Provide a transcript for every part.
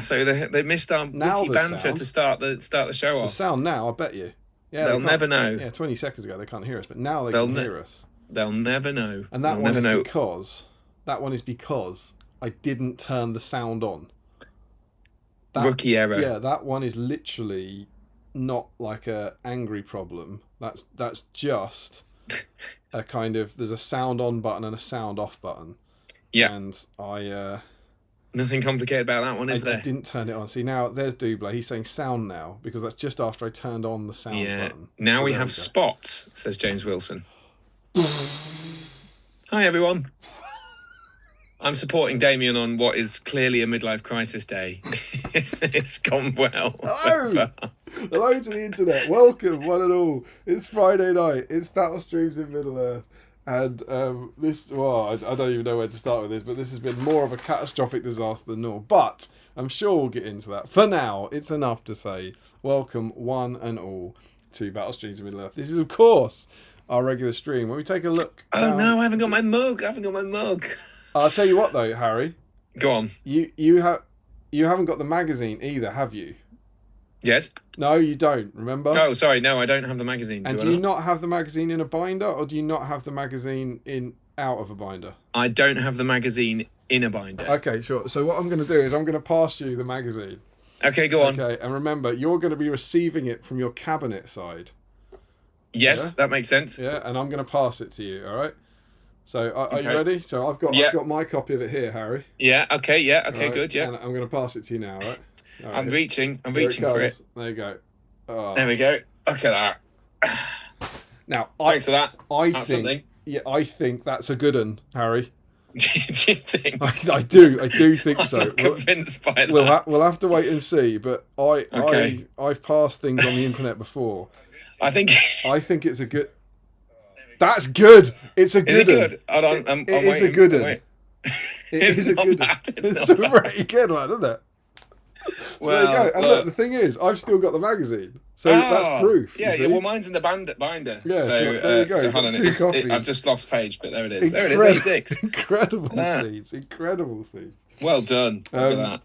So they missed our Now witty the banter sound. to start the show The off. sound now, I bet you. Yeah, They'll never know. Yeah, 20 seconds ago they can't hear us, but now they can hear us. They'll never know. And that They'll one never is know. because I didn't turn the sound on. Rookie error. Yeah, that one is literally not like a angry problem. That's just a kind of, there's a sound on button and a sound off button. Yeah. And I nothing complicated about that one, is there? I didn't turn it on. See, now there's Double. He's saying sound now because that's just after I turned on the sound button. Now we have spots, says James Wilson. Hi, everyone. I'm supporting Damien on what is clearly a midlife crisis day. It's gone well. Hello! Hello to the internet. Welcome, one and all. It's Friday night. It's Battle Streams in Middle-earth. And I don't even know where to start with this, but this has been more of a catastrophic disaster than normal. But I'm sure we'll get into that. For now, it's enough to say welcome, one and all, to Battle Streams in Middle-earth. This is, of course, our regular stream where we take a look. Oh, no, I haven't got my mug. I'll tell you what, though, Harry. Go on. You haven't got the magazine either, have you? Yes. No, you don't. Remember? Oh, sorry. No, I don't have the magazine. And do you not have the magazine in a binder, or do you not have the magazine out of a binder? I don't have the magazine in a binder. Okay, sure. So what I'm going to do is I'm going to pass you the magazine. Okay, go on. Okay, and remember, you're going to be receiving it from your cabinet side. Yes, that makes sense. Yeah, and I'm going to pass it to you. All right. So are you ready? So I've got my copy of it here, Harry. Yeah. Okay. Yeah. Okay. Right, Good. Yeah. And I'm going to pass it to you now. All right. All right, I'm reaching for it. There you go. Oh. There we go. Look at that. Now, thanks for that. That's something. Yeah, I think that's a good one, Harry. Do you think? I do think so. I'm not convinced by that. We'll have to wait and see. But I've passed things on the internet before. I think it's a good. That's good. It's a good. Is it good? It is a good one. It is a good one. It's a very good one, isn't it? So there you go. And look, the thing is, I've still got the magazine, so that's proof. Yeah, well, mine's in the binder. Yeah, so there you go. So hold on, I've just lost page, but there it is. There it is. 86. Incredible seeds. Incredible seeds. Well done. Look at that.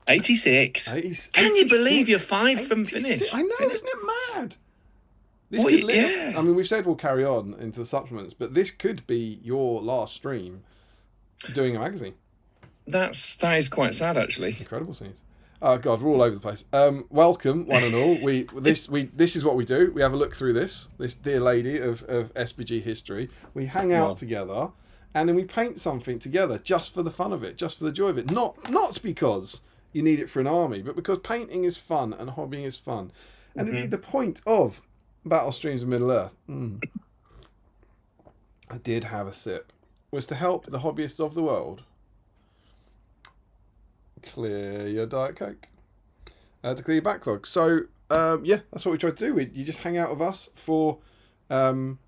86. Can you believe you're 5 from finish? I know, isn't it mad? This could I mean, we've said we'll carry on into the supplements, but this could be your last stream doing a magazine. That is quite sad, actually. Incredible scenes. Oh God, we're all over the place. Welcome, one and all. This is what we do. We have a look through this dear lady of SBG history. We hang out together, and then we paint something together just for the fun of it, just for the joy of it. Not because you need it for an army, but because painting is fun and hobbying is fun. And indeed, the point of Battle Streams of Middle-earth, I did have a sip, was to help the hobbyists of the world clear your Diet Coke, to clear your backlog. So that's what we try to do. You just hang out with us for an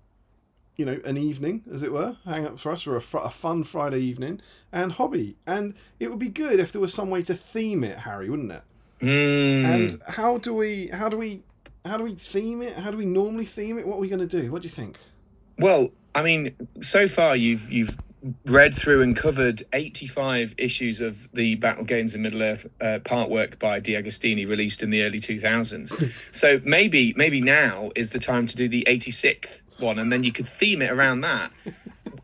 evening, as it were. Hang out for us for a fun Friday evening and hobby. And it would be good if there was some way to theme it, Harry, wouldn't it? And how do we theme it? How do we normally theme it? What are we going to do? What do you think? Well, I mean, so far you've read through and covered 85 issues of the Battle Games in Middle-earth part work by D'Agostini, released in the early 2000s. So maybe now is the time to do the 86th one, and then you could theme it around that.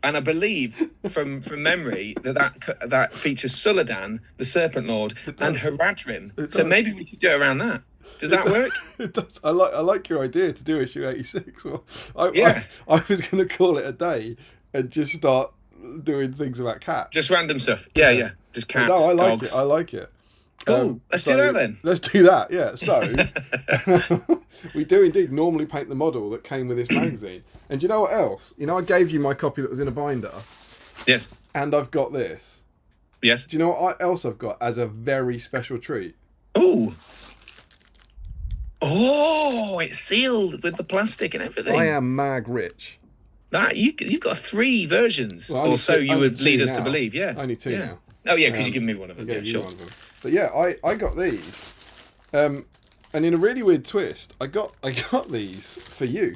And I believe from memory that features Suladan, the Serpent Lord, and Haradrim. So maybe we could do it around that. Does that work? It does. I like your idea to do issue 86. I was going to call it a day and just start doing things about cats. Just random stuff. Yeah. Just cats, no, I like dogs. it. I like it. Cool. Let's do that then. Let's do that, yeah. So, we do indeed normally paint the model that came with this magazine. And do you know what else? I gave you my copy that was in a binder. Yes. And I've got this. Yes. Do you know what else I've got as a very special treat? Oh, it's sealed with the plastic and everything. I am mag rich. That you've got 3 versions, well, or so you would lead us now. to believe. Yeah, only 2 now. Oh yeah, because you give me one of them. Yeah, sure. One of them. But yeah, I got these, and in a really weird twist, I got these for you.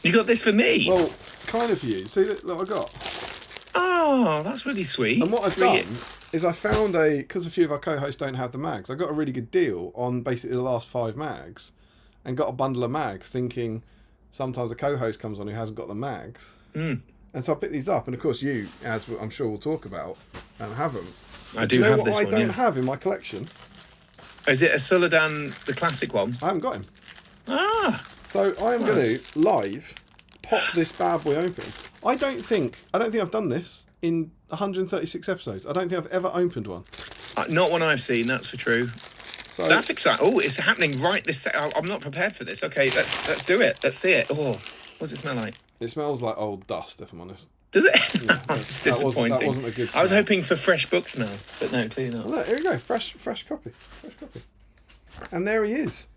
You got this for me? Well, kind of for you. See, look I got. Oh, that's really sweet. And what I've done is I found because a few of our co-hosts don't have the mags, I got a really good deal on basically the last 5 mags, and got a bundle of mags, thinking sometimes a co-host comes on who hasn't got the mags, and so I picked these up, and of course you, as I'm sure we'll talk about, have them. I do have this one. I don't have in my collection. Is it a Suladan, the classic one? I haven't got him. Ah. So I am going to live pop this bad boy open. I don't think I've done this in 136 episodes. I don't think I've ever opened one. Not one I've seen, that's for true. So, that's exciting. Oh, it's happening right this second. I'm not prepared for this. Okay, let's do it. Let's see it. Oh, what does it smell like? It smells like old dust, if I'm honest. Does it? Yeah, it's disappointing. That wasn't a good smell. I was hoping for fresh books now, but no, clearly not. Well, look, here we go. Fresh copy. And there he is.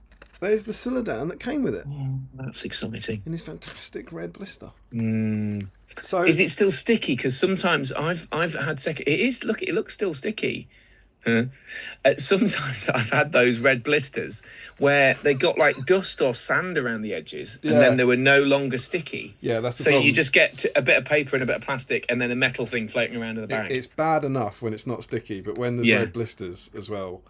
There's the Suladan that came with it. Oh, that's exciting. In this fantastic red blister. So is it still sticky? Because sometimes I've had second. It is. Look, it looks still sticky. Sometimes I've had those red blisters where they got like dust or sand around the edges, and then they were no longer sticky. Yeah, that's the so problem. You just get a bit of paper and a bit of plastic, and then a metal thing floating around in the bag. It's bad enough when it's not sticky, but when there's red blisters as well.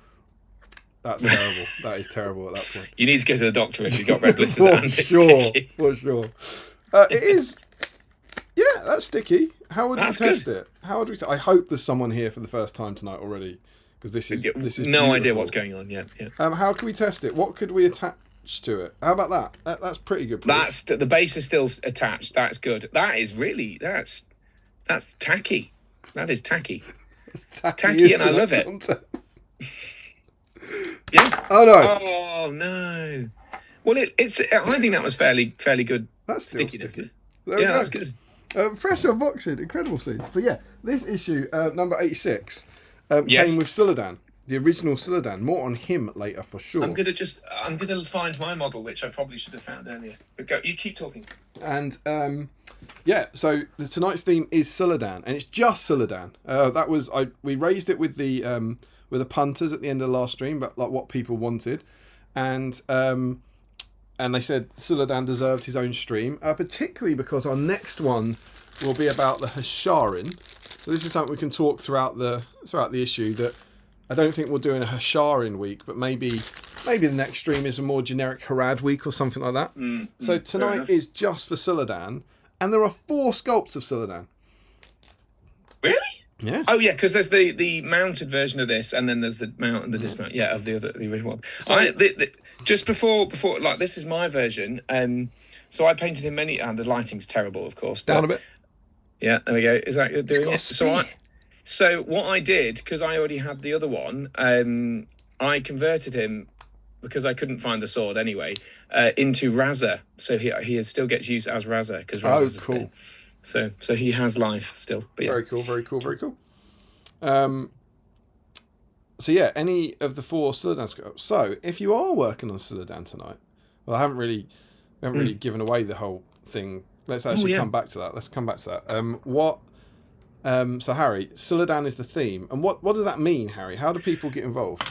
That's terrible. That is terrible at that point. You need to go to the doctor if you've got red blisters and it's sticky. For sure. It is. Yeah, that's sticky. How would we test it? How would we? I hope there's someone here for the first time tonight already, because this is no beautiful. idea what's going on yet. Yeah. How can we test it? What could we attach to it? How about that? That's pretty good. That's the base is still attached. That's good. That is really that's tacky. That is tacky. It's tacky and I love it. Yeah. Oh no. Oh no. Well, it's. I think that was fairly good. That's still sticky. Yeah, that's good. Fresh unboxing, incredible scene. So yeah, this issue number 86 came with Suladan, the original Suladan. More on him later for sure. I'm gonna find my model, which I probably should have found earlier. But go, you keep talking. And so tonight's theme is Suladan, and it's just Suladan. We raised it with the punters at the end of the last stream, but like what people wanted, and they said Suladan deserved his own stream, particularly because our next one will be about the Hasharin. So this is something we can talk throughout the issue. That I don't think we'll do in a Hasharin week, but maybe the next stream is a more generic Harad week or something like that. So tonight is just for Suladan, and there are 4 sculpts of Suladan. Really? Yeah. Oh yeah, because there's the mounted version of this, and then there's the mount and the dismount. Yeah, of the original one. So, just before like this is my version. So I painted him many. And the lighting's terrible, of course. Down a bit. Yeah, there we go. Is that good doing it? So what I did, because I already had the other one, I converted him because I couldn't find the sword anyway into Raza. So he still gets used as Raza because Raza's cool. So he has life still. But yeah. Very cool. So yeah, any of the 4 Suladan sculpts. So if you are working on Suladan tonight, well, I haven't really given away the whole thing. Let's actually come back to that. Let's come back to that. So Harry, Suladan is the theme, and what does that mean, Harry? How do people get involved?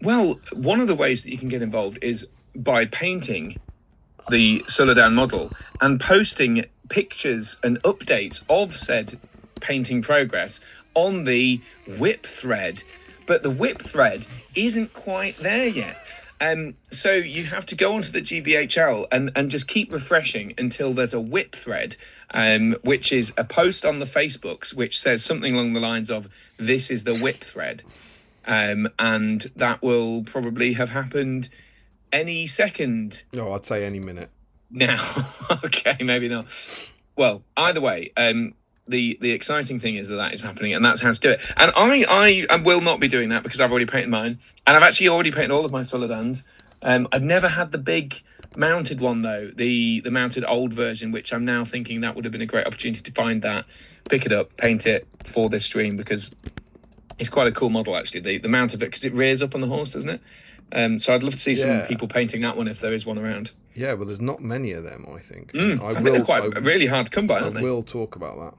Well, one of the ways that you can get involved is by painting the Suladan model and posting pictures and updates of said painting progress on the whip thread. But the whip thread isn't quite there yet. So you have to go onto the GBHL and just keep refreshing until there's a whip thread, which is a post on the Facebooks which says something along the lines of, "This is the whip thread." And that will probably have happened any second. No, I'd say any minute. Now, okay, maybe not. Well, either way, the exciting thing is that is happening, and that's how to do it. And I will not be doing that because I've already painted mine, and I've actually already painted all of my Suladans. I've never had the big mounted one though, the mounted old version, which I'm now thinking that would have been a great opportunity to find that, pick it up, paint it for this stream, because it's quite a cool model actually. The mount of it, because it rears up on the horse, doesn't it? So I'd love to see some people painting that one if there is one around. Yeah, well, there's not many of them, I think. I think they're quite really hard to come by, aren't they? I will talk about that.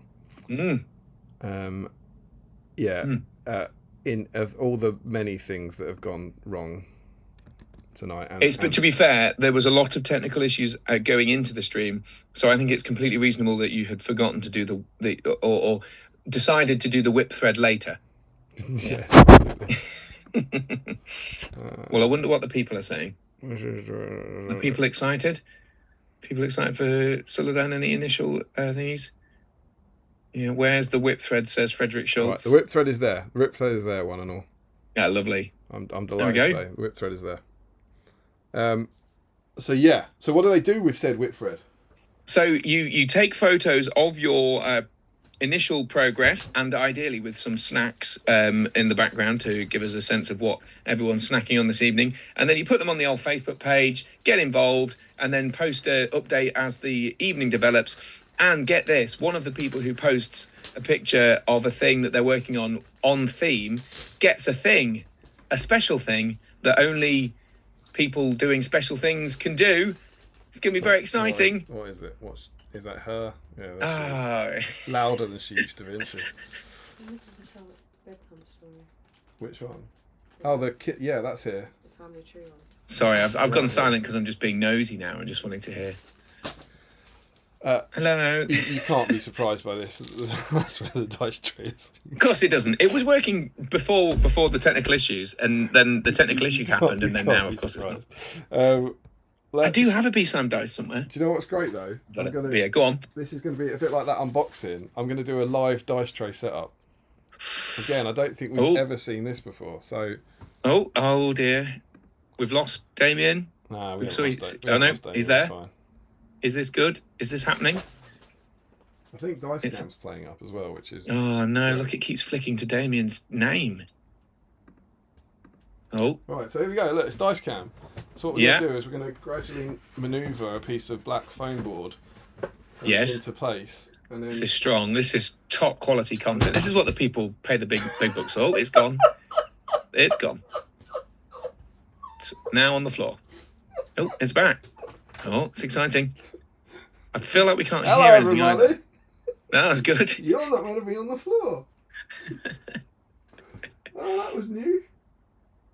In of all the many things that have gone wrong tonight, but to be fair, there was a lot of technical issues going into the stream, so I think it's completely reasonable that you had forgotten to do or decided to do the whip thread later. Yeah. Absolutely. Well, I wonder what the people are saying. Are people excited? People excited for Suladan? Any initial thingies? Yeah, where's the whip thread, says Frederick Schultz. Right, the whip thread is there. The whip thread is there, one and all. Yeah, lovely. I'm There we delighted go. to say the whip thread is there. So yeah. So what do they do with said whip thread? So you take photos of your initial progress, and ideally with some snacks in the background to give us a sense of what everyone's snacking on this evening, and then you put them on the old Facebook page, get involved, and then post an update as the evening develops. And get this, one of the people who posts a picture of a thing that they're working on theme gets a special thing that only people doing special things can do. It's going to be very exciting. What is it? Is that her? Yeah, Ah, louder than she used to be, isn't she? Bedtime story. Which one? Oh, the kid. Yeah, that's here. The family tree one. sorry, I've gone silent because I'm just being nosy now and just wanting to hear. Hello. You can't be surprised by this. That's where the dice tray is. Of course it doesn't. It was working before the technical issues, and then the technical issues happened, and then now, of course, it's not. I do have a BSIME dice somewhere. Do you know what's great though? Yeah, go on. This is going to be a bit like that unboxing. I'm going to do a live dice tray setup. Again, I don't think we've ever seen this before. So. Oh dear, we've lost Damien. Nah, we oh no, he's there. Fine. Is this good? Is this happening? I think Dice Cam's playing up as well, which is... Oh, no, look, it keeps flicking to Damien's name. Oh. Right, so here we go. Look, it's Dice Cam. So what we're going to do is we're going to gradually manoeuvre a piece of black foam board into place. And then... This is strong. This is top quality content. This is what the people pay the big bucks for. Oh, it's gone. It's gone. It's now on the floor. Oh, it's back. Oh, it's exciting. I feel like we can't hear anything. Everybody. That was good. You're not going to be on the floor. Oh, that was new.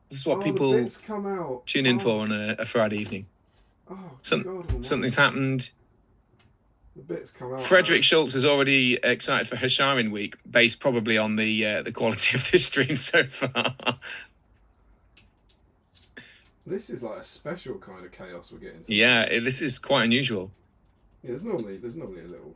This is what people the bits come out. Tune in for on a Friday evening. Oh, something's happened. The bits come out. Frederick Schultz is already excited for Hasharin Week, based probably on the quality of this stream so far. This is like a special kind of chaos we're getting. Yeah, this is quite unusual. Yeah, there's normally a little.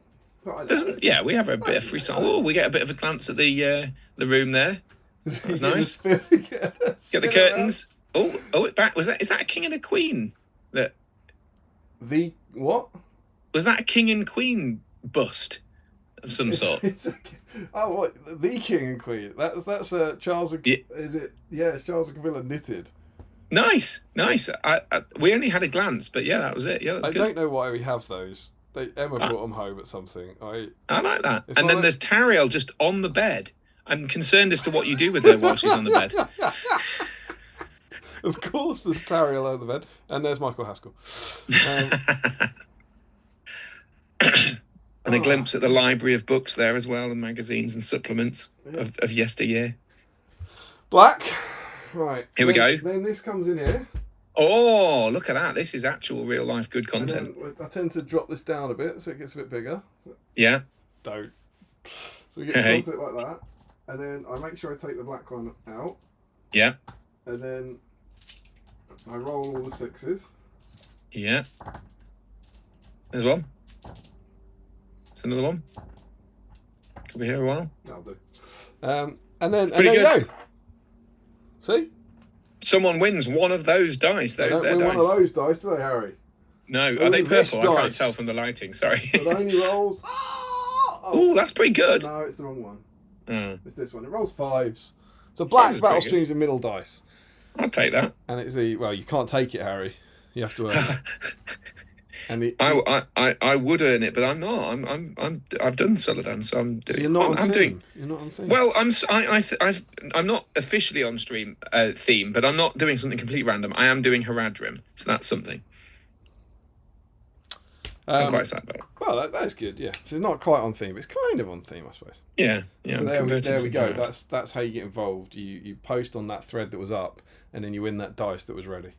We have a bit of freestyle. Oh, we get a bit of a glance at the room there. That was nice. Get the curtains. It back. Is that a king and a queen? The what? Was that a king and queen bust of some sort? What? The king and queen. That's Charles. Is it? Yeah, it's Charles and Camilla knitted. Nice. We only had a glance, but yeah, that was it. Yeah, that's good. I don't know why we have those. Emma brought them home at something. I like that. And then there's Tariel just on the bed. I'm concerned as to what you do with her while she's on the bed. Of course, there's Tariel on the bed, and there's Michael Haskell. And a glimpse at the library of books there as well, and magazines and supplements of yesteryear. Black. Right. Here we go. Then this comes in here. Oh, look at that. This is actual real life good content. I tend to drop this down a bit so it gets a bit bigger. Yeah. Don't. So we get something like that. And then I make sure I take the black one out. Yeah. And then I roll all the sixes. Yeah. There's one. There's another one. Could be here a while. That'll do. And there you go. See? Someone wins one of those dice. Those dice. One of those dice, do they, Harry? No. Are they purple? I can't tell from the lighting. Sorry. It only rolls. Oh, that's pretty good. No, it's the wrong one. Oh. It's this one. It rolls fives. So black battle streams in middle dice. I'll take that. And it's you can't take it, Harry. You have to earn it. And I would earn it, but I'm not. I've done Suladan, so I'm doing. So you're not on theme. You're not on theme. Well, I'm not officially on stream theme, but I'm not doing something completely random. I am doing Haradrim, so that's something. So I'm quite excited about it. Well, that's good. Yeah, so it's not quite on theme, but it's kind of on theme, I suppose. Yeah. So there we go. That's how you get involved. You post on that thread that was up, and then you win that dice that was ready.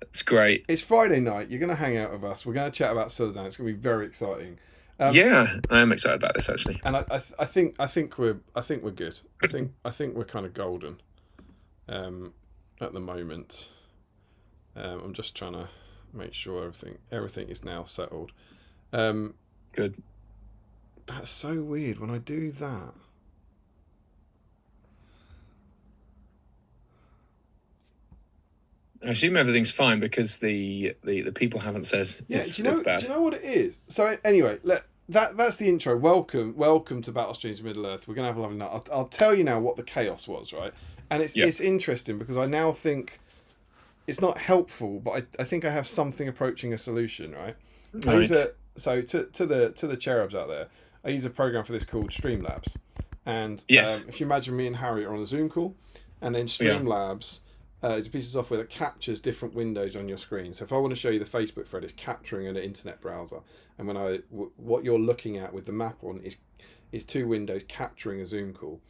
It's great. It's Friday night. You're going to hang out with us. We're going to chat about Suladan. It's going to be very exciting. Yeah, I am excited about this actually. And I think we're good. I think we're kind of golden at the moment. I'm just trying to make sure everything is now settled. Good. That's so weird when I do that. I assume everything's fine because the people haven't said it's bad. Do you know what it is? So anyway, that's the intro. Welcome to Battle Streams of Middle Earth. We're gonna have a lovely night. I'll tell you now what the chaos was, right? And it's interesting because I now think it's not helpful, but I think I have something approaching a solution, right? Right. So to the cherubs out there, I use a program for this called Streamlabs, and Yes. if you imagine me and Harry are on a Zoom call, and then Streamlabs. It's a piece of software that captures different windows on your screen. So if I want to show you the Facebook thread, it's capturing an internet browser, and what you're looking at with the map on is two windows capturing a Zoom call,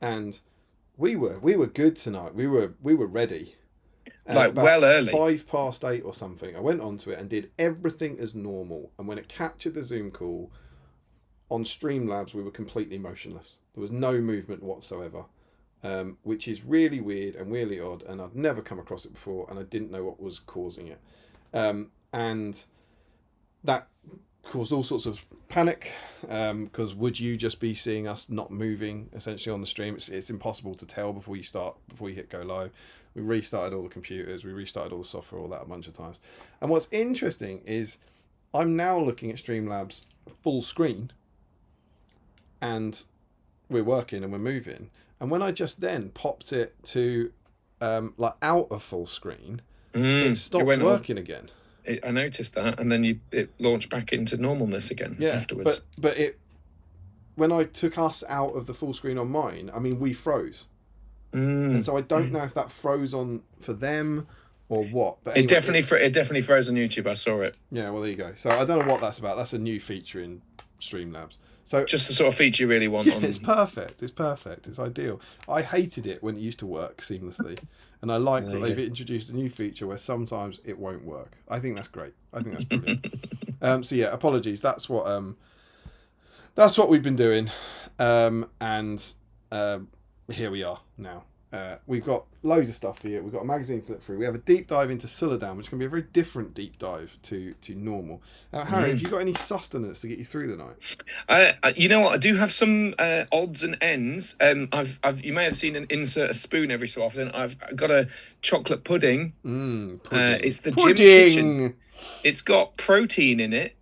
and we were good tonight. We were ready. Like well early, 8:05 or something. I went onto it and did everything as normal, and when it captured the Zoom call on Streamlabs, we were completely motionless. There was no movement whatsoever. Which is really weird and really odd, and I'd never come across it before, and I didn't know what was causing it. And that caused all sorts of panic, because would you just be seeing us not moving essentially on the stream? It's impossible to tell before you hit go live. We restarted all the computers, we restarted all the software, all that a bunch of times. And what's interesting is I'm now looking at Streamlabs full screen, and we're working and we're moving. And when I just then popped it to like out of full screen, it stopped working again. I noticed that, and then it launched back into normalness again afterwards. But when I took us out of the full screen on mine, I mean, we froze. And so I don't know if that froze on for them or what. But anyway, it definitely froze on YouTube. I saw it. Yeah, well, there you go. So I don't know what that's about. That's a new feature in Streamlabs. So just the sort of feature you really want. Yeah, it's perfect. It's perfect. It's ideal. I hated it when it used to work seamlessly, and I like that they've introduced a new feature where sometimes it won't work. I think that's great. I think that's brilliant. So yeah, apologies. That's what we've been doing, and here we are now. We've got loads of stuff here. We've got a magazine to look through. We have a deep dive into Suladan, which can be a very different deep dive to normal. Harry, have you got any sustenance to get you through the night? You know what? I do have some odds and ends. You may have seen an insert a spoon every so often. I've got a chocolate pudding. Pudding. It's the Jim Kitchen. It's got protein in it,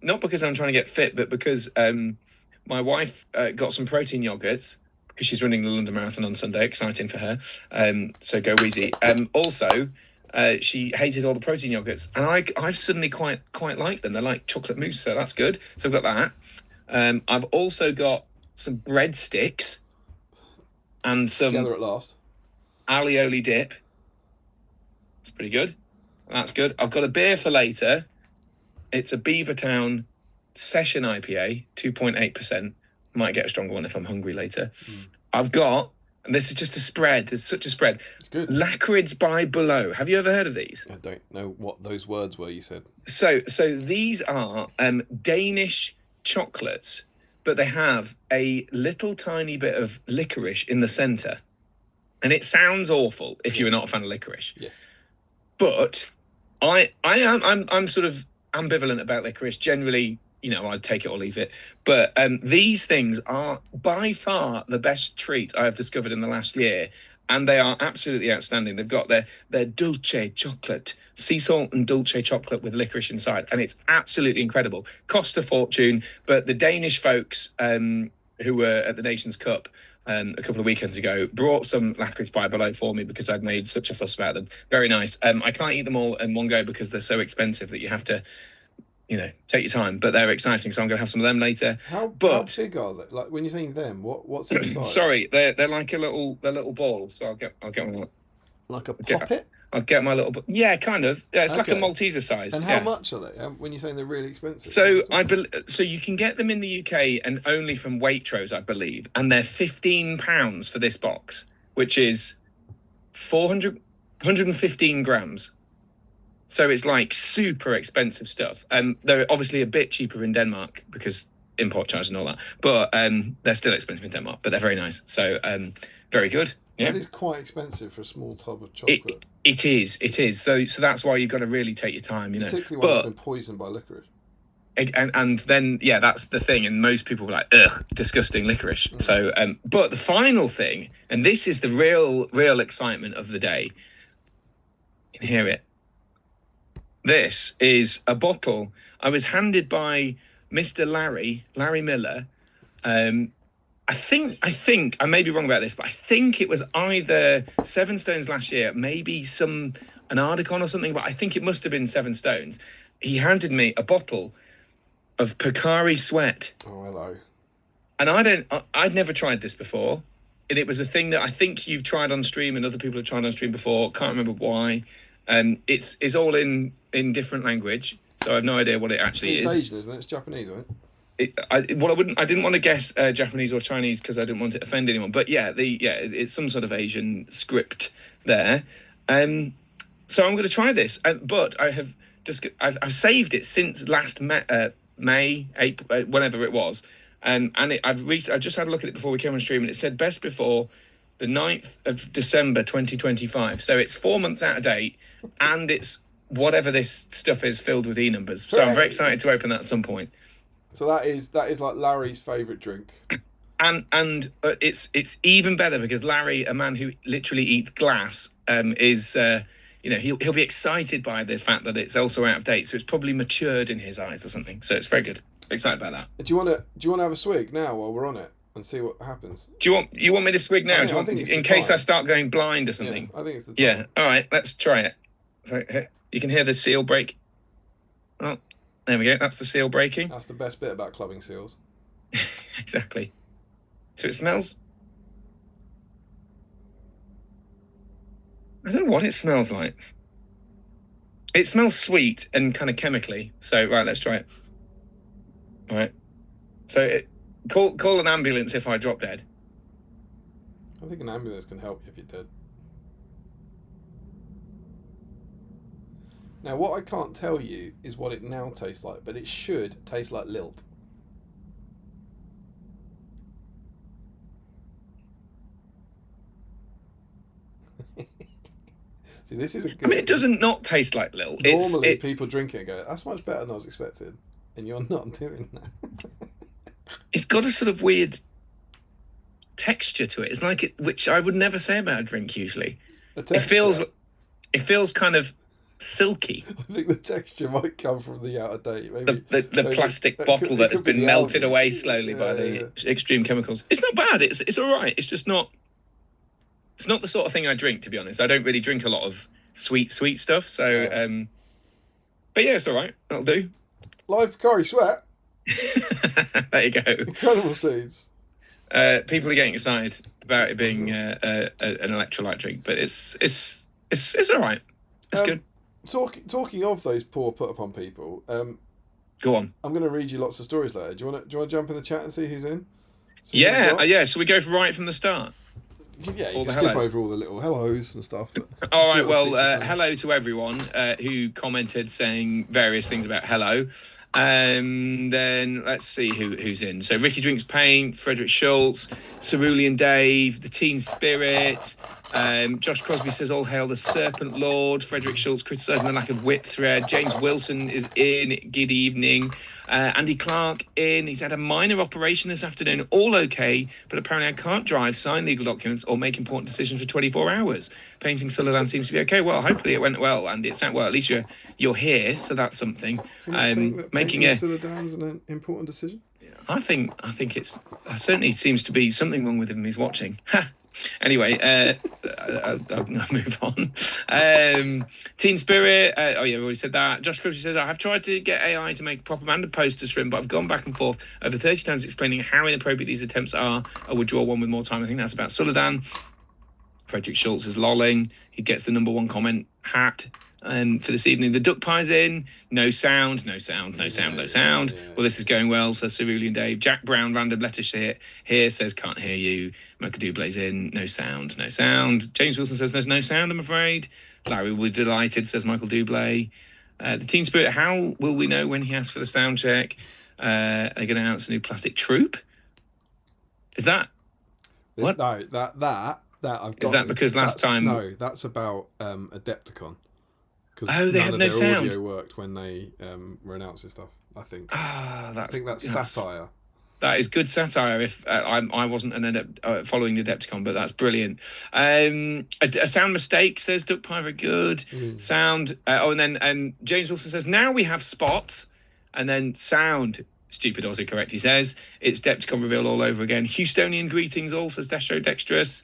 not because I'm trying to get fit, but because my wife got some protein yogurts. Because she's running the London Marathon on Sunday, exciting for her. So go Wheezy. Also, she hated all the protein yogurts, and I've suddenly quite like them. They're like chocolate mousse, so that's good. So I've got that. I've also got some breadsticks and some together at last alioli dip. It's pretty good. That's good. I've got a beer for later. It's a Beavertown Session IPA, 2.8%. Might get a stronger one if I'm hungry later. I've got, and this is just a spread. It's such a spread. It's good. Lacrids by Below. Have you ever heard of these? I don't know what those words were you said. So these are Danish chocolates, but they have a little tiny bit of licorice in the centre. And it sounds awful if you're not a fan of licorice. Yes. But I'm sort of ambivalent about licorice. Generally, I'd take it or leave it. But these things are by far the best treat I have discovered in the last year. And they are absolutely outstanding. They've got their dulce chocolate, sea salt and dulce chocolate with licorice inside. And it's absolutely incredible. Cost a fortune. But the Danish folks who were at the Nations Cup a couple of weekends ago brought some Lacrids by Below for me because I'd made such a fuss about them. Very nice. I can't eat them all in one go because they're so expensive that you have to take your time, but they're exciting. So I'm going to have some of them later. How big are they? Like when you're saying them, what's inside? Sorry, they're like they're little balls. So I'll get one. Like a poppet? I'll get my little. Yeah, kind of. Yeah, it's like a Malteser size. And how much are they? When you're saying they're really expensive? So you can get them in the UK and only from Waitrose, I believe, and they're £15 for this box, which is 115 grams. So it's like super expensive stuff. They're obviously a bit cheaper in Denmark because import charges and all that. But they're still expensive in Denmark, but they're very nice. So very good. Yeah. That is quite expensive for a small tub of chocolate. It is. So that's why you've got to really take your time, Particularly when it's been poisoned by licorice. And then, yeah, that's the thing. And most people were like, ugh, disgusting licorice. So, but the final thing, and this is the real excitement of the day. You can hear it. This is a bottle I was handed by Mr. Larry Miller. I think I may be wrong about this, but I think it was either Seven Stones last year, maybe an Ardicon or something, but I think it must have been Seven Stones. He handed me a bottle of Pocari Sweat. Oh, hello. And I'd never tried this before. And it was a thing that I think you've tried on stream and other people have tried on stream before. Can't remember why. It's all in different language, so I have no idea what it actually is. It's Asian, isn't it? It's Japanese, isn't it? I didn't want to guess Japanese or Chinese because I didn't want to offend anyone. But it's some sort of Asian script there. So I'm going to try this. But I've saved it since last May, April, whenever it was. I've just had a look at it before we came on stream, and it said best before the 9th of December 2025. So it's 4 months out of date, and it's whatever this stuff is filled with E numbers. So I'm very excited to open that at some point. So that is like Larry's favourite drink. And it's even better because Larry, a man who literally eats glass, is he'll be excited by the fact that it's also out of date. So it's probably matured in his eyes or something. So it's very good. Excited about that. Do you want to have a swig now while we're on it and see what happens? Do you want me to swig now? In case I start going blind or something? Yeah, I think it's the time. Yeah. All right. Let's try it. So you can hear the seal break. Oh, there we go. That's the seal breaking. That's the best bit about clubbing seals. Exactly. So it smells. I don't know what it smells like. It smells sweet and kind of chemically. So right, let's try it. All right. So call an ambulance if I drop dead. I think an ambulance can help you if you're dead. Now, what I can't tell you is what it now tastes like, but it should taste like lilt. See, this is a good... I mean, it doesn't not taste like lilt. Normally, people drink it and go, that's much better than I was expecting. And you're not doing that. It's got a sort of weird texture to it. It's like which I would never say about a drink usually. It feels kind of silky. I think the texture might come from the out of date. Maybe the plastic bottle that has been melted away slowly by the extreme chemicals. It's not bad. It's all right. It's just not. It's not the sort of thing I drink, to be honest. I don't really drink a lot of sweet stuff. So, but yeah, it's all right. That'll do. Live Pocari Sweat. There you go. Incredible seeds. People are getting excited about it being an electrolyte drink, but it's all right. It's good. Talking of those poor put upon people, go on. I'm going to read you lots of stories later. Do you want to jump in the chat and see who's in? Yeah. So we go right from the start. Yeah, you can skip over all the little hellos and stuff. All right, well, hello to everyone who commented saying various things about hello. Then let's see who's in. So Ricky Drinks Paint, Frederick Schultz, Cerulean Dave, The Teen Spirit. Josh Crosby says, all hail the Serpent Lord. Frederick Schultz criticising the lack of wit thread. James Wilson is in. Good evening. Andy Clark in. He's had a minor operation this afternoon. All okay, but apparently I can't drive, sign legal documents, or make important decisions for 24 hours. Painting Suladan seems to be okay. Well, hopefully it went well, Andy. It sounded well. At least you're here, so that's something. Making Suladan's an important decision. I think it's. Certainly seems to be something wrong with him. He's watching. Anyway, I'll move on. Teen Spirit. I've already said that. Josh Crosby says, I have tried to get AI to make propaganda posters for him, but I've gone back and forth over 30 times explaining how inappropriate these attempts are. I would draw one with more time. I think that's about Suladan. Frederick Schultz is lolling. He gets the #1 comment hat for this evening. The duck pie's in. No sound, no sound, no sound, no sound. Yeah. Well, this is going well, says Cerulean Dave. Jack Brown, random letter shit here says, can't hear you. Michael Dublay's in. No sound, no sound. James Wilson says, there's no sound, I'm afraid. Larry will be delighted, says Michael Dublay. The Teen Spirit, how will we know when he asks for the sound check? They're going to announce a new Plastic Troop. Is that... What? No, that I've got. Is that because last time... No, that's about Adepticon. Oh, they had no sound. Audio worked when they were announcing stuff, I think. I think that's satire. That is good satire. If I wasn't following the Adepticon, but that's brilliant. A sound mistake, says Duck Pie, very good. Sound. And then James Wilson says, now we have spots, and then sound. Stupid autocorrect, he says. It's Depticon reveal all over again. Houstonian greetings all, says Destro Dexterous.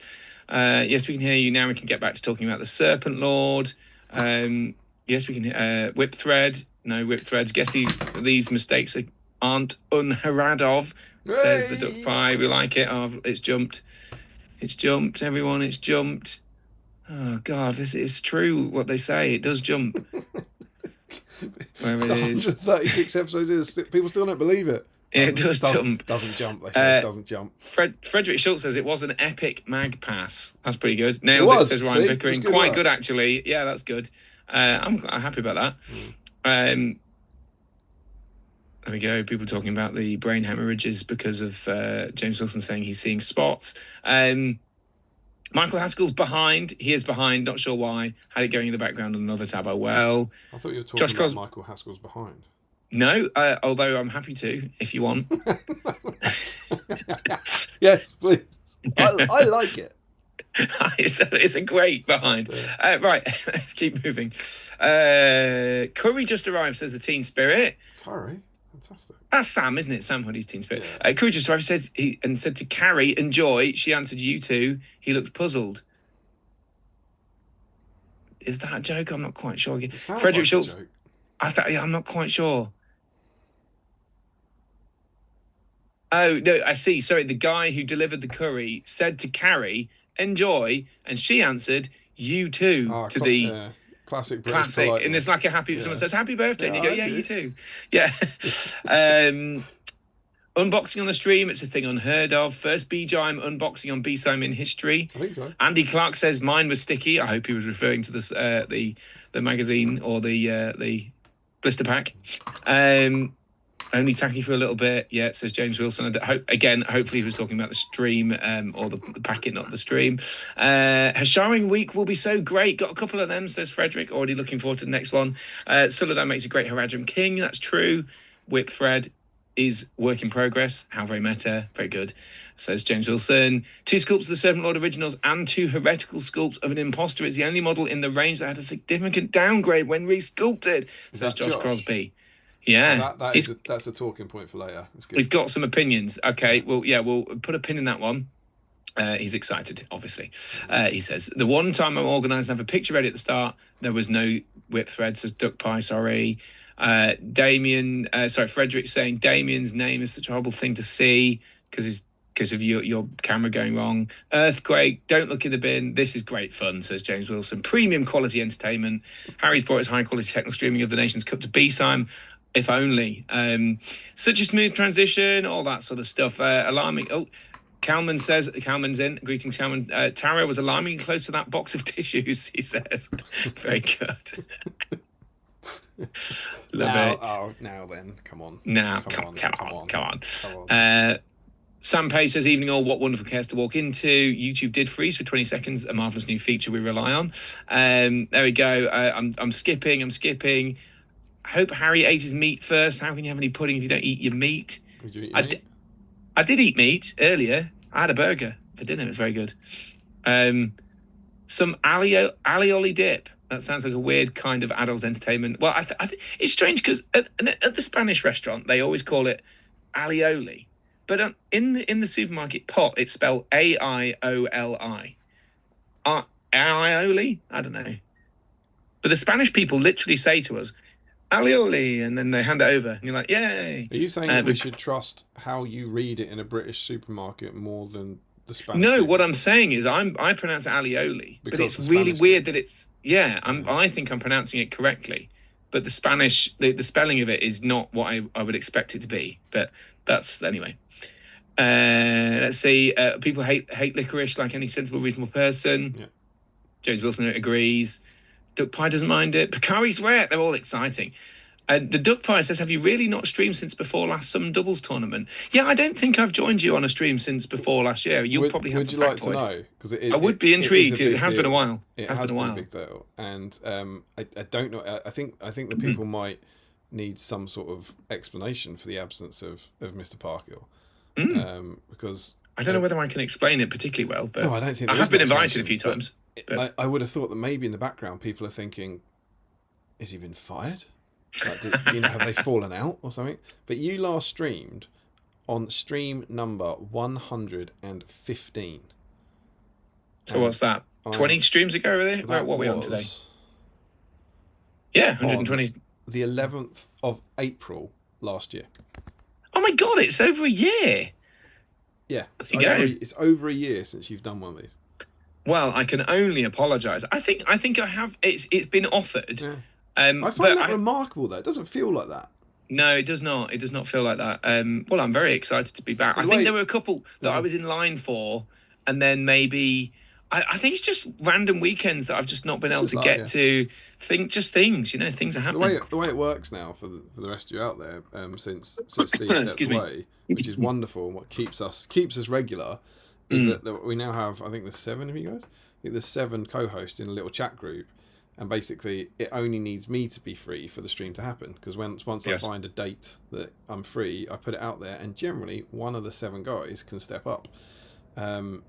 Yes, we can hear you now. We can get back to talking about the Serpent Lord. Yes, we can. Whip Thread. No Whip Threads. Guess these mistakes aren't unheard of, says the Duck Pie. We like it. Oh, it's jumped. It's jumped, everyone. It's jumped. Oh, God, this is true what they say. It does jump. Wherever it is. 136 episodes in, people still don't believe it. It does jump. Doesn't jump. They say it doesn't jump. Frederick Schultz says it was an epic mag pass. That's pretty good. Nailed it, says Ryan Pickering. Quite good, actually. Yeah, that's good. I'm happy about that. There we go. People talking about the brain hemorrhages because of James Wilson saying he's seeing spots. Michael Haskell's behind. He is behind. Not sure why. Had it going in the background on another tab. Oh, well. I thought you were talking about Michael Haskell's behind. No, although I'm happy to, if you want. Yes, please. I like it. It's a great behind. Right, let's keep moving. Curry just arrived, says the Teen Spirit. Curry? Fantastic. That's Sam, isn't it? Sam Hoodie's Teen Spirit. Yeah. Curry just arrived, said to Carrie, enjoy. She answered you two. He looked puzzled. Is that a joke? I'm not quite sure. Frederick like Schultz. I'm not quite sure. Oh, no, I see. Sorry, the guy who delivered the curry said to Carrie, enjoy, and she answered, you too, to the classic. And it's like a happy, someone says, happy birthday, and you go, yeah, you too. Yeah. Unboxing on the stream, it's a thing unheard of. First BSIME unboxing on BSIME in history. I think so. Andy Clark says, mine was sticky. I hope he was referring to this, the magazine or the blister pack. Only tacky for a little bit. Yeah, says James Wilson. Hopefully he was talking about the stream or the packet, not the stream. Hasharian week will be so great. Got a couple of them, says Frederick. Already looking forward to the next one. Suladan makes a great Haradrim King. That's true. Whip Thread is work in progress. How very meta. Very good, says James Wilson. 2 sculpts of the Serpent Lord originals and 2 heretical sculpts of an imposter. It's the only model in the range that had a significant downgrade when re-sculpted, says Josh Crosby. Yeah, that's a talking point for later. That's good. He's got some opinions. Okay, well, yeah, we'll put a pin in that one. He's excited, obviously. He says, the one time I'm organised and have a picture ready at the start, there was no Whip Thread, says Duck Pie, sorry. Frederick saying Damien's name is such a horrible thing to see because of your camera going wrong. Earthquake, don't look in the bin. This is great fun, says James Wilson. Premium quality entertainment. Harry's brought his high quality technical streaming of the Nations Cup to BSIME. If only. Such a smooth transition, all that sort of stuff. Alarming. Oh, Calman's in. Greetings, Calman. Tara was alarmingly close to that box of tissues, he says. Very good. Love it. Oh, now then. Come on. Come on. Sam Page says, evening all, what wonderful chaos to walk into. YouTube did freeze for 20 seconds, a marvellous new feature we rely on. There we go. I'm skipping. I hope Harry ate his meat first. How can you have any pudding if you don't eat your meat? Did you eat your meat? I did eat meat earlier. I had a burger for dinner. It was very good. Some alioli dip. That sounds like a weird kind of adult entertainment. Well, it's strange because at the Spanish restaurant, they always call it alioli. But in the supermarket pot, it's spelled AIOLI. Aioli? I don't know. But the Spanish people literally say to us, alioli, and then they hand it over, and you're like, yay. Are you saying that we should trust how you read it in a British supermarket more than the Spanish. No, people. what I'm saying is I pronounce it alioli, but Because it's the really Spanish weird do. that it's I think I'm pronouncing it correctly, but the Spanish the spelling of it is not what I would expect it to be. But that's anyway. Let's see. People hate licorice like any sensible, reasonable person. Yeah. James Wilson agrees. Duck Pie doesn't mind it. Picari swear they're all exciting. The Duck Pie says, have you really not streamed since before last some doubles tournament? Yeah, I don't think I've joined you on a stream since before last year. You'll probably have Would the you like to factoid. know? Because I would be intrigued. It has been a while. It has been a big deal, and I don't know. I think the people might need some sort of explanation for the absence of Mr. Parkhill, because I don't know whether I can explain it particularly well, but no, I don't think I have been invited a few times. But I would have thought that maybe in the background people are thinking, "Has he been fired? Like, have they fallen out or something?" But you last streamed on stream number 115. So what's that? 20 streams ago, really? What are we on today? Yeah, 120. The 11th of April last year. Oh my God, it's over a year. Yeah, it's over a year since you've done one of these. Well, I can only apologise. I think I have. It's been offered. Yeah. I find that remarkable, though. It doesn't feel like that. No, it does not. It does not feel like that. Well, I'm very excited to be back. I think there were a couple that I was in line for, and then maybe I think it's just random weekends that I've just not been able to get to. Things, things are happening. The way it works now for the rest of you out there, since Steve stepped away, which is wonderful, and what keeps us regular, is that we now have, I think there's 7 of you guys. I think there's 7 co-hosts in a little chat group. And basically, it only needs me to be free for the stream to happen. Because once I find a date that I'm free, I put it out there, and generally one of the 7 guys can step up.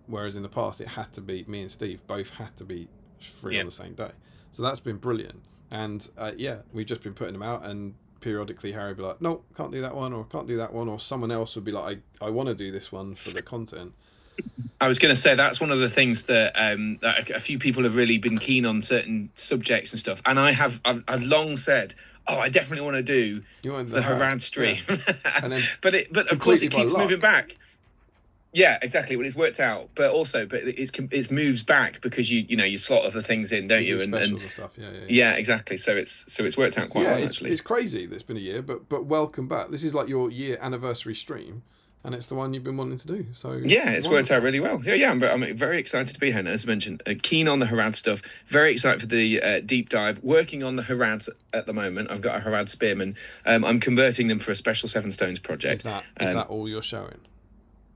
Whereas in the past, it had to be me and Steve both had to be free on the same day. So that's been brilliant. And we've just been putting them out, and periodically Harry would be like, "No, can't do that one," or "Can't do that one," or someone else would be like, "I want to do this one for the content." I was going to say that's one of the things that a few people have really been keen on, certain subjects and stuff. And I've long said, I definitely want to do the Harad stream. Yeah. but of course it keeps moving back. Yeah, exactly. Well, it's worked out, but it moves back because you slot other things in, don't you? And stuff. Yeah, exactly. So it's worked out quite well, actually. It's crazy that it's been a year, but welcome back. This is like your year anniversary stream. And it's the one you've been wanting to do. So yeah, it's worked out really well. Yeah, I'm very excited to be here. As I mentioned, keen on the Harad stuff. Very excited for the deep dive. Working on the Harads at the moment. I've got a Harad Spearman. I'm converting them for a special 7 Stones project. Is that all you're showing?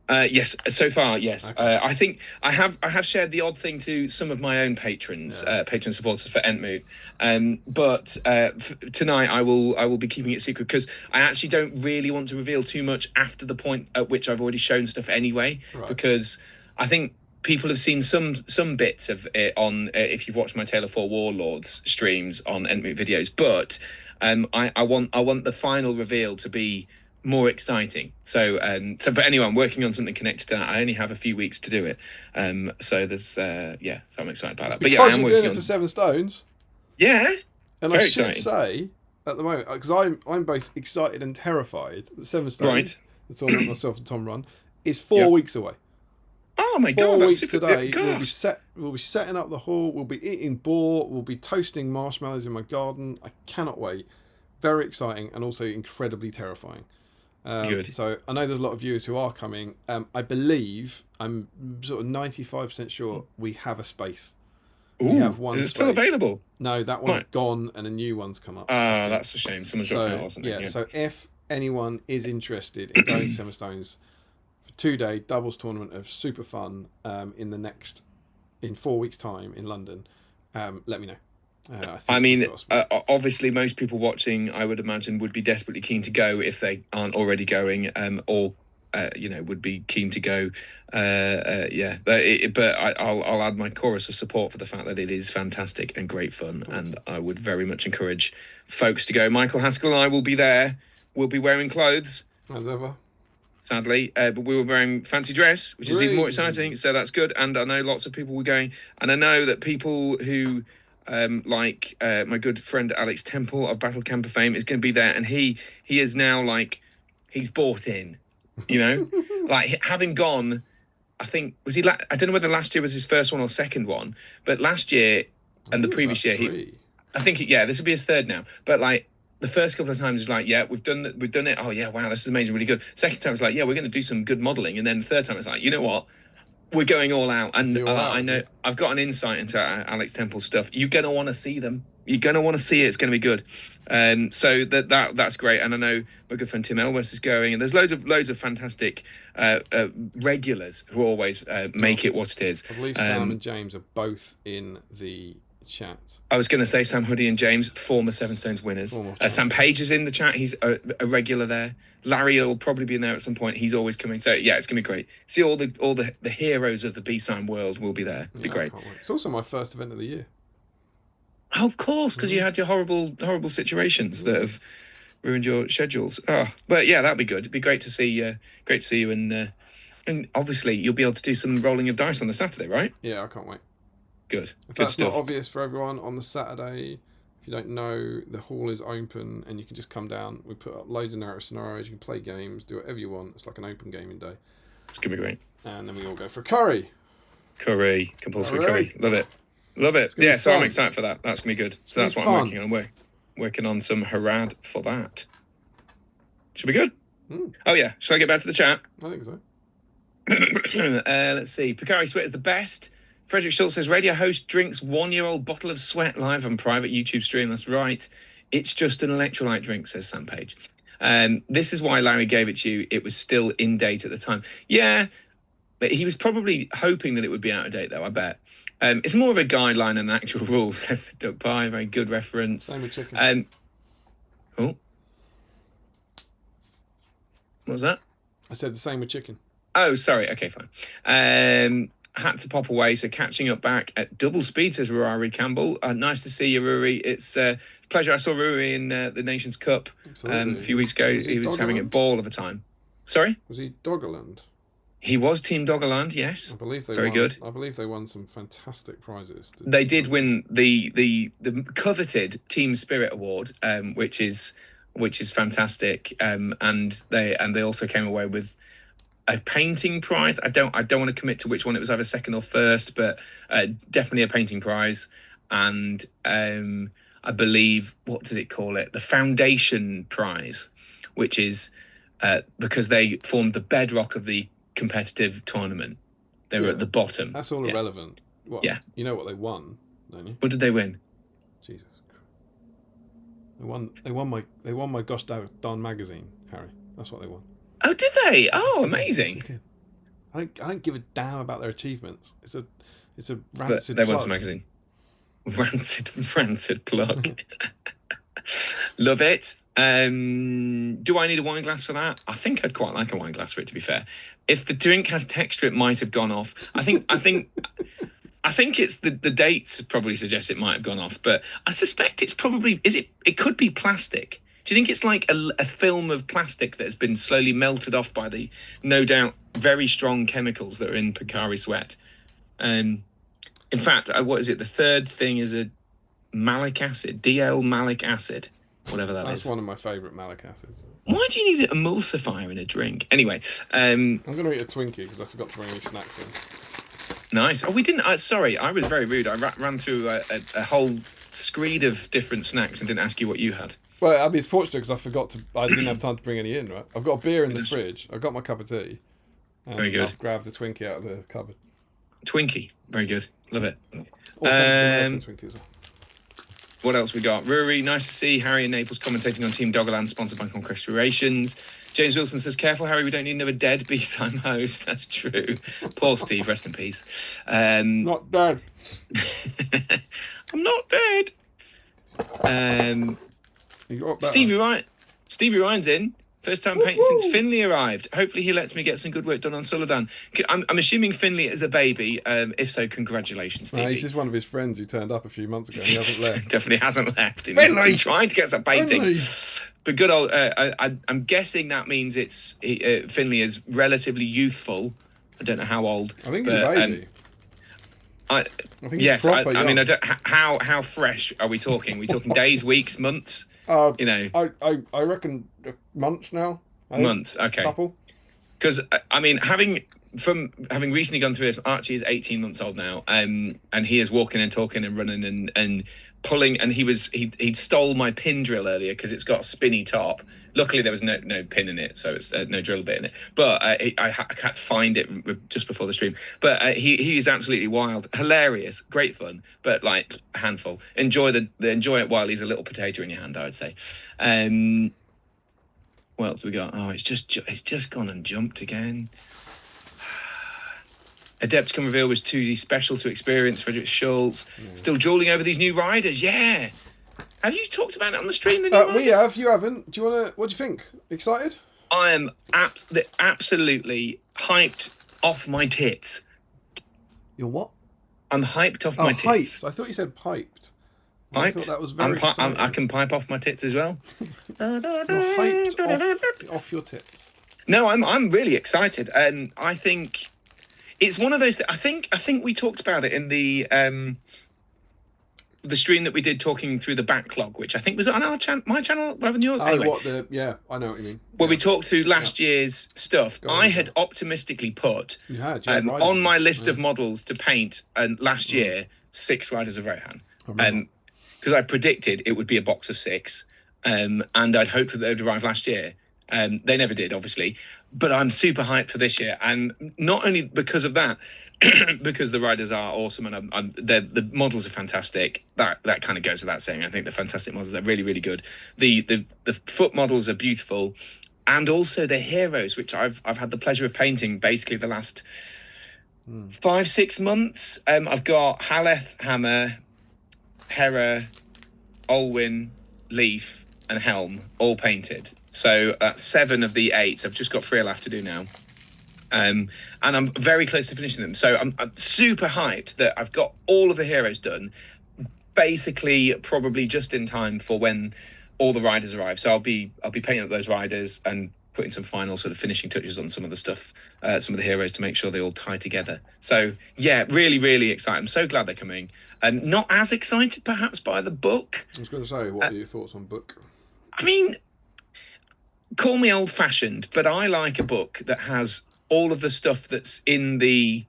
Yes, so far, yes. Okay. I think I have shared the odd thing to some of my own patrons, patron supporters for Entmoot. But tonight I will be keeping it secret because I actually don't really want to reveal too much after the point at which I've already shown stuff anyway. Right. Because I think people have seen some bits of it on if you've watched my Tale of 4 Warlords streams on Entmoot videos. But I want the final reveal to be more exciting. But anyway, I'm working on something connected to that. I only have a few weeks to do it. So I'm excited about that. But I am working doing it for 7 Stones. Yeah. And I should say at the moment, because I'm both excited and terrified that 7 Stones, the tournament myself and Tom run, is 4 weeks away. Oh my God, 4 that's weeks super today. We'll be setting up the hall. We'll be eating boar. We'll be toasting marshmallows in my garden. I cannot wait. Very exciting and also incredibly terrifying. Good. So I know there's a lot of viewers who are coming. I believe, I'm sort of 95% sure we have a space. Ooh, we have one. Is it still available? No, that one's gone and a new one's come up. Ah, that's a shame. Someone's dropped out or something. Yeah, so if anyone is interested in going to 7 Stones for 2-day doubles tournament of super fun in 4 weeks' time in London, let me know. Obviously, most people watching, I would imagine, would be desperately keen to go if they aren't already going, or would be keen to go. But I'll add my chorus of support for the fact that it is fantastic and great fun, and I would very much encourage folks to go. Michael Haskell and I will be there. We'll be wearing clothes as ever. Sadly, but we were wearing fancy dress, which is even more exciting. So that's good, and I know lots of people were going, and I know that people who. My good friend Alex Temple of Battle Camper fame is going to be there, and he is now he's bought in, like having gone I think I don't know whether last year was his first one or second one, but last year and the previous year I think this will be his third now. But like the first couple of times, it's like, yeah, we've done it. Oh yeah, wow, this is amazing, really good. Second time, it's like, yeah, we're going to do some good modelling, and then the third time, it's like, you know what, we're going all out. And I know I've got an insight into Alex Temple's stuff. You're going to want to see them. You're going to want to see it. It's going to be good. So that's great. And I know my good friend Tim Elwes is going, and there's loads of fantastic regulars who always make it what it is. I believe Sam and James are both in the chat. I was going to say Sam Hoodie and James, former Seven Stones winners. Sam Page is in the chat. He's a regular there. Larry will probably be in there at some point. He's always coming. So yeah, it's going to be great. See all the heroes of the BSIME world will be there. It'll be great. It's also my first event of the year. Oh, of course, because you had your horrible situations that have ruined your schedules. Oh, but yeah, that'd be good. It'd be great to see you. And obviously you'll be able to do some rolling of dice on the Saturday, right? Yeah, I can't wait. Good. If good that's stuff. Not obvious for everyone, on the Saturday, if you don't know, the hall is open and you can just come down. We put up loads of narrative scenarios. You can play games, do whatever you want. It's like an open gaming day. It's going to be great. And then we all go for a curry. Compulsory curry. Love it. Yeah, so I'm excited for that. That's going to be good. So that's what I'm working on. We're working on some harad for that. Should be good. Oh, yeah. Shall I get back to the chat? I think so. Let's see. Picari Sweat is the best. Frederick Schultz says, radio host drinks 1-year-old bottle of sweat live on private YouTube stream. That's right. It's just an electrolyte drink, says Sam Page. This is why Larry gave it to you. It was still in date at the time. Yeah, but he was probably hoping that it would be out of date, though, I bet. It's more of a guideline than an actual rule, says the Duck Pie. Very good reference. Same with chicken. What was that? I said the same with chicken. Oh, sorry. Okay, fine. Had to pop away, so catching up back at double speed, says Rory Campbell. Nice to see you, Rory. It's a pleasure. I saw Rory in the Nations Cup a few weeks ago. He was having a ball of a time. Sorry? Was he Doggerland? He was Team Doggerland, yes. I believe they Very won. Good. I believe they won some fantastic prizes. They did win the coveted Team Spirit Award, which is fantastic. And they also came away with a painting prize. I don't want to commit to which one. It was either second or first, but definitely a painting prize. And I believe, what did it call it? The Foundation Prize, which is because they formed the bedrock of the competitive tournament. They were at the bottom. That's all irrelevant. What? Yeah. You know what they won, don't you? What did they win? Jesus. They won my Gosh Darn magazine, Harry. That's what they won. Oh, did they? Oh, amazing. Yes, I don't give a damn about their achievements. It's a rancid They plug. won some magazine. Rancid plug. Love it. Do I need a wine glass for that? I think I'd quite like a wine glass for it, to be fair. If the drink has texture, it might have gone off. I think it's the dates probably suggest it might have gone off, but I suspect it's probably it could be plastic. Do you think it's like a film of plastic that has been slowly melted off by the, no doubt, very strong chemicals that are in Picari Sweat? In fact, what is it? The third thing is a malic acid, DL malic acid, whatever that is. That's one of my favourite malic acids. Why do you need an emulsifier in a drink? Anyway. I'm going to eat a Twinkie because I forgot to bring any snacks in. Nice. Oh, we didn't. Sorry, I was very rude. I ran through a whole screed of different snacks and didn't ask you what you had. Well, I mean, it's fortunate because I didn't have time to bring any in, right? I've got a beer in the fridge. I've got my cup of tea. Very good. I've grabbed a Twinkie out of the cupboard. Twinkie. Very good. Love it. Twinkie as well. What else we got? Rory, nice to see Harry and Naples commentating on Team Doggerland, sponsored by Conquest Creations. James Wilson says, careful, Harry, we don't need another dead B-Sime host. That's true. Poor Steve, rest in peace. Not dead. I'm not dead. Stevie Ryan's in. First time painting since Finley arrived. Hopefully he lets me get some good work done on Suladan. I'm assuming Finley is a baby. If so, congratulations, Stevie. No, he's just one of his friends who turned up a few months ago. He hasn't left. Definitely hasn't left. Finley! He's trying to get some painting. Finley! But good old... I'm guessing that means Finley is relatively youthful. I don't know how old. I think he's a baby. I think yes, I mean, how fresh are we talking? Are we talking days, weeks, months? I reckon months now. Months, okay. Couple. Because I mean, having from having recently gone through this, Archie is 18 months old now, and he is walking and talking and running and pulling. And he'd stole my pin drill earlier because it's got a spinny top. Luckily, there was no pin in it, so it's no drill bit in it. But I had to find it just before the stream. But he's absolutely wild, hilarious, great fun, but like a handful. Enjoy it while he's a little potato in your hand, I would say. What else we got? Oh, it's just gone and jumped again. Adepticon reveal was 2D special to experience. Frederick Schultz still drooling over these new riders. Yeah. Have you talked about it on the stream? We have. You haven't. Do you want to? What do you think? Excited? I am absolutely hyped off my tits. You're what? I'm hyped off my tits. Hyped. I thought you said piped. Hyped? I thought that was very exciting. I can pipe off my tits as well. You're hyped off your tits. No, I'm really excited, and I think it's one of those. I think we talked about it in the stream that we did talking through the backlog, which I think was on my channel rather than yours. Anyway, yeah, I know what you mean. Where we talked through last year's stuff. I had optimistically put on my list of models to paint last year 6 Riders of Rohan. Because I predicted it would be a box of 6, and I'd hoped that they would arrive last year. They never did, obviously, but I'm super hyped for this year, and not only because of that, because the riders are awesome, and the models are fantastic. That kind of goes without saying. I think they're fantastic models. They're really, really good. The foot models are beautiful, and also the heroes, which I've had the pleasure of painting basically the last 5-6 months. I've got Haleth, Hammer, Hera, Olwyn, Leaf, and Helm all painted. So 7 of the 8. I've just got 3 left to do now. And I'm very close to finishing them. So I'm super hyped that I've got all of the heroes done, basically probably just in time for when all the riders arrive. So I'll be painting up those riders and putting some final sort of finishing touches on some of the stuff, some of the heroes to make sure they all tie together. So yeah, really, really excited. I'm so glad they're coming. Not as excited perhaps by the book. I was going to say, what are your thoughts on book? I mean, call me old-fashioned, but I like a book that has all of the stuff that's in the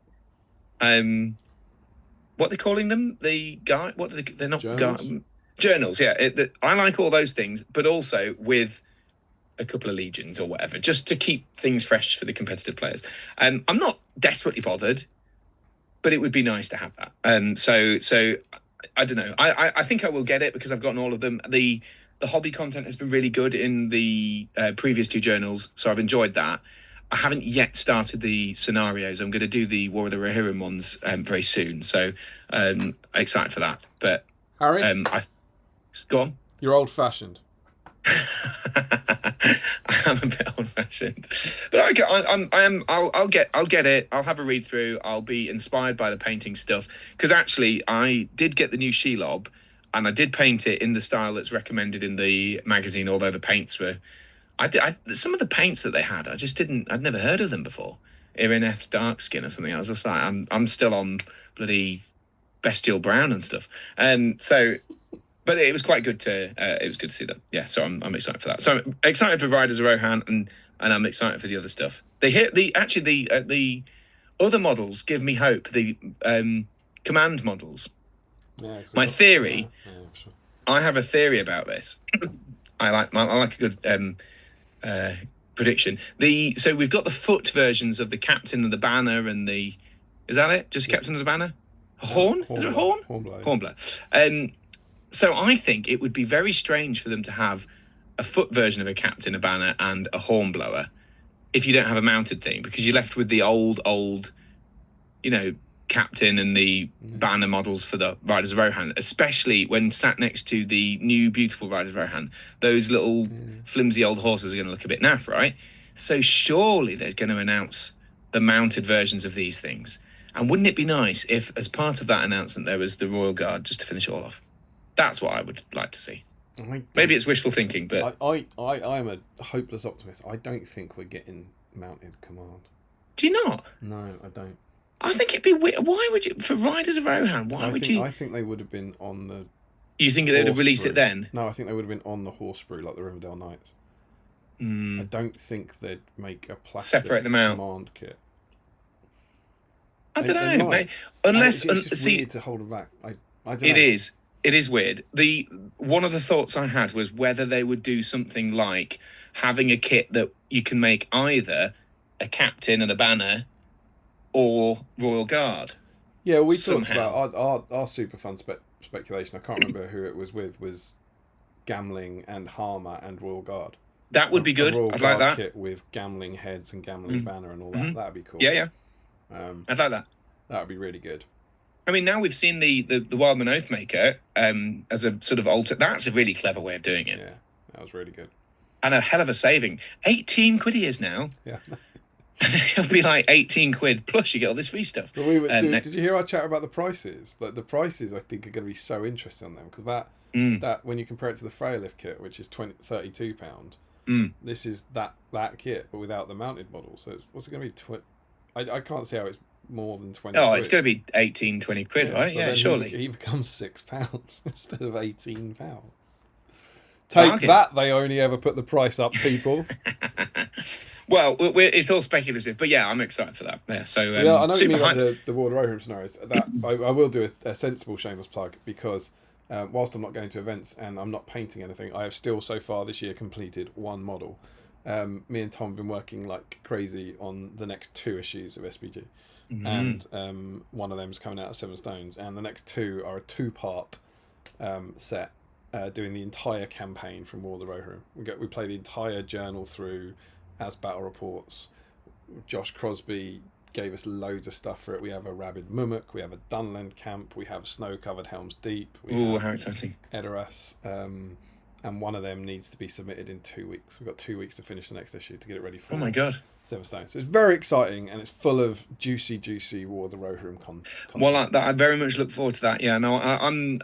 what are they calling them? The guide? What are they? They're not journals. Yeah, I like all those things, but also with a couple of legions or whatever, just to keep things fresh for the competitive players. I'm not desperately bothered, but it would be nice to have that. So I don't know. I think I will get it because I've gotten all of them. The hobby content has been really good in the previous 2 journals, so I've enjoyed that. I haven't yet started the scenarios. I'm going to do the War of the Rohirrim ones very soon, so excited for that. But Harry, go on. You're old-fashioned. I am a bit old-fashioned, but I'll get it. I'll have a read through. I'll be inspired by the painting stuff because actually I did get the new Shelob, and I did paint it in the style that's recommended in the magazine. Although the paints were. Some of the paints that they had, I'd never heard of them before. Irineth Darkskin or something. I was just like, I'm still on bloody Bestial Brown and stuff. But it was quite good to see them. Yeah, so I'm excited for that. So I'm excited for Riders of Rohan, and I'm excited for the other stuff. The other models give me hope. The command models. Yeah, my theory. Sure. I have a theory about this. I like a good prediction. So we've got the foot versions of the captain and the banner and the. Is that it? Just captain of the banner? A horn? Is there a horn? Hornblower. So I think it would be very strange for them to have a foot version of a captain, a banner, and a hornblower if you don't have a mounted thing, because you're left with the old, captain and the banner models for the Riders of Rohan, especially when sat next to the new beautiful Riders of Rohan. Those little flimsy old horses are going to look a bit naff, right? So surely they're going to announce the mounted versions of these things. And wouldn't it be nice if, as part of that announcement, there was the Royal Guard just to finish it all off? That's what I would like to see. Maybe it's wishful thinking, but I am a hopeless optimist. I don't think we're getting mounted command. Do you not? No, I don't. I think it'd be weird. Why would you, for Riders of Rohan? I think they would have been on the. You think they would have released it then? No, I think they would have been on the horse brew like the Riverdale Knights. I don't think they'd make a plastic separate them out command kit. I don't They know, might. mate. Unless, It's just see, weird to hold them back. I don't it know. is. It is weird. One of the thoughts I had was whether they would do something like having a kit that you can make either a captain and a banner or Royal Guard. Yeah, we talked somehow. about our super fun speculation. I can't remember who it was with. Was Gamling and Harmer and Royal Guard. That would be A good. Royal I'd like Guard that. kit with Gamling heads and Gamling banner and all that. That'd be cool. Yeah, yeah. I'd like that. That would be really good. I mean, now we've seen the Wildman Oathmaker as a sort of alter. That's a really clever way of doing it. Yeah, that was really good. And a hell of a saving. 18 quid he is now. Yeah. It'll be like 18 quid plus you get all this free stuff. But did you hear our chat about the prices? Like the prices, I think are going to be so interesting on them because that when you compare it to the Freya kit, which is £32, this is that kit but without the mounted model. So what's it going to be? I can't see how it's more than 20. Oh, it's going to be 18, 20 quid, right? So yeah, then surely. He becomes £6 instead of £18. Take that! They only ever put the price up, people. Well, it's all speculative, but yeah, I'm excited for that. Yeah, so I know what you mean about the War of Rohirrim scenarios. That I will do a sensible shameless plug because whilst I'm not going to events and I'm not painting anything, I have still so far this year completed one model. Me and Tom have been working like crazy on the next 2 issues of SBG, and one of them is coming out of 7 Stones, and the next 2 are a 2-part set. Doing the entire campaign from War of the Rohirrim. We play the entire journal through as battle reports. Josh Crosby gave us loads of stuff for it. We have a Rabid Mummock, we have a Dunland camp, we have snow-covered Helm's Deep. Ooh, how exciting. Edoras, and one of them needs to be submitted in 2 weeks. We've got 2 weeks to finish the next issue to get it ready for my God. 7 Stones. So it's very exciting and it's full of juicy War of the Rohirrim content. Well, I very much look forward to that. Yeah, no, I'm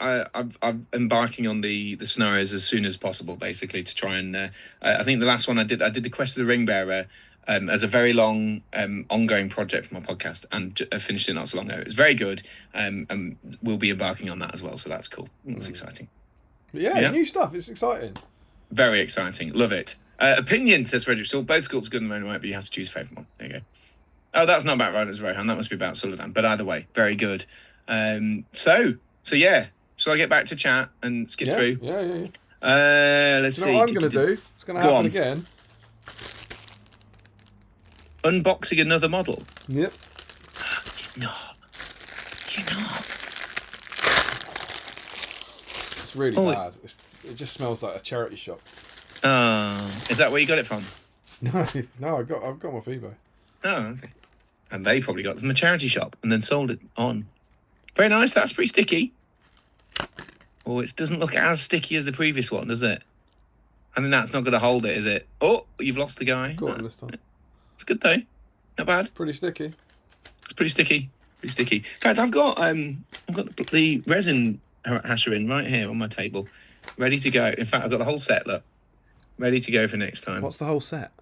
embarking on the scenarios as soon as possible, basically, to try and. I think the last one I did the Quest of the Ring Bearer as a very long ongoing project for my podcast, and finished it not so long ago. It's very good, and we'll be embarking on that as well. So that's cool. It's exciting. Yeah, new stuff. It's exciting. Very exciting. Love it. Opinion, says Frederick Still. Both schools are good in their own right, but you have to choose a favourite one. There you go. Oh, that's not about Riders of Rohan. That must be about Suladan. But either way, very good. So yeah. Shall I get back to chat and skip through? Yeah. Let's see. You know what I'm going to do? It's going to happen again. Unboxing another model. Yep. You're not. It's really bad. It just smells like a charity shop. Is that where you got it from? No, I've got them off eBay. Oh, okay. And they probably got it from a charity shop and then sold it on. Very nice. That's pretty sticky. Oh, it doesn't look as sticky as the previous one, does it? I think that's not going to hold it, is it? Oh, you've lost the guy. Got him this time. It's good though. Not bad. Pretty sticky. It's pretty sticky. In fact, I've got the resin hasherin right here on my table, ready to go. In fact, I've got the whole set. Look, ready to go for next time. What's the whole set?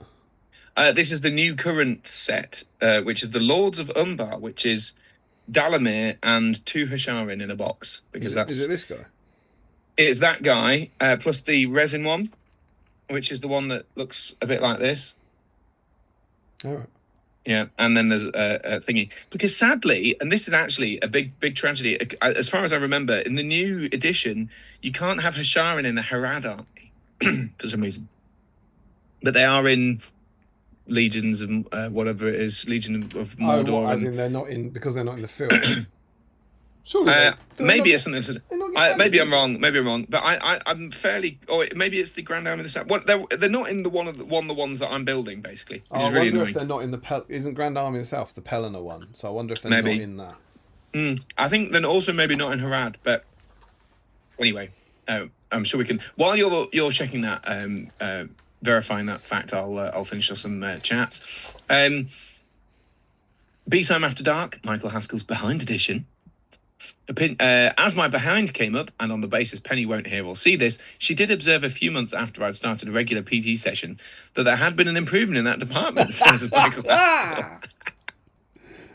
This is the new current set, which is the Lords of Umbar, which is Dalamir and 2 Hasharin in a box. Because is it this guy? It's that guy, plus the resin one, which is the one that looks a bit like this. All right. Yeah, and then there's a thingy. Because sadly, and this is actually a big tragedy, as far as I remember, in the new edition, you can't have Hasharin in the Harad army for some reason. But they are in Legions and whatever it is, Legion of Mordor. As in they're not in, because they're not in the film. Surely maybe it's something. Maybe I'm wrong. But I'm fairly. Or maybe it's the Grand Army of the South. They're not in the ones that I'm building, basically. Which is really annoying. If they're not in the isn't Grand Army of the South the Pelennor one? So I wonder if they're not in that. I think they're also maybe not in Harad. But anyway, I'm sure we can. While you're checking that, verifying that fact, I'll finish off some chats. BSIME After Dark, Michael Haskell's Behind Edition. As my behind came up, and on the basis Penny won't hear or see this, she did observe a few months after I'd started a regular PT session that there had been an improvement in that department, says Michael Haskell.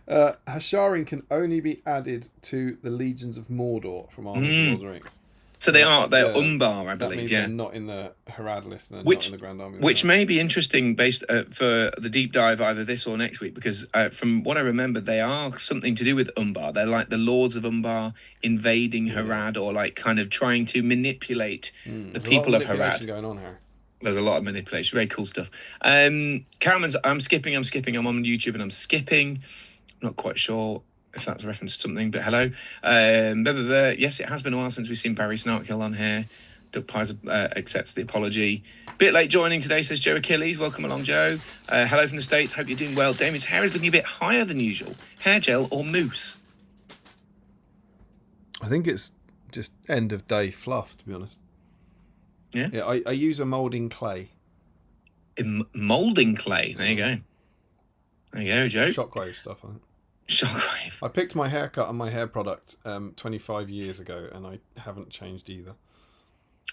Hasharin can only be added to the Legions of Mordor from Armies of Lord of the Rings. So they're Umbar, I That believe. means Yeah. they're not in the Harad list, and they're not Which in the Grand Army. which may be interesting based for the deep dive either this or next week, because from what I remember, they are something to do with Umbar. They're like the lords of Umbar invading Harad, or like kind of trying to manipulate the people of Harad. Going on, Harry. There's a lot of manipulation. Very cool stuff. Carmen's, I'm skipping. I'm on YouTube and I'm skipping. I'm not quite sure if that's a reference to something, but hello. Yes, it has been a while since we've seen Barry Snarkhill on here. Doug Pies accepts the apology. Bit late joining today, says Joe Achilles. Welcome along, Joe. Hello from the States. Hope you're doing well. Damon's hair is looking a bit higher than usual. Hair gel or mousse? I think it's just end of day fluff, to be honest. Yeah. Yeah, I use a moulding clay. Moulding clay. There you go. There you go, Joe. Shockwave stuff, I think. Shockwave. I picked my haircut and my hair product 25 years ago, and I haven't changed either.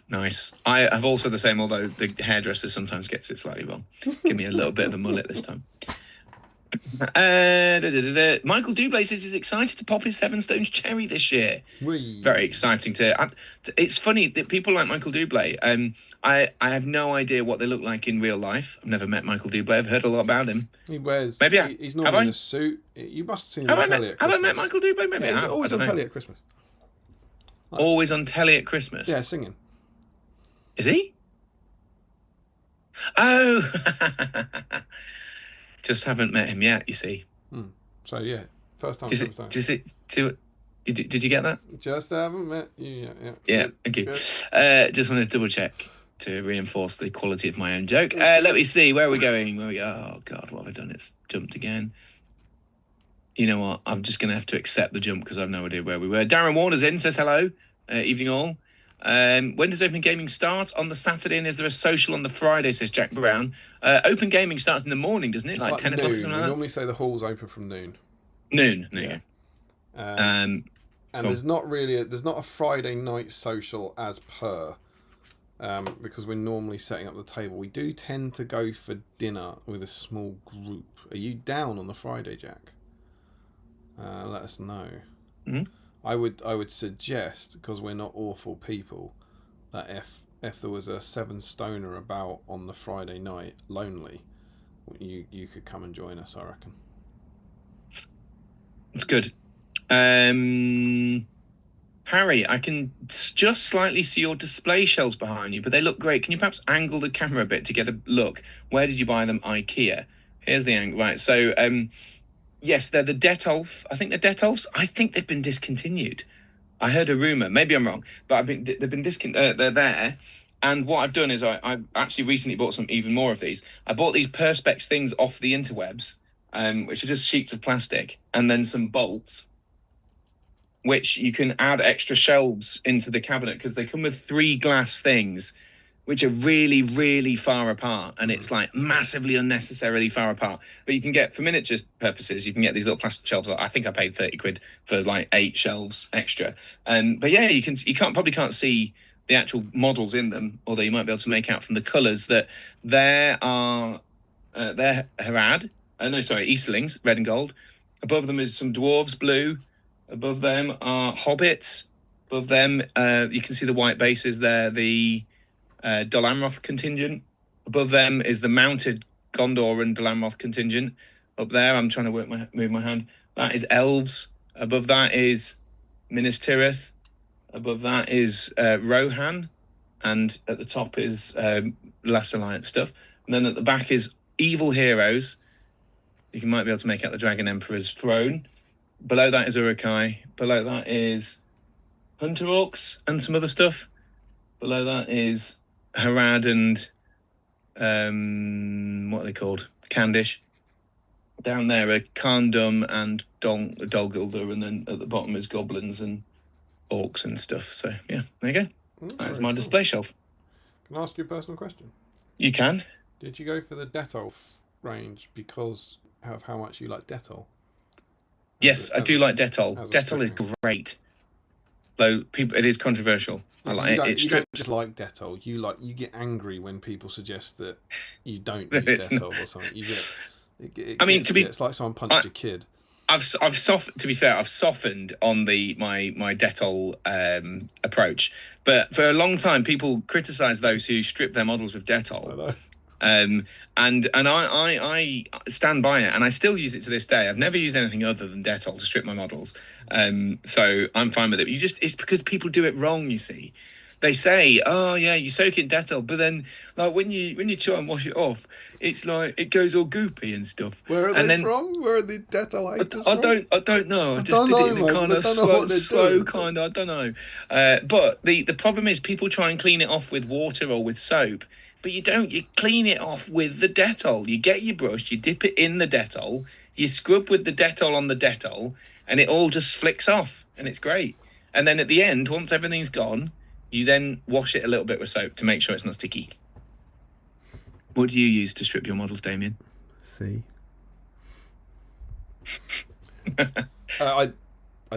Nice. I have also the same, although the hairdresser sometimes gets it slightly wrong. Give me a little bit of a mullet this time. Michael Dublé says he's excited to pop his Seven Stones cherry this year. Whee. Very exciting to. It's funny that people like Michael Dublé. I have no idea what they look like in real life. I've never met Michael Dublé. I've heard a lot about him. He wears. Maybe he's not in a suit. You must have seen him on telly at Have Christmas. I met Michael Dublé? Maybe Yeah, I he's have. always on telly at Christmas. Always on telly at Christmas. Yeah, singing. Is he? Oh, just haven't met him yet. You see. So yeah, first time. Did you get that? Just haven't met you yet. Yeah, thank you. Just want to double check to reinforce the quality of my own joke. Let me see, where are we going? Oh God, what have I done? It's jumped again. You know what? I'm just going to have to accept the jump because I've no idea where we were. Darren Warner's in, says hello. Evening all. When does Open Gaming start? On the Saturday, and is there a social on the Friday, says Jack Brown. Open Gaming starts in the morning, doesn't it? Like 10 o'clock or something like that? We normally say the hall's open from noon. Noon, there you go. And there's not a Friday night social as per, because we're normally setting up the table. We do tend to go for dinner with a small group. Are you down on the Friday, Jack? Let us know. Mm-hmm. I would suggest, because we're not awful people, that if there was a Seven Stoner about on the Friday night, lonely, you could come and join us, I reckon. It's good. Harry, I can just slightly see your display shelves behind you, but they look great. Can you perhaps angle the camera a bit to get a look? Where did you buy them? IKEA. Here's the angle. Right, so yes, they're the Detolf. I think they're Detolfs. I think they've been discontinued. I heard a rumour. Maybe I'm wrong, but they've been discontinued. They're there. And what I've done is I actually recently bought some even more of these. I bought these Perspex things off the interwebs, which are just sheets of plastic, and then some bolts, which you can add extra shelves into the cabinet because they come with 3 glass things, which are really, really far apart, and it's like massively unnecessarily far apart. But you can get, for miniature purposes, you can get these little plastic shelves. I think I paid 30 quid for like 8 shelves extra. But yeah, you probably can't see the actual models in them, although you might be able to make out from the colours that they're Harad. Easterlings, red and gold. Above them is some dwarves, blue. Above them are hobbits. Above them, you can see the white bases there, the Dol Amroth contingent. Above them is the mounted Gondor and Dol Amroth contingent. Up there, I'm trying to move my hand. That is elves. Above that is Minas Tirith. Above that is Rohan. And at the top is Last Alliance stuff. And then at the back is evil heroes. You might be able to make out the Dragon Emperor's throne. Below that is Uruk-hai. Below that is Hunter Orcs and some other stuff. Below that is Harad and what are they called? Candish. Down there are Khandum and Dol Guldur, and then at the bottom is goblins and orcs and stuff. So yeah, there you go. That's my display shelf. Can I ask you a personal question? You can. Did you go for the Detolf range because of how much you like Dettol? Yes, I do like Dettol. Dettol is great, though it is controversial. I like it. You don't just like Dettol. You get angry when people suggest that you don't use Dettol or something. You get. It's like someone punched your kid. I've softened. To be fair, I've softened on my Dettol approach. But for a long time, people criticise those who strip their models with I Dettol. know. Um, and I stand by it, and I still use it to this day. I've never used anything other than Dettol to strip my models. So I'm fine with it. It's because people do it wrong. You see, they say, "Oh yeah, you soak it in Dettol," but then like when you try and wash it off, it's like it goes all goopy and stuff. Where are And they then from? Where are the Dettol haters I from? don't know. I just don't did know, it in a mate, kind I of don't know what they're slow doing. kind of. I don't know. But the problem is people try and clean it off with water or with soap, but you don't. You clean it off with the Dettol. You get your brush, you dip it in the Dettol, you scrub with the Dettol on the Dettol, and it all just flicks off, and it's great. And then at the end, once everything's gone, you then wash it a little bit with soap to make sure it's not sticky. What do you use to strip your models, Damien? See. I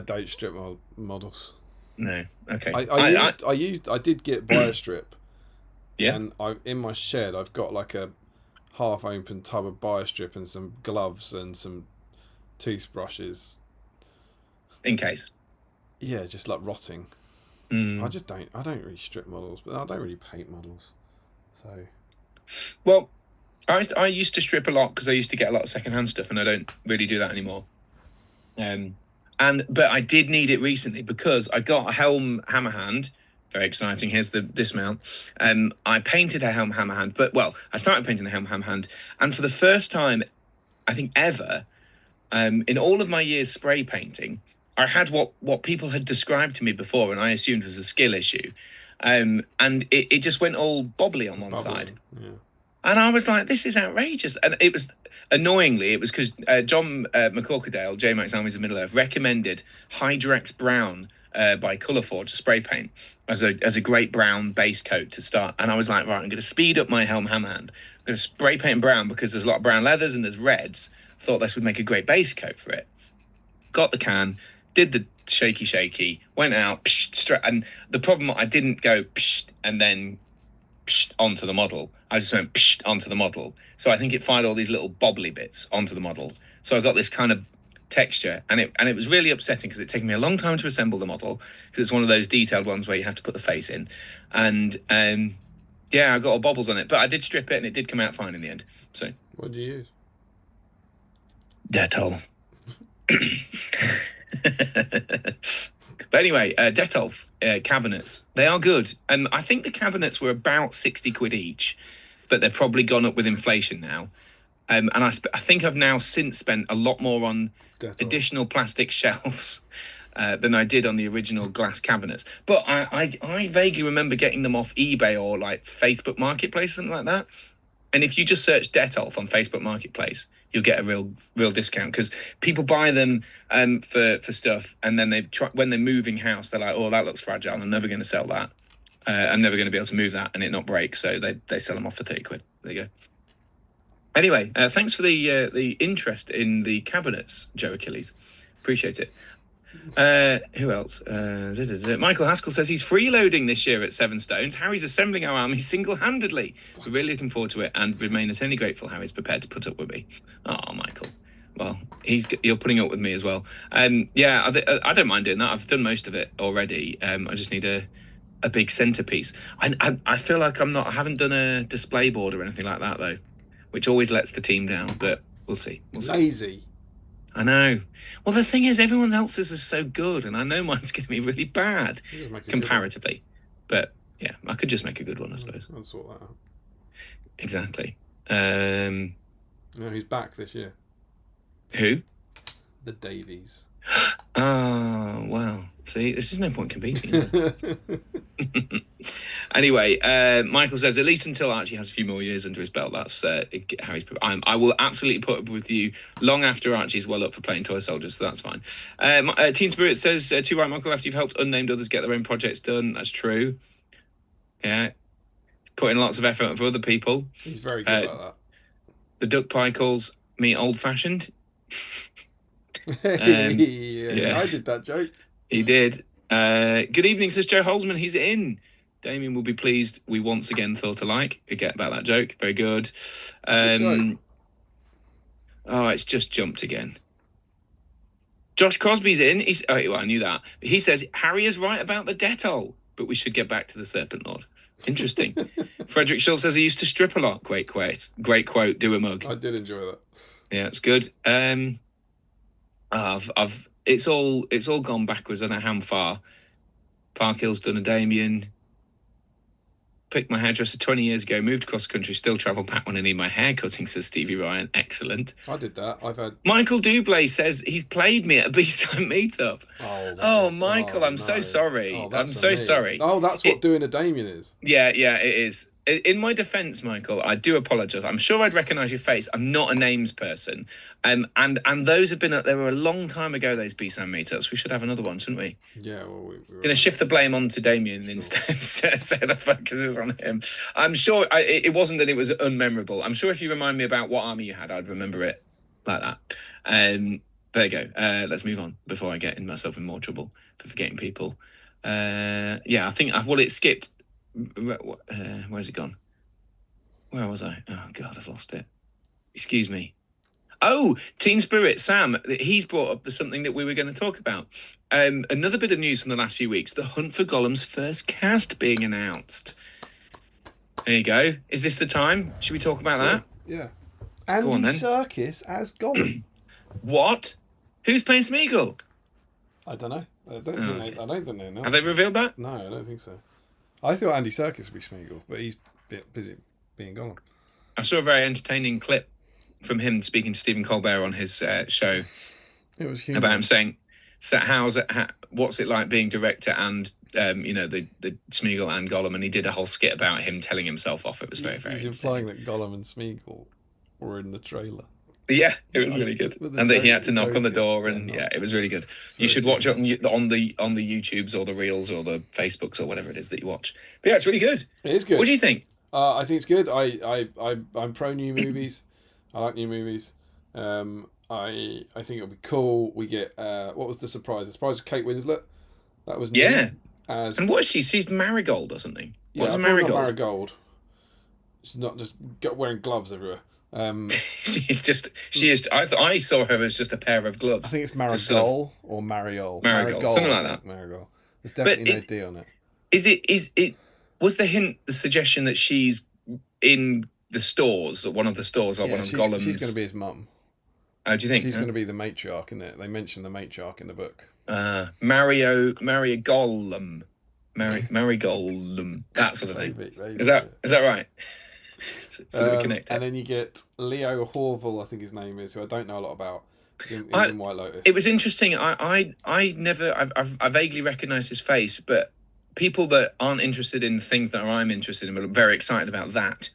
don't strip my models. No. Okay. I did get BioStrip. Yeah. And in my shed I've got like a half open tub of BioStrip and some gloves and some toothbrushes. In case. Yeah, just like rotting. I don't really strip models, but I don't really paint models. So Well, I used to strip a lot because I used to get a lot of secondhand stuff, and I don't really do that anymore. But I did need it recently because I got a Helm Hammerhand. Very exciting. Here's the dismount. I painted a Helm Hammerhand, I started painting the Helm Hammerhand, and for the first time, I think ever, in all of my years spray painting, I had what people had described to me before, and I assumed was a skill issue. And it just went all bobbly on one side. Yeah. And I was like, this is outrageous. And it was, annoyingly, it was because John McCorkadale, J-Max Armies of Middle-earth, recommended Hydrex Brown by Colourforge spray paint as a great brown base coat to start. And I was like, right, I'm going to speed up my Helm Hammerhand. I'm going to spray paint brown because there's a lot of brown leathers and there's reds. Thought this would make a great base coat for it. Got the can, did the shaky, went out, and the problem, I didn't go and then onto the model. I just went onto the model. So I think it fired all these little bobbly bits onto the model. So I got this kind of texture, and it was really upsetting because it took me a long time to assemble the model because it's one of those detailed ones where you have to put the face in. And yeah, I got all bobbles on it, but I did strip it and it did come out fine in the end. So what did you use? Dettol. But anyway, Dettol cabinets, they are good, and I think the cabinets were about 60 quid each, but they've probably gone up with inflation now. And I think I've now since spent a lot more on Dettol. Additional plastic shelves than I did on the original glass cabinets. But I vaguely remember getting them off eBay or like Facebook Marketplace, something like that. And if you just search Dettol on Facebook Marketplace, you'll get a real discount because people buy them for stuff, and then when they're moving house, they're like, oh, that looks fragile, I'm never going to sell that. I'm never going to be able to move that and it not break, so they sell them off for 30 quid. There you go. Anyway, thanks for the interest in the cabinets, Joe Achilles. Appreciate it. Who else? Michael Haskell says he's freeloading this year at Seven Stones. Harry's assembling our army single-handedly. We're really looking forward to it and remain eternally grateful Harry's prepared to put up with me. Oh, Michael. Well, you're putting up with me as well. Yeah, I don't mind doing that. I've done most of it already. I just need a big centerpiece. I feel like I haven't done a display board or anything like that though, which always lets the team down. But we'll see. Lazy. I know. Well, the thing is, everyone else's is so good, and I know mine's going to be really bad comparatively. But yeah, I could just make a good one, I suppose. I'll sort that out. Exactly. You know who's back this year? Who? The Davies. Oh, well. See, there's just no point competing, is there? Anyway, Michael says, at least until Archie has a few more years under his belt, that's Harry's. I will absolutely put up with you long after Archie's well up for playing Toy Soldiers, so that's fine. Teen Spirit says, too right, Michael, after you've helped unnamed others get their own projects done. That's true. Yeah. Putting lots of effort for other people. He's very good at that. The Duck Pie calls me old-fashioned. Yeah, I did that joke. He did. Good evening, says Joe Holzman. He's in. Damien will be pleased we once again thought alike. Forget about that joke. Very good. Good joke. Oh, it's just jumped again. Josh Crosby's in. Well, I knew that. He says Harry is right about the Dettol, but we should get back to the Serpent Lord. Interesting. Frederick Schultz says he used to strip a lot. Great quote. Great quote. Do a mug. I did enjoy that. Yeah, it's good. It's all gone backwards. I don't know how far. Parkhill's done a Damien. Picked my hairdresser 20 years ago, moved across the country, still travel back when I need my hair cutting, says Stevie Ryan. Excellent. I did that. I've had... Michael Dublé says he's played me at a BSIME meetup. Michael, I'm so sorry. I'm so sorry. Oh, that's what doing a Damien is. Yeah, it is. In my defence, Michael, I do apologise. I'm sure I'd recognise your face. I'm not a names person. And those have been... They were a long time ago, those BSIME meetups. We should have another one, shouldn't we? Yeah, well, we're going to shift the blame on to Damien instead, so the focus is on him. I'm sure it wasn't that it was unmemorable. I'm sure if you remind me about what army you had, I'd remember it like that. There you go. Let's move on before I get myself in more trouble for forgetting people. I think it skipped. Where's it gone? Where was I? Oh, God, I've lost it. Excuse me. Oh, Teen Spirit, Sam, he's brought up something that we were going to talk about. Another bit of news from the last few weeks, the Hunt for Gollum's first cast being announced. There you go. Is this the time? Should we talk about that? Yeah. Andy Serkis as Gollum. What? Who's playing Smeagol? I don't know. I don't think they know. Have they revealed that? No, I don't think so. I thought Andy Serkis would be Smeagol, but he's a bit busy being Gollum. I saw a very entertaining clip from him speaking to Stephen Colbert on his show. It was humorous. About him saying, "So what's it like being director and the Smeagol and Gollum?" And he did a whole skit about him telling himself off. It was very He's implying that Gollum and Smeagol were in the trailer. Yeah, it was really good, and that he had to knock on the door, and it was really good. You should watch it on the YouTubes or the Reels or the Facebooks or whatever it is that you watch. But yeah, it's really good. It is good. What do you think? I think it's good. I'm pro new movies. I like new movies. I think it'll be cool. We get what was the surprise? The surprise was Kate Winslet. That was new. Yeah. And what is she? She's Marigold or something. What's Marigold? Marigold. She's not just wearing gloves everywhere. She is. I saw her as just a pair of gloves. I think it's Marigold or Mariol. Marigold, something like that. Marigold. There's definitely no D on it. Is it? Was the suggestion that she's in the stores, or one of the stores, or one of Gollum's? She's going to be his mum. Do you think she's going to be the matriarch in it? They mention the matriarch in the book. Mario Gollum, Mary Gollum, that sort of thing. Maybe. Is that right? So that we connect it. And then you get Leo Horval, I think his name is, who I don't know a lot about. He's in White Lotus. It was interesting. I vaguely recognised his face, but people that aren't interested in things that I'm interested in are very excited about that.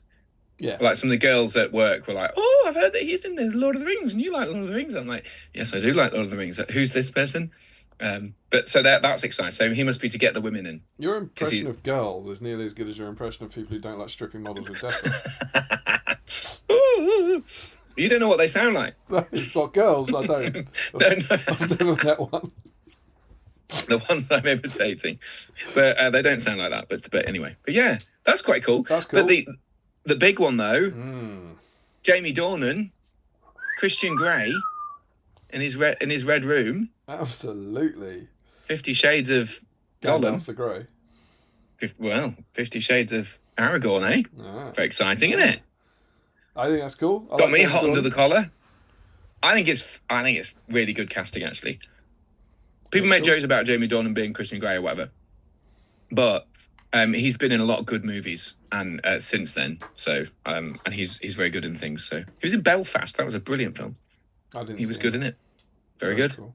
Yeah. Like some of the girls at work were like, "Oh, I've heard that he's in the Lord of the Rings, and you like Lord of the Rings." I'm like, "Yes, I do like Lord of the Rings." Who's this person? But so that's exciting. So he must be to get the women in. Your impression of girls is nearly as good as your impression of people who don't like stripping models with Death. You don't know what they sound like. What, girls? I don't. No. I've never met one. The ones I'm imitating, but they don't sound like that. But anyway, but yeah, that's quite cool. That's cool. But the big one though, Jamie Dornan, Christian Grey, in his red room. Absolutely. 50 Shades of Gollum. Gandalf the Grey. 50 Shades of Aragorn, eh? Ah. Very exciting, isn't it? I think that's cool. Got me hot under the collar. I think it's really good casting, actually. People make jokes about Jamie Dornan being Christian Grey or whatever, but he's been in a lot of good movies and since then. So and he's very good in things. So he was in Belfast. That was a brilliant film. He was good in it. Very good. Cool.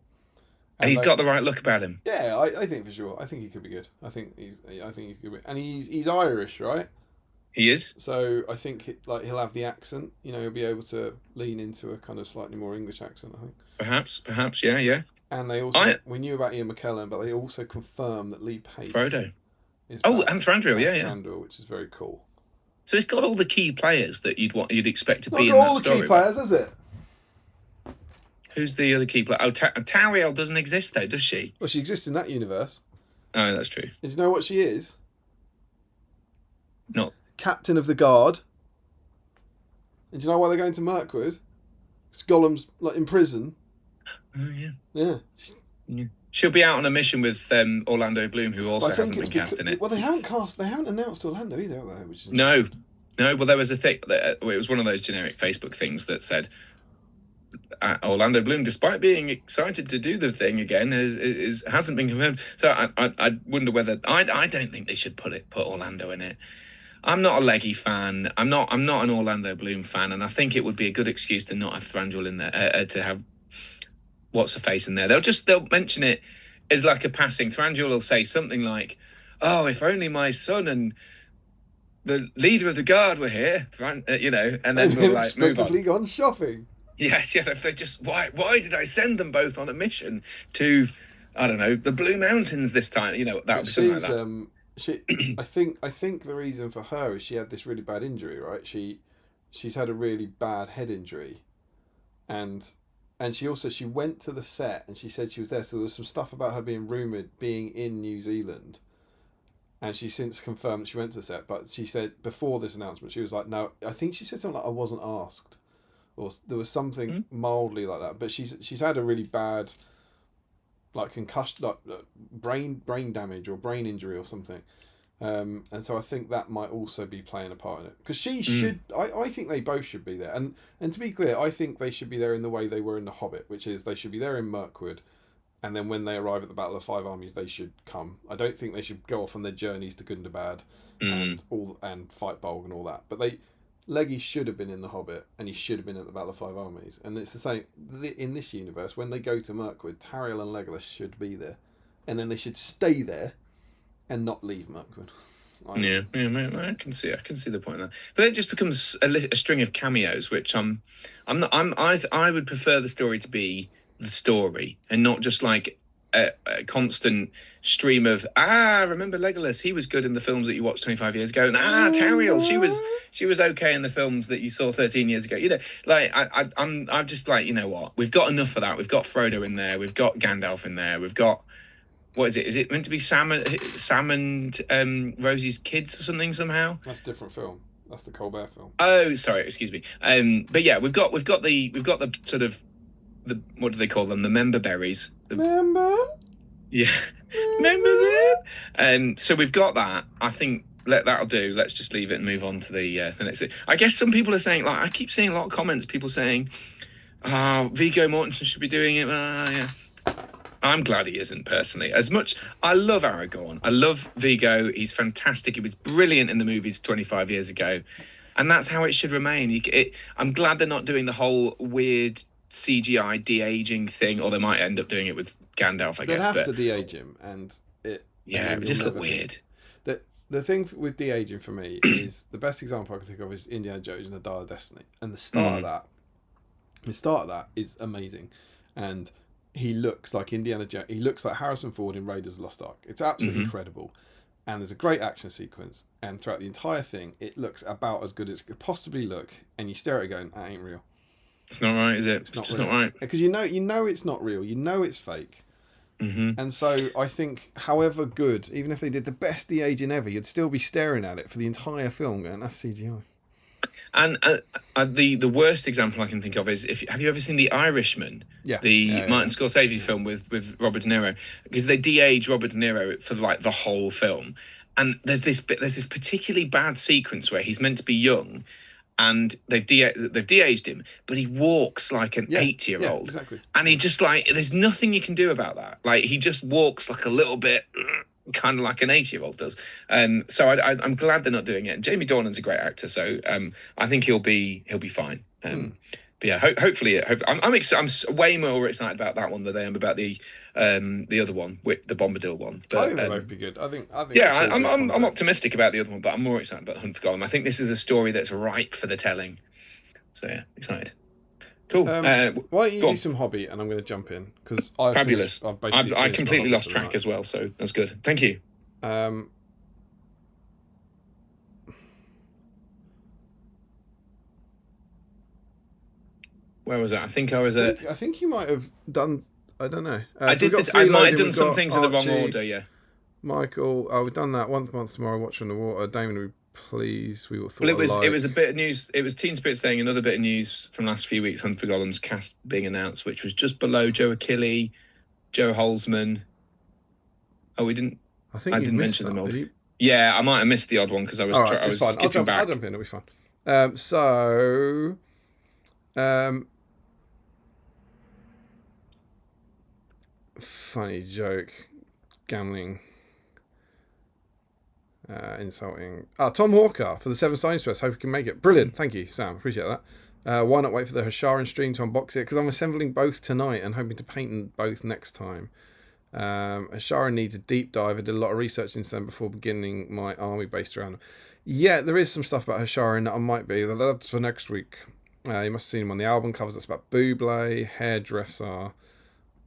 And he's got the right look about him. Yeah, I think for sure. I think he could be good. I think he's good. And he's Irish, right? He is. So I think he'll have the accent. You know, he'll be able to lean into a kind of slightly more English accent, I think. Perhaps, yeah. And they also we knew about Ian McKellen, but they also confirmed that Lee Pace Frodo is and Thranduil, yeah. Thranduil, which is very cool. So it's got all the key players that you'd expect to be in that story. Not all the key players, is it? Who's the other key player? Oh, Tariel doesn't exist though, does she? Well, she exists in that universe. Oh, that's true. And do you know what she is? Not Captain of the Guard. And do you know why they're going to Mirkwood? Because Gollum's in prison. Oh yeah. Yeah. Yeah. She'll be out on a mission with Orlando Bloom, who also Well, I think hasn't it's been cast in it. well, they haven't announced Orlando either, have they? Which is No, interesting. no. Well, there was a thing. It was one of those generic Facebook things that said Orlando Bloom, despite being excited to do the thing again, hasn't been confirmed. So I wonder whether I don't think they should put Orlando in it. I'm not a Leggy fan. I'm not an Orlando Bloom fan, and I think it would be a good excuse to not have Thranduil in there, to have what's her face in there. They'll mention it as like a passing. Thranduil will say something like, "Oh, if only my son and the leader of the guard were here," and then we'll like move on. Gone shopping. Yes, yeah. If they just why did I send them both on a mission to, I don't know, the Blue Mountains this time? That would be something like that. I think the reason for her is she had this really bad injury, right? She's had a really bad head injury, and she went to the set and she said she was there. So there was some stuff about her being rumoured being in New Zealand, and she's since confirmed that she went to the set. But she said before this announcement, she was like, no, I think she said something like, I wasn't asked, or there was something mildly like that. But she's had a really bad, like concussion, like brain damage or brain injury or something. And so I think that might also be playing a part in it, because she should. I think they both should be there, and to be clear, I think they should be there in the way they were in The Hobbit, which is they should be there in Mirkwood, and then when they arrive at the Battle of the Five Armies, they should come. I don't think they should go off on their journeys to Gundabad and fight Bolg and all that. But Leggy should have been in The Hobbit, and he should have been at the Battle of the Five Armies. And it's the same in this universe. When they go to Mirkwood, Tariel and Legolas should be there, and then they should stay there and not leave Mirkwood. Yeah, I can see the point there. But then it just becomes a string of cameos, which I would prefer the story to be the story and not just like a constant stream of remember Legolas, he was good in the films that you watched 25 years ago, and Tariel, she was okay in the films that you saw 13 years ago. I'm just like, you know what, we've got enough of that. We've got Frodo in there, we've got Gandalf in there, we've got, what is it? Is it meant to be Sam and Rosie's kids or something somehow? That's a different film. That's the Colbert film. Oh, sorry, excuse me. But yeah, we've got the sort of the, what do they call them? The member berries. Member? Yeah. Remember that? So we've got that. I think that'll do. Let's just leave it and move on to the next thing. I guess some people are saying, like, I keep seeing a lot of comments, people saying, Viggo Mortensen should be doing it. Yeah. I'm glad he isn't, personally. As much, I love Aragorn. I love Viggo. He's fantastic. He was brilliant in the movies 25 years ago. And that's how it should remain. I'm glad they're not doing the whole weird CGI de-aging thing, or they might end up doing it with Gandalf, I guess. They'd have to de-age him, and it... Yeah, it just look weird. The thing with de-aging for me is, the best example I can think of is Indiana Jones and the Dial of Destiny. And the start of that is amazing. And he looks like Indiana Jones. He looks like Harrison Ford in Raiders of the Lost Ark. It's absolutely incredible. And there's a great action sequence. And throughout the entire thing, it looks about as good as it could possibly look. And you stare at it going, that ain't real. It's not right, is it? It's just not right. Because you know it's not real. You know it's fake. And so I think, however good, even if they did the best de-aging ever, you'd still be staring at it for the entire film going, that's CGI. And the worst example I can think of is, have you ever seen The Irishman? Yeah. Martin Scorsese film with Robert De Niro, because they de-age Robert De Niro for like the whole film, and there's this particularly bad sequence where he's meant to be young, and they've de-aged him, but he walks like an 8-year-old. Yeah, exactly. And he just like, there's nothing you can do about that. Like, he just walks like a little bit, kind of like an 8-year-old does. So I'm glad they're not doing it. And Jamie Dornan's a great actor, so I think he'll be fine. But yeah, hopefully, I'm way more excited about that one than I am about the other one, with the Bombadil one. But, I think they'll both be good. I think. Yeah, I'm optimistic about the other one, but I'm more excited about Hunt for Gollum. I think this is a story that's ripe for the telling. So yeah, excited. Cool. Why don't you do some hobby, and I'm going to jump in, because fabulous. I completely lost track as well, so that's good. Thank you. Where was it? I think I was at. I think you might have done. I don't know. I might have done some things in the wrong order. Yeah. Michael, we've done that. Once Tomorrow, Watch on the Water. Damon, we please. We all thought Well, it was alike. a bit of news. It was Teen Spirit saying another bit of news from last few weeks. Hunt for Golem's cast being announced, which was just below Joe Achille, Joe Holzman. Oh, we didn't. I think I you've didn't missed mention them. some. Did you? Yeah, I might have missed the odd one because I was All right, I it's was fine. skipping back. I'll jump in. It'll be fine. Funny joke, gambling, insulting. Tom Hawker for the 7 Science Fest. Hope you can make it. Brilliant. Thank you, Sam. Appreciate that. Why not wait for the Hasharan stream to unbox it? Because I'm assembling both tonight and hoping to paint both next time. Hasharan needs a deep dive. I did a lot of research into them before beginning my army based around them. Yeah, there is some stuff about Hasharan that I might be. That's for next week. You must have seen him on the album covers. That's about Buble, hairdresser.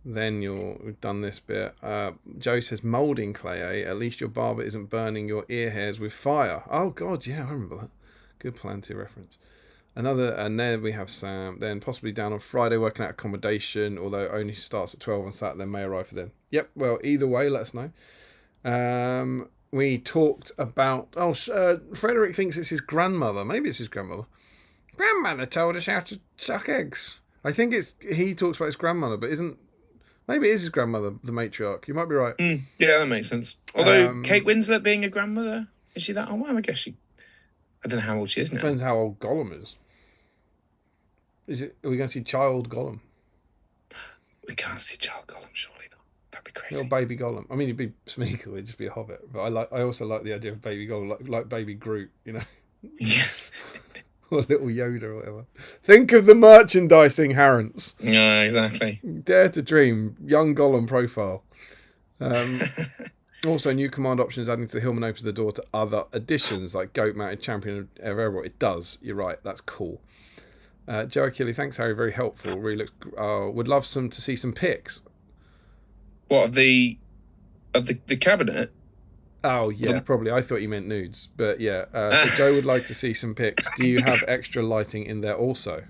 Then we've done this bit. Joe says moulding clay. At least your barber isn't burning your ear hairs with fire. Oh God, yeah, I remember that. Good Palantir reference. And then we have Sam. Then possibly down on Friday working out accommodation, although it only starts at 12 on Saturday. May arrive for then. Yep. Well, either way, let us know. We talked about. Frederick thinks it's his grandmother. Maybe it's his grandmother. Grandmother told us how to suck eggs. I think he talks about his grandmother, but isn't. Maybe it is his grandmother, the matriarch. You might be right. Yeah, that makes sense. Although Kate Winslet being a grandmother, is she that old? Well, I guess she. I don't know how old she is now. Depends how old Gollum is. Are we going to see child Gollum? We can't see child Gollum, surely not. That'd be crazy. Little baby Gollum. I mean, it'd be Smeagol. It'd just be a hobbit. But I also like the idea of baby Gollum, like baby Groot. You know. Yeah. Or little Yoda or whatever. Think of the merchandising, Harrants. Yeah, exactly. Dare to dream. Young Gollum profile. Also, new command options adding to the Hillman opens the door to other additions like Goat Mounted Champion of Airborne. It does. You're right. That's cool. Joe Achille, thanks, Harry. Very helpful. Really looks. Would love to see some pics. What of the cabinet? Oh yeah, probably. I thought you meant nudes, but yeah. So Joe would like to see some pics. Do you have extra lighting in there also?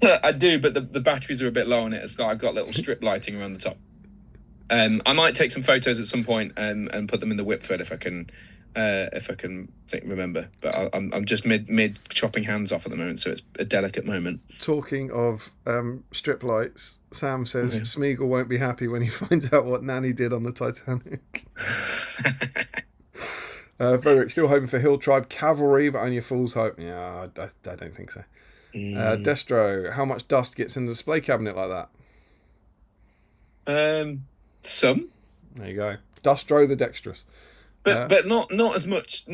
I do, but the batteries are a bit low on it. So I've got little strip lighting around the top. I might take some photos at some point and put them in the whip thread if I can remember. But I'm just mid chopping hands off at the moment, so it's a delicate moment. Talking of strip lights, Sam says Smeagol won't be happy when he finds out what Nanny did on the Titanic. Frederick, still hoping for Hill Tribe Cavalry, but only a fool's hope. Yeah, I don't think so. Destro, how much dust gets in the display cabinet like that? Some. There you go. Destro the dexterous. But not as much,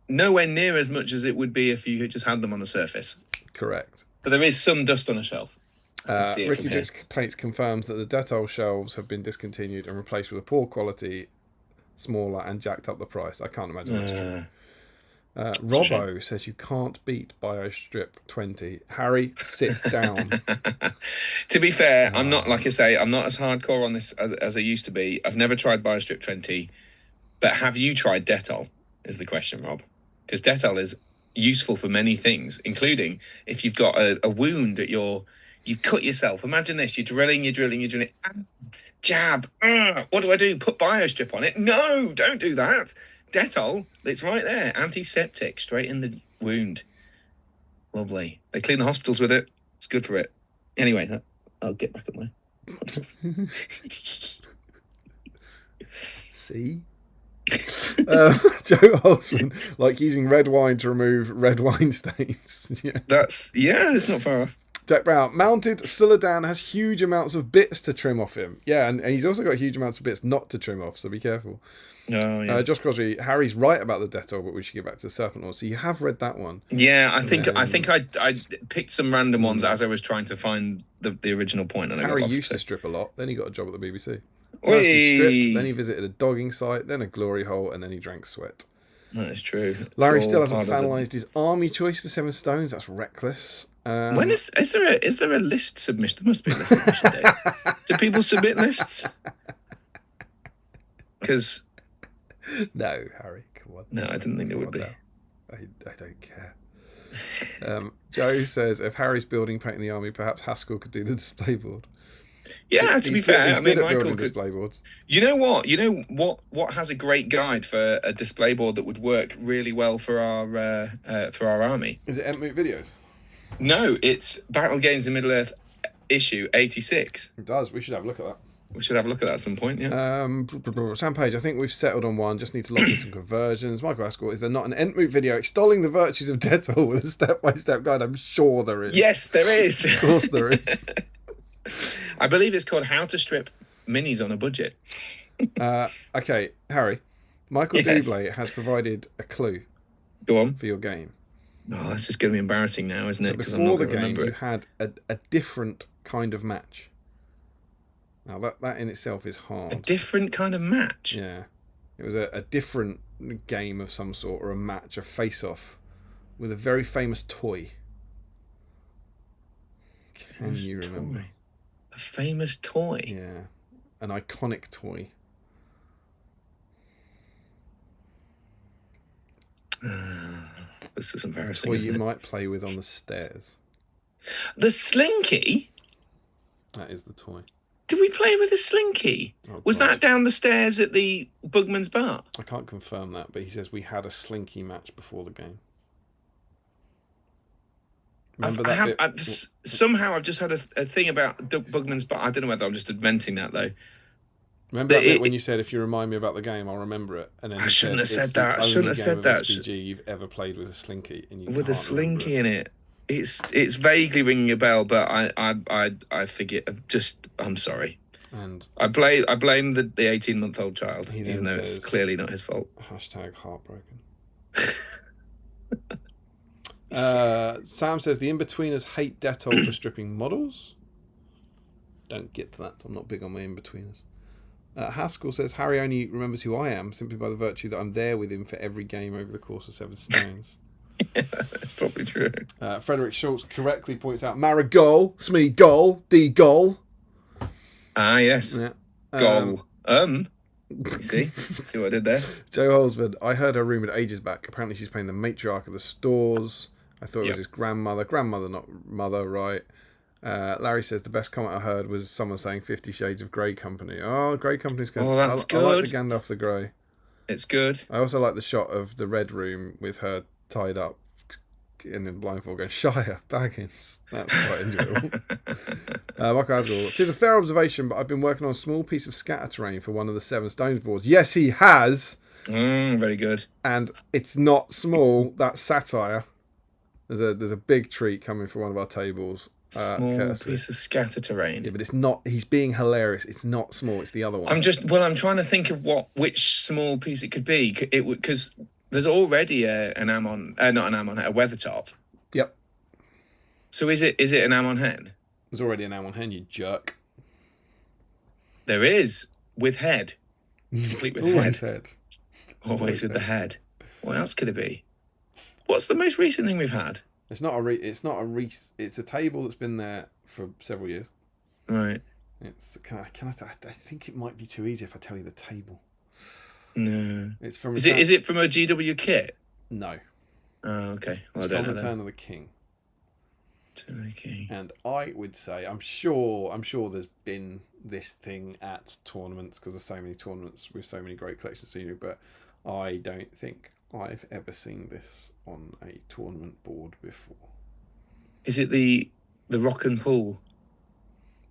nowhere near as much as it would be if you had just had them on the surface. Correct. But there is some dust on a shelf. Ricky Dick's Plates confirms that the Dettol shelves have been discontinued and replaced with a poor quality, smaller, and jacked up the price. I can't imagine that's true. Robbo says you can't beat BioStrip 20. Harry, sit down. To be fair, I'm not, like I say, I'm not as hardcore on this as I used to be. I've never tried BioStrip 20. But have you tried Dettol, is the question, Rob? Because Dettol is useful for many things, including if you've got a wound that you've cut yourself. Imagine this, you're drilling, jab. What do I do? Put BioStrip on it? No, don't do that. Dettol, it's right there. Antiseptic, straight in the wound. Lovely. They clean the hospitals with it. It's good for it. Anyway, I'll get back up there. See? Joe Holtzman, like using red wine to remove red wine stains. It's not far off. Jack Brown, mounted Suladan has huge amounts of bits to trim off him. Yeah, and he's also got huge amounts of bits not to trim off, so be careful. Oh, yeah. Josh Crosby, Harry's right about the Dettol, but we should get back to the Serpent Lord. So you have read that one. Yeah, I think I picked some random ones as I was trying to find the original point. And Harry used to strip a lot, then he got a job at the BBC. First he stripped, then he visited a dogging site, then a glory hole, and then he drank sweat. That is true. Larry still hasn't finalised his army choice for 7 Stones. That's reckless. When is there a list submission? There must be a list submission day. Do people submit lists? Because no, Harry, come on. No, I didn't think there would be. I don't care. Joe says if Harry's building painting the army, perhaps Haskell could do the display board. Yeah, to be fair, he's I good mean, at Michael building could. display boards. You know what? What has a great guide for a display board that would work really well for our army? Is it Entmoot videos? No, it's Battle Games in Middle Earth issue 86. It does. We should have a look at that. We should have a look at that at some point. Yeah. Sam Page, I think we've settled on one. Just need to lock in some conversions. Michael Askell, is there not an Entmoot video extolling the virtues of Dettol with a step-by-step guide? I'm sure there is. Yes, there is. Of course there is. I believe it's called How to Strip Minis on a Budget. Okay, Harry. Michael Yes. Dublé has provided a clue Go on. for your game. Oh, this is going to be embarrassing now, isn't So it? 'Cause I'm not before the gonna game, remember you it. had a different kind of match. Now, that in itself is A hard. different kind of match. Yeah. It was a different game of some sort, or a match, a face-off, with a very famous toy. Can you remember? Toy. A famous toy. Yeah. An iconic toy. This is embarrassing, Toy isn't you it? might play with on the stairs. The Slinky? That is the toy. Did we play with a Slinky? Oh, Was God. that down the stairs at the Bugman's Bar? I can't confirm that, but he says we had a slinky match before the game. Remember that bit? Somehow I've just had a thing about Bugman's Bar. I don't know whether I'm just inventing that, though. Remember that bit when you said, if you remind me about the game, I'll remember it? And then I you shouldn't have "It's said the that. I only shouldn't have game said of that. SBG you've ever played with a slinky. And you With a can't remember Slinky in it. It's vaguely ringing a bell, but I figure I'm sorry. And I blame the 18-month-old child, He then even though it's says- clearly not his fault. hashtag heartbroken. Sam says the in-betweeners hate Dettol for stripping models. Don't get to that. I'm not big on my in-betweeners. Haskell says Harry only remembers who I am simply by the virtue that I'm there with him for every game over the course of 7 stones. That's probably true. Frederick Schultz correctly points out Marigol, Smee Gol, D Gol. Ah, yes. Yeah. Goal. You see what I did there? Joe Holsford, I heard her rumoured ages back. Apparently she's playing the matriarch of the stores. I thought it was his grandmother. Grandmother, not mother, right? Larry says the best comment I heard was someone saying 50 Shades of Grey Company. Oh, Grey Company's good. Oh, that's I like good. the Gandalf the Grey. It's good. I also like the shot of the Red Room with her tied up and then blindfold going, Shire, Baggins. That's quite enjoyable. Michael Aswell, it is a fair observation, but I've been working on a small piece of scatter terrain for one of the 7 stones boards. Yes, he has. Very good. And it's not small. That's satire. There's a big treat coming for one of our tables. Small courtesy. piece of scatter terrain. Yeah, but it's not. He's being hilarious. It's not small. It's the other one. I'm trying to think of which small piece it could be. Because there's already a weather top. Yep. So is it an Ammon hen? There's already an Ammon hen, you jerk. There is with head, complete with Always head. head. Always with the head. What else could it be? What's the most recent thing we've had? It's not a It's a table that's been there for several years. Right. It's I think it might be too easy if I tell you the table. No. It's from. Is it from a GW kit? No. Oh, okay. Well, It's I don't from know. Return of the King. Okay. And I would say, I'm sure there's been this thing at tournaments because there's so many tournaments with so many great collections of scenery, but I don't think I've ever seen this on a tournament board before. Is it the rock and pool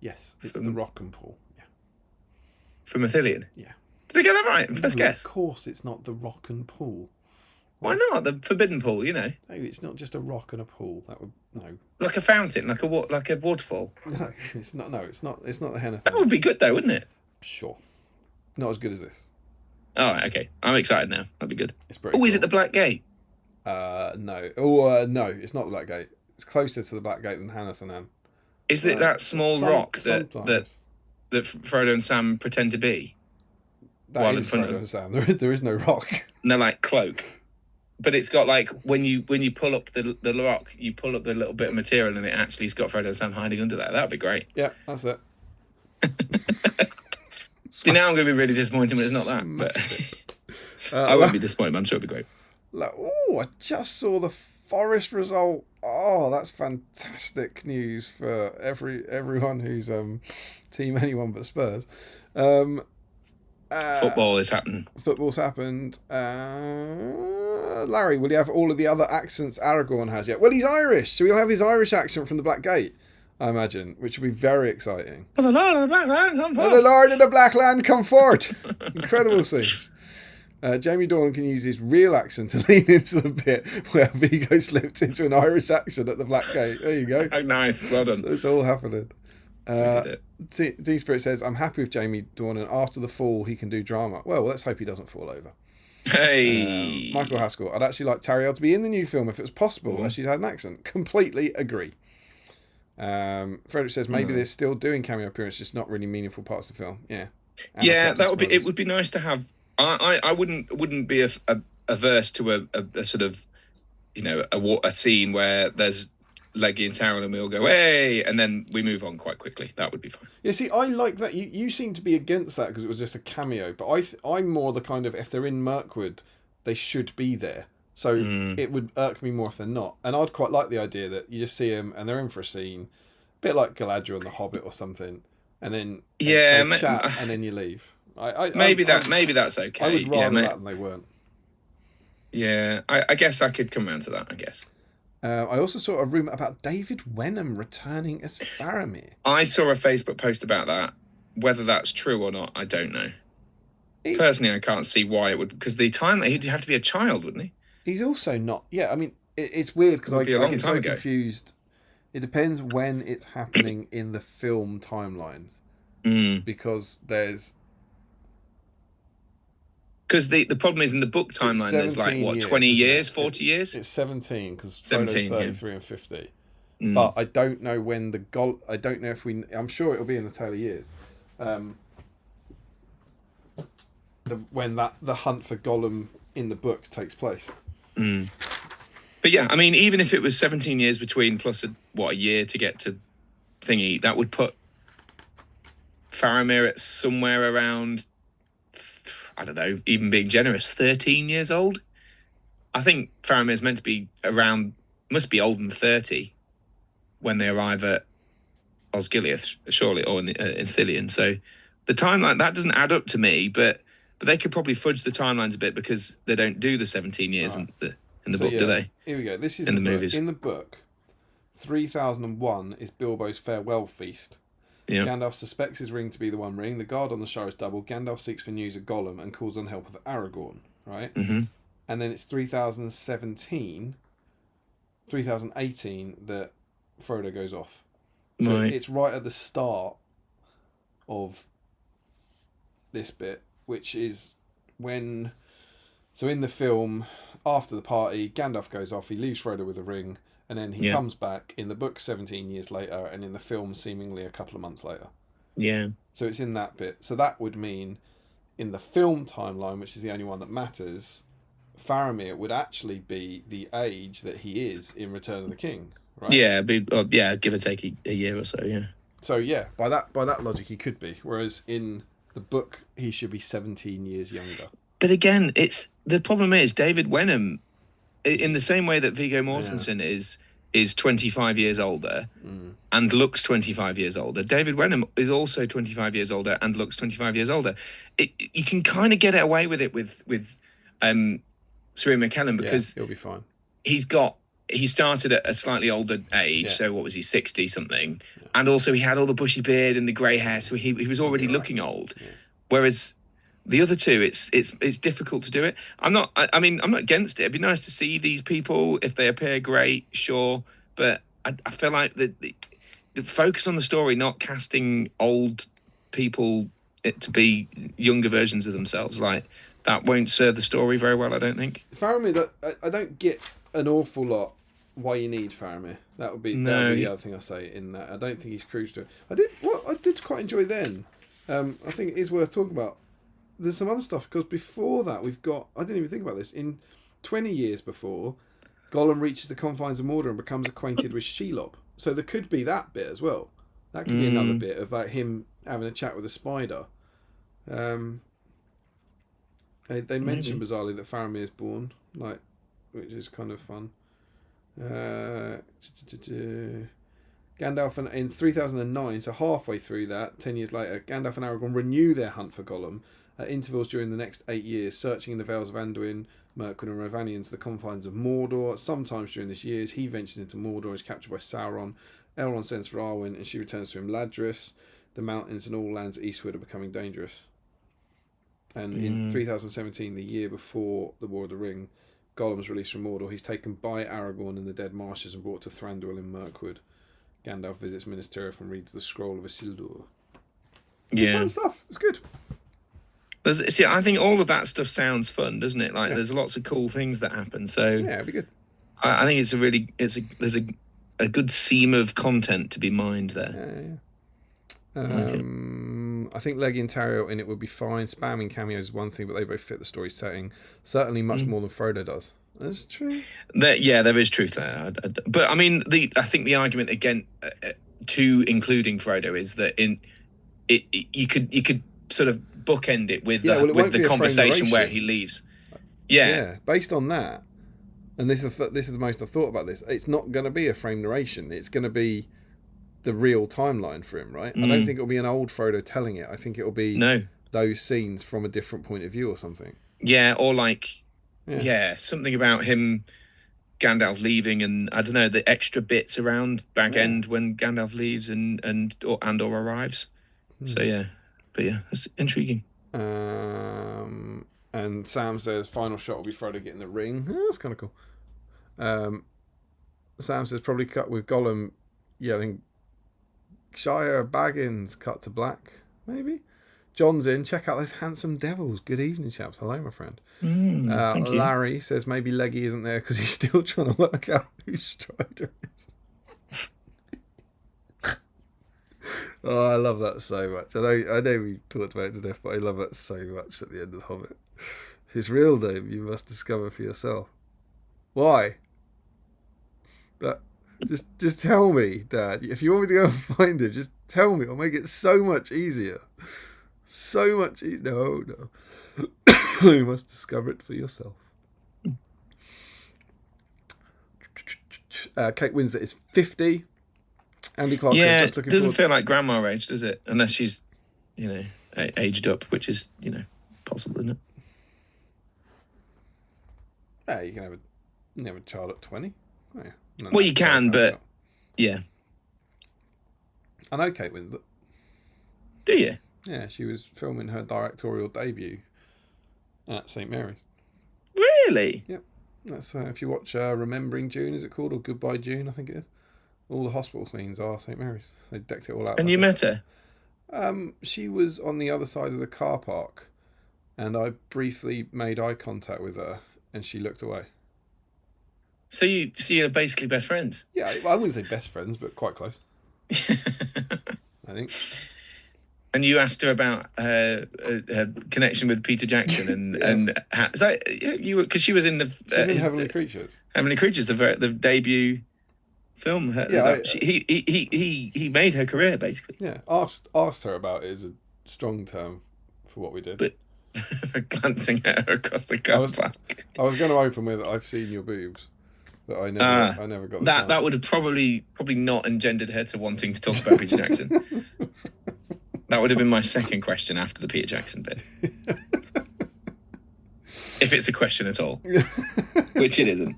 Yes, it's the Rock and Pool. Yeah. from Athelion? Yeah. Did I get that right? First guess. Of course, it's not the Rock and Pool. Why not? The forbidden pool, No, it's not just a rock and a pool. That would no. like a fountain, like a waterfall. No, it's not. No, it's not. It's not the Henna That thing. would be good, though, wouldn't it? Sure. Not as good as this. All right, okay. I'm excited now. That'd be good. It's pretty. Oh, is cool. it the Black Gate? No. Oh, no. It's not the Black Gate. It's closer to the Black Gate than Hanathanan. Is it that small rock that sometimes. that Frodo and Sam pretend to be? That while is in front Frodo of- and Sam. There is no rock. And they're like cloak. But it's got like when you pull up the rock, you pull up the little bit of material, and it actually's got Frodo and Sam hiding under that. That'd be great. Yeah, that's it. See, now I'm going to be really disappointed when it's not that. But I won't be disappointed. But I'm sure it'll be great. Oh, I just saw the Forest result. Oh, that's fantastic news for everyone who's team anyone but Spurs. Football is happening. Football's happened. Larry, will you have all of the other accents Aragorn has yet? Well, he's Irish, so he'll have his Irish accent from the Black Gate, I imagine, which will be very exciting. For the Lord of the Black Land, come forth. For the Lord of the Black Land, come forth. Incredible scenes. Jamie Dornan can use his real accent to lean into the bit where Vigo slipped into an Irish accent at the Black Gate. There you go. Oh, nice. Well done. So it's all happening. We did it. D Spirit says, I'm happy with Jamie Dornan. After the fall, he can do drama. Well, let's hope he doesn't fall over. Hey. Michael Haskell, I'd actually like Tariel to be in the new film if it was possible, as she's had an accent. Completely agree. Frederick says, maybe they're still doing cameo appearances, just not really meaningful parts of the film. Yeah. Yeah, that would be. It would be nice to have. I wouldn't be averse to a sort of, a scene where there's Leggy and Tyrell and we all go, hey, and then we move on quite quickly. That would be fine. Yeah, see, I like that. You seem to be against that because it was just a cameo, but I'm more the kind of, if they're in Mirkwood, they should be there. So it would irk me more if they're not. And I'd quite like the idea that you just see them and they're in for a scene, a bit like Galadriel and the Hobbit or something, and then they chat and then you leave. Maybe that's okay. I would rather that than they weren't. Yeah, I guess I could come around to that, I guess. I also saw a rumour about David Wenham returning as Faramir. I saw a Facebook post about that. Whether that's true or not, I don't know. Personally, I can't see why it would, because the time he'd have to be a child, wouldn't he? He's also not. Yeah, I mean, it's weird because I get so confused. It depends when it's happening in the film timeline, because there's. Because the problem is in the book timeline, there's like, what, 20 years, 40 years? It's 17, because Frodo's 33 and 50. Mm. But I don't know when I don't know if I'm sure it'll be in the Tale of Years. When the hunt for Gollum in the book takes place. Mm. But yeah, I mean, even if it was 17 years between plus a year to get to thingy, that would put Faramir at somewhere around, I don't know, even being generous, 13 years old. I think Faramir's meant to be must be older than 30 when they arrive at Osgiliath, surely, or in Ithilien. So the timeline, that doesn't add up to me, but they could probably fudge the timelines a bit because they don't do the 17 years in the book, do they? Here we go. This is in the book. movies. In the book, 3001 is Bilbo's farewell feast. Yeah. Gandalf suspects his ring to be the One Ring. The guard on the shore is doubled. Gandalf seeks for news of Gollum and calls on help of Aragorn, right? Mm-hmm. And then it's 3018 that Frodo goes off. So it's right at the start of this bit, which is when... So in the film, after the party, Gandalf goes off, he leaves Frodo with a ring, and then he comes back in the book 17 years later, and in the film seemingly a couple of months later. Yeah. So it's in that bit. So that would mean in the film timeline, which is the only one that matters, Faramir would actually be the age that he is in Return of the King, right? Yeah, give or take a year or so, yeah. So yeah, by that logic he could be. Whereas in the book he should be 17 years younger. But again, the problem is David Wenham, in the same way that Viggo Mortensen is 25 years older and looks 25 years older. David Wenham is also 25 years older and looks 25 years older. You can kind of get away with it with Sir Ian McKellen because he'll be fine. He started at a slightly older age, so what was he, 60 something, and also he had all the bushy beard and the grey hair, so he was already looking old. Yeah. Whereas the other two, it's difficult to do it. I'm not against it. It'd be nice to see these people if they appear. Great, sure, but I feel like the focus on the story, not casting old people to be younger versions of themselves, like that won't serve the story very well. I don't think. Faramir, I don't get an awful lot why you need Faramir. That would be the other thing I say in that. I don't think he's cruised to it. I did quite enjoy then. I think it is worth talking about. There's some other stuff, because before that we've got... I didn't even think about this. In 20 years before, Gollum reaches the confines of Mordor and becomes acquainted with Shelob. So there could be that bit as well. That could be another bit about him having a chat with a spider. They mention bizarrely that Faramir is born, which is kind of fun. Gandalf in 3009, so halfway through that, 10 years later, Gandalf and Aragorn renew their hunt for Gollum at intervals during the next 8 years, searching in the Vales of Anduin, Mirkwood and Rhovanion to the confines of Mordor. Sometimes during this years, he ventures into Mordor and is captured by Sauron. Elrond sends for Arwen and she returns to him Ladris. The mountains and all lands eastward are becoming dangerous. And in 3017, the year before the War of the Ring, Gollum's released from Mordor. He's taken by Aragorn in the Dead Marshes and brought to Thranduil in Mirkwood. Gandalf visits Minas Tirith and reads the Scroll of Isildur. It's fun stuff. It's good. See, I think all of that stuff sounds fun, doesn't it? Like, there's lots of cool things that happen. So yeah, it'd be good. I think there's a good seam of content to be mined there. I think Leggy and Tario in it would be fine. Spamming cameos is one thing, but they both fit the story setting. Certainly much more than Frodo does. That's true. There is truth there. But I mean, I think the argument again to including Frodo is that you could sort of bookend it with the conversation where he leaves. Yeah, based on that, and this is the most I've thought about this. It's not going to be a frame narration. It's going to be the real timeline for him, right? I don't think it'll be an old Frodo telling it. I think it'll be those scenes from a different point of view or something. Yeah, or like something about him, Gandalf leaving, and I don't know, the extra bits around Bag End when Gandalf leaves and or arrives. So that's intriguing. And Sam says final shot will be Frodo getting the ring. That's kind of cool. Sam says probably cut with Gollum yelling Shire Baggins cut to black, maybe. John's in. Check out those handsome devils. Good evening, chaps. Hello, my friend. Thank you. Larry says maybe Leggy isn't there because he's still trying to work out who Strider is. Oh, I love that so much. I know we talked about it to death, but I love that so much at the end of The Hobbit. His real name you must discover for yourself. Why? That just tell me, Dad. If you want me to go and find him, just tell me. I'll make it so much easier. So much easier. No. You must discover it for yourself. Kate Winslet is 50. Andy Clark says, just looking doesn't feel like grandma age, does it? Unless she's, aged up, which is, possible, isn't it? Yeah, you can have a child at 20. Oh, yeah. Well, you can, but yeah. I know Kate Winslet. Do you? Yeah, she was filming her directorial debut at St. Mary's. Really? Yep. That's if you watch Remembering June, is it called, or Goodbye June? I think it is. All the hospital scenes are St. Mary's. They decked it all out. And you met her? She was on the other side of the car park, and I briefly made eye contact with her, and she looked away. So you're basically best friends? Yeah, I wouldn't say best friends, but quite close. I think. And you asked her about her connection with Peter Jackson, because she was in the Heavenly Creatures. Heavenly Creatures, the debut film. He made her career basically. Yeah, asked her about it is a strong term for what we did. But for glancing at her across the car park. I was going to open with "I've seen your boobs," but I never got the chance. That would have probably not engendered her to wanting to talk about Peter Jackson. That would have been my second question after the Peter Jackson bit. If it's a question at all. Which it isn't.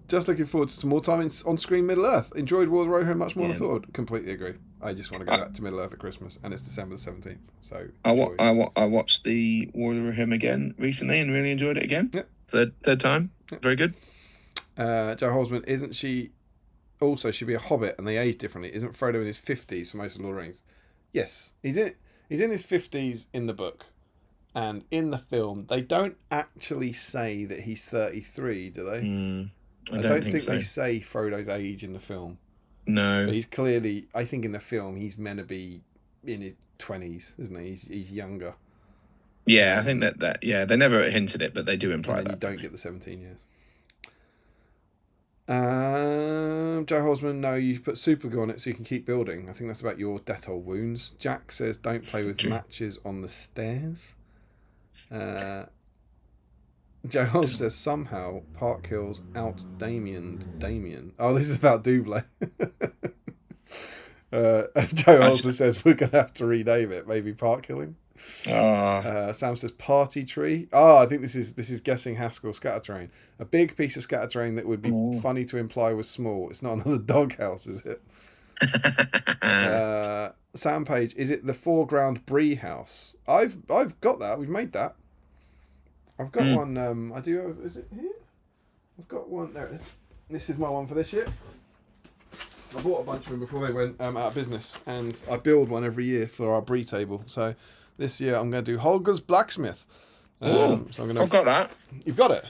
Just looking forward to some more time on screen Middle Earth. Enjoyed War of the Rohirrim much more than I thought. Completely agree. I just want to go back to Middle Earth at Christmas, and it's December the 17th. So I watched the War of the Rohirrim again recently and really enjoyed it again. Yep. Third time. Yep. Very good. Joe Holzman, isn't she also should be a hobbit and they age differently? Isn't Frodo in his 50s for most of Lord of the Rings? Yes, he's in his 50s in the book, and in the film they don't actually say that he's 33, do they? I don't think so. They say Frodo's age in the film. No, but he's clearly, I think in the film he's meant to be in his 20s, isn't he? He's younger. Yeah, I think that they never hinted it, but they do imply and that. You don't get the 17 years. Joe Holzman, no, you put super glue on it so you can keep building. I think that's about your Dettol wounds. Jack says don't play with matches on the stairs. Joe Holmes says somehow Park Hill's out Damien. Oh, this is about Double. Joe Holmes says we're going to have to rename it. Maybe Park Hilling. Sam says party tree. Oh, I think this is guessing Haskell Scattertrain. A big piece of Scattertrain that would be funny to imply was small. It's not another doghouse, is it? Sam Page, is it the foreground Brie house? I've got that. We've made that. I've got one. I do. Is it here? I've got one. There it is. This is my one for this year. I bought a bunch of them before they went out of business, and I build one every year for our Brie table. So this year I'm going to do Holger's Blacksmith. So I've got that. You've got it?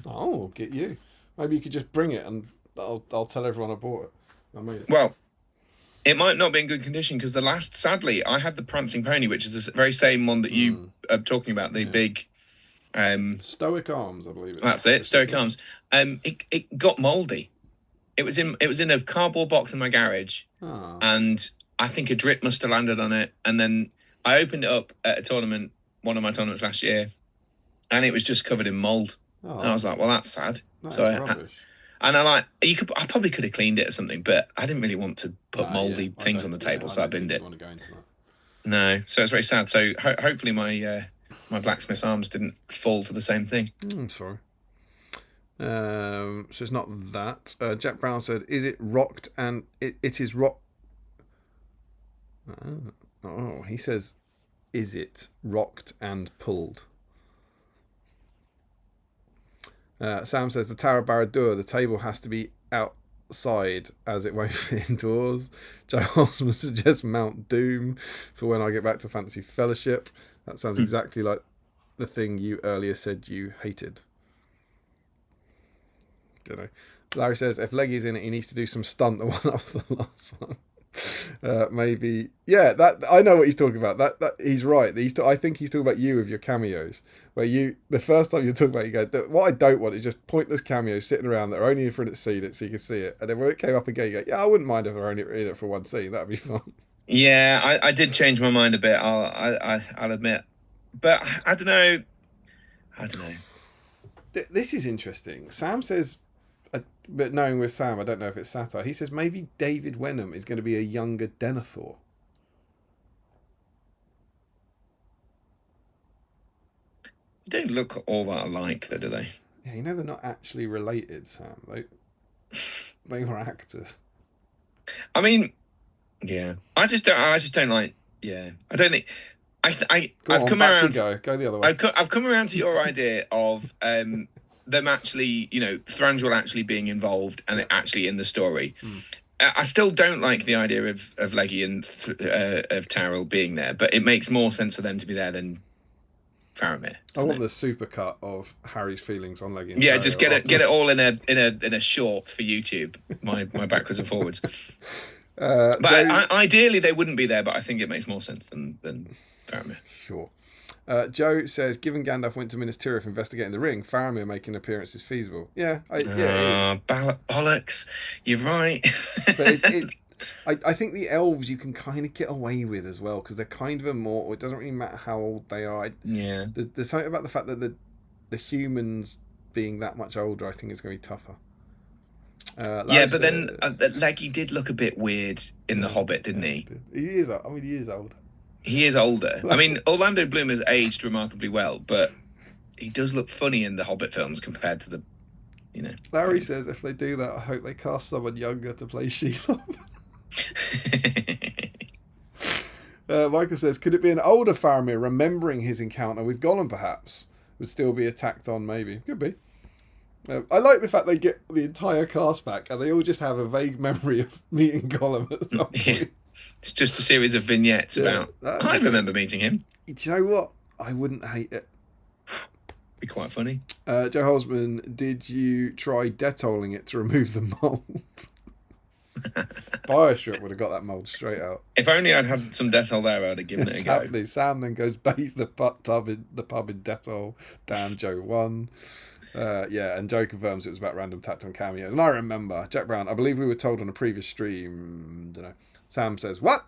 Oh, get you. Maybe you could just bring it, and I'll tell everyone I bought it. I made it. Well, it might not be in good condition because sadly, I had the Prancing Pony, which is the very same one that you are talking about, the big... Stoic Arms, I believe. That's it, Stoic Arms. It got mouldy. It was in a cardboard box in my garage, and I think a drip must have landed on it. And then I opened it up at a tournament, one of my tournaments last year, and it was just covered in mould. And I was like, "Well, that's sad." Rubbish. I probably could have cleaned it or something, but I didn't really want to put mouldy things on the table, so I binned it. Want to go into that. No, so it's very sad. So hopefully my blacksmith's arms didn't fall to the same thing. Sorry. So it's not that. Jack Brown said, "Is it rocked and it is rock?" Oh, he says, "Is it rocked and pulled?" Sam says the Tower Barad-dûr, the table has to be outside as it won't fit indoors. Joe Osmond suggests Mount Doom for when I get back to Fantasy Fellowship. That sounds exactly like the thing you earlier said you hated. Don't know. Larry says if Leggy's in it, he needs to do some stunt. The one after the last one. Maybe. Yeah, that I know what he's talking about. That he's right. I think he's talking about you with your cameos. Where the first time you talk about it, you go, what I don't want is just pointless cameos sitting around that are only in for it scene it so you can see it. And then when it came up again, you go, yeah, I wouldn't mind if they're only in it for one scene. That'd be fun. Yeah, I did change my mind a bit. I'll admit, but I don't know. This is interesting. Sam says, but knowing with Sam, I don't know if it's satire. He says maybe David Wenham is going to be a younger Denethor. They don't look all that alike, though, do they? Yeah, they're not actually related, Sam. They were actors. I mean, yeah, I just don't like. Yeah, I don't think. I've come around. Go the other way. I've come around to your idea of them actually, Thranduil actually being involved and actually in the story. I still don't like the idea of Leggy and of Tyrell being there, but it makes more sense for them to be there than Faramir. I want the supercut of Harry's feelings on Leggy. Yeah, just get it all in a short for YouTube. My backwards and forwards. But ideally they wouldn't be there, but I think it makes more sense than Faramir. Sure. Joe says, given Gandalf went to Minas Tirith investigating the ring, Faramir making an appearance is feasible. Yeah, bollocks. You're right. But I think the elves you can kind of get away with as well because they're kind of immortal. It doesn't really matter how old they are. There's something about the fact that the humans being that much older, I think is going to be tougher. But then Leggy did look a bit weird in The Hobbit, didn't he? He is. I mean, he is older. He is older. I mean, Orlando Bloom has aged remarkably well, but he does look funny in the Hobbit films compared to the, Larry says if they do that, I hope they cast someone younger to play Shelob. Michael says, could it be an older Faramir remembering his encounter with Gollum, perhaps? Would still be attacked on, maybe. Could be. I like the fact they get the entire cast back and they all just have a vague memory of meeting Gollum at some point. Yeah. It's just a series of vignettes about, I remember meeting him. Do you know what? I wouldn't hate it. Be quite funny. Joe Holzman, did you try Detolling it to remove the mould? Biostrip would have got that mould straight out. If only I'd had some Dettol there, I'd have given it a go. Exactly. Sam then goes bathe the pub in Dettol. Damn, Joe won. And Joe confirms it was about random tacked on cameos. And I remember, Jack Brown, I believe we were told on a previous stream, don't know. Sam says, what?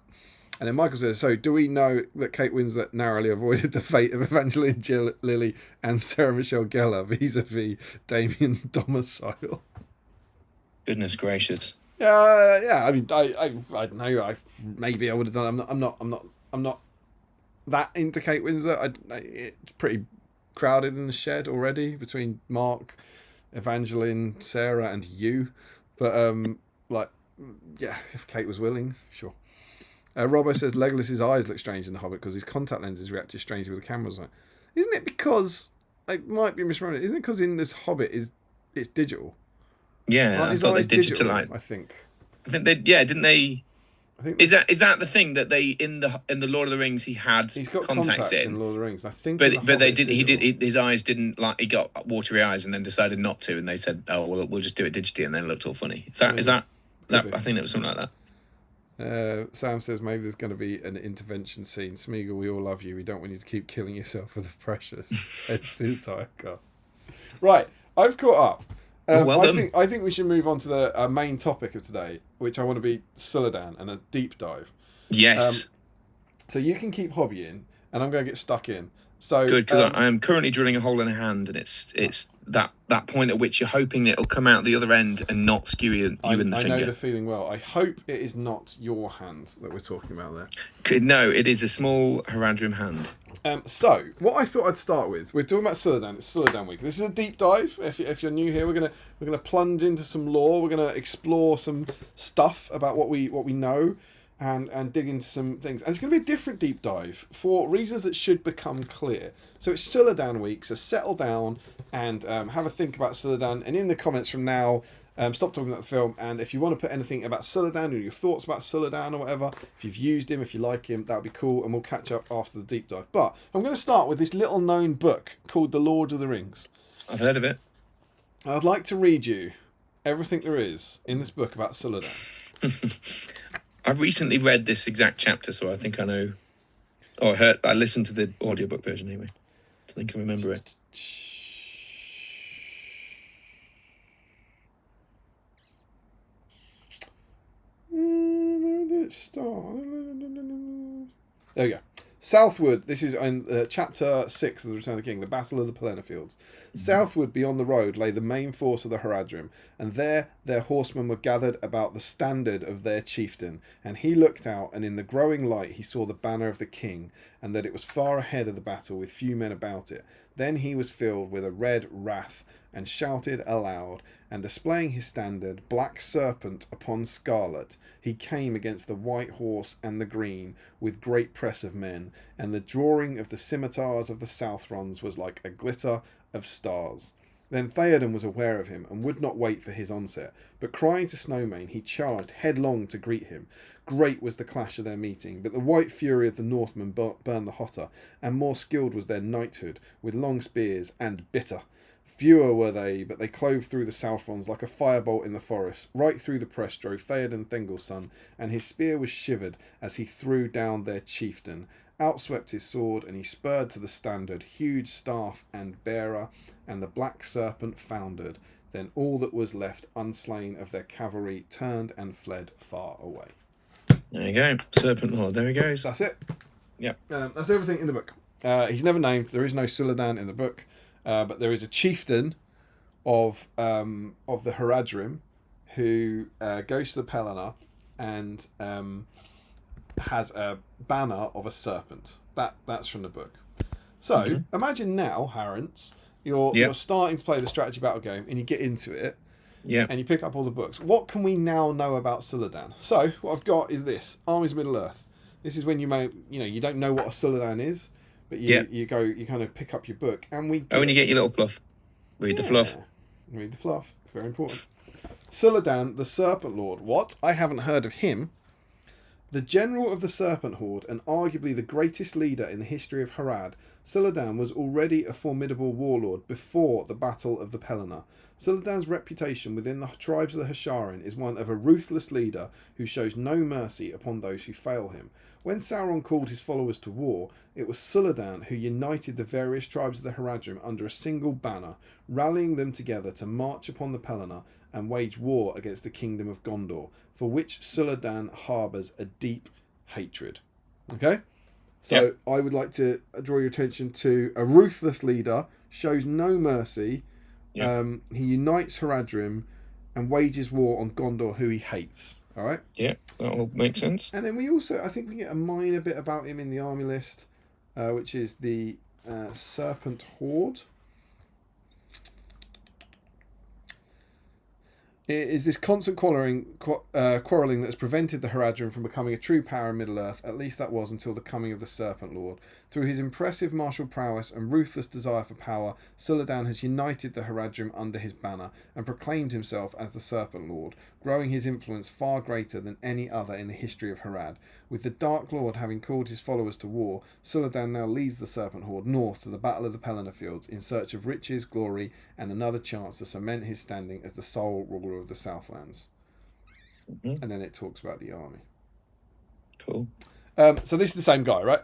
And then Michael says, so do we know that Kate Winslet narrowly avoided the fate of Evangeline Lilly and Sarah Michelle Gellar vis-a-vis Damien's domicile? Goodness gracious. Yeah. I mean, I don't know. Maybe I would have done. I'm not that into Kate Winslet. It's pretty crowded in the shed already between Mark, Evangeline, Sarah, and you. But yeah, if Kate was willing, sure. Robbo says Legolas's eyes look strange in The Hobbit because his contact lenses reacted strangely with the cameras on. Isn't it because I might be misremembering? Isn't it because in The Hobbit it's digital? Yeah, I thought they digitalized. I think they didn't they? I think is that the thing that they in the Lord of the Rings he's got contacts in Lord of the Rings. I think, but they did. His eyes didn't he got watery eyes and then decided not to, and they said, oh well, we'll just do it digitally, and then it looked all funny. Is that? I think it was something like that. Sam says maybe there's going to be an intervention scene. Smeagol, we all love you. We don't want you to keep killing yourself for the precious. It's the entire car. Right, I've caught up. Well done. I think we should move on to the main topic of today, which I want to be Suladan and a deep dive. Yes. So you can keep hobbying, and I'm going to get stuck in. So good, because I am currently drilling a hole in a hand, and it's that point at which you're hoping it'll come out the other end and not skew you in the finger. I know the feeling well. I hope it is not your hand that we're talking about there. No, it is a small Haradrim hand. So what I thought I'd start with, we're talking about Suladan. It's Suladan week. This is a deep dive. If you're new here, we're gonna plunge into some lore. We're gonna explore some stuff about what we know. And dig into some things. And it's going to be a different deep dive for reasons that should become clear. So it's Suladan week, so settle down and have a think about Suladan. And in the comments from now, stop talking about the film. And if you want to put anything about Suladan or your thoughts about Suladan or whatever, if you've used him, if you like him, that would be cool. And we'll catch up after the deep dive. But I'm going to start with this little known book called The Lord of the Rings. I've heard of it. I'd like to read you everything there is in this book about Suladan. I recently read this exact chapter, so I think I know. Oh, I listened to the audiobook version anyway, so I can remember it. Where did it start? There we go. Southward, this is in chapter 6 of The Return of the King, the Battle of the Pelennor Fields. Southward, beyond the road, lay the main force of the Haradrim, and there their horsemen were gathered about the standard of their chieftain. And he looked out, and in the growing light he saw the banner of the king, and that it was far ahead of the battle, with few men about it. Then he was filled with a red wrath, and shouted aloud, and displaying his standard, black serpent upon scarlet, he came against the white horse and the green, with great press of men, and the drawing of the scimitars of the Southrons was like a glitter of stars. Then Theoden was aware of him, and would not wait for his onset, but crying to Snowmane, he charged headlong to greet him. Great was the clash of their meeting, but the white fury of the Northmen burned the hotter, and more skilled was their knighthood, with long spears, and bitter. Fewer were they, but they clove through the Southrons like a firebolt in the forest. Right through the press drove Theoden Thingol's son, and his spear was shivered as he threw down their chieftain. Outswept his sword, and he spurred to the standard, huge staff and bearer, and the black serpent foundered. Then all that was left unslain of their cavalry turned and fled far away. There you go, Serpent Lord. There he goes. That's it. Yep. That's everything in the book. He's never named. There is no Suladan in the book. But there is a chieftain of the Haradrim who goes to the Pelennor and has a banner of a serpent. That's from the book. So imagine now, Harrence, you're starting to play the strategy battle game and you get into it. Yeah. And you pick up all the books. What can we now know about Suladan? So what I've got is this: Armies of Middle Earth. This is when you don't know what a Suladan is. But you kind of pick up your book, and when you get your little fluff, read the fluff. Read the fluff. Very important. Suladan, the Serpent Lord. What? I haven't heard of him. The general of the Serpent Horde, and arguably the greatest leader in the history of Harad, Suladan was already a formidable warlord before the Battle of the Pelennor. Suladan's reputation within the tribes of the Hasharin is one of a ruthless leader who shows no mercy upon those who fail him. When Sauron called his followers to war, it was Suladan who united the various tribes of the Haradrim under a single banner, rallying them together to march upon the Pelennor and wage war against the kingdom of Gondor, for which Suladan harbours a deep hatred. Okay? So I would like to draw your attention to a ruthless leader, shows no mercy. Yep. He unites Haradrim and wages war on Gondor, who he hates. All right? Yeah, that will make sense. And then we also, I think we get a minor bit about him in the army list, which is the Serpent Horde. It is this constant quarrelling that has prevented the Haradrim from becoming a true power in Middle-earth. At least that was until the coming of the Serpent Lord. Through his impressive martial prowess and ruthless desire for power, Suladan has united the Haradrim under his banner and proclaimed himself as the Serpent Lord, growing his influence far greater than any other in the history of Harad. With the Dark Lord having called his followers to war, Suladan now leads the Serpent Horde north to the Battle of the Pelennor Fields in search of riches, glory, and another chance to cement his standing as the sole ruler of the Southlands. Mm-hmm. And then it talks about the army. Cool. So this is the same guy, right?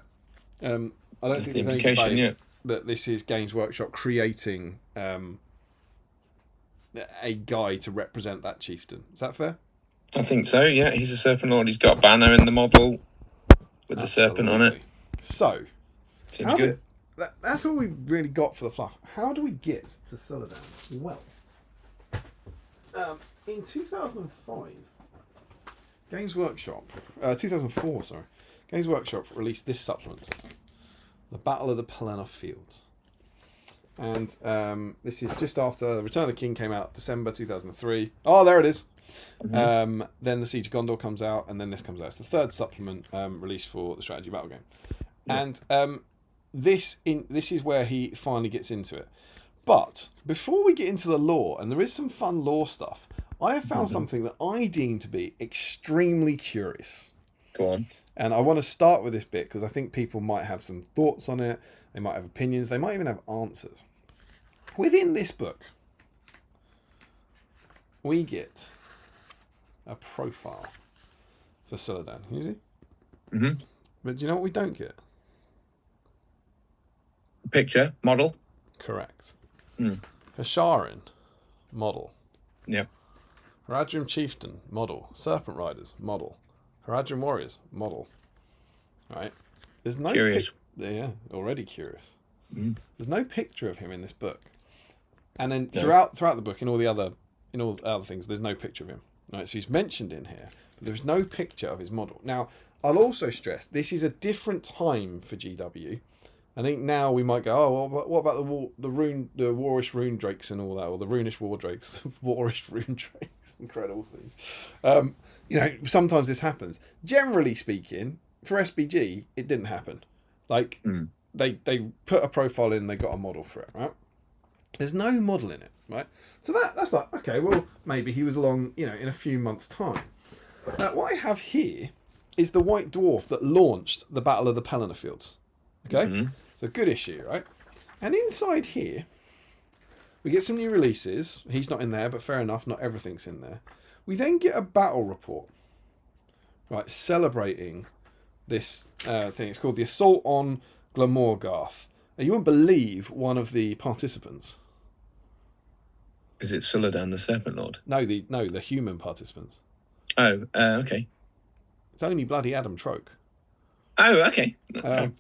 I don't think there's any debate that this is Games Workshop creating a guy to represent that chieftain. Is that fair? I think so, yeah. He's a Serpent Lord. He's got a banner in the model with the serpent on it. So, seems good. That's all we really got for the fluff. How do we get to Suladan? Well, in 2005, Games Workshop, 2004, sorry, Games Workshop released this supplement, The Battle of the Pelennor Fields. And this is just after The Return of the King came out, December 2003. Oh, there it is. Mm-hmm. Then The Siege of Gondor comes out, and then this comes out. It's the third supplement released for the strategy battle game. Yeah. And this is where he finally gets into it. But before we get into the lore, and there is some fun lore stuff, I have found something that I deem to be extremely curious. Go on. And I want to start with this bit because I think people might have some thoughts on it. They might have opinions. They might even have answers. Within this book, we get a profile for Suladan. Can you see? Mm-hmm. But do you know what we don't get? Picture, model. Correct. Mm. Hasharin, model. Yep. Haradrim Chieftain, model. Serpent Riders, model. Haradrim Warriors, model. Right? There's no curious. Yeah, already curious. Mm. There's no picture of him in this book. And then throughout the book, in all the other things, there's no picture of him. Right? So he's mentioned in here, but there's no picture of his model. Now, I'll also stress this is a different time for GW. I think now we might go, oh, well, what about the Warish Rune Drakes and all that, or the Runish War Drakes, Warish Rune Drakes, incredible things. Sometimes this happens. Generally speaking, for SBG, it didn't happen. Like they put a profile in, they got a model for it, right? There's no model in it, right? So that's like, okay, well, maybe he was along, in a few months' time. Now, what I have here is the White Dwarf that launched the Battle of the Pelennor Fields. Okay? Mm-hmm. So good issue, right? And inside here, we get some new releases. He's not in there, but fair enough, not everything's in there. We then get a battle report, right, celebrating this thing. It's called the Assault on Glamorgarth. Now, you won't believe one of the participants. Is it Suladan, the Serpent Lord? No, the human participants. Oh, okay. It's only bloody Adam Troke. Oh, okay.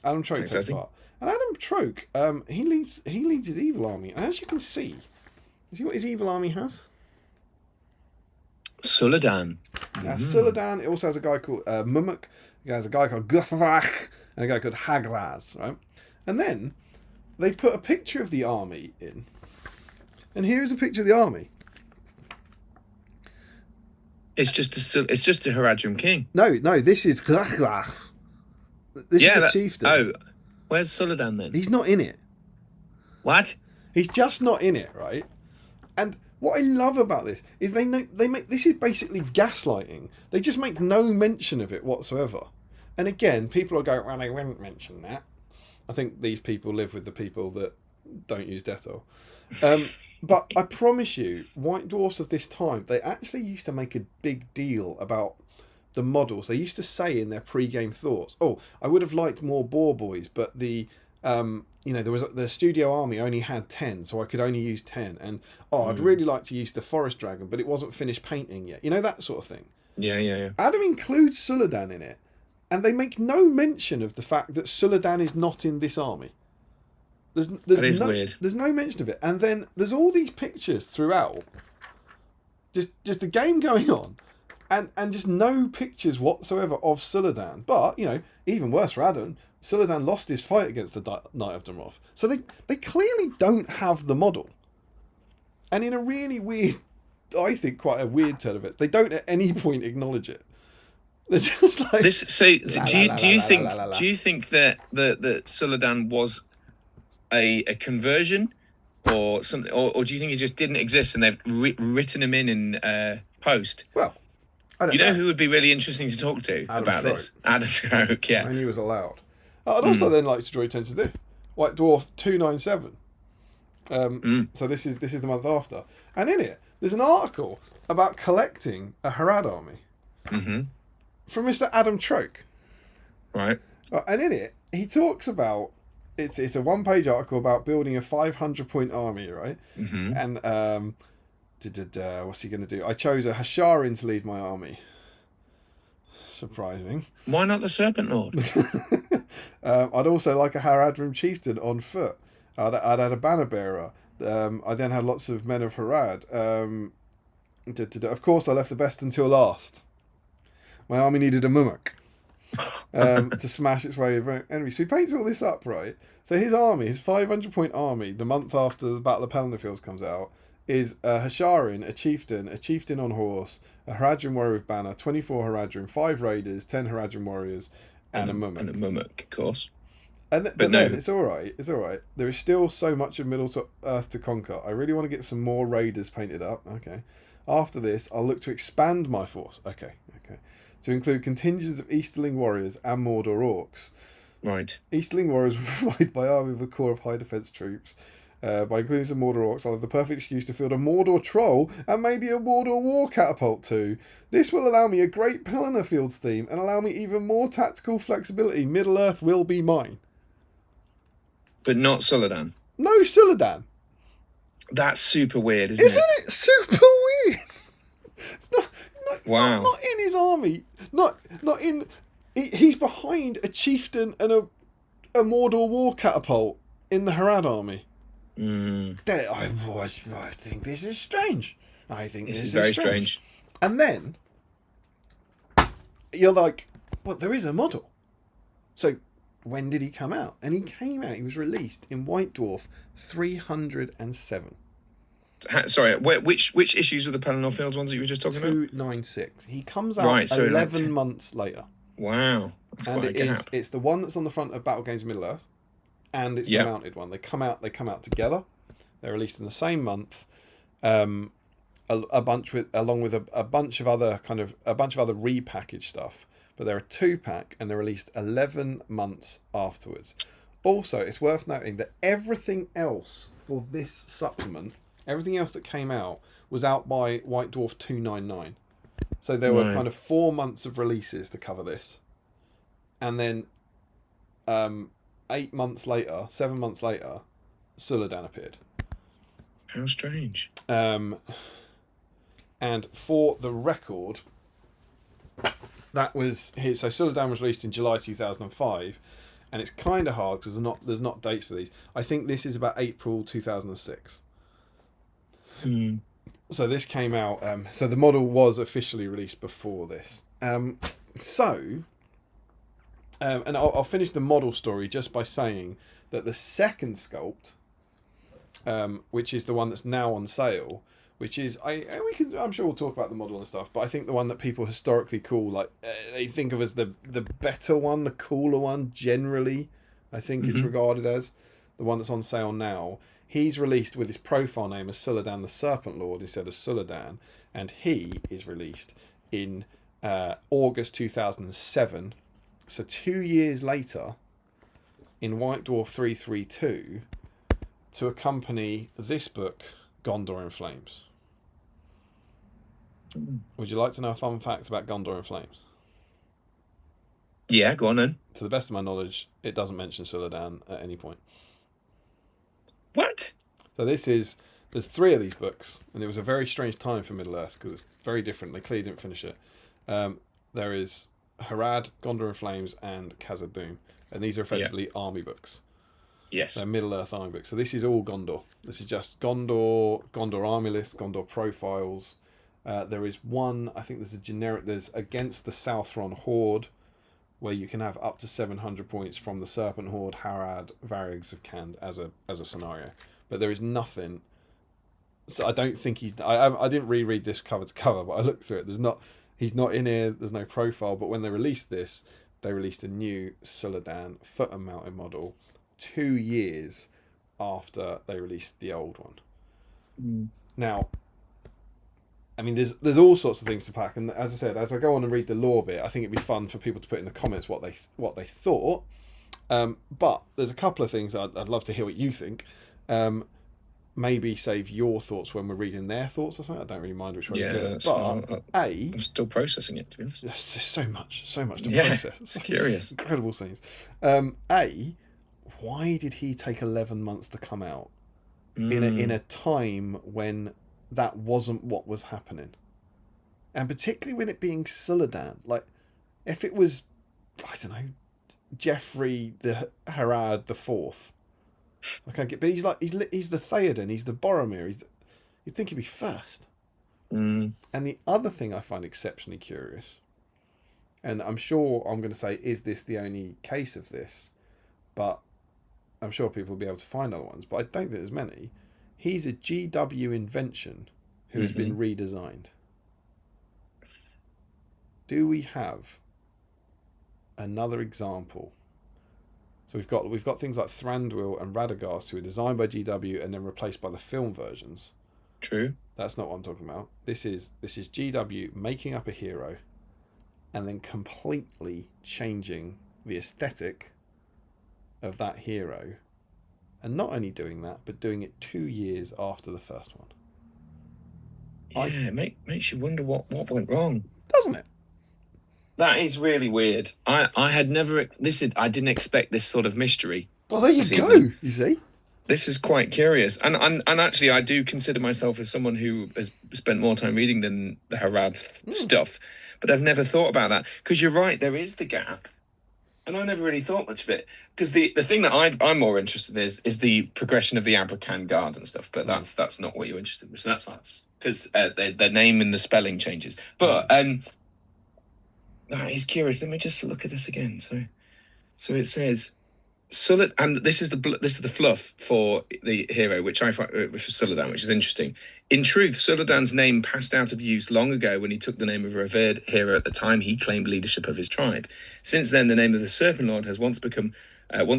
Adam Troke takes part. And Adam Troke, he leads his evil army. And as you can see what his evil army has? Suladan. Suladan. It also has a guy called Mumuk. It has a guy called Guthrach and a guy called Hagraz, right? And then they put a picture of the army in. And here is a picture of the army. It's just a Haradrim king. No, this is Guthrach. This is the chieftain. Oh, where's Suladan then? He's not in it. What? He's just not in it, right? And what I love about this is they make this is basically gaslighting. They just make no mention of it whatsoever. And again, people are going, well, they wouldn't mention that. I think these people live with the people that don't use Dettol. But I promise you, White Dwarfs of this time, they actually used to make a big deal about the models. They used to say in their pre-game thoughts, "Oh, I would have liked more Boar Boys, but the the studio army only had 10, so I could only use 10. And I'd really like to use the Forest Dragon, but it wasn't finished painting yet. That sort of thing." Yeah. Adam includes Suladan in it, and they make no mention of the fact that Suladan is not in this army. That is weird. There's no mention of it, and then there's all these pictures throughout, just the game going on, and just no pictures whatsoever of Suladan. But even worse for Adam, Suladan lost his fight against the Knight of Demoth, so they clearly don't have the model, and in a really weird, I think quite a weird turn of it, they don't at any point acknowledge it. They're just like this. So do you think that Suladan was a conversion or something, or do you think he just didn't exist and they've written him in post? Well, I don't know who would be really interesting to talk to about this? Adam Troke, yeah. And he was allowed. I'd also then like to draw attention to this. White Dwarf 297. So this is the month after. And in it, there's an article about collecting a Harad army from Mr. Adam Troke. Right. And in it, he talks about, it's a one-page article about building a 500-point army, right? And what's he going to do? I chose a Hasharin to lead my army. Surprising. Why not the Serpent Lord? I'd also like a Haradrim chieftain on foot. I'd had a banner bearer. I then had lots of men of Harad. Of course, I left the best until last. My army needed a mummock to smash its way over enemies. So he paints all this up, right? So his army, his 500-point army, the month after the Battle of Pelennor Fields comes out, is a Hasharin, a chieftain on horse, a Haradrim warrior with banner, 24 Haradrim, 5 raiders, 10 Haradrim warriors, and a mummock. And a mummock, of course. But then it's all right. It's all right. There is still so much of Middle Earth to conquer. I really want to get some more raiders painted up. Okay. After this, I'll look to expand my force. Okay. To include contingents of Easterling warriors and Mordor orcs. Right. Easterling warriors will provide my army with a core of high defense troops. By including some Mordor orcs, I'll have the perfect excuse to field a Mordor troll and maybe a Mordor war catapult too. This will allow me a great Pelennor Fields theme and allow me even more tactical flexibility. Middle Earth will be mine. But not Suladan. No Suladan. That's super weird, isn't it? Super weird. It's not in his army. Not in. He's behind a chieftain and a Mordor war catapult in the Harad army. I think this is strange. I think this is very strange. And then you're like, well, there is a model. So when did he come out? And he came out. He was released in White Dwarf 307. Sorry, which issues of the Pelennor Fields ones that you were just talking about? 296. He comes out 11 months later. Wow, that's quite a gap. It's the one that's on the front of Battle Games of Middle Earth, and it's the mounted one. They come out together. They're released in the same month. Along with a bunch of other repackaged stuff. But they're a 2-pack, and they're released 11 months afterwards. Also, it's worth noting that everything else for this supplement, everything else that came out, was out by White Dwarf 299. So there were kind of 4 months of releases to cover this. And then 7 months later, Suladan appeared. How strange. And for the record, that was his. So Suladan was released in July 2005, and it's kind of hard because there's not dates for these. I think this is about April 2006. So this came out. So the model was officially released before this. And I'll finish the model story just by saying that the second sculpt, which is the one that's now on sale, which is I'm sure we'll talk about the model and stuff, but I think the one that people historically call they think of as the better one, the cooler one. Generally, I think it's regarded as the one that's on sale now. He's released with his profile name as Suladan the Serpent Lord instead of Suladan, and he is released in August 2007. So 2 years later, in White Dwarf 332, to accompany this book, Gondor in Flames. Would you like to know a fun fact about Gondor in Flames? Yeah, go on then. To the best of my knowledge, it doesn't mention Suladan at any point. What? So there's 3 of these books, and it was a very strange time for Middle Earth because it's very different. They clearly didn't finish it. There is Harad, Gondor in Flames, and Khazad-dûm, and these are effectively army books. Yes. So Middle Earth army books. So this is all Gondor. This is just Gondor army list, Gondor profiles. There is one. I think there's a generic. There's against the Southron Horde, where you can have up to 700 points from the Serpent Horde, Harad, Varrigs of Khand as a scenario. But there is nothing. So I don't think he's. I didn't reread this cover to cover, but I looked through it. There's not. He's not in here. There's no profile. But when they released this, they released a new Suladan foot and mounted model 2 years after they released the old one. Now, I mean, there's all sorts of things to pack, and as I said, as I go on and read the lore bit, I think it'd be fun for people to put in the comments what they thought. But there's a couple of things I'd love to hear what you think. Maybe save your thoughts when we're reading their thoughts or something. I don't really mind which way you do it. But I'm still processing it, to be honest. There's just so much to process. It's curious. Incredible scenes. Why did he take 11 months to come out in a time when that wasn't what was happening? And particularly with it being Suladan. Like, if it was, I don't know, Geoffrey the Harad the Fourth. Okay, but he's the Theoden, he's the Boromir, you'd think he'd be first. And the other thing I find exceptionally curious, and I'm sure I'm going to say, is this the only case of this? But I'm sure people will be able to find other ones, but I don't think there's many. He's a GW invention who has been redesigned. Do we have another example? So we've got things like Thranduil and Radagast who were designed by GW and then replaced by the film versions. True. That's not what I'm talking about. This is GW making up a hero and then completely changing the aesthetic of that hero, and not only doing that, but doing it 2 years after the first one. Yeah, it makes you wonder what went wrong, doesn't it? That is really weird. I had never I didn't expect this sort of mystery. Well, there you go. You see, this is quite curious, and actually, I do consider myself as someone who has spent more time reading than the Harad stuff, but I've never thought about that, because you're right, there is the gap. And I never really thought much of it, because the thing that I'm more interested in is the progression of the Abrakan Guard and stuff. But that's not what you're interested in. So that's fine, because their name and the spelling changes. But that is curious. Let me just look at this again. So it says Suladan, and this is the fluff for the hero, which I find for Suladan, which is interesting. In truth, Suladan's name passed out of use long ago when he took the name of a revered hero at the time he claimed leadership of his tribe. Since then, the name of the Serpent Lord has once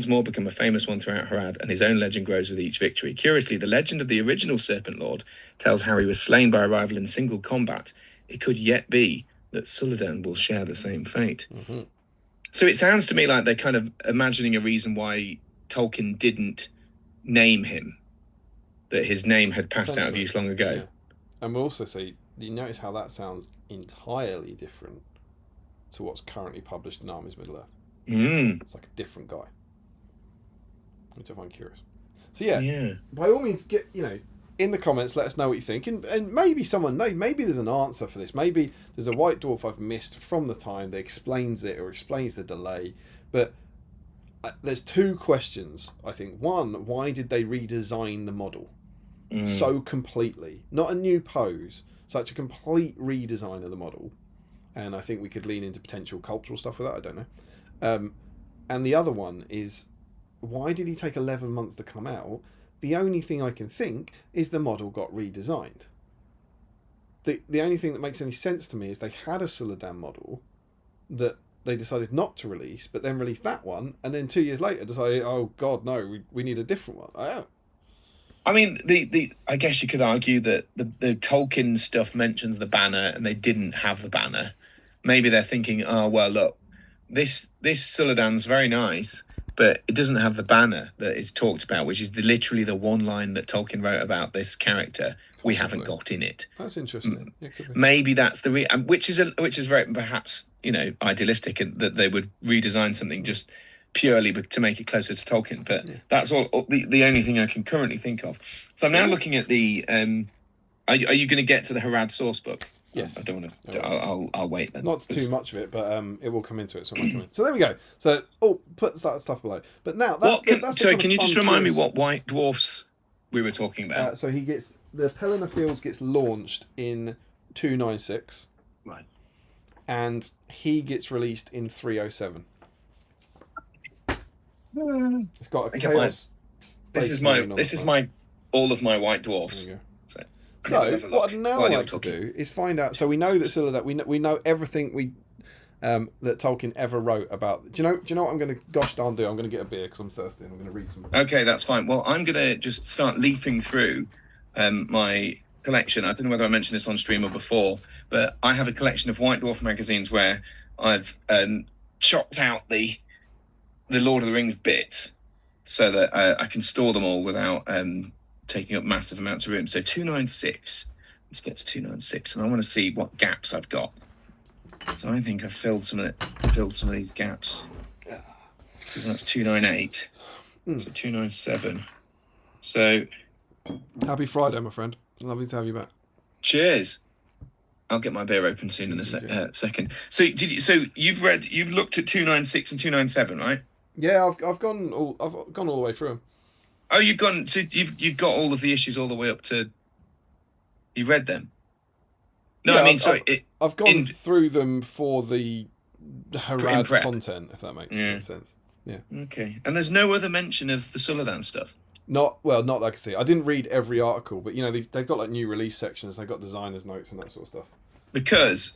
more become a famous one throughout Harad, and his own legend grows with each victory. Curiously, the legend of the original Serpent Lord tells how he was slain by a rival in single combat. It could yet be that Suladan will share the same fate. So it sounds to me like they're kind of imagining a reason why Tolkien didn't name him, that his name had passed out of use long ago. Yeah. And we'll also see, you notice how that sounds entirely different to what's currently published in Armies Middle-earth. It's like a different guy, which I find curious. So yeah, by all means, get in the comments, let us know what you think, and maybe maybe there's an answer for this. Maybe there's a White Dwarf I've missed from the time that explains it or explains the delay. But there's two questions, I think. One, why did they redesign the model so completely? Not a new pose, such a complete redesign of the model. And I think we could lean into potential cultural stuff with that. I don't know. And the other one is, why did he take 11 months to come out? The only thing I can think is the model got redesigned. The only thing that makes any sense to me is they had a Suladan model that they decided not to release, but then released that one, and then 2 years later decided, oh God, no, we need a different one. I mean, I guess you could argue that the Tolkien stuff mentions the banner, and they didn't have the banner. Maybe they're thinking, oh well, look, this Suladan's very nice, but it doesn't have the banner that is talked about, which is literally the one line that Tolkien wrote about this character. We haven't got in it. That's interesting. Yeah, maybe that's the which is very perhaps idealistic, and that they would redesign something just purely to make it closer to Tolkien. But that's all the only thing I can currently think of. So I'm now looking at the. Are you going to get to the Harad source book? Yes. I don't want to. I'll wait then. Not too much of it, but it will come into it. So it might come in. So there we go. So put that stuff below. But now that's can you just remind me what white dwarfs we were talking about? So the Pelennor Fields gets launched in 296, Right. and he gets released in 307. It's got a chaos. This is my all of my white dwarfs. There you go. So what I'd now like to do is find out. So we know that Suladan, we know everything that Tolkien ever wrote about. Do you know what I'm going to gosh darn do? I'm going to get a beer because I'm thirsty and I'm going to read some. Okay, that's fine. Well, I'm going to just start leafing through my collection. I don't know whether I mentioned this on stream or before, but I have a collection of White Dwarf magazines where I've chopped out the Lord of the Rings bits so that I can store them all without taking up massive amounts of room. So 296. Let's get to 296, and I want to see what gaps I've got. So I think I've filled some of these gaps. Because that's 298. So 297. So happy Friday, my friend. Lovely to have you back. Cheers. I'll get my beer open soon in a second. So you've looked at 296 and 297, right? Yeah, I've gone all the way through them. Oh, you've got all of the issues all the way up to. You've read them. No, yeah, I mean, I've gone through them for the Harad content, if that makes sense. Yeah. Okay. And there's no other mention of the Suladan stuff. Not that I can see. I didn't read every article, but they've got like new release sections. They've got designers' notes and that sort of stuff. Because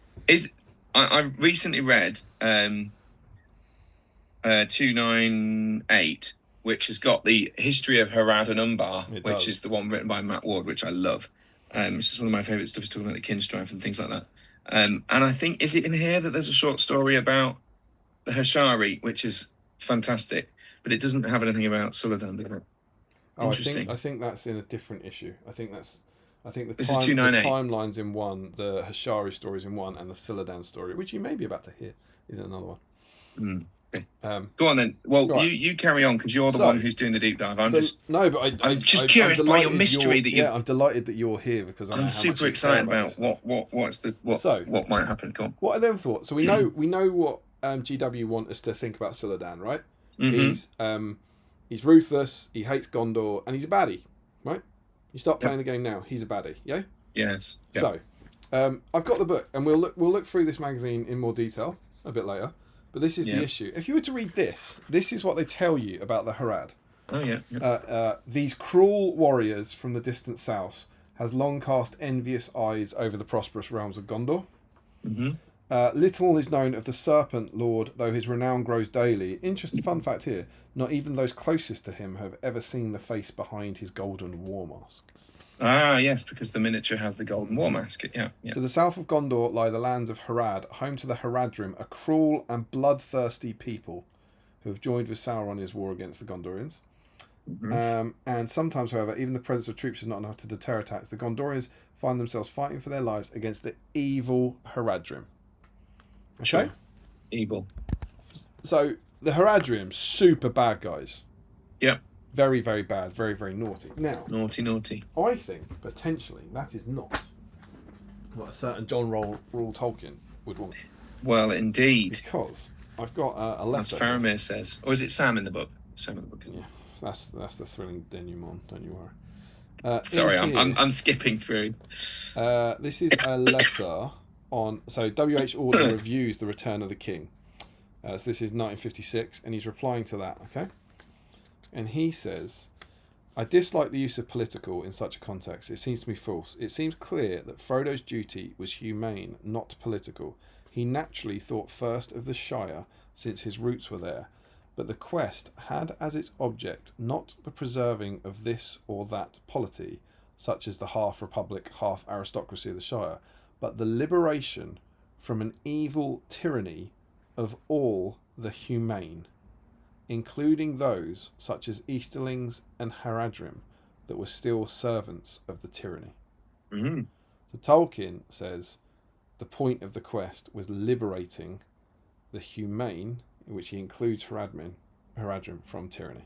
I recently read 298, which has got the history of Harad and Umbar, which is the one written by Matt Ward, which I love. It's just one of my favourite stuff. Is talking about the Kinstrife and things like that. And I think, is it in here that there's a short story about the Hashari, which is fantastic, but it doesn't have anything about Suladan, does it? Oh, I think that's in a different issue. I think the This is 298. The timeline's in one, the Hashari story's in one, and the Suladan story, which you may be about to hear, is in another one. Okay. Go on then. Well, right. you carry on because you're the one who's doing the deep dive. I'm just curious by your mystery that you. Yeah, I'm delighted that you're here because I'm super excited about what might happen. Go on. What I then thought. So we know what GW want us to think about Suladan, right? Mm-hmm. He's ruthless. He hates Gondor, and he's a baddie, right? You start playing the game now. He's a baddie. Yeah. Yes. Yep. So, I've got the book, and we'll look through this magazine in more detail a bit later. But this is the issue. If you were to read this is what they tell you about the Harad. Oh, yeah. These cruel warriors from the distant south has long cast envious eyes over the prosperous realms of Gondor. Mm-hmm. Little is known of the Serpent Lord, though his renown grows daily. Interesting fun fact here, not even those closest to him have ever seen the face behind his golden war mask. Ah, yes, because the miniature has the golden war mask. Yeah. To the south of Gondor lie the lands of Harad, home to the Haradrim, a cruel and bloodthirsty people who have joined with Sauron in his war against the Gondorians. Mm-hmm. And sometimes, however, even the presence of troops is not enough to deter attacks. The Gondorians find themselves fighting for their lives against the evil Haradrim. Okay? Sure. Evil. So, the Haradrim, super bad guys. Yep. Very, very bad. Very, very naughty. Now, naughty. I think, potentially, that is not what a certain John Rule Tolkien would want. Well, indeed. Because I've got a letter. As Faramir says. Or is it Sam in the book? Sam in the book. Yeah, that's the thrilling denouement, don't you worry. Sorry, I'm skipping through. This is a letter on... So, W.H. Auden reviews The Return of the King. So this is 1956, and he's replying to that, okay? And he says, I dislike the use of political in such a context. It seems to me false. It seems clear that Frodo's duty was humane, not political. He naturally thought first of the Shire, since his roots were there. But the quest had as its object not the preserving of this or that polity, such as the half-republic, half-aristocracy of the Shire, but the liberation from an evil tyranny of all the humane, including those such as Easterlings and Haradrim that were still servants of the tyranny. Mm-hmm. So Tolkien says the point of the quest was liberating the humane, in which he includes Haradrim from tyranny.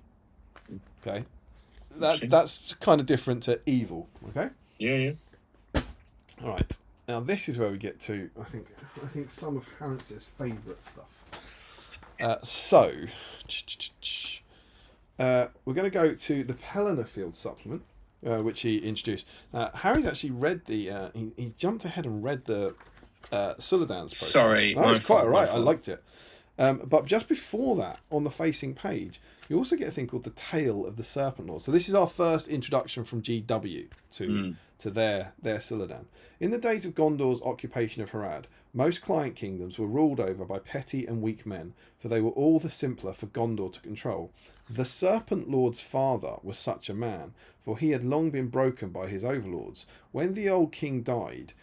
Okay, that's kind of different to evil. Okay. Yeah. All right. Now this is where we get to, I think some of Harrence's favourite stuff. We're going to go to the Pelennor supplement, which he introduced. Harry's actually read the. He jumped ahead and read the Suladan's. Sorry, no, it's quite alright. I liked it. But just before that, on the facing page, you also get a thing called the Tale of the Serpent Lord. So this is our first introduction from GW to their Suladan. In the days of Gondor's occupation of Harad, most client kingdoms were ruled over by petty and weak men, for they were all the simpler for Gondor to control. The Serpent Lord's father was such a man, for he had long been broken by his overlords. When the old king died,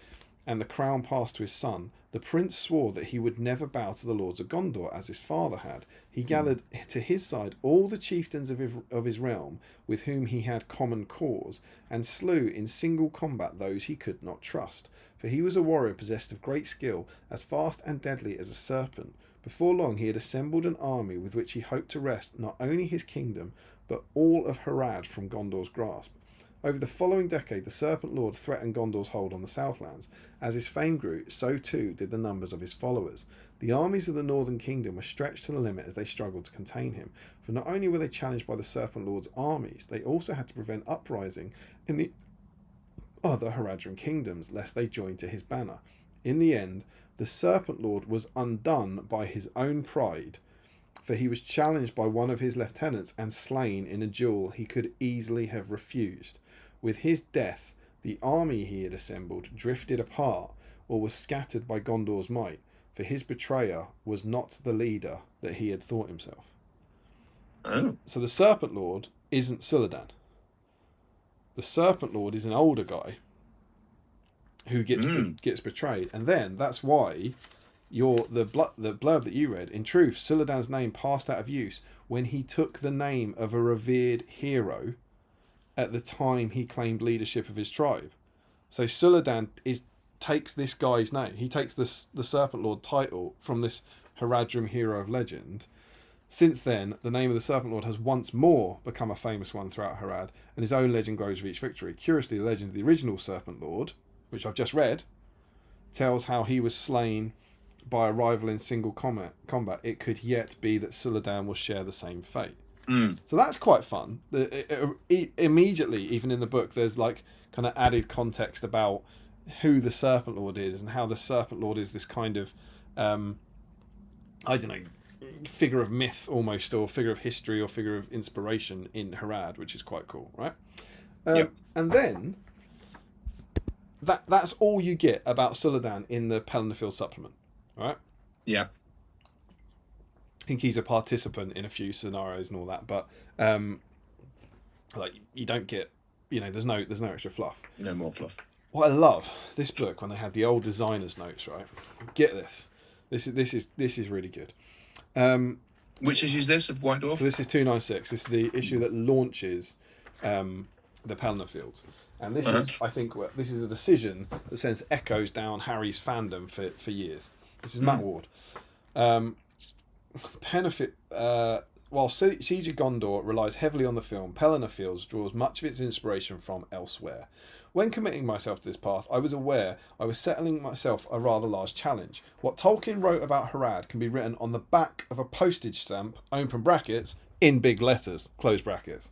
and the crown passed to his son, the prince swore that he would never bow to the lords of Gondor as his father had. He gathered to his side all the chieftains of his realm with whom he had common cause, and slew in single combat those he could not trust. For he was a warrior possessed of great skill, as fast and deadly as a serpent. Before long he had assembled an army with which he hoped to wrest not only his kingdom, but all of Harad from Gondor's grasp. Over the following decade, the Serpent Lord threatened Gondor's hold on the Southlands. As his fame grew, so too did the numbers of his followers. The armies of the Northern Kingdom were stretched to the limit as they struggled to contain him, for not only were they challenged by the Serpent Lord's armies, they also had to prevent uprising in the other Haradrim kingdoms, lest they joined to his banner. In the end, the Serpent Lord was undone by his own pride, for he was challenged by one of his lieutenants and slain in a duel he could easily have refused. With his death, the army he had assembled drifted apart or was scattered by Gondor's might, for his betrayer was not the leader that he had thought himself. So the Serpent Lord isn't Suladan. The Serpent Lord is an older guy who gets betrayed, and then that's why the blurb that you read. In truth, Suladan's name passed out of use when he took the name of a revered hero at the time he claimed leadership of his tribe. So Suladan takes this guy's name. He takes the Serpent Lord title from this Haradrim hero of legend. Since then, the name of the Serpent Lord has once more become a famous one throughout Harad, and his own legend grows with each victory. Curiously, the legend of the original Serpent Lord, which I've just read, tells how he was slain by a rival in single combat. It could yet be that Suladan will share the same fate. So that's quite fun. Immediately, even in the book, there's like kind of added context about who the Serpent Lord is and how the Serpent Lord is this kind of, I don't know, figure of myth almost, or figure of history, or figure of inspiration in Harad, which is quite cool, right? And then that's all you get about Suladan in the Pelennor supplement, right? Yeah. I think he's a participant in a few scenarios and all that, but like you don't get, there's no extra fluff. No more fluff. What I love this book when they had the old designers' notes, right? Get this. This is really good. Which issue is this of White Dwarf? So this is 296. This is the issue that launches the Pelennor Fields. And this is, I think, this is a decision that sends echoes down Harry's fandom for years. This is Matt Ward. While Siege of Gondor relies heavily on the film, Pelennor Fields draws much of its inspiration from elsewhere. When committing myself to this path, I was aware I was settling myself a rather large challenge. What Tolkien wrote about Harad can be written on the back of a postage stamp, open brackets, in big letters, close brackets.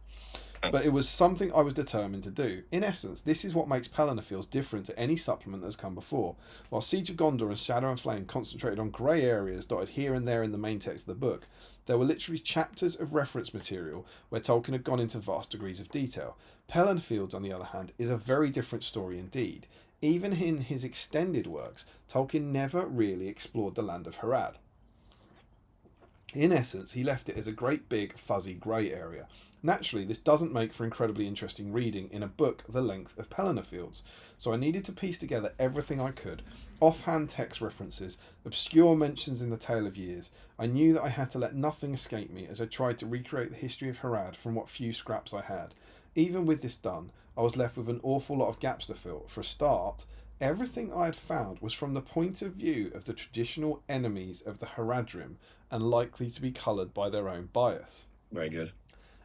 But it was something I was determined to do. In essence, this is what makes Pelennor Fields different to any supplement that's come before. While Siege of Gondor and Shadow and Flame concentrated on grey areas dotted here and there in the main text of the book, there were literally chapters of reference material where Tolkien had gone into vast degrees of detail. Pelennor Fields, on the other hand, is a very different story indeed. Even in his extended works, Tolkien never really explored the land of Harad. In essence, he left it as a great big fuzzy grey area. Naturally, this doesn't make for incredibly interesting reading in a book the length of Pelennor Fields, so I needed to piece together everything I could. Offhand text references, obscure mentions in the Tale of Years. I knew that I had to let nothing escape me as I tried to recreate the history of Harad from what few scraps I had. Even with this done, I was left with an awful lot of gaps to fill. For a start, everything I had found was from the point of view of the traditional enemies of the Haradrim and likely to be coloured by their own bias. Very good.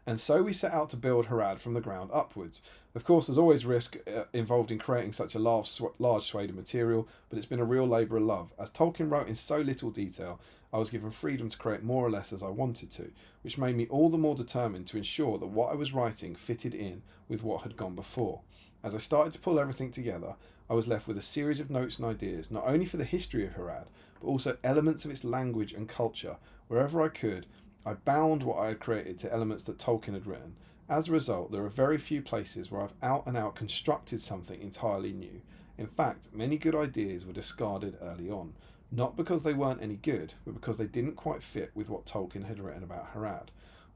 And so we set out to build Harad from the ground upwards. Of course, there's always risk involved in creating such a large swathe of material, but it's been a real labour of love. As Tolkien wrote in so little detail, I was given freedom to create more or less as I wanted to, which made me all the more determined to ensure that what I was writing fitted in with what had gone before. As I started to pull everything together, I was left with a series of notes and ideas, not only for the history of Harad, but also elements of its language and culture. Wherever I could, I bound what I had created to elements that Tolkien had written. As a result, there are very few places where I've out and out constructed something entirely new. In fact, many good ideas were discarded early on, not because they weren't any good, but because they didn't quite fit with what Tolkien had written about Harad.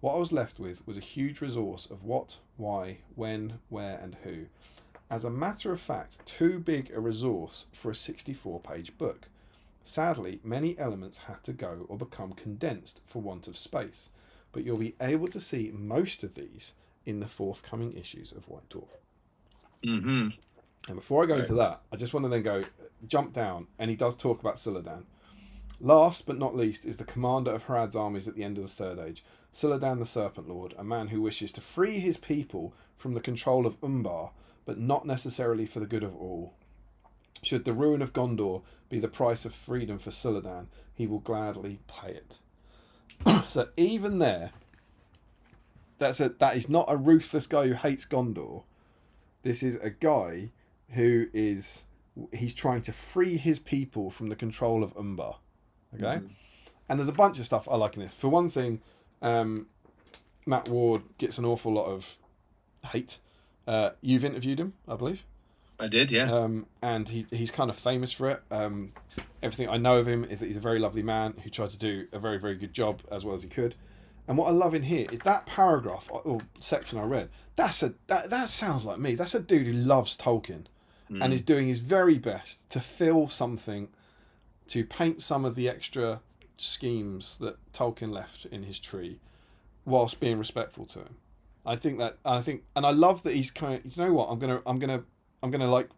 What I was left with was a huge resource of what, why, when, where, and who. As a matter of fact, too big a resource for a 64-page book. Sadly, many elements had to go or become condensed for want of space, but you'll be able to see most of these in the forthcoming issues of White Dwarf. Mm-hmm. And before I go into that, I just want to then jump down, and he does talk about Suladan. Last but not least is the commander of Harad's armies at the end of the Third Age, Suladan the Serpent Lord, a man who wishes to free his people from the control of Umbar, but not necessarily for the good of all. Should the ruin of Gondor be the price of freedom for Suladan, he will gladly pay it. So even there, that is not a ruthless guy who hates Gondor. This is a guy who he's trying to free his people from the control of Umbar. Okay? And there's a bunch of stuff I like in this. For one thing, Matt Ward gets an awful lot of hate. You've interviewed him, I believe. I did, yeah. And he's kind of famous for it. Everything I know of him is that he's a very lovely man who tried to do a very, very good job as well as he could. And what I love in here is that paragraph or section I read. That sounds like me. That's a dude who loves Tolkien and is doing his very best to fill something, to paint some of the extra schemes that Tolkien left in his tree, whilst being respectful to him. And I love that he's kind of, you know what? I'm gonna like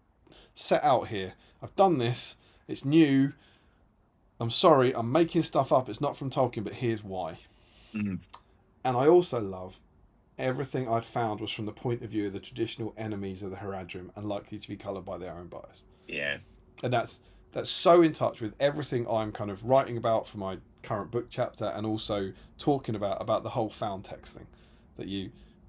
set out here. I've done this. It's new. I'm sorry. I'm making stuff up. It's not from Tolkien, but here's why. And I also love everything I'd found was from the point of view of the traditional enemies of the Haradrim and likely to be coloured by their own bias. Yeah. And that's so in touch with everything I'm kind of writing about for my current book chapter, and also talking about the whole found text thing.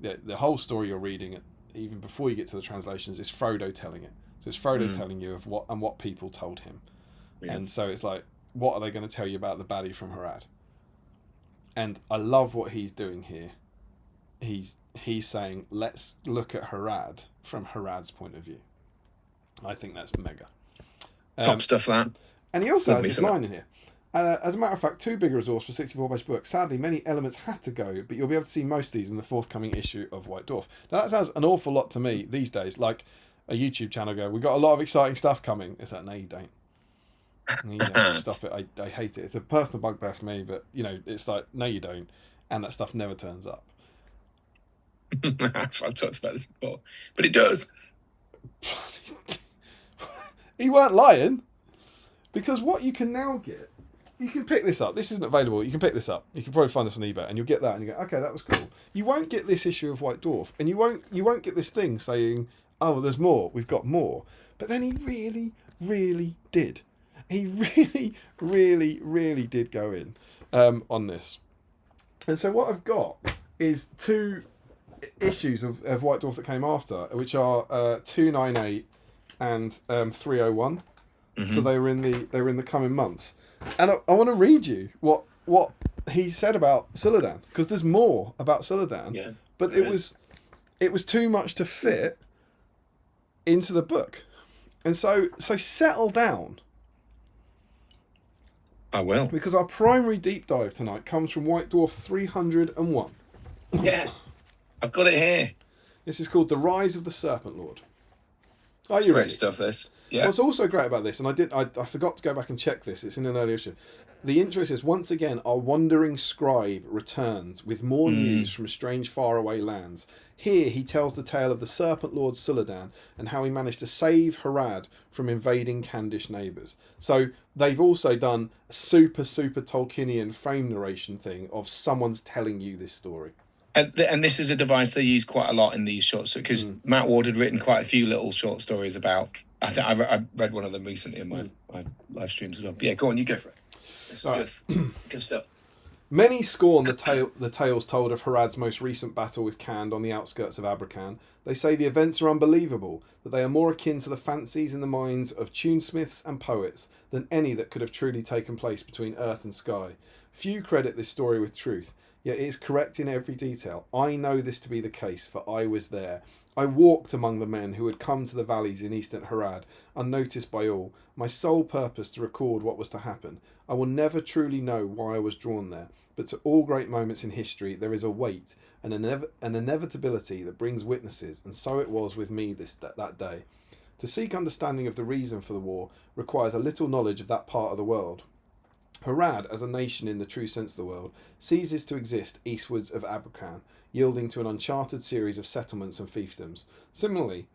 That the whole story you're reading, even before you get to the translations, is Frodo telling it. So it's Frodo telling you of what people told him. Yeah. And so it's like, what are they going to tell you about the baddie from Harad? And I love what he's doing here. He's saying, let's look at Harad from Harad's point of view. I think that's mega. Top stuff, that. And he also has this line in here. As a matter of fact, too big a resource for a 64-page book. Sadly, many elements had to go, but you'll be able to see most of these in the forthcoming issue of White Dwarf. Now, that sounds an awful lot to me these days, like a YouTube channel go, we've got a lot of exciting stuff coming. It's like, no, you don't. You know, stop it. I hate it. It's a personal bugbear for me, but, you know, it's like, no, you don't. And that stuff never turns up. I've talked about this before, but it does. He weren't lying, because what you can now get, you can pick this up. This isn't available. You can pick this up. You can probably find this on eBay, and you'll get that, and you go, okay, that was cool. You won't get this issue of White Dwarf, and you won't get this thing saying, oh, there's more. We've got more. But then he really, really did. He really, really, really did go in on this. And so what I've got is two issues of White Dwarf that came after, which are 298 and 301. So they were in the coming months. And I want to read you what he said about Suladan, because there's more about Suladan. Yeah, but it was too much to fit into the book. And so settle down. I will. Because our primary deep dive tonight comes from White Dwarf 301. Yeah. I've got it here. This is called The Rise of the Serpent Lord. Are you ready? Great stuff, this. Yeah. What's also great about this, and I forgot to go back and check this, it's in an earlier issue. The intro says, once again, our wandering scribe returns with more news from strange faraway lands. Here he tells the tale of the Serpent Lord Suladan and how he managed to save Harad from invading Candish neighbours. So they've also done a super Tolkienian frame narration thing of someone's telling you this story. And this is a device they use quite a lot in these shorts, because Matt Ward had written quite a few little short stories about. I think I read one of them recently in my live streams as well. But yeah, go on, you go for it. This is good stuff. Many scorn the tales told of Harad's most recent battle with Khand on the outskirts of Abrakan. They say the events are unbelievable, that they are more akin to the fancies in the minds of tunesmiths and poets than any that could have truly taken place between earth and sky. Few credit this story with truth, yet it is correct in every detail. I know this to be the case, for I was there. I walked among the men who had come to the valleys in eastern Harad, unnoticed by all, my sole purpose to record what was to happen. I will never truly know why I was drawn there, but to all great moments in history there is a weight, an inevitability that brings witnesses, and so it was with me that day. To seek understanding of the reason for the war requires a little knowledge of that part of the world. Harad, as a nation in the true sense of the word, ceases to exist eastwards of Abrakan, yielding to an uncharted series of settlements and fiefdoms. Similarly,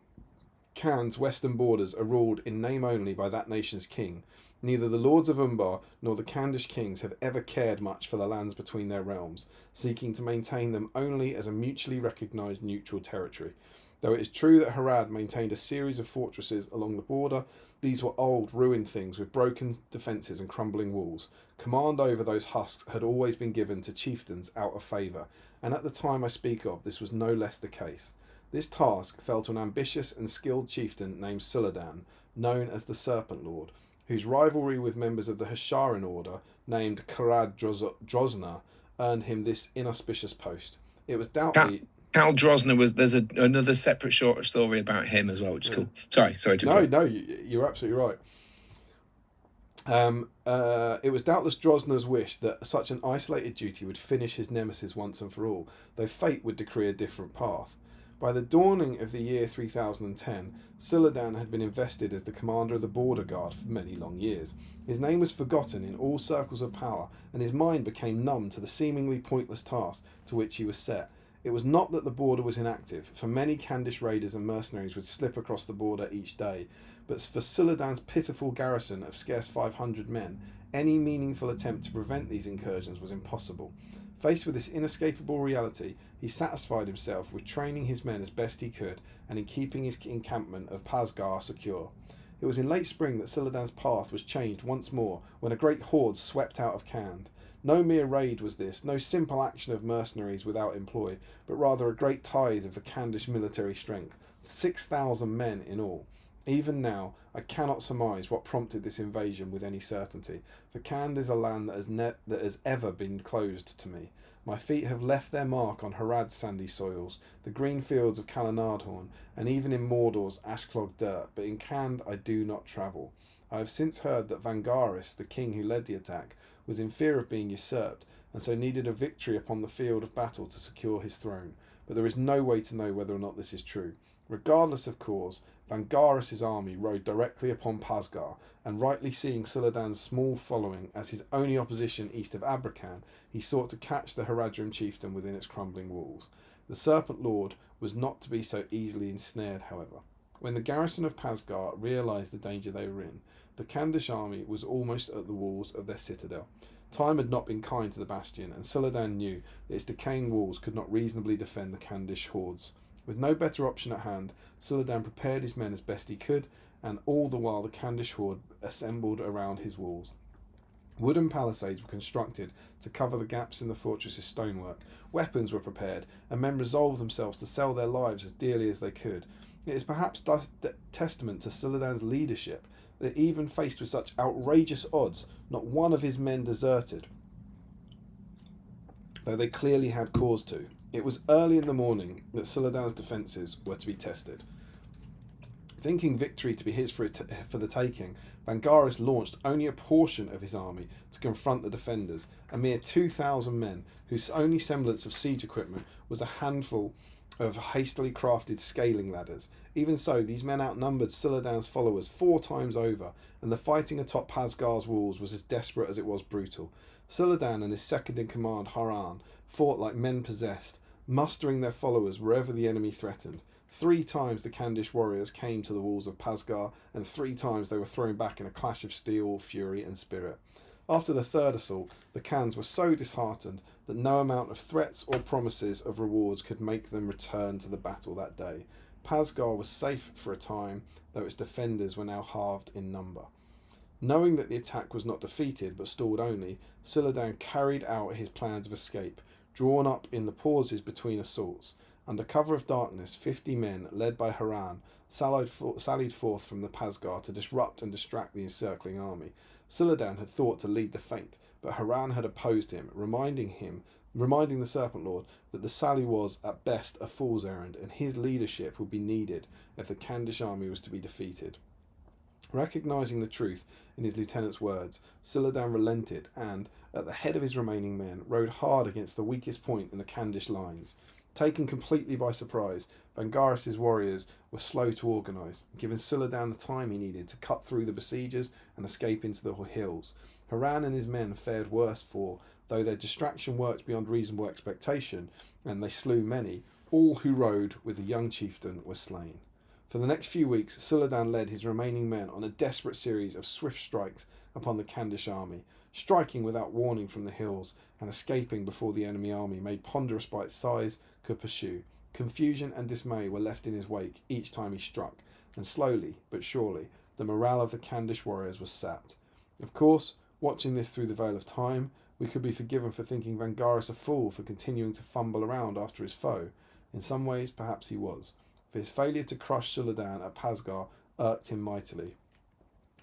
Khand's western borders are ruled in name only by that nation's king. Neither the lords of Umbar nor the Khandish kings have ever cared much for the lands between their realms, seeking to maintain them only as a mutually recognised neutral territory. Though it is true that Harad maintained a series of fortresses along the border, these were old, ruined things with broken defences and crumbling walls. Command over those husks had always been given to chieftains out of favour, and at the time I speak of, this was no less the case. This task fell to an ambitious and skilled chieftain named Suladan, known as the Serpent Lord, whose rivalry with members of the Hasharan order, named Karad Drosna, earned him this inauspicious post. It was doubtfully... Cal Drosna there's another separate short story about him as well, which is cool. Sorry to interrupt. No, you're absolutely right. It was doubtless Drosna's wish that such an isolated duty would finish his nemesis once and for all, though fate would decree a different path. By the dawning of the year 3010, Suladan had been invested as the commander of the border guard for many long years. His name was forgotten in all circles of power, and his mind became numb to the seemingly pointless task to which he was set. It was not that the border was inactive, for many Khandish raiders and mercenaries would slip across the border each day, but for Suladan's pitiful garrison of scarce 500 men, any meaningful attempt to prevent these incursions was impossible. Faced with this inescapable reality, he satisfied himself with training his men as best he could and in keeping his encampment of Pasgar secure. It was in late spring that Suladan's path was changed once more when a great horde swept out of Khand. No mere raid was this, no simple action of mercenaries without employ, but rather a great tithe of the Khandish military strength, 6,000 men in all. Even now, I cannot surmise what prompted this invasion with any certainty, for Khand is a land that has ever been closed to me. My feet have left their mark on Harad's sandy soils, the green fields of Kalanardhorn, and even in Mordor's ash-clogged dirt, but in Khand I do not travel. I have since heard that Vangaris, the king who led the attack, was in fear of being usurped, and so needed a victory upon the field of battle to secure his throne, but there is no way to know whether or not this is true. Regardless of cause, Vangaris' army rode directly upon Pasgar, and rightly seeing Suladan's small following as his only opposition east of Abrakan, he sought to catch the Haradrim chieftain within its crumbling walls. The Serpent Lord was not to be so easily ensnared, however. When the garrison of Pasgar realised the danger they were in, the Khandish army was almost at the walls of their citadel. Time had not been kind to the bastion, and Suladan knew that its decaying walls could not reasonably defend the Khandish hordes. With no better option at hand, Suladan prepared his men as best he could, and all the while the Khandish horde assembled around his walls. Wooden palisades were constructed to cover the gaps in the fortress's stonework, weapons were prepared, and men resolved themselves to sell their lives as dearly as they could. It is perhaps testament to Suladan's leadership that even faced with such outrageous odds, not one of his men deserted, though they clearly had cause to. It was early in the morning that Suladan's defences were to be tested. Thinking victory to be his for the taking, Vangaris launched only a portion of his army to confront the defenders, a mere 2,000 men, whose only semblance of siege equipment was a handful of hastily crafted scaling ladders. Even so, these men outnumbered Suladan's followers 4 times over, and the fighting atop Pasgar's walls was as desperate as it was brutal. Suladan and his second-in-command, Haran, fought like men possessed, mustering their followers wherever the enemy threatened. 3 times the Khandish warriors came to the walls of Pasgar, and 3 times they were thrown back in a clash of steel, fury, and spirit. After the third assault, the Khans were so disheartened that no amount of threats or promises of rewards could make them return to the battle that day. Pasgar was safe for a time, though its defenders were now halved in number. Knowing that the attack was not defeated but stalled only, Suladan carried out his plans of escape, drawn up in the pauses between assaults. Under cover of darkness, 50 men, led by Haran, sallied forth from the Pasgar to disrupt and distract the encircling army. Suladan had thought to lead the feint, but Haran had opposed him, reminding the Serpent Lord that the sally was, at best, a fool's errand, and his leadership would be needed if the Khandish army was to be defeated. Recognising the truth in his lieutenant's words, Suladan relented and, at the head of his remaining men, rode hard against the weakest point in the Khandish lines. Taken completely by surprise, Vangaris' warriors were slow to organise, giving Suladan the time he needed to cut through the besiegers and escape into the hills. Haran and his men fared worse, for, though their distraction worked beyond reasonable expectation, and they slew many, all who rode with the young chieftain were slain. For the next few weeks, Suladan led his remaining men on a desperate series of swift strikes upon the Khandish army, striking without warning from the hills and escaping before the enemy army, made ponderous by its size, could pursue. Confusion and dismay were left in his wake each time he struck, and slowly but surely the morale of the Khandish warriors was sapped. Of course, watching this through the veil of time, we could be forgiven for thinking Vangaris a fool for continuing to fumble around after his foe. In some ways, perhaps he was. For his failure to crush Suladan at Pasgar irked him mightily.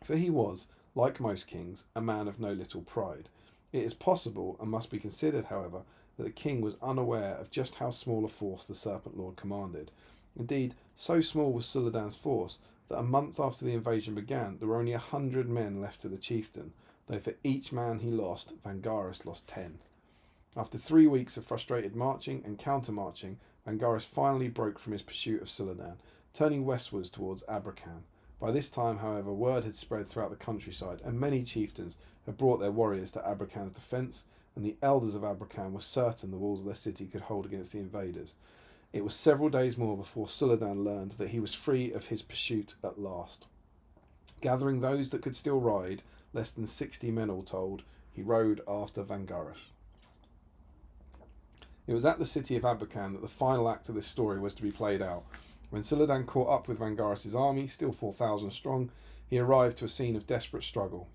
For he was, like most kings, a man of no little pride. It is possible, and must be considered, however, that the king was unaware of just how small a force the Serpent Lord commanded. Indeed, so small was Suladan's force that a month after the invasion began, there were only 100 men left to the chieftain, though for each man he lost, Vangaris lost 10. After 3 weeks of frustrated marching and counter-marching, Vangaris finally broke from his pursuit of Suladan, turning westwards towards Abrakan. By this time, however, word had spread throughout the countryside, and many chieftains had brought their warriors to Abrakan's defence, and the elders of Abrakan were certain the walls of their city could hold against the invaders. It was several days more before Suladan learned that he was free of his pursuit at last. Gathering those that could still ride, less than 60 men all told, he rode after Vangaris. It was at the city of Abrakan that the final act of this story was to be played out. When Suladan caught up with Vangaris' army, still 4,000 strong, he arrived to a scene of desperate struggle.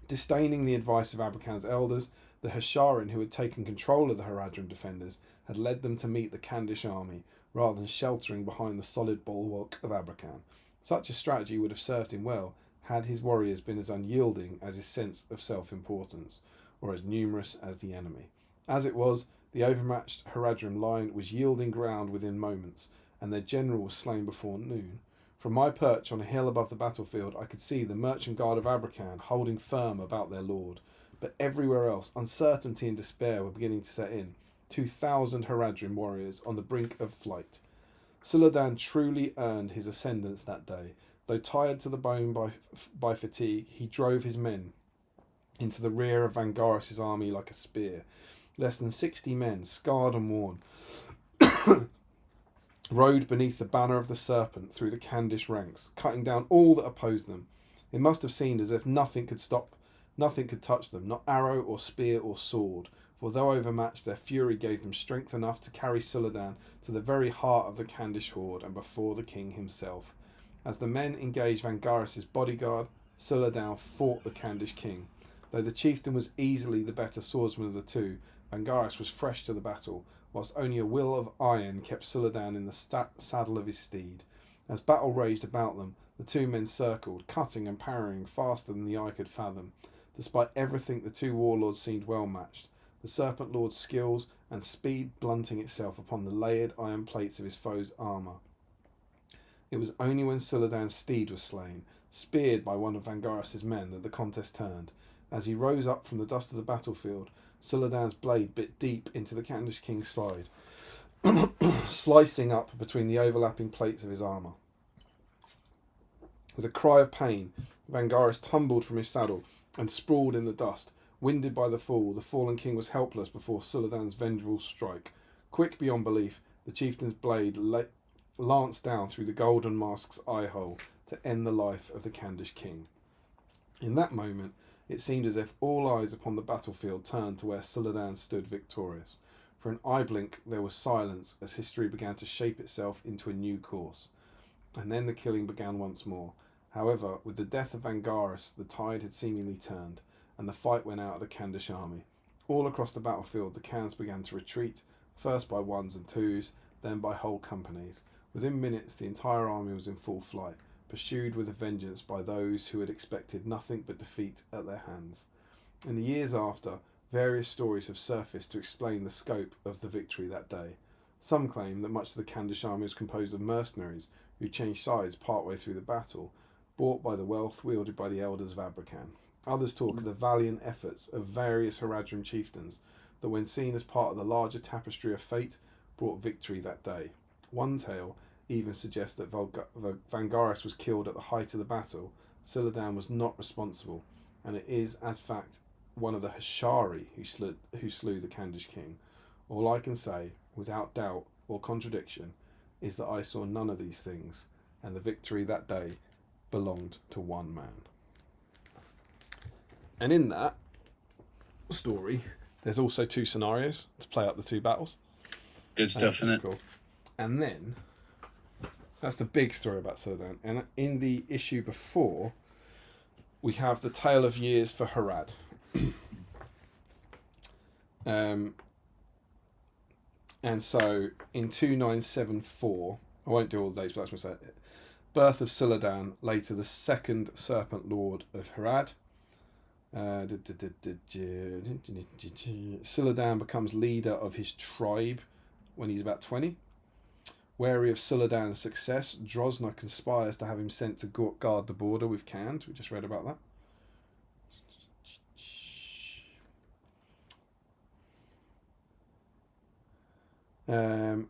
Disdaining the advice of Abrakan's elders, the Hasharin, who had taken control of the Haradrim defenders, had led them to meet the Khandish army, rather than sheltering behind the solid bulwark of Abrakan. Such a strategy would have served him well, had his warriors been as unyielding as his sense of self-importance, or as numerous as the enemy. As it was, the overmatched Haradrim line was yielding ground within moments, and their general was slain before noon. From my perch on a hill above the battlefield, I could see the merchant guard of Abrakan holding firm about their lord. But everywhere else, uncertainty and despair were beginning to set in. 2,000 Haradrim warriors on the brink of flight. Suladan truly earned his ascendance that day. Though tired to the bone by fatigue, he drove his men into the rear of Vangaris' army like a spear. Less than 60 men, scarred and worn, rode beneath the banner of the serpent through the Khandish ranks, cutting down all that opposed them. It must have seemed as if nothing could touch them, not arrow or spear or sword, for though overmatched, their fury gave them strength enough to carry Suladan to the very heart of the Khandish horde and before the king himself. As the men engaged Vangaris' bodyguard, Suladan fought the Khandish king. Though the chieftain was easily the better swordsman of the two, Vangaris was fresh to the battle, whilst only a will of iron kept Suladan in the saddle of his steed. As battle raged about them, the two men circled, cutting and parrying faster than the eye could fathom. Despite everything, the two warlords seemed well matched, the Serpent Lord's skills and speed blunting itself upon the layered iron plates of his foe's armour. It was only when Suladan's steed was slain, speared by one of Vangaris' men, that the contest turned. As he rose up from the dust of the battlefield, Suladan's blade bit deep into the Khandish king's side, slicing up between the overlapping plates of his armour. With a cry of pain, Vangaris tumbled from his saddle and sprawled in the dust. Winded by the fall, the fallen king was helpless before Suladan's vengeful strike. Quick beyond belief, the chieftain's blade lanced down through the golden mask's eye hole to end the life of the Khandish king. In that moment, It seemed as if all eyes upon the battlefield turned to where Suladan stood victorious. For an eye blink there was silence as history began to shape itself into a new course. And then the killing began once more. However, with the death of Vangaris, the tide had seemingly turned, and the fight went out of the Kandish army. All across the battlefield the Khans began to retreat, first by ones and twos, then by whole companies. Within minutes the entire army was in full flight, pursued with a vengeance by those who had expected nothing but defeat at their hands. In the years after, various stories have surfaced to explain the scope of the victory that day. Some claim that much of the Kandish army was composed of mercenaries who changed sides partway through the battle, bought by the wealth wielded by the elders of Abrakan. Others talk of the valiant efforts of various Haradrim chieftains that, when seen as part of the larger tapestry of fate, brought victory that day. One tale even suggests that Vangaris was killed at the height of the battle. Suladan was not responsible, and it is, as fact, one of the Hashari who slew the Kandish king. All I can say, without doubt or contradiction, is that I saw none of these things, and the victory that day belonged to one man. And in that story, there's also two scenarios to play out the two battles. Good stuff, isn't it? Cool. And then, that's the big story about Suladan. And in the issue before, we have the tale of years for Harad. And so, in 2974, I won't do all the dates, but that's what I say. Birth of Suladan, later the second Serpent Lord of Harad. Suladan becomes leader of his tribe when he's about 20. Wary of Suladan's success, Drosna conspires to have him sent to guard the border with Khand. We just read about that.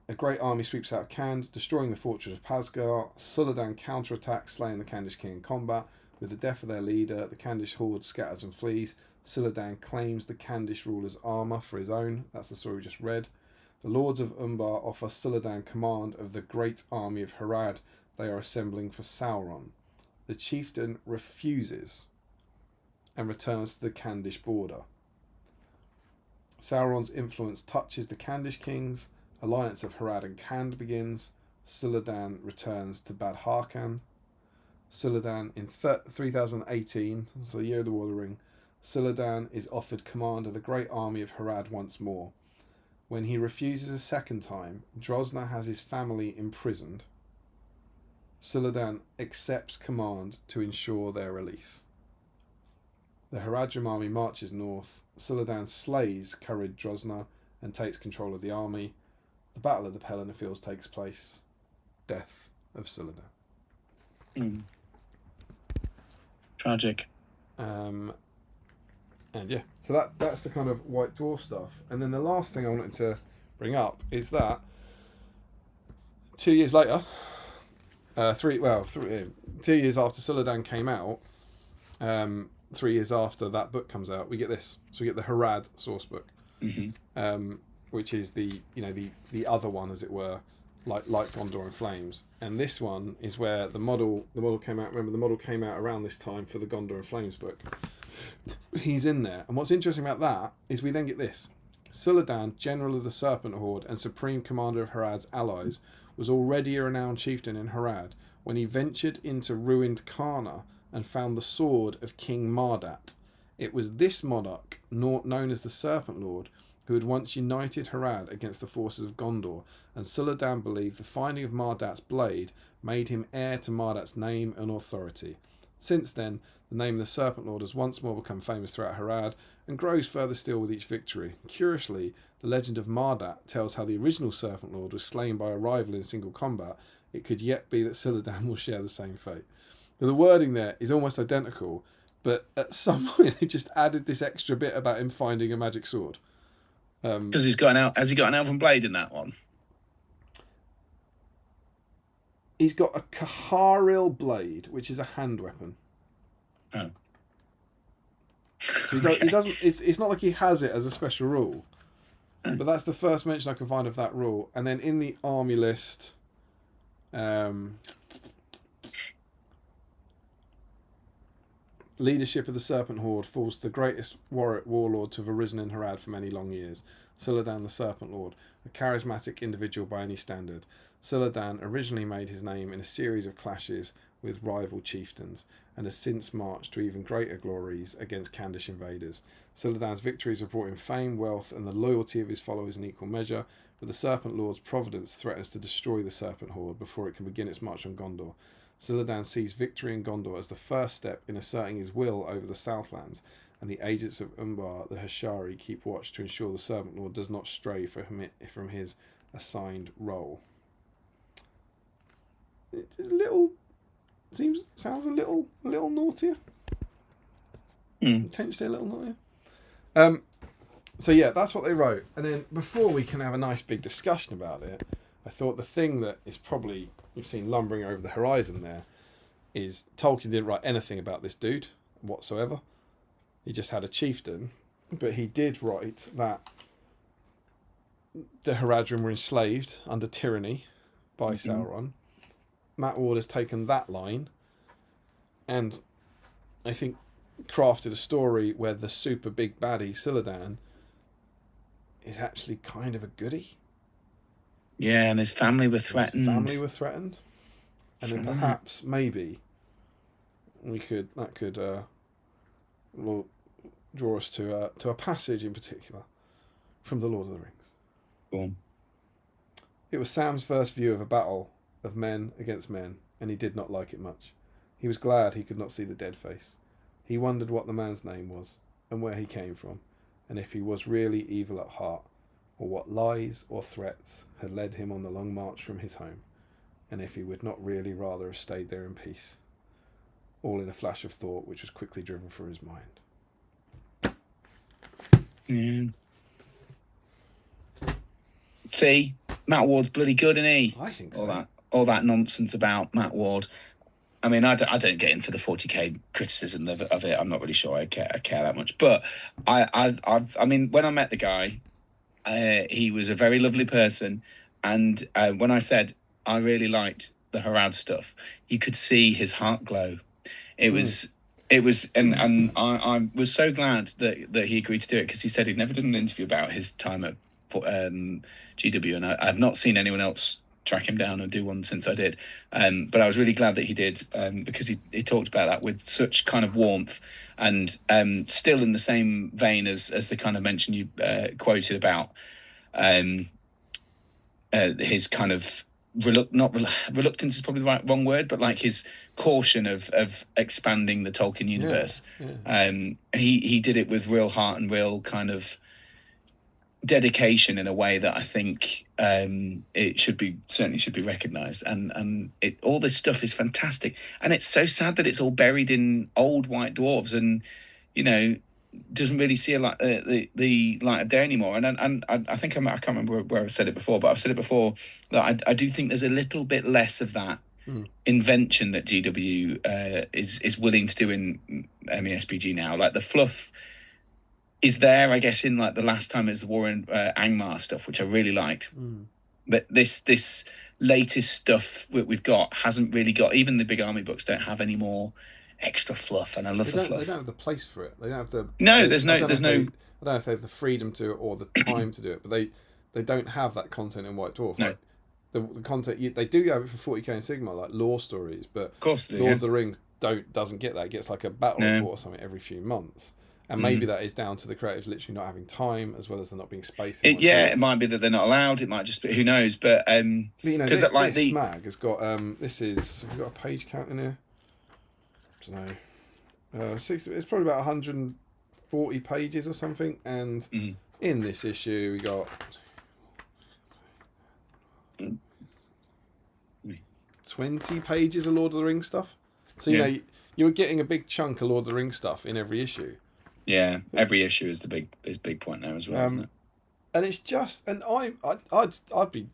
A great army sweeps out of Khand, destroying the fortress of Pasgar. Suladan counterattacks, slaying the Kandish king in combat. With the death of their leader, the Kandish horde scatters and flees. Suladan claims the Kandish ruler's armour for his own. That's the story we just read. The lords of Umbar offer Suladan command of the great army of Harad they are assembling for Sauron. The chieftain refuses and returns to the Kandish border. Sauron's influence touches the Kandish kings. Alliance of Harad and Khand begins. Suladan returns to Bad Harkan. Suladan in 3018, so the year of the War of the Ring, Suladan is offered command of the great army of Harad once more. When he refuses a second time, Drosna has his family imprisoned. Suladan accepts command to ensure their release. The Haradrim army marches north. Suladan slays Kharid Drosna and takes control of the army. The Battle of the Pelennor Fields takes place. Death of Suladan. Tragic. And yeah, so that's the kind of White Dwarf stuff. And then the last thing I wanted to bring up is that 2 years later, 2 years after Suladan came out, 3 years after that book comes out, we get this. So we get the Harad source book, which is the other one, as it were, like Gondor in Flames. And this one is where the model came out. Remember, the model came out around this time for the Gondor in Flames book. He's in there. And what's interesting about that is we then get this. Suladan, general of the Serpent Horde and supreme commander of Harad's allies, was already a renowned chieftain in Harad when he ventured into ruined Karna and found the sword of King Mardat. It was this monarch, known as the Serpent Lord, who had once united Harad against the forces of Gondor, and Suladan believed the finding of Mardat's blade made him heir to Mardat's name and authority. Since then, the name of the Serpent Lord has once more become famous throughout Harad, and grows further still with each victory. Curiously, the legend of Mardat tells how the original Serpent Lord was slain by a rival in single combat. It could yet be that Suladan will share the same fate. The wording there is almost identical, but at some point they just added this extra bit about him finding a magic sword. Because he's got has he got an elven blade in that one? He's got a Kaharil blade, which is a hand weapon. Oh. So he doesn't. It's not like he has it as a special rule, but that's the first mention I can find of that rule. And then in the army list, The leadership of the Serpent Horde falls to the greatest warlord to have arisen in Harad for many long years, Suladan the Serpent Lord, a charismatic individual by any standard. Suladan originally made his name in a series of clashes with rival chieftains, and has since marched to even greater glories against Kandish invaders. Suladan's victories have brought him fame, wealth, and the loyalty of his followers in equal measure, but the Serpent Lord's providence threatens to destroy the Serpent Horde before it can begin its march on Gondor. Suladan sees victory in Gondor as the first step in asserting his will over the Southlands, and the agents of Umbar, the Hashari, keep watch to ensure the Serpent Lord does not stray from his assigned role. It's a little... sounds a little naughtier. Potentially a little naughtier. So yeah, that's what they wrote. And then before we can have a nice big discussion about it, I thought the thing that is probably you've seen lumbering over the horizon there is Tolkien didn't write anything about this dude whatsoever. He just had a chieftain, but he did write that the Haradrim were enslaved under tyranny by Sauron. Matt Ward has taken that line and I think crafted a story where the super big baddie Suladan is actually kind of a goodie. Yeah, and his family were threatened. And then perhaps, maybe, that could draw us to a passage in particular from The Lord of the Rings. Go on. It was Sam's first view of a battle of men against men, and he did not like it much. He was glad he could not see the dead face. He wondered what the man's name was, and where he came from, and if he was really evil at heart, or what lies or threats had led him on the long march from his home, and if he would not really rather have stayed there in peace. All in a flash of thought which was quickly driven from his mind. Yeah. See, Matt Ward's bloody good, isn't he? I think so. All that nonsense about Matt Ward. I mean, I don't get into the 40k criticism of it. I'm not really sure I care that much. But I mean, when I met the guy, he was a very lovely person, and when I said I really liked the Harad stuff, you could see his heart glow. It was, and I was so glad that he agreed to do it, because he said he'd never done an interview about his time at GW, and I've not seen anyone else track him down and do one since I did. But I was really glad that he did, because he talked about that with such kind of warmth, and still in the same vein as the kind of mention you quoted about his kind of reluctance is probably the wrong word, but like his caution of expanding the Tolkien universe. Yeah. He did it with real heart and real kind of dedication in a way that I think it certainly should be recognised, and all this stuff is fantastic, and it's so sad that it's all buried in old white dwarves, and doesn't really see the light of day anymore. And I think I can't remember where I've said it before, but I've said it before that I do think there's a little bit less of that invention that GW is willing to do in SBG now. Like the fluff is there, I guess, in like the last time is the War in Angmar stuff, which I really liked. But this latest stuff we've got hasn't really got. Even the big army books don't have any more extra fluff, and I love the fluff. They don't have the place for it. They don't have the. No, there's no. I don't know if they have the freedom to or the time to do it, but they don't have that content in White Dwarf. No. Like, the content they do have it for 40k and Sigma, like lore stories, but of course Lord of the Rings doesn't get that. It gets like a battle report or something every few months. And maybe that is down to the creatives literally not having time, as well as there not being space. It might be that they're not allowed. It might just be, who knows. But because this mag has got have we got a page count in here? I don't know. 60, it's probably about 140 pages or something. And in this issue, we got 20 pages of Lord of the Rings stuff. So you were getting a big chunk of Lord of the Rings stuff in every issue. Yeah, every issue is the big point there as well, isn't it? And it's just, and I'd be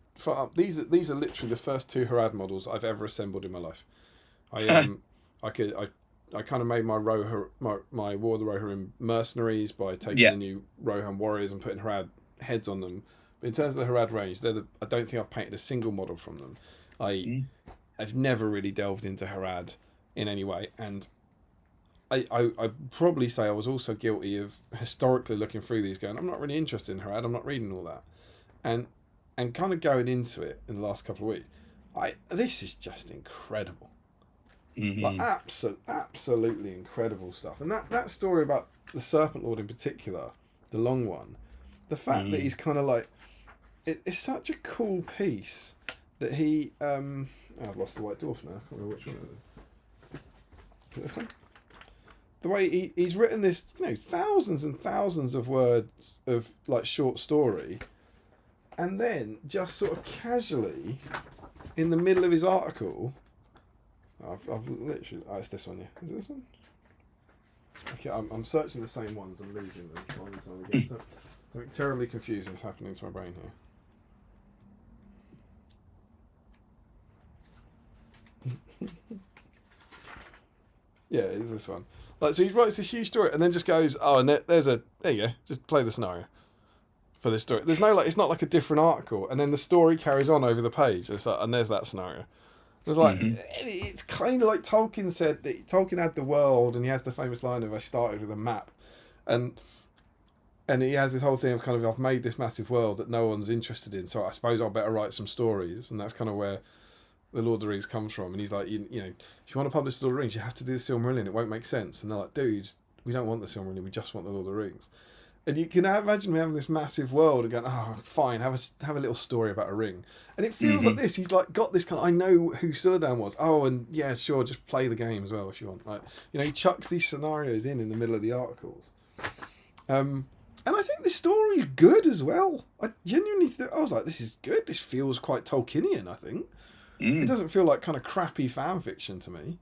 these are literally the first two Harad models I've ever assembled in my life. I kind of made my my War of the Rohirrim mercenaries by taking the new Rohan warriors and putting Harad heads on them. But in terms of the Harad range, I don't think I've painted a single model from them. I've never really delved into Harad in any way, and I'd probably say I was also guilty of historically looking through these, going, I'm not really interested in Harad. I'm not reading all that, and kind of going into it in the last couple of weeks. This is just incredible. Like absolutely incredible stuff. And that story about the Serpent Lord in particular, the long one, the fact that he's kind of like, it's such a cool piece that he I've lost the White Dwarf now. I can't remember which one it is. This one. The way he's written this, thousands and thousands of words of like short story, and then just sort of casually in the middle of his article, I've literally... Oh, it's this one, yeah. Is it this one? Okay, I'm searching the same ones and losing them. Trying to get something terribly confusing is happening to my brain here. Yeah, it's this one. Like, so he writes this huge story and then just goes, oh, and there you go, just play the scenario for this story. There's no, like, it's not like a different article, and then the story carries on over the page. It's like, and there's that scenario. It's like, it's kind of like Tolkien said that Tolkien had the world, and he has the famous line of, I started with a map. And he has this whole thing of kind of, I've made this massive world that no one's interested in, so I suppose I'll better write some stories. And that's kind of where the Lord of the Rings comes from. And he's like, you know, if you want to publish the Lord of the Rings, you have to do the Silmarillion. It won't make sense. And they're like, dude, we don't want the Silmarillion. We just want the Lord of the Rings. And you can imagine me having this massive world and going, oh, fine, have a little story about a ring. And it feels like this. He's like got this kind of, I know who Suladan was. Oh, and yeah, sure, just play the game as well if you want. Like, he chucks these scenarios in the middle of the articles. And I think the story's good as well. I genuinely I was like, this is good. This feels quite Tolkienian, I think. It doesn't feel like kind of crappy fan fiction to me.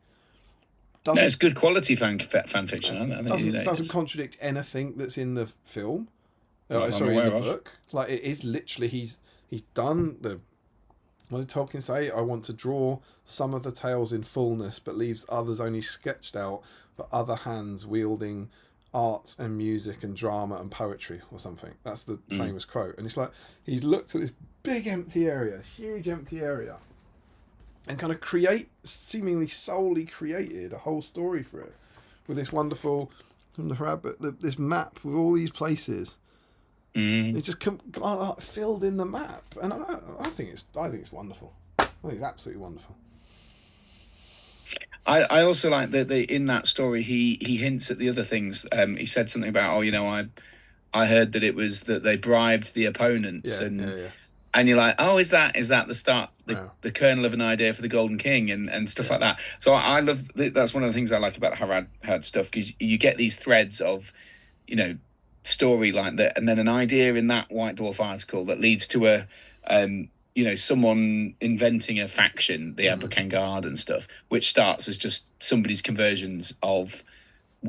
No, it's good quality fan fiction. I think doesn't contradict anything that's in the film. In the book. Like, it is literally, he's done the... What did Tolkien say? I want to draw some of the tales in fullness, but leaves others only sketched out for other hands wielding art and music and drama and poetry or something. That's the famous quote. And it's like, he's looked at this big empty area, huge empty area, and kind of seemingly solely created a whole story for it, with this wonderful, this map with all these places. It's just filled in the map, and I think it's wonderful. I think it's absolutely wonderful. I also like that in that story he hints at the other things. He said something about, I heard that it was that they bribed the opponents, and you're like, oh, is that the start, the kernel of an idea for the Golden King and stuff like that. So I love that's one of the things I like about Harad stuff, because you get these threads of, story like that, and then an idea in that White Dwarf article that leads to a someone inventing a faction, the Abrakan Guard and stuff, which starts as just somebody's conversions of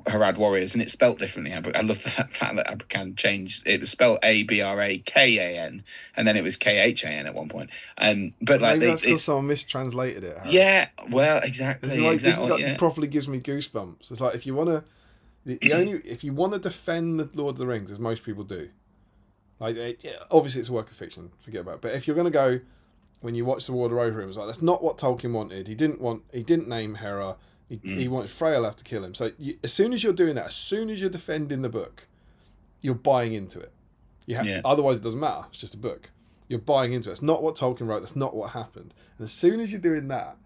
Harad warriors, and it's spelt differently. I love that fact that Abrakan changed. It was spelled Abrakan, and then it was Khan at one point. But maybe that's because someone mistranslated it. Harad. Yeah, well, exactly. This properly gives me goosebumps. It's like, if you want to, if you want to defend the Lord of the Rings, as most people do, like, obviously it's a work of fiction, forget about it. But if you're going to go, when you watch the War of the Rohirrim, like, that's not what Tolkien wanted. He didn't name Hera. He wanted Freyalaf to kill him. So as soon as you're doing that, as soon as you're defending the book, you're buying into it. Otherwise, it doesn't matter. It's just a book. You're buying into it. It's not what Tolkien wrote. That's not what happened. And as soon as you're doing that,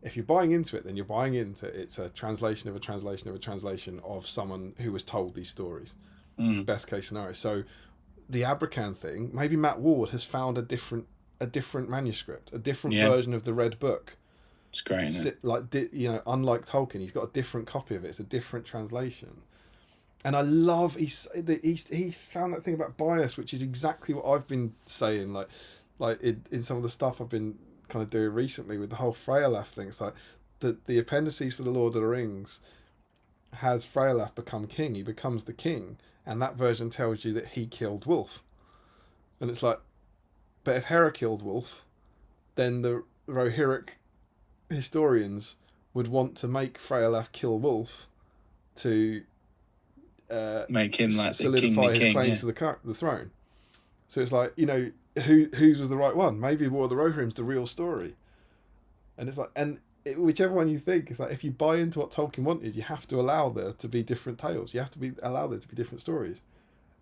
if you're buying into it, then you're buying into it's a translation of a translation of a translation of someone who was told these stories. Best case scenario. So the Abrakan thing, maybe Matt Ward has found a different manuscript, a different version of the Red Book. It's great, isn't it? Unlike Tolkien, he's got a different copy of it. It's a different translation. And I love he's found that thing about bias, which is exactly what I've been saying, like in some of the stuff I've been kind of doing recently with the whole Freyalaf thing. It's like the appendices for the Lord of the Rings has Freyalaf become king. He becomes the king, and that version tells you that he killed Wolf. And it's like, but if Hera killed Wolf, then the Rohirric historians would want to make Freyalaf kill Wolf to make him like solidify his claim to the throne. So it's like, whose was the right one? Maybe War of the Rohirrim's the real story. And it's like, and whichever one you think, it's like if you buy into what Tolkien wanted, you have to allow there to be different tales. You have to allow there to be different stories.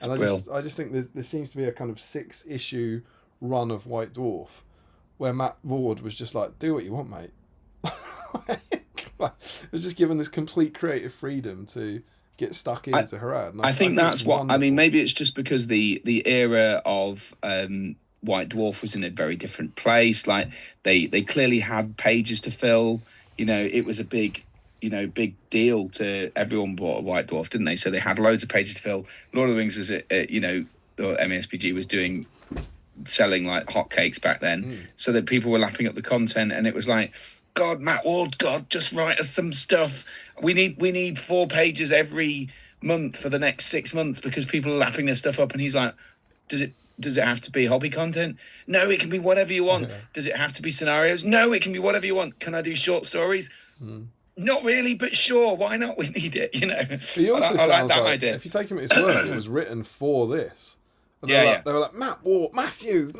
And I just think there seems to be a kind of 6-issue run of White Dwarf where Matt Ward was just like, do what you want, mate. It was just given this complete creative freedom to get stuck into Harad. I think that's what wonderful. I mean. Maybe it's just because the era of White Dwarf was in a very different place. Like they clearly had pages to fill. You know, it was a big deal to everyone bought a White Dwarf, didn't they? So they had loads of pages to fill. Lord of the Rings was, or MSBG was selling like hotcakes back then, so that people were lapping up the content, and it was like, God, Matt Ward, God, just write us some stuff. We need 4 pages every month for the next 6 months because people are lapping their stuff up. And he's like, does it have to be hobby content? No, it can be whatever you want. Yeah. Does it have to be scenarios? No, it can be whatever you want. Can I do short stories? Not really, but sure, why not? We need it, you know. But he also I like that idea. If you take him at his word, it was written for this. And they were like, Matthew,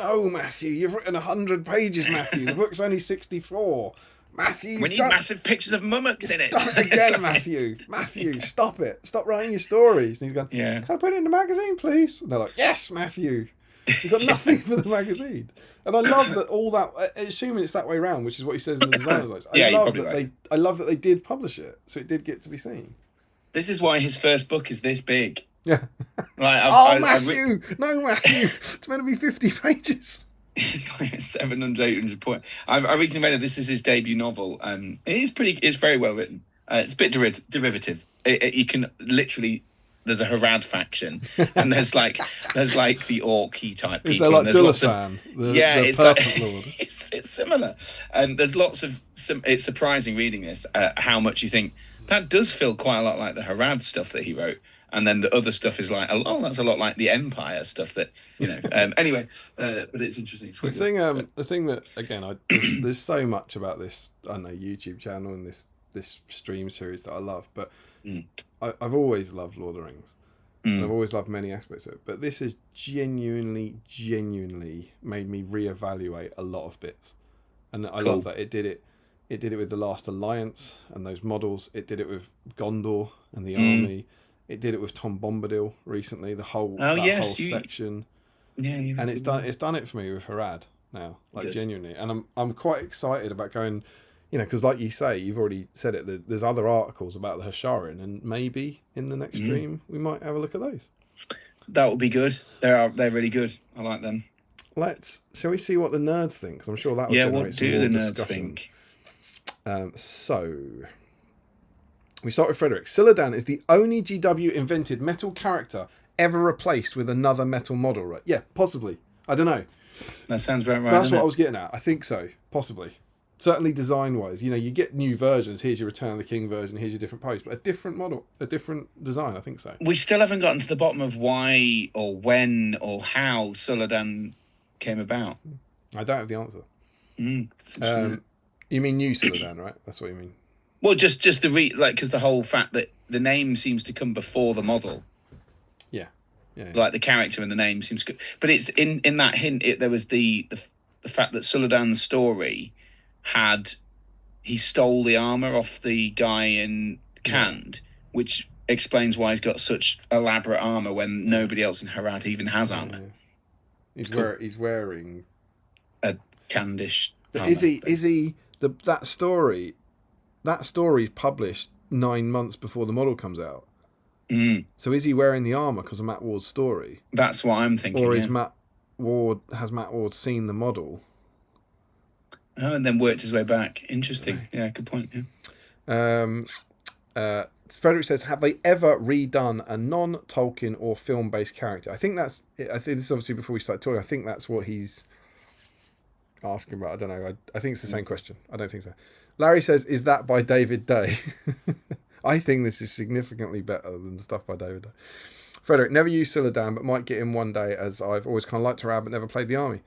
you've written 100 pages, Matthew. The book's only 64. Matthew, we need massive pictures of mummoks in it. Done it again, Matthew. Matthew, stop it. Stop writing your stories. And he's going, can I put it in the magazine, please? And they're like, yes, Matthew. You've got nothing for the magazine. And I love that all that, assuming it's that way around, which is what he says in the designer's notes. I love that they did publish it, so it did get to be seen. This is why his first book is this big. Yeah. Like, Matthew! No, Matthew! It's meant to be 50 pages. It's like 700, 800 points. I recently read it. This is his debut novel. It's very well written. It's a bit derivative. You can literally, there's a Harad faction, and there's like the Orky type people. Is there like Dulasan? It's like, it's similar. And there's lots of it's surprising reading this how much you think that does feel quite a lot like the Harad stuff that he wrote. And then the other stuff is like, that's a lot like the Empire stuff that, anyway, but it's interesting. It's the thing that, again, there's so much about this, I don't know, YouTube channel and this stream series that I love, but I've always loved Lord of the Rings. And I've always loved many aspects of it. But this has genuinely made me reevaluate a lot of bits. And I love that it did it with The Last Alliance and those models. It did it with Gondor and the army. It did it with Tom Bombadil recently. The whole section, and it's done it for me with Harad now, like genuinely. And I'm quite excited about going, because like you say, you've already said it. There's other articles about the Hasharin, and maybe in the next stream we might have a look at those. That would be good. They're really good. I like them. Shall we see what the nerds think? Because I'm sure that will generate some more discussion. What do the nerds think? So. We start with Frederick. Suladan is the only GW invented metal character ever replaced with another metal model, right? Yeah, possibly. I don't know. That sounds about right. That's what I was getting at. I think so. Possibly. Certainly design-wise. You get new versions. Here's your Return of the King version. Here's your different post. But a different model, a different design. I think so. We still haven't gotten to the bottom of why or when or how Suladan came about. I don't have the answer. You mean new Suladan, right? That's what you mean. Well, just because the whole fact that the name seems to come before the model. Yeah. Like the character and the name seems good, but it's in that hint. There was the fact that Suladan's story he stole the armor off the guy in Khand, which explains why he's got such elaborate armor when nobody else in Harad even has armor. Yeah. He's wearing a Khandish. But is he that story? That story's published 9 months before the model comes out. So is he wearing the armor because of Matt Ward's story? That's what I'm thinking. Or has Matt Ward seen the model? Oh, and then worked his way back. Interesting. Right. Yeah, good point. Yeah. Frederick says, have they ever redone a non-Tolkien or film-based character? I think this is obviously before we start talking. I think that's what he's asking about. I don't know. I think it's the same question. I don't think so. Larry says, is that by David Day? I think this is significantly better than stuff by David Day. Frederick, never used Suladan, but might get him one day, as I've always kind of liked Harad, but never played the army.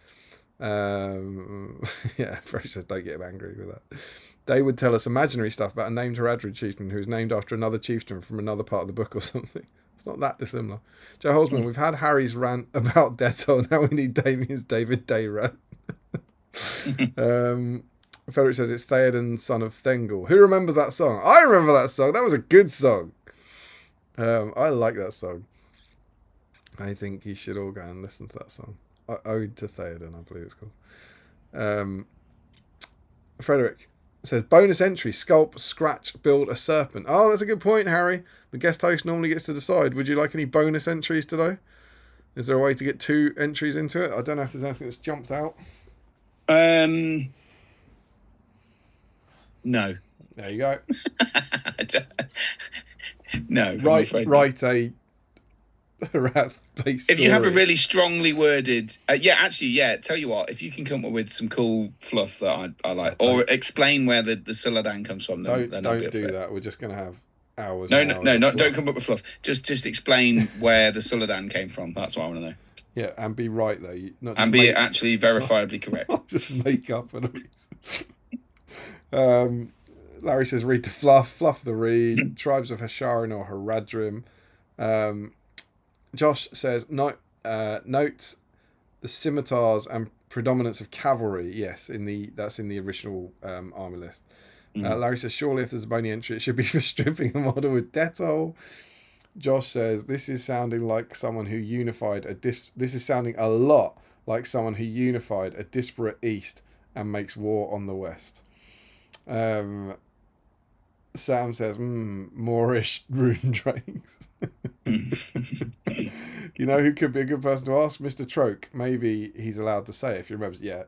Frederick says, don't get him angry with that. Day would tell us imaginary stuff about a named Haradrid chieftain who is named after another chieftain from another part of the book or something. It's not that dissimilar. Joe Holzman, we've had Harry's rant about Detto, now we need Damien's David Day rant. Frederick says it's Theoden, son of Thengel. Who remembers that song? I remember that song. That was a good song. I like that song. I think you should all go and listen to that song. Ode to Theoden, I believe it's called. Frederick says bonus entry: sculpt, scratch, build a serpent. Oh, that's a good point, Harry. The guest host normally gets to decide. Would you like any bonus entries today? Is there a way to get 2 entries into it? I don't know if there's anything that's jumped out. No. There you go. No. Write a rat-based If you have a story. really strongly worded, tell you what, if you can come up with some cool fluff that I like, or explain where the Suladan comes from, then Don't do that. We're just going to have hours. No, and hours no, of don't come up with fluff. Just explain where the Suladan came from. That's what I want to know. Yeah, and be right though. And be actually verifiably correct. Just make up a reason. Larry says, read the fluff the read. Tribes of Hasharin or Haradrim. Josh says, note the scimitars and predominance of cavalry. Yes, that's in the original army list. Larry says, surely if there's a bony entry, it should be for stripping a model with Dettol. Josh says, this is sounding like someone who unified this is sounding a lot like someone who unified a disparate East and makes war on the West. Sam says, Moorish rune drakes. You know who could be a good person to ask? Mr. Troke. Maybe he's allowed to say if you remember. Yeah,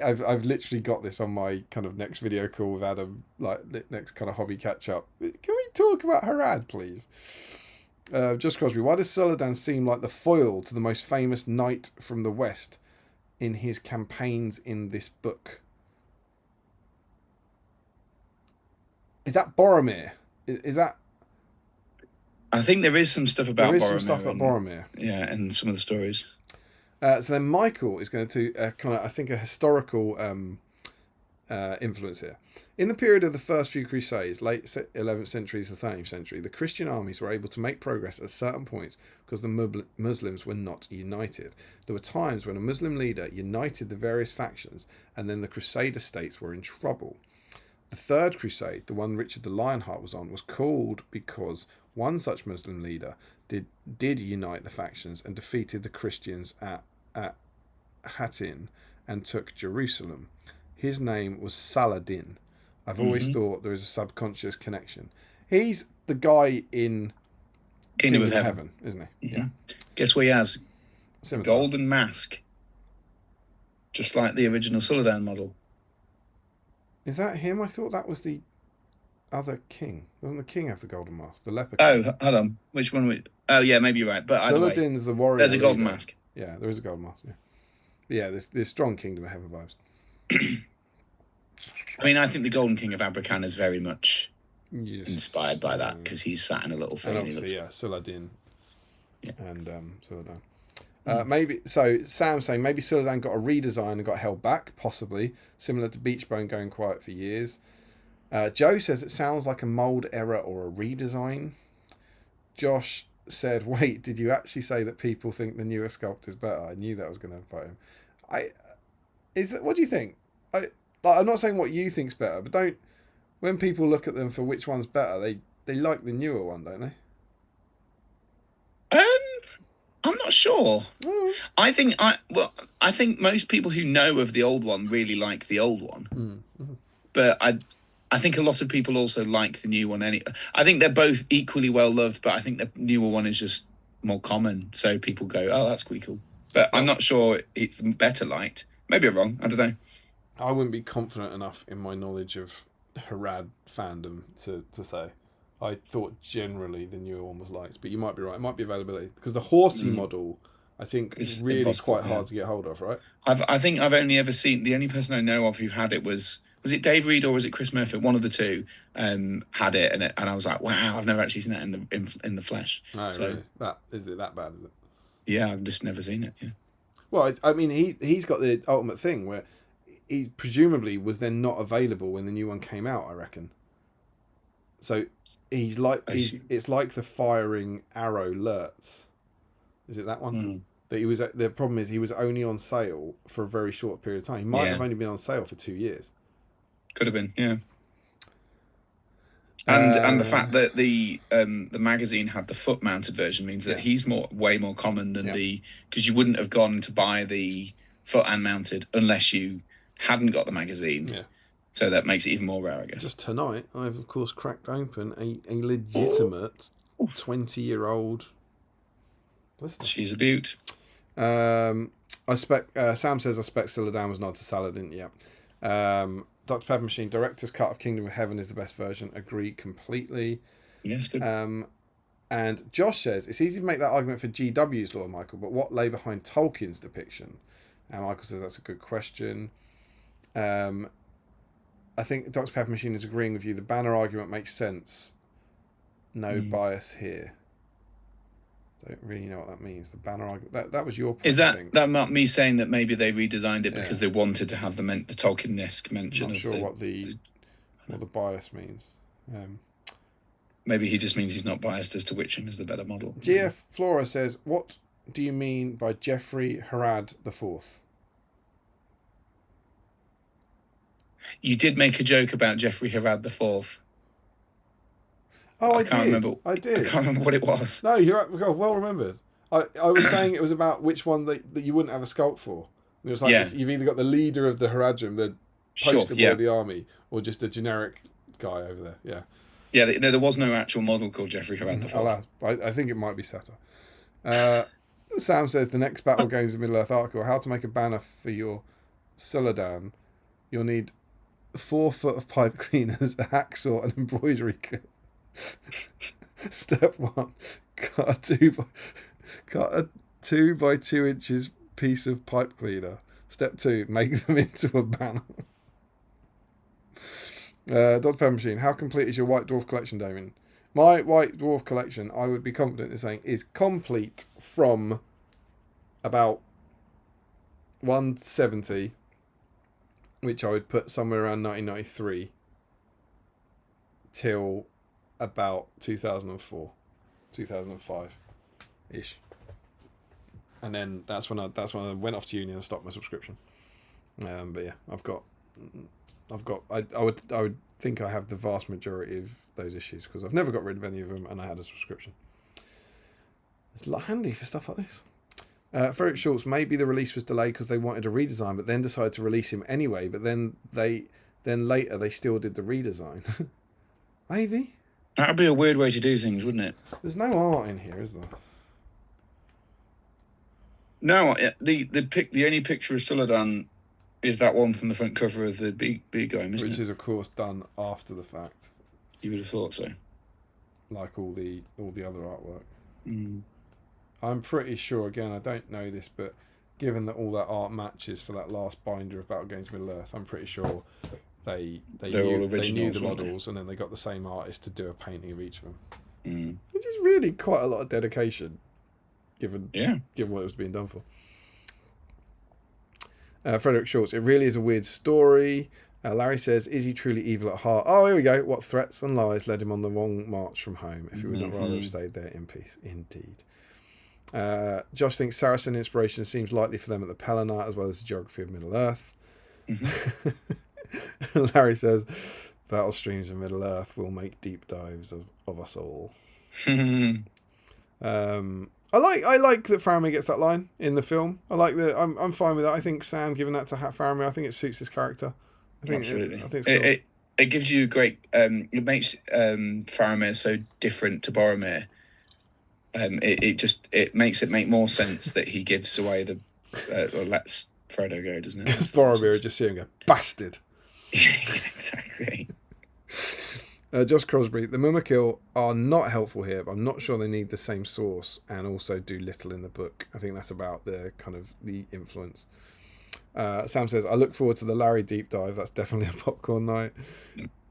I've literally got this on my kind of next video call with Adam, like next kind of hobby catch up. Can we talk about Harad, please? Just Crosby, why does Suladan seem like the foil to the most famous knight from the West in his campaigns in this book? Is that Boromir? Is that? I think there is some stuff about Boromir. There is some stuff about Boromir. Yeah, and some of the stories. So then Michael is going to kind of, I think, a historical influence here. In the period of the first few Crusades, late 11th century to the 13th century, the Christian armies were able to make progress at certain points because the Muslims were not united. There were times when a Muslim leader united the various factions, and then the Crusader states were in trouble. The Third Crusade, the one Richard the Lionheart was on, was called because one such Muslim leader did unite the factions and defeated the Christians at Hattin and took Jerusalem. His name was Saladin. I've always thought there is a subconscious connection. He's the guy in Kingdom of Heaven, isn't he? Yeah. Guess what he has? Scimitar. Golden mask. Just like the original Suladan model. Is that him? I thought that was the other king. Doesn't the king have the golden mask? The leper king. Oh, hold on. Which one? Oh, yeah, maybe you're right. But Saladin's the warrior. There's a golden mask. Yeah, there is a golden mask. Yeah, there's strong Kingdom of Heaven vibes. I mean, I think the Golden King of Abrakan is very much inspired by that because he's sat in a little thing. And obviously, Saladin and Suladan. Maybe so. Sam's saying maybe Suladan got a redesign and got held back, possibly similar to Beachbone going quiet for years. Joe says it sounds like a mold error or a redesign. Josh said, "Wait, did you actually say that people think the newer sculpt is better?" I knew that was going to fight him. What do you think? I'm not saying what you think's better, but don't. When people look at them for which one's better, they like the newer one, don't they? I'm not sure. Oh. I think most people who know of the old one really like the old one. Mm-hmm. But I think a lot of people also like the new one. I think they're both equally well loved, but I think the newer one is just more common. So people go, "Oh, that's quite cool." But I'm not sure it's better liked. Maybe I'm wrong. I don't know. I wouldn't be confident enough in my knowledge of Harad fandom to say. I thought generally the newer one was liked, but you might be right. It might be availability because the horsey model, I think, is really quite hard to get hold of. Right? I think I've only ever seen the only person I know of who had it was it Dave Reed or was it Chris Murphy? One of the two had it, and I was like, wow, I've never actually seen that in the flesh. Oh, so, really? Is it that bad? Is it? Yeah, I've just never seen it. Yeah. Well, I mean, he's got the ultimate thing where he presumably was then not available when the new one came out. I reckon. So it's like the firing arrow lurts. Is it that one? That he was. The problem is he was only on sale for a very short period of time. He might Yeah. have only been on sale for 2 years. Could have been, yeah. And the fact that the magazine had the foot mounted version means that he's way more common than because you wouldn't have gone to buy the foot and mounted unless you hadn't got the magazine. Yeah. So that makes it even more rare, I guess. Just tonight, I've of course cracked open a legitimate 20-year-old blister. She's a beaut. Sam says I spec Suladan was not to Saladin. Yeah. Dr. Pepper Machine, director's cut of Kingdom of Heaven is the best version. Agree completely. Yes, good. And Josh says it's easy to make that argument for GW's Lord Michael, but what lay behind Tolkien's depiction? And Michael says that's a good question. I think Dr. Pepper Machine is agreeing with you. The banner argument makes sense. No bias here. Don't really know what that means. The banner argument. That was your point. Is that me saying that maybe they redesigned it because they wanted to have the Tolkien-esque mention? I'm not sure what the bias means. Maybe he just means he's not biased as to which one is the better model. GF Flora says, "What do you mean by Geoffrey Harad IV?" You did make a joke about Geoffrey Harad IV. Oh, I can't remember. I did. I can't remember what it was. No, you're right. Well remembered. I was saying it was about which one that you wouldn't have a sculpt for. And it was like you've either got the leader of the Haradrim, the poster boy of the army, or just a generic guy over there. Yeah. Yeah, there was no actual model called Geoffrey Harad IV. I think it might be Seta. Sam says the next Battle Games of Middle-earth article, how to make a banner for your Suladan. You'll need 4 foot of pipe cleaners, a hacksaw, and embroidery kit. Step 1, cut a 2 by 2 inches piece of pipe cleaner. Step 2, make them into a banner. Dr. Pepper Machine, how complete is your White Dwarf collection, Damien? My White Dwarf collection, I would be confident in saying, is complete from about 170, which I would put somewhere around 1993, till about 2004, 2005-ish. And then that's when I went off to uni and stopped my subscription. But yeah, I would think I have the vast majority of those issues because I've never got rid of any of them and I had a subscription. It's a lot handy for stuff like this. Frederick Schultz, maybe the release was delayed because they wanted a redesign but then decided to release him anyway, but then later they still did the redesign. Maybe. That would be a weird way to do things, wouldn't it? There's no art in here, is there? No, the only picture of Suladan is that one from the front cover of the BSIME, isn't it? Which is, of course, done after the fact. You would have thought so. Like all the other artwork. I'm pretty sure, again, I don't know this, but given that all that art matches for that last binder of Battle Games Middle-earth, I'm pretty sure they knew the models and then they got the same artist to do a painting of each of them. Which is really quite a lot of dedication, given what it was being done for. Frederick Schultz, it really is a weird story. Larry says, is he truly evil at heart? Oh, here we go. What threats and lies led him on the wrong march from home, if he would not rather have stayed there in peace? Indeed. Josh thinks Saracen inspiration seems likely for them at the Pelennor as well as the geography of Middle-earth. Larry says, battle streams of Middle-earth will make deep dives of us all. I like that Faramir gets that line in the film. I like that. I'm fine with that. I think Sam giving that to Faramir, I think it suits his character. Absolutely. I think it's cool. It gives you great. It makes Faramir so different to Boromir. It makes it make more sense that he gives away or lets Frodo go, doesn't it? Because Boromir would just see him go, bastard. Exactly. Josh Crosby, the Mumakil are not helpful here, but I'm not sure they need the same source and also do little in the book. I think that's about the kind of the influence. Sam says, I look forward to the Larry deep dive. That's definitely a popcorn night.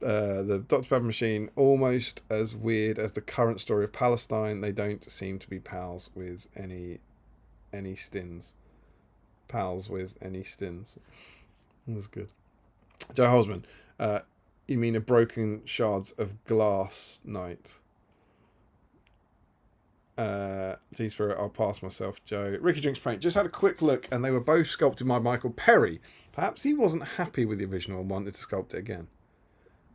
The Dr. Pepper Machine, almost as weird as the current story of Palestine. They don't seem to be pals with any stins. Pals with any stins. That's good. Joe Holzman, you mean a broken shards of glass night? D-Spirit, I'll pass myself, Joe. Ricky Drinks Paint. Just had a quick look, and they were both sculpted by Michael Perry. Perhaps he wasn't happy with the original and wanted to sculpt it again.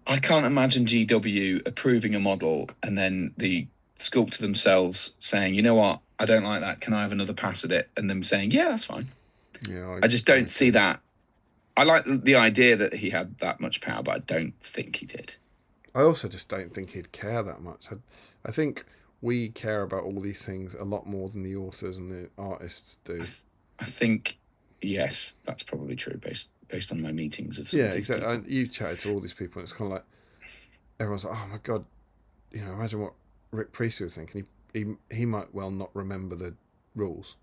I can't imagine GW approving a model and then the sculptor themselves saying, you know what, I don't like that. Can I have another pass at it? And them saying, yeah, that's fine. Yeah, I just don't see that. I like the idea that he had that much power, but I don't think he did. I also just don't think he'd care that much. I think we care about all these things a lot more than the authors and the artists do. I think, yes, that's probably true based on my meetings of exactly. You've chatted to all these people, and it's kind of like everyone's like, oh my god, imagine what Rick Priestley was thinking. He might well not remember the rules,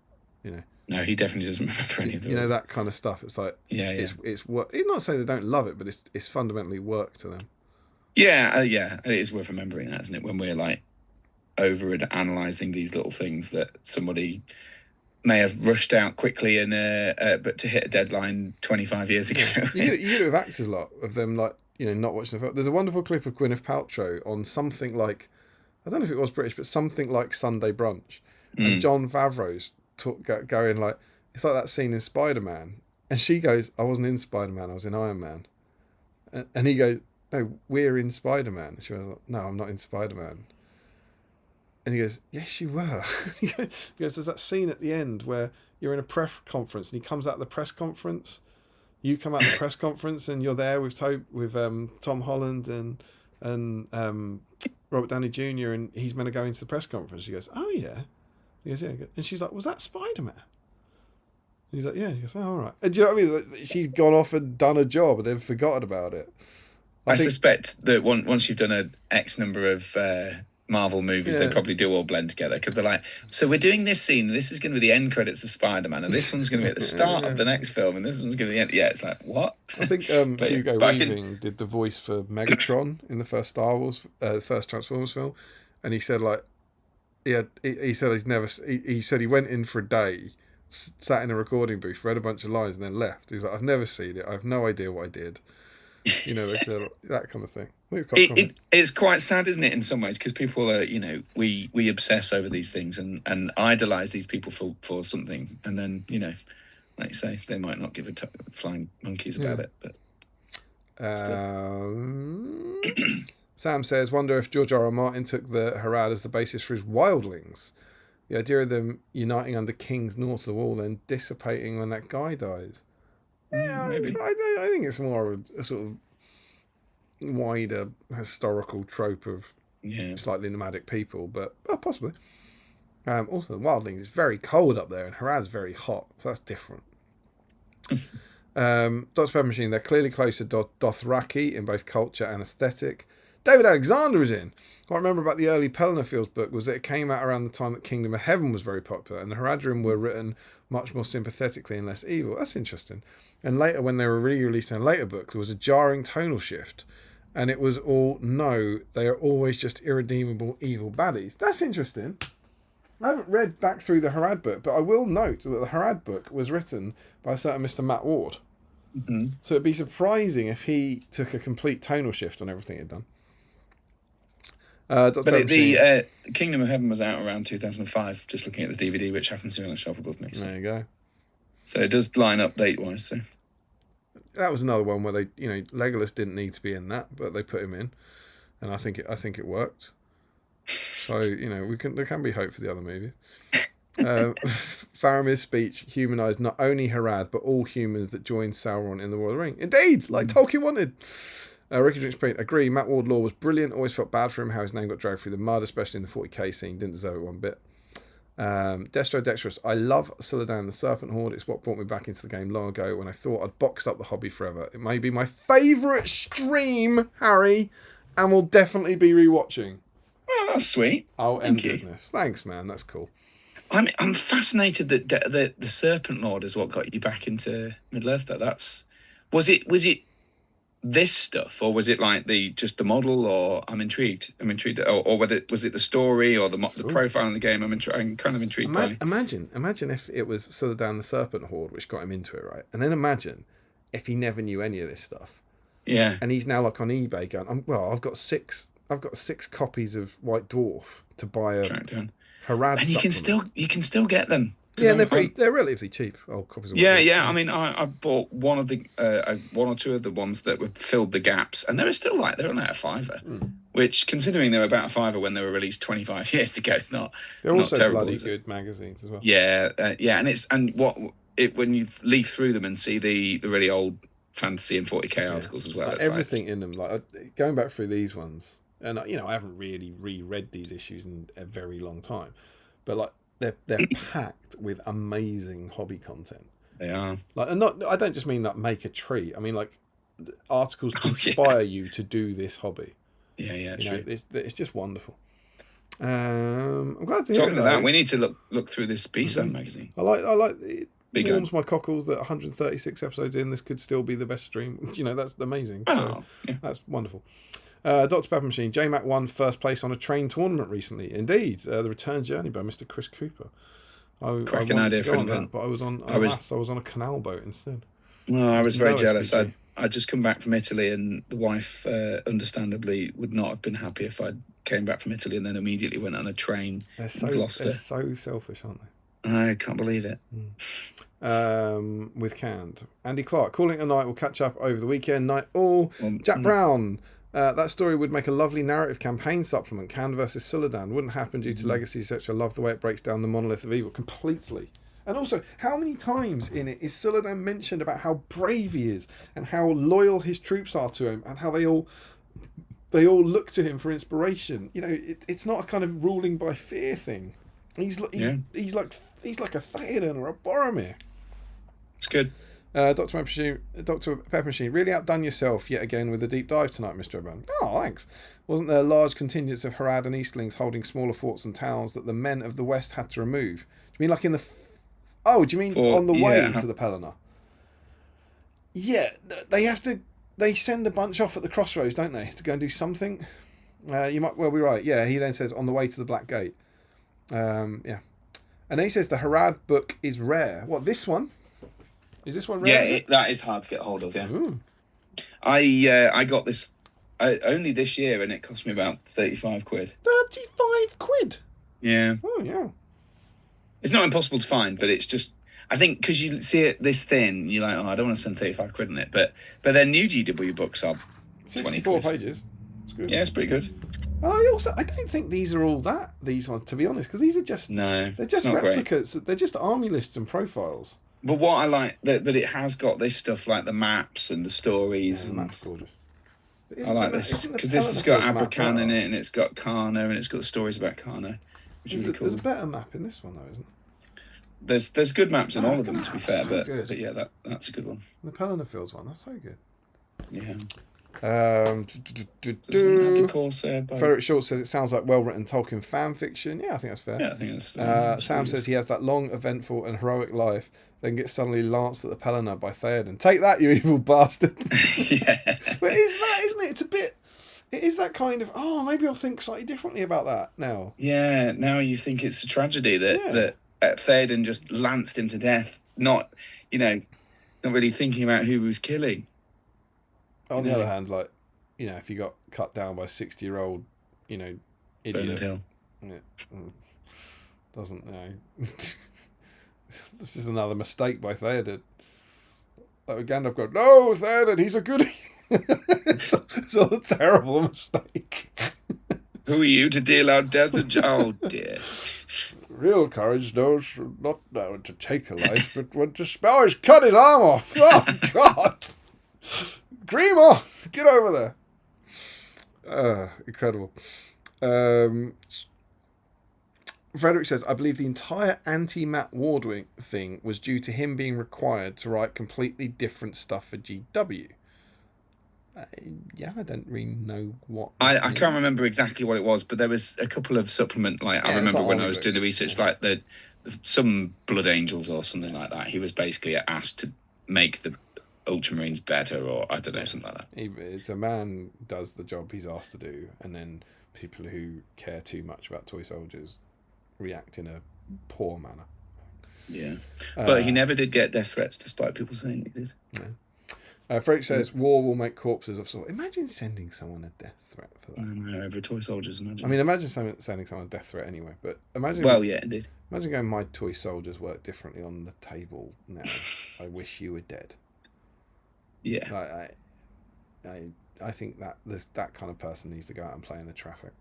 No, he definitely doesn't remember any of the rules. That kind of stuff. It's like it's work. It's not saying they don't love it, but it's fundamentally work to them. Yeah, it is worth remembering that, isn't it? When we're like over analysing these little things that somebody may have rushed out quickly and but to hit a deadline 25 years ago. You get it with actors a lot of them, like not watching the film. There's a wonderful clip of Gwyneth Paltrow on something like, I don't know if it was British, but something like Sunday Brunch, and John Favreau's going like, it's like that scene in Spider-Man, and she goes, I wasn't in Spider-Man, I was in Iron Man, and he goes, no, we're in Spider-Man. She was like, no, I'm not in Spider-Man. And he goes, yes, you were. He goes, there's that scene at the end where you're in a press conference, and he comes out of the press conference. You come out of the press conference, and you're there with Tom Holland and Robert Downey Jr., and he's meant to go into the press conference. She goes, oh, yeah. He goes, yeah. And she's like, was that Spider-Man? He's like, yeah. He goes, oh, all right. And do you know what I mean? Like, she's gone off and done a job and then forgotten about it. I suspect that once you've done an X number of Marvel movies, they probably do all blend together, because they're like, so we're doing this scene, and this is going to be the end credits of Spider-Man, and this one's going to be at the start of the next film, and this one's going to be the end. Yeah, it's like, what? I think Hugo Weaving did the voice for Megatron in the first first Transformers film, and he said like, he said he said he went in for a day, sat in a recording booth, read a bunch of lines, and then left. He's like, I've never seen it, I have no idea what I did. That kind of thing. It's quite sad, isn't it, in some ways, because people are, we obsess over these things and idolise these people for something, and then, like you say, they might not give a flying monkeys about it. But Sam says, wonder if George R. R. Martin took the Harad as the basis for his Wildlings. The idea of them uniting under King's north of the wall, then dissipating when that guy dies. Yeah, maybe. I think it's more of a sort of wider historical trope of slightly nomadic people, but possibly. Also, the Wildlings is very cold up there, and Harad's very hot, so that's different. Dr. Pepper Machine, they're clearly closer to Dothraki in both culture and aesthetic. David Alexander is in. What I remember about the early Pelennor Fields book was that it came out around the time that Kingdom of Heaven was very popular, and the Haradrim were written much more sympathetically and less evil. That's interesting. And later, when they were re-released in a later book, there was a jarring tonal shift, and it was all, no, they are always just irredeemable evil baddies. That's interesting. I haven't read back through the Harad book, but I will note that the Harad book was written by a certain Mr. Matt Ward. Mm-hmm. So it'd be surprising if he took a complete tonal shift on everything he'd done. But the Kingdom of Heaven was out around 2005, just looking at the DVD, which happens to be on the shelf above me. So. There you go. So it does line up date-wise. So that was another one where they, Legolas didn't need to be in that, but they put him in, and I think it worked. So there can be hope for the other movies. Faramir's speech humanised not only Harad but all humans that joined Sauron in the Royal Ring. Indeed, like Tolkien wanted. Ricky Drinks Paint, agree. Matt Wardlaw was brilliant. Always felt bad for him how his name got dragged through the mud, especially in the 40k scene. Didn't deserve it one bit. Destro Dexterous, I love Suladan the Serpent Horde. It's what brought me back into the game long ago when I thought I'd boxed up the hobby forever. It may be my favourite stream, Harry, and will definitely be rewatching. Oh, that's sweet. Oh, and goodness. Thanks, man. That's cool. I'm fascinated that the Serpent Lord is what got you back into Middle-earth. Was it this stuff, or was it like just the model? Or I'm intrigued, or whether was it the story or the profile in the game? I'm kind of intrigued. Imagine if it was Suladan the Serpent Horde which got him into it, right? And then imagine if he never knew any of this stuff. Yeah. And he's now like on eBay going, I've got six copies of White Dwarf to buy Harad and supplement. you can still get them. Yeah, and they're relatively cheap. Old copies of Yeah, yeah. I mean, I bought one of the one or two of the ones that were filled the gaps, and they were still they're only a £5, which, considering they were about a £5 when they were released 25 years ago, it's not. They're not also terrible, bloody good magazines as well. Yeah, yeah, when you leaf through them and see the really old fantasy and 40k articles as well, like everything in them. Like going back through these ones, and I haven't really reread these issues in a very long time, but like they're packed with amazing hobby content. They are. Like, and I don't just mean that make a treat. I mean like articles to inspire you to do this hobby. Yeah, true. It's just wonderful. I'm glad to hear Talking of that, we need to look through this BSIME magazine. I like it. Warms my cockles that 136 episodes in, this could still be the best stream. That's amazing. So that's wonderful. Dr. Pepper Machine, JMac won first place on a train tournament recently. Indeed, the Return Journey by Mr. Chris Cooper. Cracking idea for that, but I was on a canal boat instead. No, I was very jealous. I'd just come back from Italy, and the wife, understandably, would not have been happy if I came back from Italy and then immediately went on a train in Gloucester. They're so selfish, aren't they? I can't believe it. With Canned. Andy Clark, calling it a night. We'll catch up over the weekend. Night all. Jack Brown. That story would make a lovely narrative campaign supplement. Canned versus Suladan. Wouldn't happen due to legacy search. I love the way it breaks down the monolith of evil completely. And also, how many times in it is Suladan mentioned about how brave he is and how loyal his troops are to him and how they all look to him for inspiration? It's not a kind of ruling by fear thing. He's like a Theoden or a Boromir. It's good. Dr. Pepper Machine, really outdone yourself yet again with a deep dive tonight, Mr. O'Brien. Oh, thanks. Wasn't there large contingents of Harad and Eastlings holding smaller forts and towns that the men of the West had to remove? Do you mean like in the... Oh, do you mean on the way to the Pelennor? Yeah, they have to... They send a bunch off at the crossroads, don't they, to go and do something? You might well be right. Yeah, he then says, on the way to the Black Gate. Yeah. And then he says the Harad book is rare. What, this one? Is this one rare? Yeah, that is hard to get hold of, yeah. Ooh. I got this only this year, and it cost me about 35 quid. 35 quid? Yeah. Oh, yeah. It's not impossible to find, but it's just... I think because you see it this thin, you're like, I don't want to spend 35 quid on it. But their new GW books are 64 pages. It's good. Yeah, it's pretty good. I don't think these are all that, these ones, to be honest, because these are just... No, they're just replicates. Great. They're just army lists and profiles. But what I like, that it has got this stuff like the maps and the stories. Yeah, the map's gorgeous. I like this, because this has got Abrakan in it, and it's got Karno, and it's got the stories about Karno. There's a better map in this one, though, isn't there? There's good maps in all of them, to be fair, but yeah, that's a good one. The Pelennor Fields one, that's so good. Yeah. Frederick Short says it sounds like well-written Tolkien fan fiction. Yeah, I think that's fair. Yeah, I think that's fair. Sam says he has that long, eventful, and heroic life, then gets suddenly lanced at the Pelennor by Theoden. Take that, you evil bastard! Yeah, but is that, isn't it? It's a bit. It is that kind of. Oh, maybe I'll think slightly differently about that now. Yeah, now you think it's a tragedy that Theoden just lanced him to death, not really thinking about who he was killing. On the other hand, like, if you got cut down by a 60-year-old, idiot, doesn't this is another mistake by Theoden. Like Gandalf go, no, Theoden, he's a goodie. It's a terrible mistake. Who are you to deal out death? Oh dear. Real courage knows not when to take a life, but when to spell is cut his arm off. Oh God. Grima, get over there. Incredible. Frederick says, I believe the entire anti-Matt Ward thing was due to him being required to write completely different stuff for GW. I don't really know what. I can't remember exactly what it was, but there was a couple of supplement. I remember when I was doing the research, some Blood Angels or something like that. He was basically asked to make the Ultramarines better, or I don't know, something like that. It's a man does the job he's asked to do, and then people who care too much about toy soldiers react in a poor manner. Yeah, but he never did get death threats, despite people saying he did. Frederick says, war will make corpses of sort. Imagine sending someone a death threat for that. No, over toy soldiers, imagine. I mean, imagine sending someone a death threat anyway, but imagine... Well, yeah, indeed. Imagine going, my toy soldiers work differently on the table now. I wish you were dead. Yeah. I think that kind of person needs to go out and play in the traffic.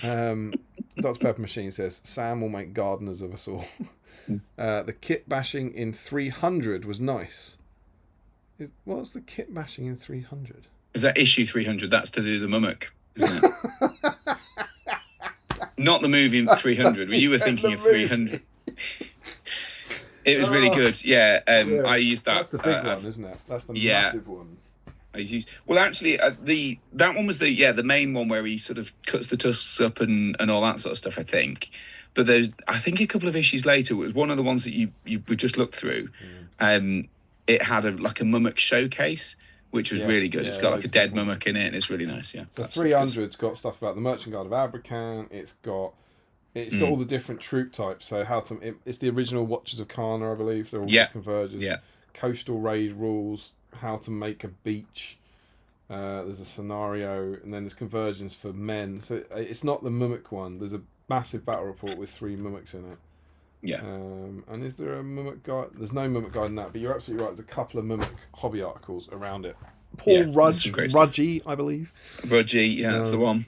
Dr. Pepper Machine says, Sam will make gardeners of us all. The kit bashing in 300 was nice. What's the kit bashing in 300? Is that issue 300? That's to do the Mummock, isn't it? Not the movie 300. You were thinking of 300. It was really good. Yeah, I used that. That's the big one, isn't it? That's the massive one. Well, actually, that one was the main one where he sort of cuts the tusks up and all that sort of stuff, I think. But there's, I think, a couple of issues later. It was one of the ones that we just looked through. It had a Mummock showcase, which was really good. It's got like a dead Mummock in it, and it's really nice. Yeah. So 300's got stuff about the Merchant Guard of Abrakan. It's got all the different troop types. So it's the original Watchers of Kana, I believe. They're all convergers. Yeah. Coastal raid rules. How to make a beach. There's a scenario, and then there's conversions for men. So it's not the Mummock one. There's a massive battle report with 3 Mummocks in it. Yeah. And is there a Mummock guide? There's no Mummock guide in that, but you're absolutely right. There's a couple of Mummock hobby articles around it. Paul Rudgy, I believe. Rudgy, yeah, that's the one.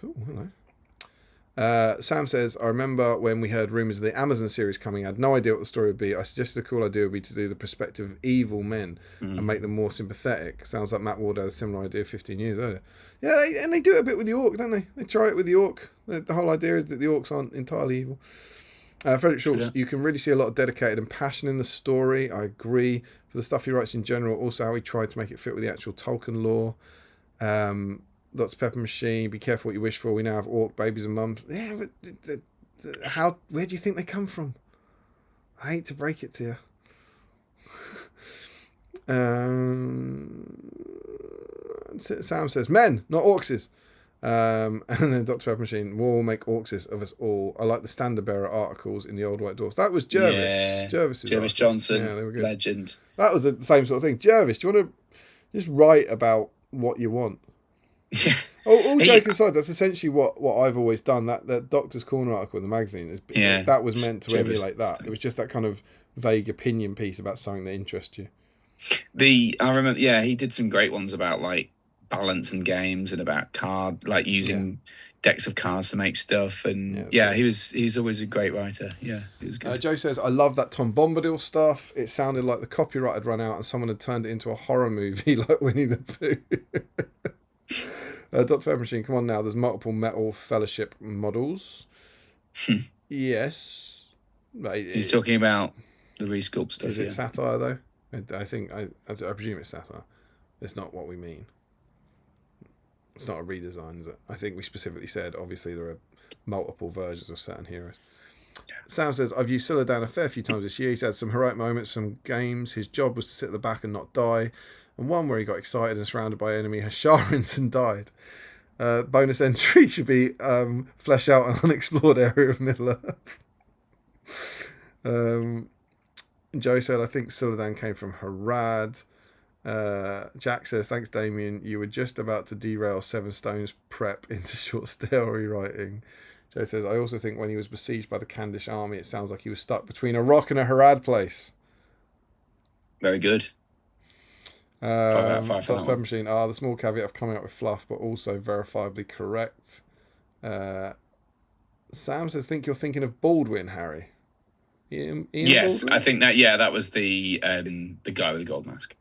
Oh, hello. Sam says, I remember when we heard rumours of the Amazon series coming. I had no idea what the story would be. I suggested a cool idea would be to do the perspective of evil men and make them more sympathetic. Sounds like Matt Ward had a similar idea 15 years earlier. Yeah, and they do it a bit with the Orc, don't they? They try it with the Orc. The whole idea is that the Orcs aren't entirely evil. Frederick Schultz, you can really see a lot of dedicated and passion in the story. I agree. For the stuff he writes in general, also how he tried to make it fit with the actual Tolkien lore. Dr. Pepper Machine, be careful what you wish for. We now have Orc babies and mums. Yeah, but where do you think they come from? I hate to break it to you. Sam says, men, not Orcses. And then Dr. Pepper Machine, war will make Orcses of us all. I like the Standard Bearer articles in the Old White Dwarfs. That was Jervis. Yeah. Jervis Johnson, yeah, they were good. Legend. That was the same sort of thing. Jervis, do you want to just write about what you want? Yeah. All joking aside, that's essentially what I've always done. That Doctor's Corner article in the magazine that was meant to emulate that. It was just that kind of vague opinion piece about something that interests you. I remember, he did some great ones about like balance and games and about using decks of cards to make stuff. And he's always a great writer. Yeah, he was good. Joe says, I love that Tom Bombadil stuff. It sounded like the copyright had run out and someone had turned it into a horror movie like Winnie the Pooh. Dr. Pepper Machine, come on now. There's multiple Metal Fellowship models. Yes. He's talking about the resculpt stuff. Is it satire, though? I presume it's satire. It's not what we mean. It's not a redesign, is it? I think we specifically said, obviously, there are multiple versions of certain heroes. Yeah. Sam says, I've used Suladan a fair few times this year. He's had some heroic moments, some games. His job was to sit at the back and not die. And one where he got excited and surrounded by enemy Hasharans and died. Bonus entry should be flesh out an unexplored area of Middle Earth. Joe said, I think Suladan came from Harad. Jack says, thanks, Damien. You were just about to derail Seven Stones prep into short story writing. Joe says, I also think when he was besieged by the Kandish army, it sounds like he was stuck between a rock and a Harad place. Very good. Dust Pepper Machine, the small caveat of coming up with fluff, but also verifiably correct. Sam says, think you're thinking of Baldwin, Harry. Ian yes, Baldwin? I think that was the guy with the gold mask.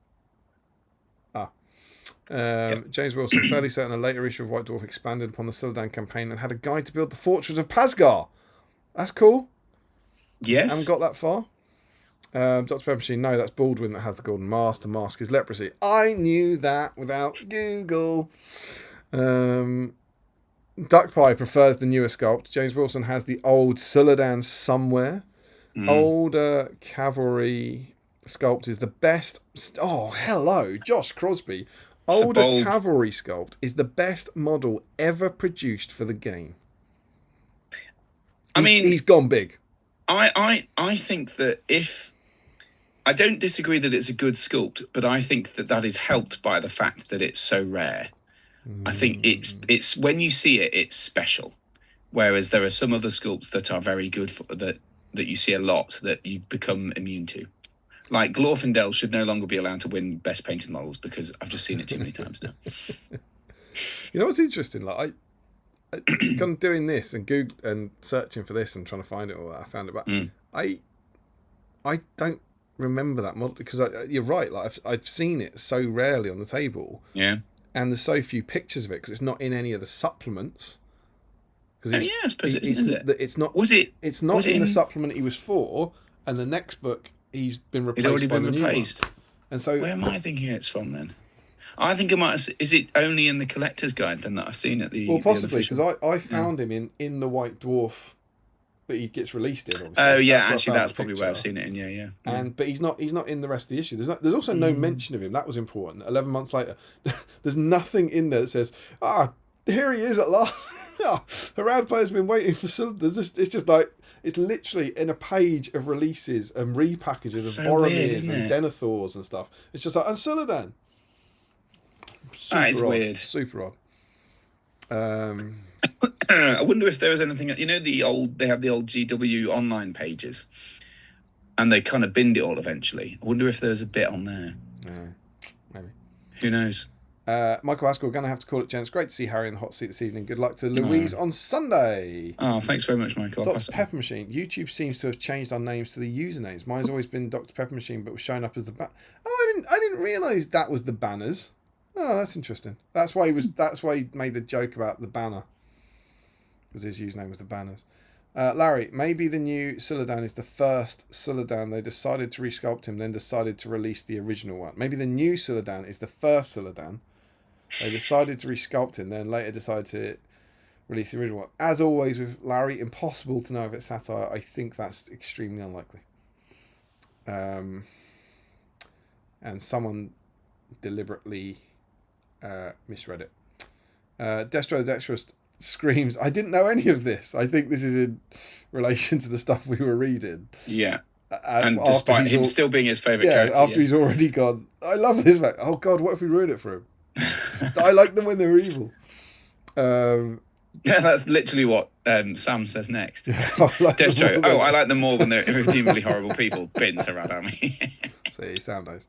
James Wilson, fairly certain a later issue of White Dwarf expanded upon the Suladan campaign and had a guide to build the fortress of Pasgar. That's cool. Yes. Haven't got that far. Dr. Pepper Machine, no, that's Baldwin that has the golden mask. The mask is leprosy. I knew that without Google. Duck Pie prefers the newer sculpt. James Wilson has the old Suladan somewhere. Older cavalry sculpt is the best. Oh, hello, Josh Crosby. Older cavalry sculpt is the best model ever produced for the game. I mean, he's gone big. I think that I don't disagree that it's a good sculpt, but I think that is helped by the fact that it's so rare. I think it's when you see it, it's special. Whereas there are some other sculpts that are very good that you see a lot that you become immune to. Like Glorfindel should no longer be allowed to win Best Painted Models because I've just seen it too many times now. You know what's interesting? Like I kind of doing this and Google and searching for this and trying to find it all. I found it, but I don't remember that model because you're right. Like I've seen it so rarely on the table. Yeah. And there's so few pictures of it because it's not in any of the supplements. Yeah, I suppose it isn't, is it? It's not. Was it? It's not in the supplement he was for, and the next book he's been replaced. It's already been replaced. And so, where am I thinking it's from then? I think it might. Is it only in the collector's guide then that I've seen at the? Well, possibly because I found him in the White Dwarf that he gets released in. Obviously. Oh yeah, actually that's probably where I've seen it in. Yeah. But he's not in the rest of the issue. There's also no mention of him. That was important. 11 months later, there's nothing in there that says, here he is at last. Harad player's been waiting for some. It's just like it's literally in a page of releases and repackages of Boromirs and Denethors and stuff. It's just like, and Suladan. That is weird. Super odd. I wonder if there was anything. You know, they have the old GW online pages, and they kind of binned it all eventually. I wonder if there's a bit on there. Maybe. Who knows? Michael Haskell, going to have to call it, gents. Great to see Harry in the hot seat this evening. Good luck to Louise on Sunday. Oh, thanks very much, Michael. Dr. Pepper Machine. YouTube seems to have changed our names to the usernames. Mine's always been Dr. Pepper Machine, but was showing up as the I didn't realise that was the banners. Oh, that's interesting. That's why he made the joke about the banner, because his username was the banners. Larry, maybe the new Suladan is the first Suladan. They decided to resculpt him, then decided to release the original one. Maybe the new Suladan is the first Suladan. They decided to resculpt him, then later decided to release the original one. As always with Larry, impossible to know if it's satire. I think that's extremely unlikely. And someone deliberately misread it. Dexterous screams, I didn't know any of this. I think this is in relation to the stuff we were reading. Yeah. And despite him still being his favourite character. After he's already gone, I love this, mate. Oh, God, what if we ruin it for him? I like them when they're evil. Yeah, that's literally what Sam says next. Like Destro, I like them more when they're irredeemably horrible people. Bins around at me. See, Sam knows.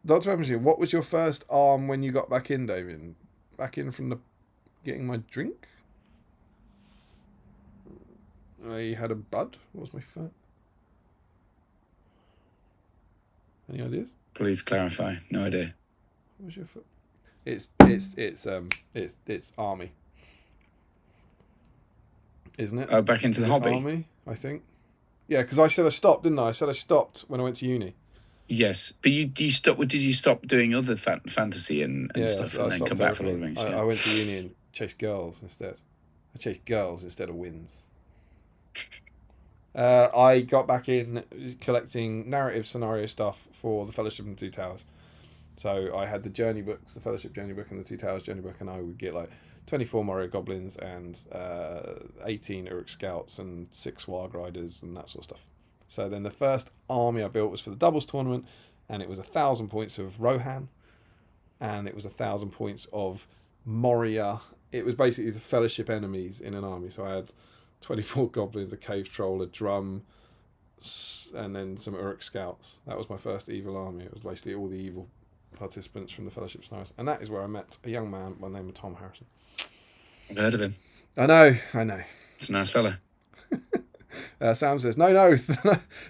Dr. Pepper, what was your first arm when you got back in, David? Back in from getting my drink? I had a bud. What was my foot? Any ideas? Please clarify. No idea. What was your foot? It's army, isn't it? Oh, back into the hobby. Army, I think. Yeah, because I said I stopped, didn't I? I said I stopped when I went to uni. Yes, but you stopped. Did you stop doing other fantasy and stuff, and then come back for living? I went to uni and chased girls instead. I chased girls instead of wins. I got back in collecting narrative scenario stuff for the Fellowship and the Two Towers. So I had the journey books, the Fellowship journey book and the Two Towers journey book, and I would get like 24 Morio Goblins and 18 Uruk Scouts and 6 Warg Riders and that sort of stuff. So then the first army I built was for the doubles tournament, and it was 1,000 points of Rohan, and it was 1,000 points of Moria. It was basically the Fellowship enemies in an army. So I had 24 Goblins, a Cave Troll, a Drum, and then some Uruk Scouts. That was my first evil army. It was basically all the evil participants from the Fellowship Scenarios. And that is where I met a young man by the name of Tom Harrison. I've heard of him. I know. It's a nice fella. Sam says, no,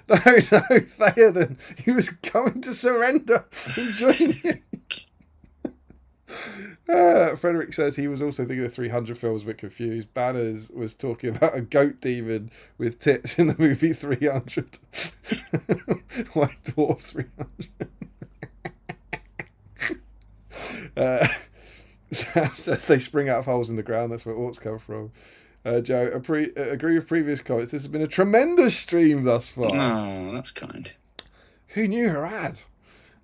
Theoden, he was going to surrender and join you. Frederick says he was also thinking of 300 films, a bit confused. Banners was talking about a goat demon with tits in the movie 300. White Dwarf 300. Sam says they spring out of holes in the ground. That's where orcs come from. Joe, agree with previous comments. This has been a tremendous stream thus far. Oh, that's kind. Who knew Harad?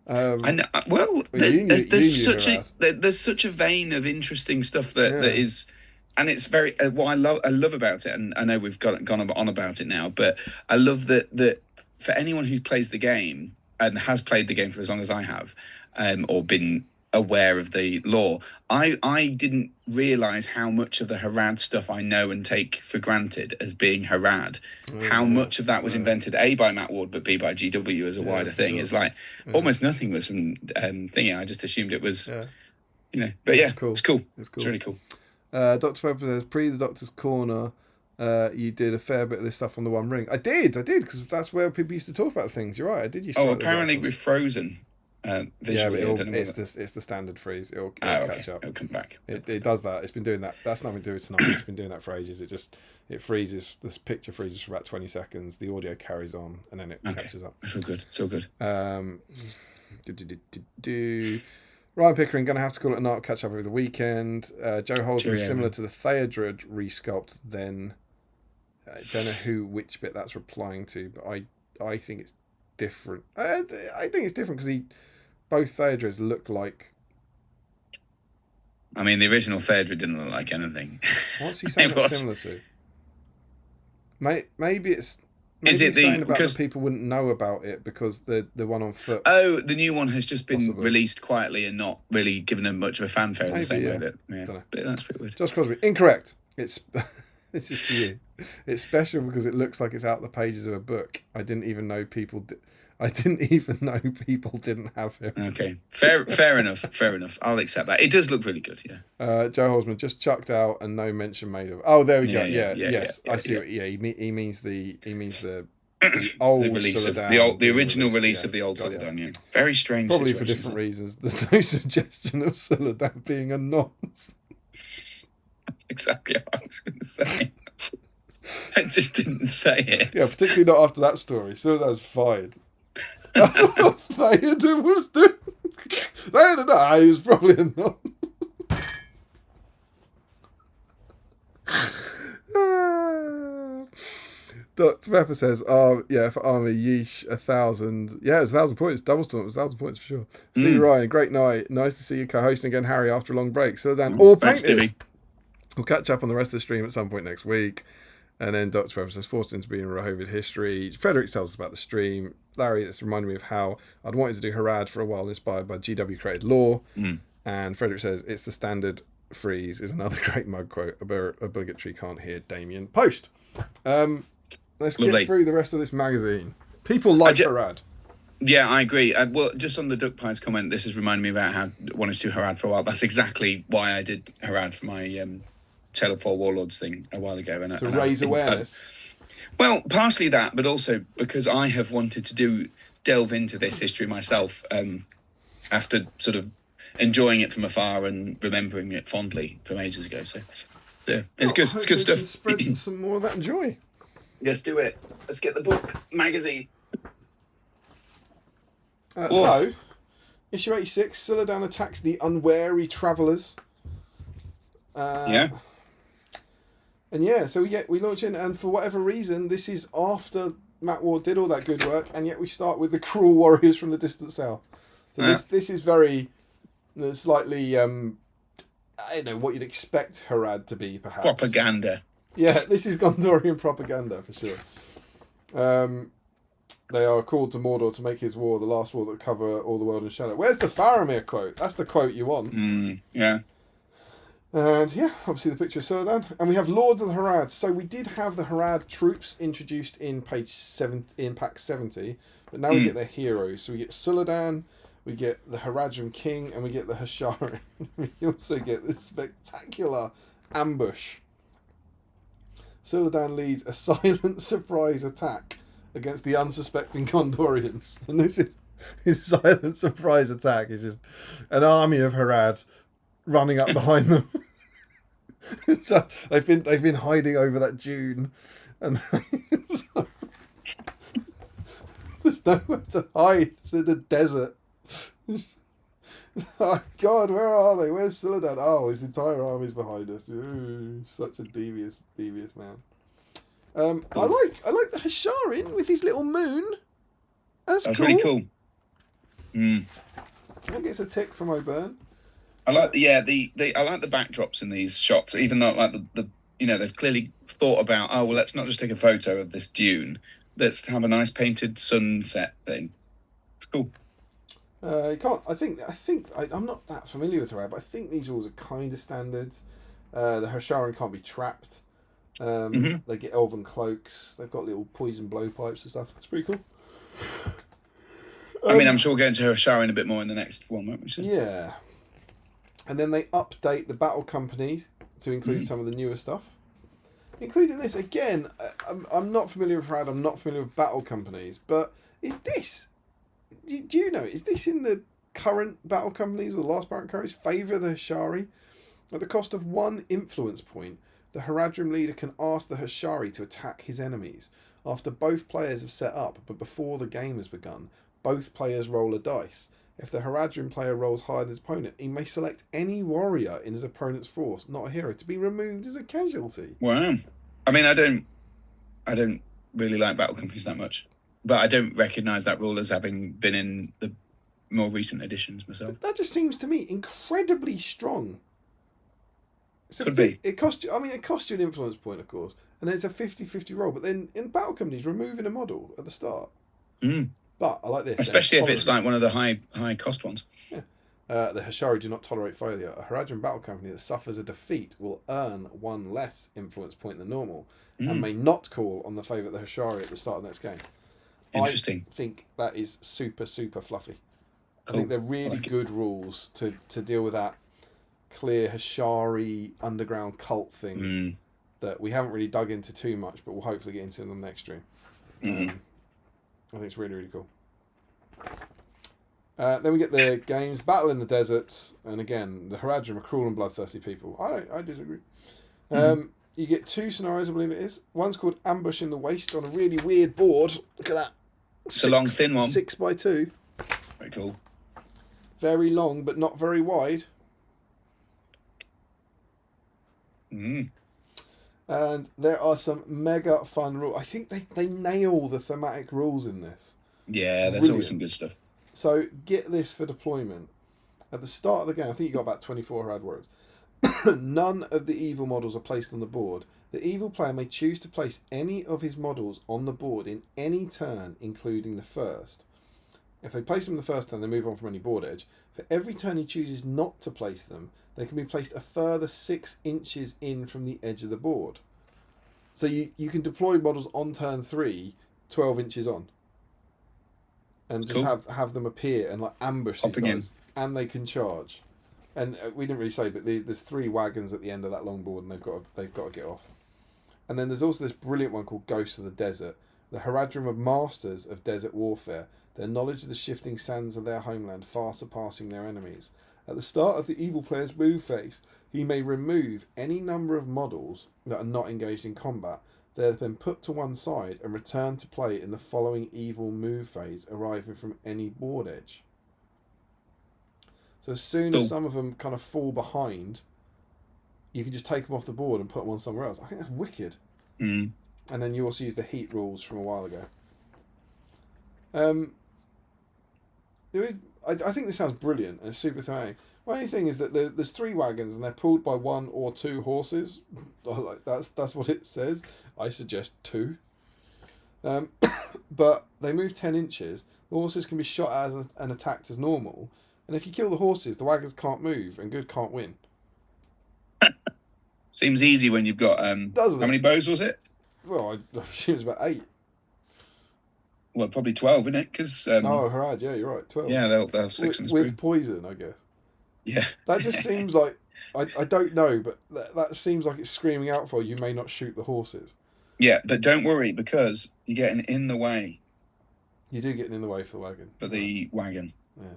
I know. Well, there's such a vein of interesting stuff that is and it's very what I love about it, and I know we've gone on about it now, but I love that for anyone who plays the game and has played the game for as long as I have, or been aware of the lore, I didn't realise how much of the Harad stuff I know and take for granted as being Harad. How much of that was invented A by Matt Ward, but B by GW as a wider thing. Sure. It's like almost nothing was from thingy. I just assumed it was, But cool. It's cool. It's really cool. Dr. Pepper says, pre the Doctor's Corner, you did a fair bit of this stuff on the One Ring. I did, because that's where people used to talk about things. You're right, I did used to. Apparently with Frozen. Visually, it's the standard freeze. It'll catch up. It'll come back. It does that. It's been doing that. That's nothing to do with tonight. It's been doing that for ages. It freezes. This picture freezes for about 20 seconds. The audio carries on, and then it catches up. So good. Ryan Pickering, going to have to call it a night. Catch up over the weekend. Joe Holden was similar to the Theodred resculpt. Then I don't know which bit that's replying to, but I think it's different. I think it's different because both Theodreds look like. I mean, the original Theodred didn't look like anything. What's he saying it's similar to? Maybe it's. Maybe is it saying about that people wouldn't know about it because the one on foot. Oh, the new one has just been released quietly and not really given them much of a fanfare in the same way that. Yeah, but that's a bit weird. Josh Crosby, incorrect. It's this is to you. It's special because it looks like it's out the pages of a book. I didn't even know people didn't have him. Okay, fair enough. I'll accept that. It does look really good. Yeah. Joe Holzman just chucked out and no mention made of. Oh, there we go. Yes, I see. Yeah. He means the old the release Suladan, of the original release of the old Suladan. Yeah. Very strange. Probably for different reasons. There's no suggestion of Suladan being a nonce. That's exactly what I was going to say. I just didn't say it. Yeah, particularly not after that story. Suladan's fine. That's what Theodred was doing. Theodred, he was probably a nonce. Dr. Pepper says, for Army, yeesh, 1,000. Yeah, it's 1,000 points. Double storm, 1,000 points for sure. Steve Ryan, great night. Nice to see you co-hosting again, Harry, after a long break. So then, all painted. We'll catch up on the rest of the stream at some point next week. And then Dr. Pepper says, forced into being Rahovid history. Frederick tells us about the stream. Larry, it's reminded me of how I'd wanted to do Harad for a while, inspired by GW created lore. And Frederick says, it's the standard freeze is another great mug quote. Obligatory can't hear Damien post. Let's get through the rest of this magazine. People like Harad. Yeah, I agree. Well, just on the Duck Pies comment, this has reminded me about how I wanted to do Harad for a while. That's exactly why I did Harad for my Tale of Four Warlords thing a while ago. To raise awareness. Well, partially that, but also because I have wanted to delve into this history myself after sort of enjoying it from afar and remembering it fondly from ages ago. So, yeah, it's good. It's good stuff. Spread some more of that joy. Let's do it. Let's get the book magazine. So, issue 86, Suladan attacks the unwary travellers. And so we launch in, and for whatever reason, this is after Matt Ward did all that good work, and yet we start with the cruel warriors from the distant south. So this is very slightly, I don't know, what you'd expect Harad to be, perhaps. Propaganda. Yeah, this is Gondorian propaganda, for sure. They are called to Mordor to make his war the last war that will cover all the world in shadow. Where's the Faramir quote? That's the quote you want. Yeah. And obviously the picture of Suladan. And we have Lords of the Harad. So we did have the Harad troops introduced in pack 70, but now we get their heroes. So we get Suladan, we get the Haradrim King, and we get the Hasharin. We also get this spectacular ambush. Suladan leads a silent surprise attack against the unsuspecting Gondorians. And this is his silent surprise attack. Is just an army of Harad running up behind them. So they've been hiding over that dune, and there's nowhere to hide. It's in the desert. Oh God, where are they? Where's Suladan? Oh, his entire army's behind us. Ooh, such a devious man. I like the Hasharin with his little moon. That's cool. Really cool. I think it's a tick from O'Byrne. I like I like the backdrops in these shots, even though like the they've clearly thought about, oh well, let's not just take a photo of this dune, let's have a nice painted sunset thing. It's cool. You can't. I'm not that familiar with Harad, but I think these rules are kind of standards. The Hasharan can't be trapped. They get elven cloaks. They've got little poison blowpipes and stuff. It's pretty cool. I mean, I'm sure we'll get into Hasharan a bit more in the next one, won't we? Yeah. And then they update the battle companies to include some of the newer stuff, including this. Again, I'm not familiar with Harad. I'm not familiar with battle companies, but is this? Do you know? Is this in the current battle companies or the last battle companies favour the Hashari? At the cost of 1 influence point, the Haradrim leader can ask the Hashari to attack his enemies. After both players have set up, but before the game has begun, both players roll a dice. If the Haradrim player rolls higher than his opponent, he may select any warrior in his opponent's force, not a hero, to be removed as a casualty. Wow. I mean, I don't really like battle companies that much, but I don't recognise that rule as having been in the more recent editions myself. That just seems to me incredibly strong. Could be. It cost you an influence point, of course, and it's a 50-50 roll. But then in battle companies, removing a model at the start. But I like this, especially if it's like one of the high cost ones. Yeah. The Hashari do not tolerate failure. A Haradrim battle company that suffers a defeat will earn 1 less influence point than normal, and may not call on the favourite of the Hashari at the start of the next game. Interesting. I think that is super, super fluffy. Cool. I think they're really good rules to deal with that clear Hashari underground cult thing that we haven't really dug into too much, but we'll hopefully get into in the next stream. I think it's really, really cool. Then we get the games Battle in the Desert, and again, the Haradrim are cruel and bloodthirsty people. I disagree. You get 2 scenarios, I believe it is. One's called Ambush in the Waste on a really weird board. Look at that. It's a long, thin one. 6x2. Very cool. Very long, but not very wide. And there are some mega fun rules. I think they nail the thematic rules in this. Yeah, there's always some good stuff. So get this for deployment. At the start of the game, I think you got about 24 Harad warriors. None of the evil models are placed on the board. The evil player may choose to place any of his models on the board in any turn, including the first. If they place them the first turn, they move on from any board edge. For every turn he chooses not to place them, they can be placed a further 6 inches in from the edge of the board. So you can deploy models on turn 3, 12 inches on. And just have them appear and like ambush these guys. And they can charge. And we didn't really say, but there's 3 wagons at the end of that long board, and they've got to get off. And then there's also this brilliant one called Ghosts of the Desert. The Haradrim are masters of desert warfare. Their knowledge of the shifting sands of their homeland far surpassing their enemies. At the start of the evil player's move phase, he may remove any number of models that are not engaged in combat. They are then put to one side and return to play in the following evil move phase, arriving from any board edge. So as soon as some of them kind of fall behind, you can just take them off the board and put them on somewhere else. I think that's wicked. And then you also use the heat rules from a while ago. I think this sounds brilliant and super thematic. The only thing is that there's 3 wagons and they're pulled by 1 or 2 horses. Like that's what it says. I suggest 2. But they move 10 inches. The horses can be shot at and attacked as normal. And if you kill the horses, the wagons can't move and good can't win. Seems easy when you've got how many bows was it? Well, I assume it's about 8. Well, probably 12, isn't it? Because Harad, yeah, you're right, 12. Yeah, they'll have 6 with poison, I guess. Yeah, that just seems like I don't know, but that seems like it's screaming out for you may not shoot the horses. Yeah, but don't worry because you're getting in the way. You do get in the way for the wagon. For the wagon. Yeah.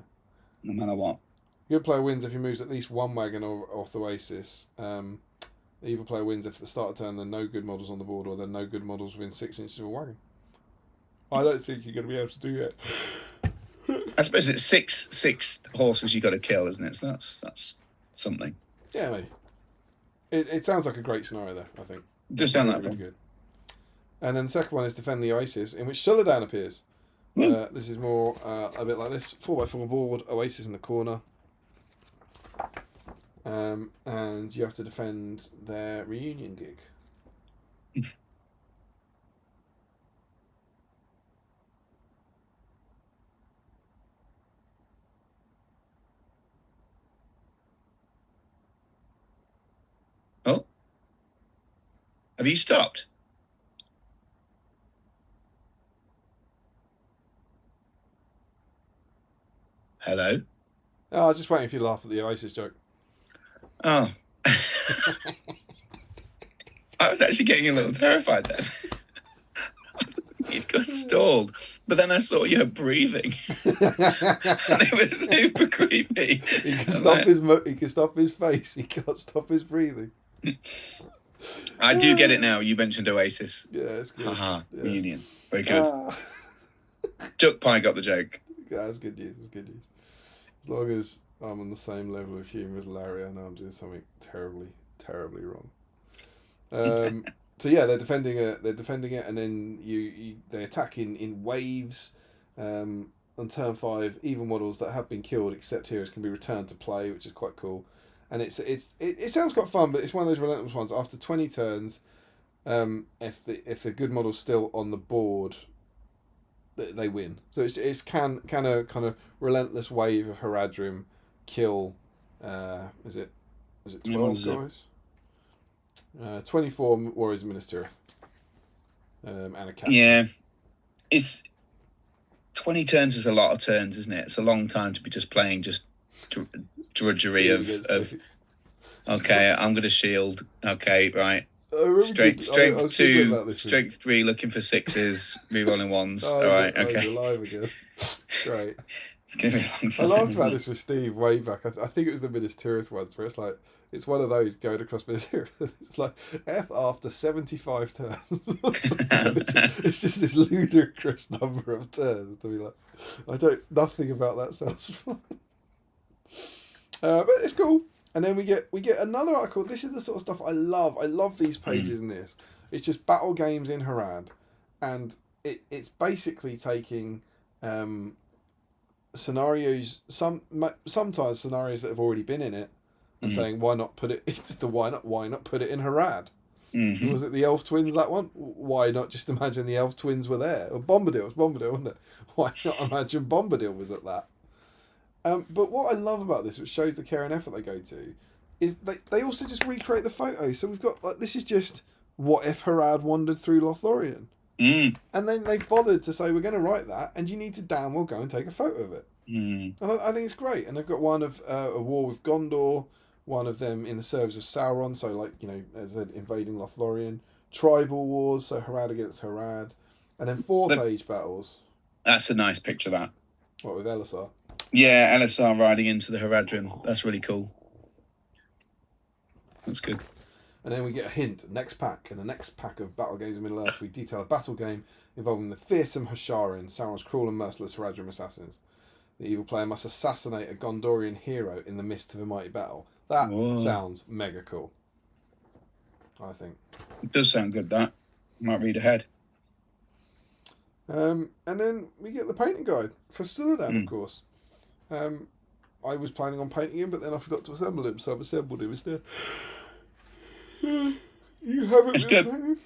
No matter what. Good player wins if he moves at least 1 wagon off the oasis. The evil player wins if at the start of turn there are no good models on the board or there are no good models within 6 inches of a wagon. I don't think you're going to be able to do that. I suppose it's six horses you got to kill, isn't it? So that's something. Yeah, maybe. It sounds like a great scenario there, I think. Just down that really good. And then the second one is Defend the Oasis, in which Suladan appears. This is more a bit like this. 4x4 board, Oasis in the corner. and you have to defend their reunion gig. Oh, have you stopped? Hello? Oh, I was just waiting for you to laugh at the Oasis joke. Oh. I was actually getting a little terrified then. It got stalled, but then I saw you breathing, and it was super creepy. He can stop he can stop his face. He can't stop his breathing. I do get it now. You mentioned Oasis. Yeah, it's good. Haha, Yeah. reunion. Very good. Duck Pie got the joke. Yeah, that's good news. It's good news. As long as I'm on the same level of humour as Larry, I know I'm doing something terribly, terribly wrong. So yeah, they're defending it, and then they attack in waves. On turn 5, evil models that have been killed except heroes can be returned to play, which is quite cool. And it sounds quite fun, but it's one of those relentless ones. After 20 turns, if the good model's still on the board, they win. So it's can a kind of relentless wave of Haradrim kill. Is it 12 guys? 24 warriors of Minas Tirith. And a captain. Yeah, it's 20 turns is a lot of turns, isn't it? It's a long time to be just playing drudgery of okay, I'm going to shield. Okay, right. Strength 2, strength 3, looking for 6s, rerolling 1s. All right, okay. Alive again. Great. It's going to be a long time. I laughed about this with Steve way back. I think it was the Minas Tirith once, where it's like, it's one of those going across Minas Tirith. It's like F after 75 turns. It's just this ludicrous number of turns to be like, nothing about that sounds fun. But it's cool. And then we get another article. This is the sort of stuff I love. I love these pages in this. It's just battle games in Harad, and it's basically taking scenarios. Sometimes scenarios that have already been in it, and saying why not put it? It's the why not put it in Harad? Mm-hmm. Was it the Elf Twins, that one? Why not just imagine the Elf Twins were there? Or Bombadil, wasn't it? Why not imagine Bombadil was at that? But what I love about this, which shows the care and effort they go to, is they also just recreate the photos. So we've got, this is just what if Harad wandered through Lothlorien. And then they've bothered to say, we're going to write that, and you need to damn well go and take a photo of it. And I think it's great. And they've got one of a war with Gondor, one of them in the service of Sauron, so as I said, invading Lothlorien, tribal wars, so Harad against Harad, and then Fourth Age battles. That's a nice picture, that. What, with Elisar? Yeah, Elisar riding into the Haradrim. That's really cool. That's good. And then we get a hint. Next pack. In the next pack of Battle Games of Middle-earth, we detail a battle game involving the fearsome Hasharin, Sauron's cruel and merciless Haradrim assassins. The evil player must assassinate a Gondorian hero in the midst of a mighty battle. That sounds mega cool, I think. It does sound good, that. Might read ahead. And then we get the painting guide for Suladan, of course. I was planning on painting him, but then I forgot to assemble him, so I've assembled him instead. You haven't it's good. Painting?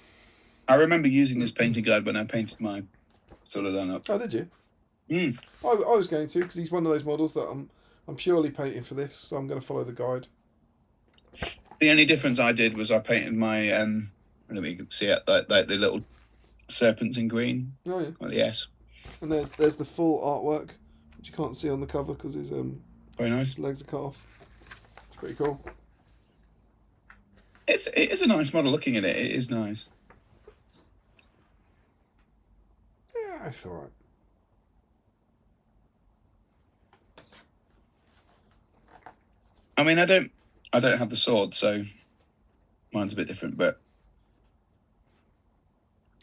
I remember using this painting guide when I painted my Suladan up. Oh, did you? I was going to, because he's one of those models that I'm purely painting for this, so I'm going to follow the guide. The only difference I did was I painted my I don't know if you can see it, like the little serpents in green. Oh yeah. Like the S. And there's the full artwork, which you can't see on the cover because his very nice. His legs are cut off. It's pretty cool. It is a nice model. Looking at it, it is nice. Yeah, it's all right. I mean, I don't have the sword, so mine's a bit different. But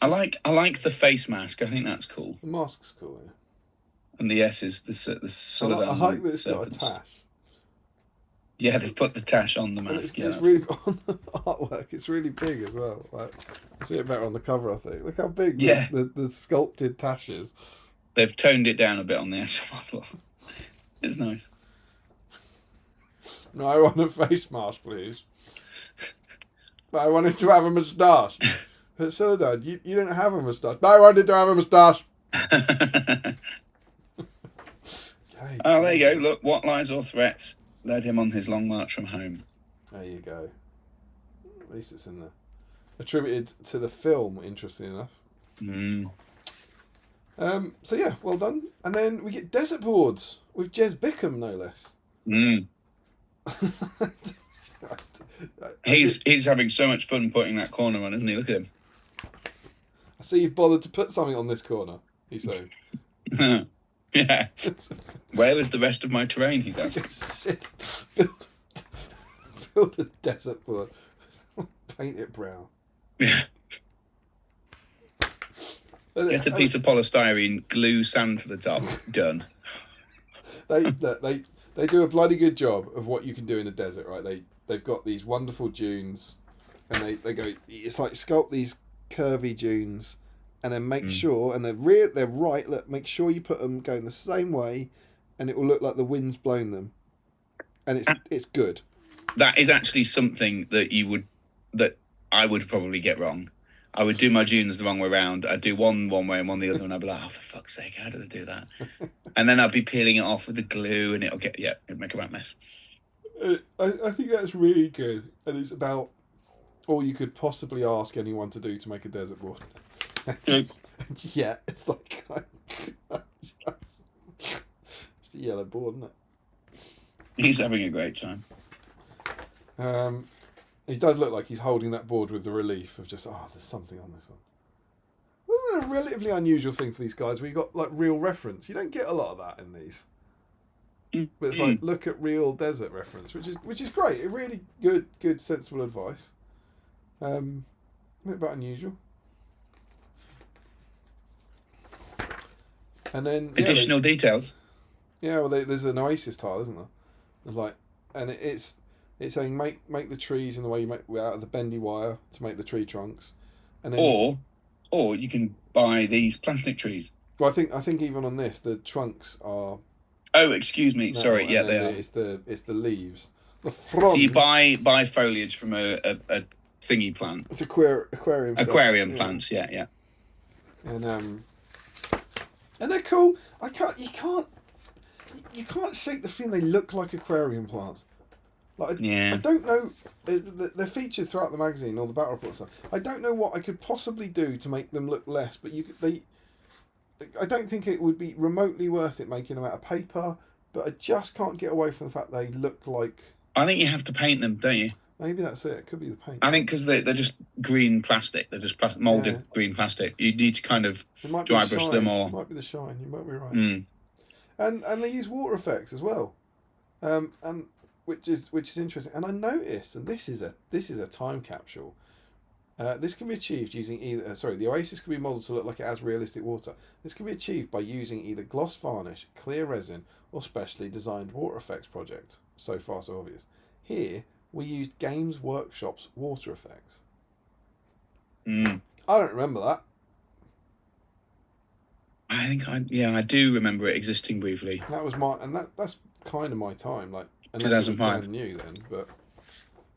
I like the face mask. I think that's cool. The mask's cool, yeah. And the S is the Suladan. I like that it's got a tash. Yeah, they've put the tash on the mask. It's really on the artwork. It's really big as well. Like, I see it better on the cover, I think. Look how big the sculpted tash is. They've toned it down a bit on the actual model. It's nice. No, I want a face mask, please. But I wanted to have a moustache. But Suladan, you don't have a moustache. No, I wanted to have a moustache. Oh, there you go. Look, what lies or threats led him on his long march from home. There you go. At least it's in there. Attributed to the film, interesting enough. So yeah, well done. And then we get desert boards with Jez Bickham, no less. He's having so much fun putting that corner on, isn't he? Look at him. I see you've bothered to put something on this corner, he's saying. Yeah. Where is the rest of my terrain, he's asking. Build a desert board. Paint it brown. Yeah. Get a piece of polystyrene, glue sand to the top. Done. They do a bloody good job of what you can do in the desert, right? They've got these wonderful dunes, and they go. It's like sculpt these curvy dunes, and then make sure, and they're right. Look, make sure you put them going the same way, and it will look like the wind's blown them, and it's good. That is actually something that I would probably get wrong. I would do my dunes the wrong way around. I'd do one way and one the other, and I'd be like, oh, for fuck's sake, how did I do that? And then I'd be peeling it off with the glue, and it'd make a right mess. I think that's really good, and it's about all you could possibly ask anyone to do to make a desert board. Yeah, it's like just a yellow board, isn't it? He's having a great time. He does look like he's holding that board with the relief of just, there's something on this one. Wasn't it a relatively unusual thing for these guys where you got like real reference? You don't get a lot of that in these. But it's like, look at real desert reference, which is great. A really good, sensible advice. A bit unusual. And then additional details. Yeah, well, there's an Oasis tile, isn't there? There's like, and it's saying make the trees in the way you make out of the bendy wire to make the tree trunks, and then or you can buy these plastic trees. Well, I think even on this, the trunks are. Oh, excuse me. Sorry. Yeah, they are. It's the leaves. The fronds. So you buy foliage from a thingy plant. It's aquarium. Aquarium plants. Yeah. And they're cool. You can't shake the feeling they look like aquarium plants. Like, I don't know. They're featured throughout the magazine, all the battle report stuff. I don't know what I could possibly do to make them look less, but I don't think it would be remotely worth it making them out of paper. But I just can't get away from the fact they look like. I think you have to paint them, don't you? Maybe that's it. It could be the paint. I think because they're just green plastic. They're just molded green plastic. You need to kind of dry brush them, or it might be the shine. You might be right. And they use water effects as well, and which is interesting. And I noticed, and this is a time capsule. This can be achieved using either. The Oasis can be modelled to look like it has realistic water. This can be achieved by using either gloss varnish, clear resin, or specially designed water effects project. So far, so obvious. Here we used Games Workshop's water effects. I don't remember that. I think I do remember it existing briefly. That was that's kind of my time, like 2005. New then, but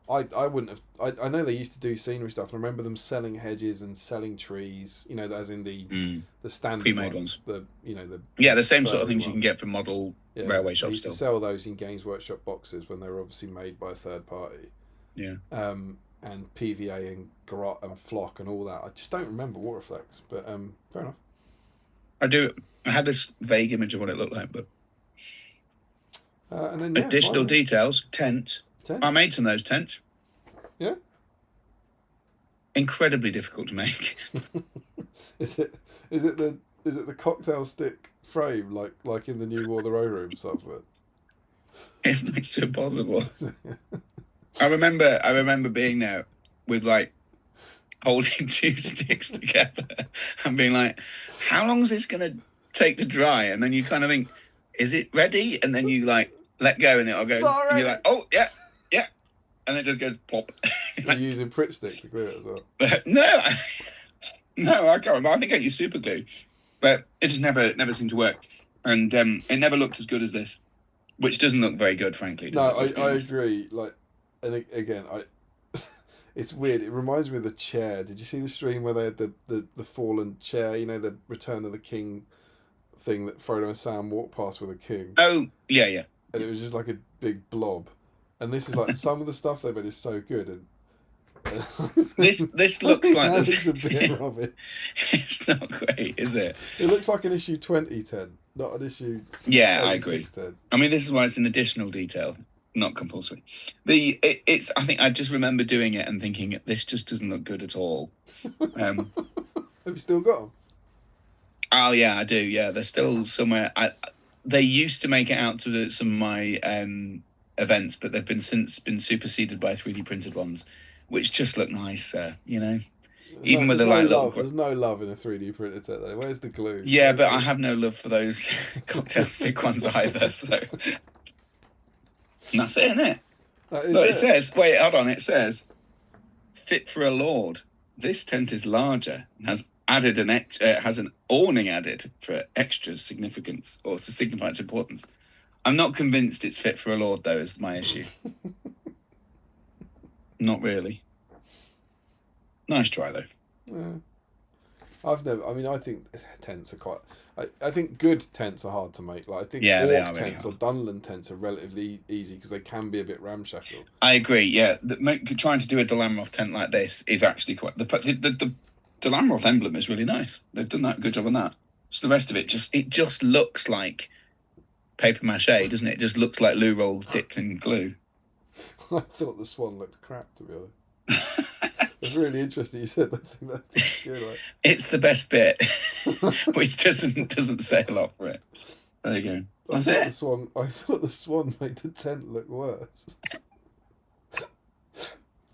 I wouldn't have. I know they used to do scenery stuff, and I remember them selling hedges and selling trees. You know, as in the standard pre-made ones. The same sort of things you can get from model railway shops. They used to sell those in Games Workshop boxes when they were obviously made by a third party. Yeah. And PVA and Garot and Flock and all that. I just don't remember water effects, but fair enough. I do. I had this vague image of what it looked like, but and then additional details. Tent. I made some of those tents. Yeah. Incredibly difficult to make. Is it the cocktail stick frame like in the new War of the Row Room software? It's next to impossible. I remember being there with like holding two sticks together and being like, how long is this gonna take to dry? And then you kind of think, is it ready? And then you like let go and it'll go, and you're like, oh yeah, and it just goes plop. You're using Pritt stick to glue it as well. No, I can't remember. I think I used super glue, but it just never seemed to work, and it never looked as good as this. which doesn't look very good, frankly. No, Does it? I agree. Like, and again, it's weird. It reminds me of the chair. Did you see the stream where they had the fallen chair? You know, the Return of the King thing that Frodo and Sam walked past with a king. Oh yeah, yeah. And it was just like a big blob. And this is like some of the stuff they made is so good. And this looks like that looks a bit rubbish. It's not great, is it? It looks like an issue 2010, not an issue. Yeah, I agree. 610. I mean, this is why it's an additional detail, not compulsory. It's. I think I just remember doing it and thinking this just doesn't look good at all. Have you still got them? Oh yeah, I do. Yeah, they're still somewhere. They used to make it out to some of my events, but they've since been superseded by 3D printed ones, which just look nice. You know, even with the love. There's no love in a 3D printed set though. Where's the glue? Yeah, but I have no love for those cocktail stick ones either. So and that's it, isn't it? Look, it says. Wait, hold on. It says, "Fit for a lord. This tent is larger and has added has an awning added for extra significance or to signify its importance." I'm not convinced it's fit for a lord, though, is my issue. Not really. Nice try, though. Yeah. I've never. I mean, I think tents are quite. I think good tents are hard to make. Like I think orc tents or Dunland tents are relatively easy because they can be a bit ramshackle. I agree. Yeah, trying to do a Dalamroth tent like this is actually quite the Dalamroth emblem is really nice. They've done that good job on that. So the rest of it just looks like paper mache, doesn't it? It just looks like loo rolls dipped in glue. I thought the swan looked crap, to be honest. It's really interesting you said that. That's good, like. It's the best bit, which doesn't say a lot for it. There you go. That's it. I thought the swan made the tent look worse.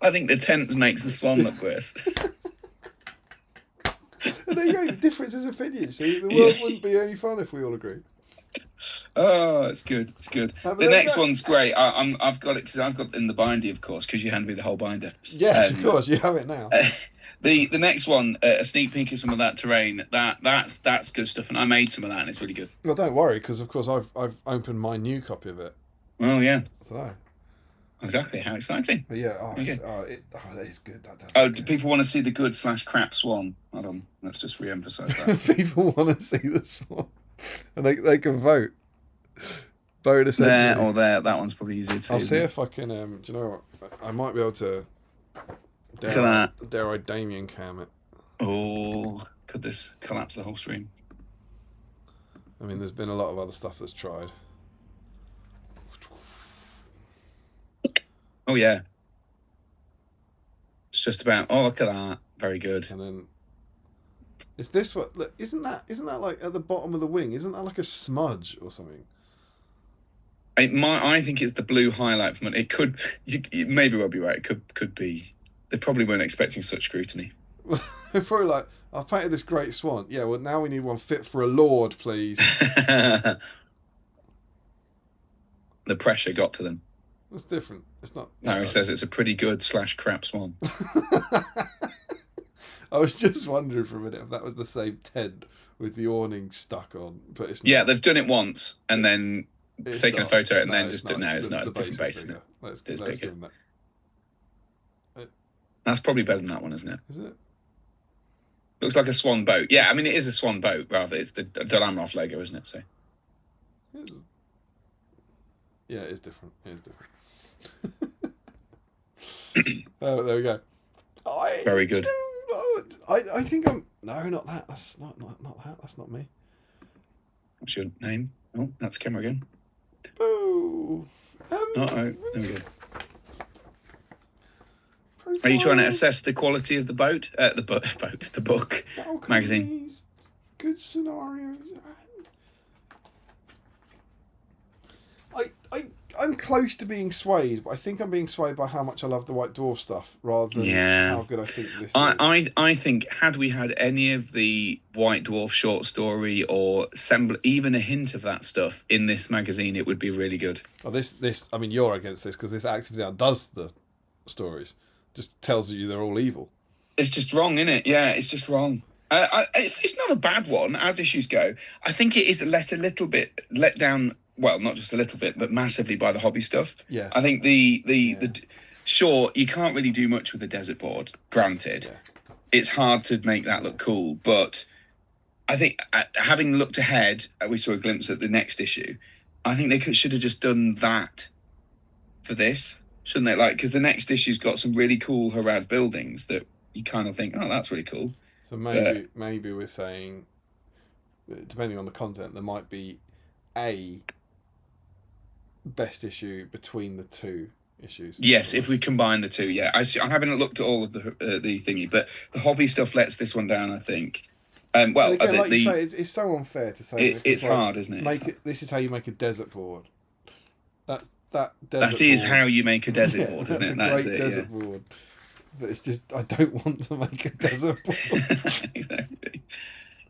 I think the tent makes the swan look worse. And there you go, differences of opinion. See, the world wouldn't be any fun if we all agreed. Oh, it's good. It's good. The next one's great. I've got it because I've got it in the binder, of course, because you handed me the whole binder. Yes, of course, you have it now. The next one, a sneak peek of some of that terrain. That's good stuff, and I made some of that, and it's really good. Well, don't worry, because of course I've opened my new copy of it. Oh yeah. So. Exactly. How exciting. But yeah. That is good. Do people want to see the good / crap swan? Hold on. Let's just re-emphasise that. People want to see the swan, and they can vote. Vote essentially. There or there. That one's probably easier to see. I'll see if I can. Do you know what? I might be able to. Dare I Damien cam it? Oh, could this collapse the whole stream? I mean, there's been a lot of other stuff that's tried. Oh yeah. It's just about. Oh, look at that. Very good. And then, is this what? Look, isn't that like at the bottom of the wing? Isn't that like a smudge or something? I think it's the blue highlight from it. It could. You maybe well be right. It could be. They probably weren't expecting such scrutiny. They're probably like, I've painted this great swan. Yeah, well now we need one fit for a lord, please. The pressure got to them. It's different. It's not. No, it says it's a pretty good / crap swan. I was just wondering for a minute if that was the same tent with the awning stuck on, but it's not. Yeah, they've done it once and then taken a photo and then just not. No, it's not. It's a different base, isn't it? Let's give them that. That's probably better than that one, isn't it? Is it? Looks like a swan boat. Yeah, I mean, it is a swan boat, rather. It's the Dalamroth logo, isn't it? So. Yeah, it is different. Oh, there we go. Very good. I think I'm... No, not that. That's not that. That's not me. What's your name? Oh, that's the camera again. Oh. There we go. Are you trying to assess the quality of the boat? The book, magazine. Good scenarios. I'm close to being swayed, but I think I'm being swayed by how much I love the White Dwarf stuff rather than how good I think this is. I think had we had any of the White Dwarf short story or even a hint of that stuff in this magazine, it would be really good. Well, this. I mean, you're against this because this actively outdoes the stories. Just tells you they're all evil. It's just wrong, isn't it? Yeah, it's just wrong. It's not a bad one as issues go. I think it is let down well, not just a little bit, but massively by the hobby stuff. Yeah. I think sure, you can't really do much with the desert board. Granted, it's hard to make that look cool, but I think having looked ahead, we saw a glimpse at the next issue. I think they should have just done that for this, shouldn't they? Like, because the next issue's got some really cool Harad buildings that you kind of think, oh, that's really cool. So maybe we're saying, depending on the content, there might be a best issue between the two issues. Yes, if we combine the two, yeah. I haven't looked at all of the thingy, but the hobby stuff lets this one down, I think. Well, again, like you say, it's so unfair to say. It's like, hard, isn't it? This is how you make a desert board. That is how you make a desert board, isn't it? That's a great desert board. But it's just, I don't want to make a desert board. Exactly.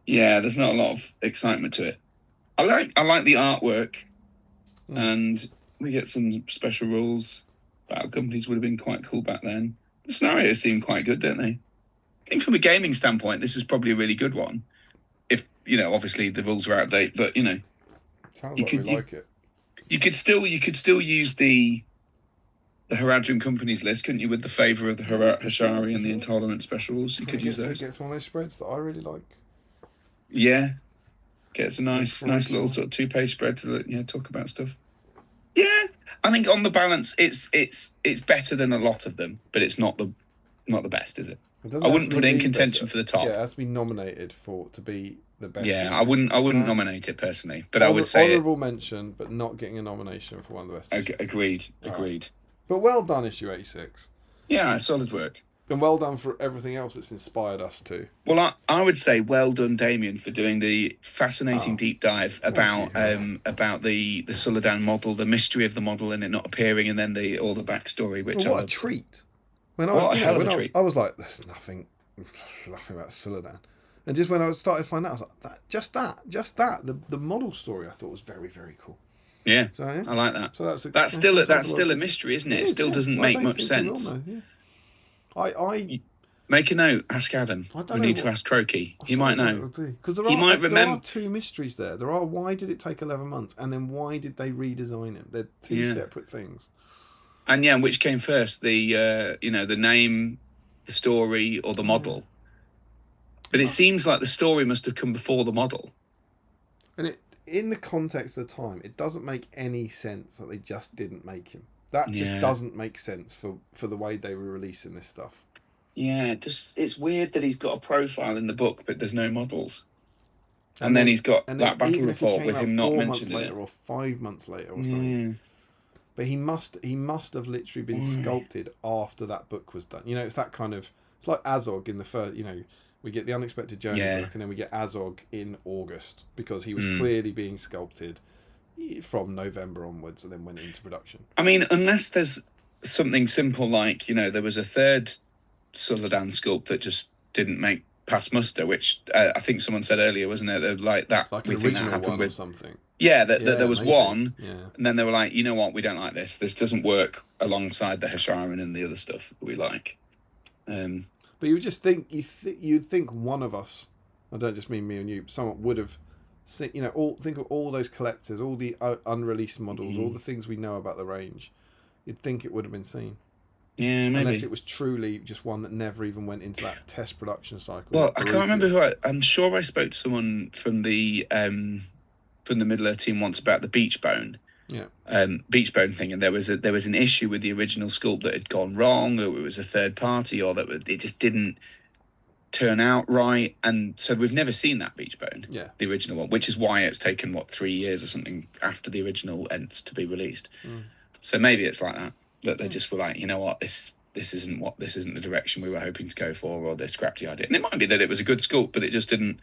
Yeah, there's not a lot of excitement to it. I like the artwork, and we get some special rules. Battle companies would have been quite cool back then. The scenarios seem quite good, don't they? I think from a gaming standpoint, this is probably a really good one. If, obviously the rules are out of date, but, Sounds like we like it. You could still use the Haradrim companies list, couldn't you, with the favour of the Hashari and the Intolerant specials? You could use those. It gets one of those spreads that I really like. Yeah. Gets a nice little sort of 2-page spread to talk about stuff. Yeah. I think on the balance it's better than a lot of them, but it's not the best, is it? I wouldn't put it in contention for the top. Yeah, it has to be nominated to be the best. Yeah, I wouldn't nominate it personally, but I would say honourable mention, but not getting a nomination for one of the best. Agreed. But well done, issue 86. Yeah, solid work. And well done for everything else that's inspired us too. Well, I would say well done, Damien, for doing the fascinating deep dive about the Suladan model, the mystery of the model and it not appearing, and then all the backstory. Which what a treat! What a hell of a treat! I was like, there's nothing about Suladan, and just when I started to find out, I was like, just that. The model story I thought was very, very cool. Yeah, so, I like that. So that's still a mystery, isn't it? It still doesn't make much sense. I make a note. Ask Adam. We need to ask Croaky. He might know. Because there are two mysteries there. There are why did it take 11 months, and then why did they redesign him? They're two separate things. And which came first? The the name, the story, or the model? But it seems like the story must have come before the model. And in the context of the time, it doesn't make any sense that they just didn't make him. That just doesn't make sense for the way they were releasing this stuff. Yeah, it's weird that he's got a profile in the book, but there's no models. And then he's got that battle report with him not mentioned 4 months later or 5 months later or something. Yeah. But he must have literally been sculpted after that book was done. It's that kind of, it's like Azog in the first. We get the Unexpected Journey book, and then we get Azog in August because he was clearly being sculpted from November onwards and then went into production. I mean, unless there's something simple like, there was a third Suladan sculpt that just didn't make past muster, which I think someone said earlier, wasn't it? Like that, like we think that happened with something. Yeah, that there was one, and then they were like, you know what, we don't like this. This doesn't work alongside the Hasharan and the other stuff that we like. But you would just think, you'd think one of us, I don't just mean me and you, someone would have seen, think of all those collectors, all the unreleased models, all the things we know about the range. You'd think it would have been seen. Yeah, maybe. Unless it was truly just one that never even went into that test production cycle. Well, I can't remember who I'm sure I spoke to someone from the Middle-earth team once about the beach bone. Yeah. Beach bone thing, and there was an issue with the original sculpt that had gone wrong, or it was a third party, or it just didn't turn out right, and so we've never seen that beach bone, the original one, which is why it's taken 3 years or something after the original ends to be released. So maybe it's like that they just were like, you know what, this isn't the direction we were hoping to go for, or they scrapped the idea. And it might be that it was a good sculpt, but it just didn't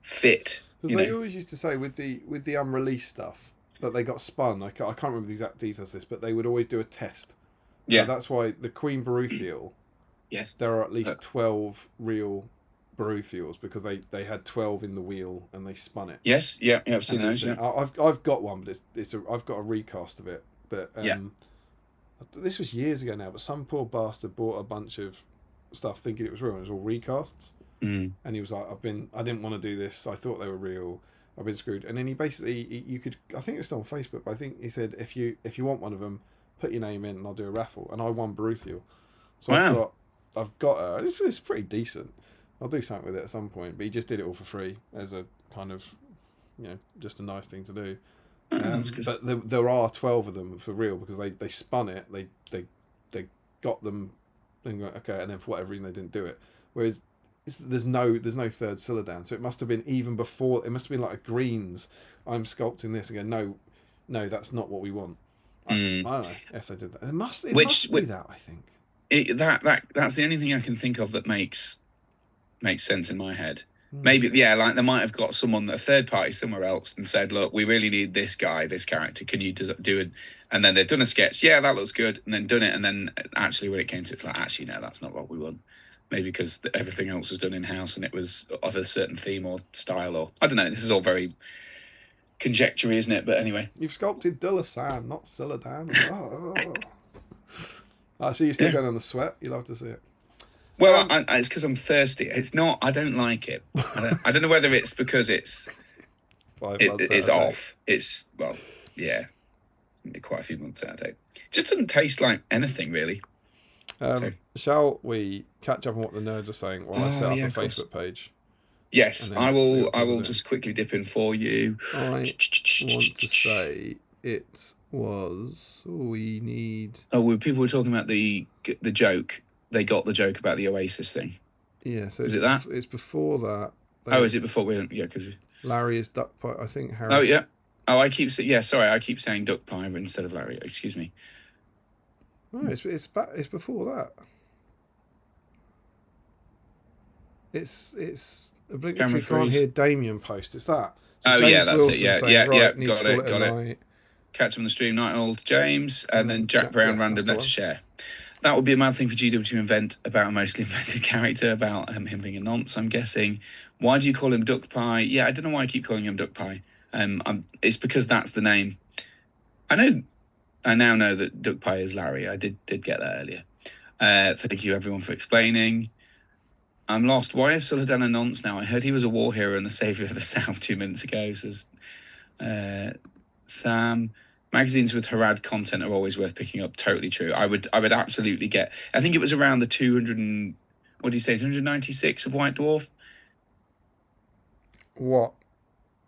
fit. Because they always used to say with the unreleased stuff that they got spun. I can't remember the exact details of this, but they would always do a test. So that's why the Queen Baruthiel, there are at least 12 real Baruthiels, because they had 12 in the wheel and they spun it. Yes, yeah, I've seen those. Yeah. I've got one, but I've got a recast of it. But this was years ago now. But some poor bastard bought a bunch of stuff thinking it was real, and it was all recasts. And he was like, I didn't want to do this. I thought they were real. I've been screwed. And then he basically, you could, I think it's still on Facebook, but I think he said, if you want one of them, put your name in and I'll do a raffle. And I won Baruthiel. So Wow. I've got her. It's pretty decent. I'll do something with it at some point. But he just did it all for free as a kind of, just a nice thing to do. That's good. But there are 12 of them for real, because they spun it. They got them, and went, okay, and then for whatever reason they didn't do it. Whereas there's no third Suladan, so it must have been even before. It must have been like a greens. I'm sculpting this and go, no, that's not what we want. I don't know if they did that. It must be that, I think. That's the only thing I can think of that makes sense in my head. Maybe, yeah, like they might have got a third party somewhere else and said, look, we really need this guy, this character. Can you do it? And then they've done a sketch. Yeah, that looks good. And then done it. And then actually when it came to it, it's like, actually, no, that's not what we want. Maybe because everything else was done in-house and it was of a certain theme or style, or I don't know. This is all very conjecture, isn't it? But anyway. You've sculpted Dulasan, not Suladan. I see you're still going on the sweat. You love to see it. Well, it's because I'm thirsty. It's not. I don't like it. I don't know whether it's because it's off. It's yeah, quite a few months out of date. It just doesn't taste like anything really. Shall we catch up on what the nerds are saying while I set up a Facebook page? Yes, I will. I will just quickly dip in for you. I want to say it was. We need. Oh, people were talking about the joke. They got the joke about the Oasis thing. Yeah, so is it that? It's before that. Is it before we? Yeah, because Larry is duck pie. I think Harry. Oh yeah. Oh, I keep sorry. I keep saying duck pie instead of Larry. Excuse me. No, it's before that. It's obligatory. Can't hear Damien post. It's that. So James that's Wilson it. Yeah, got it. Catch him on the stream, Night Old James, and then Jack Brown random letter share. That would be a mad thing for GW to invent about a mostly invented character, about him being a nonce, I'm guessing. Why do you call him Duck Pie? Yeah, I don't know why I keep calling him Duck Pie. It's because that's the name. I now know that Duck Pie is Larry. I did get that earlier. Thank you, everyone, for explaining. I'm lost. Why is Suladan a nonce now? I heard he was a war hero and the saviour of the South 2 minutes ago, says Sam. Magazines with Harad content are always worth picking up. Totally true. I would absolutely get. I think it was around the 296 of White Dwarf. What?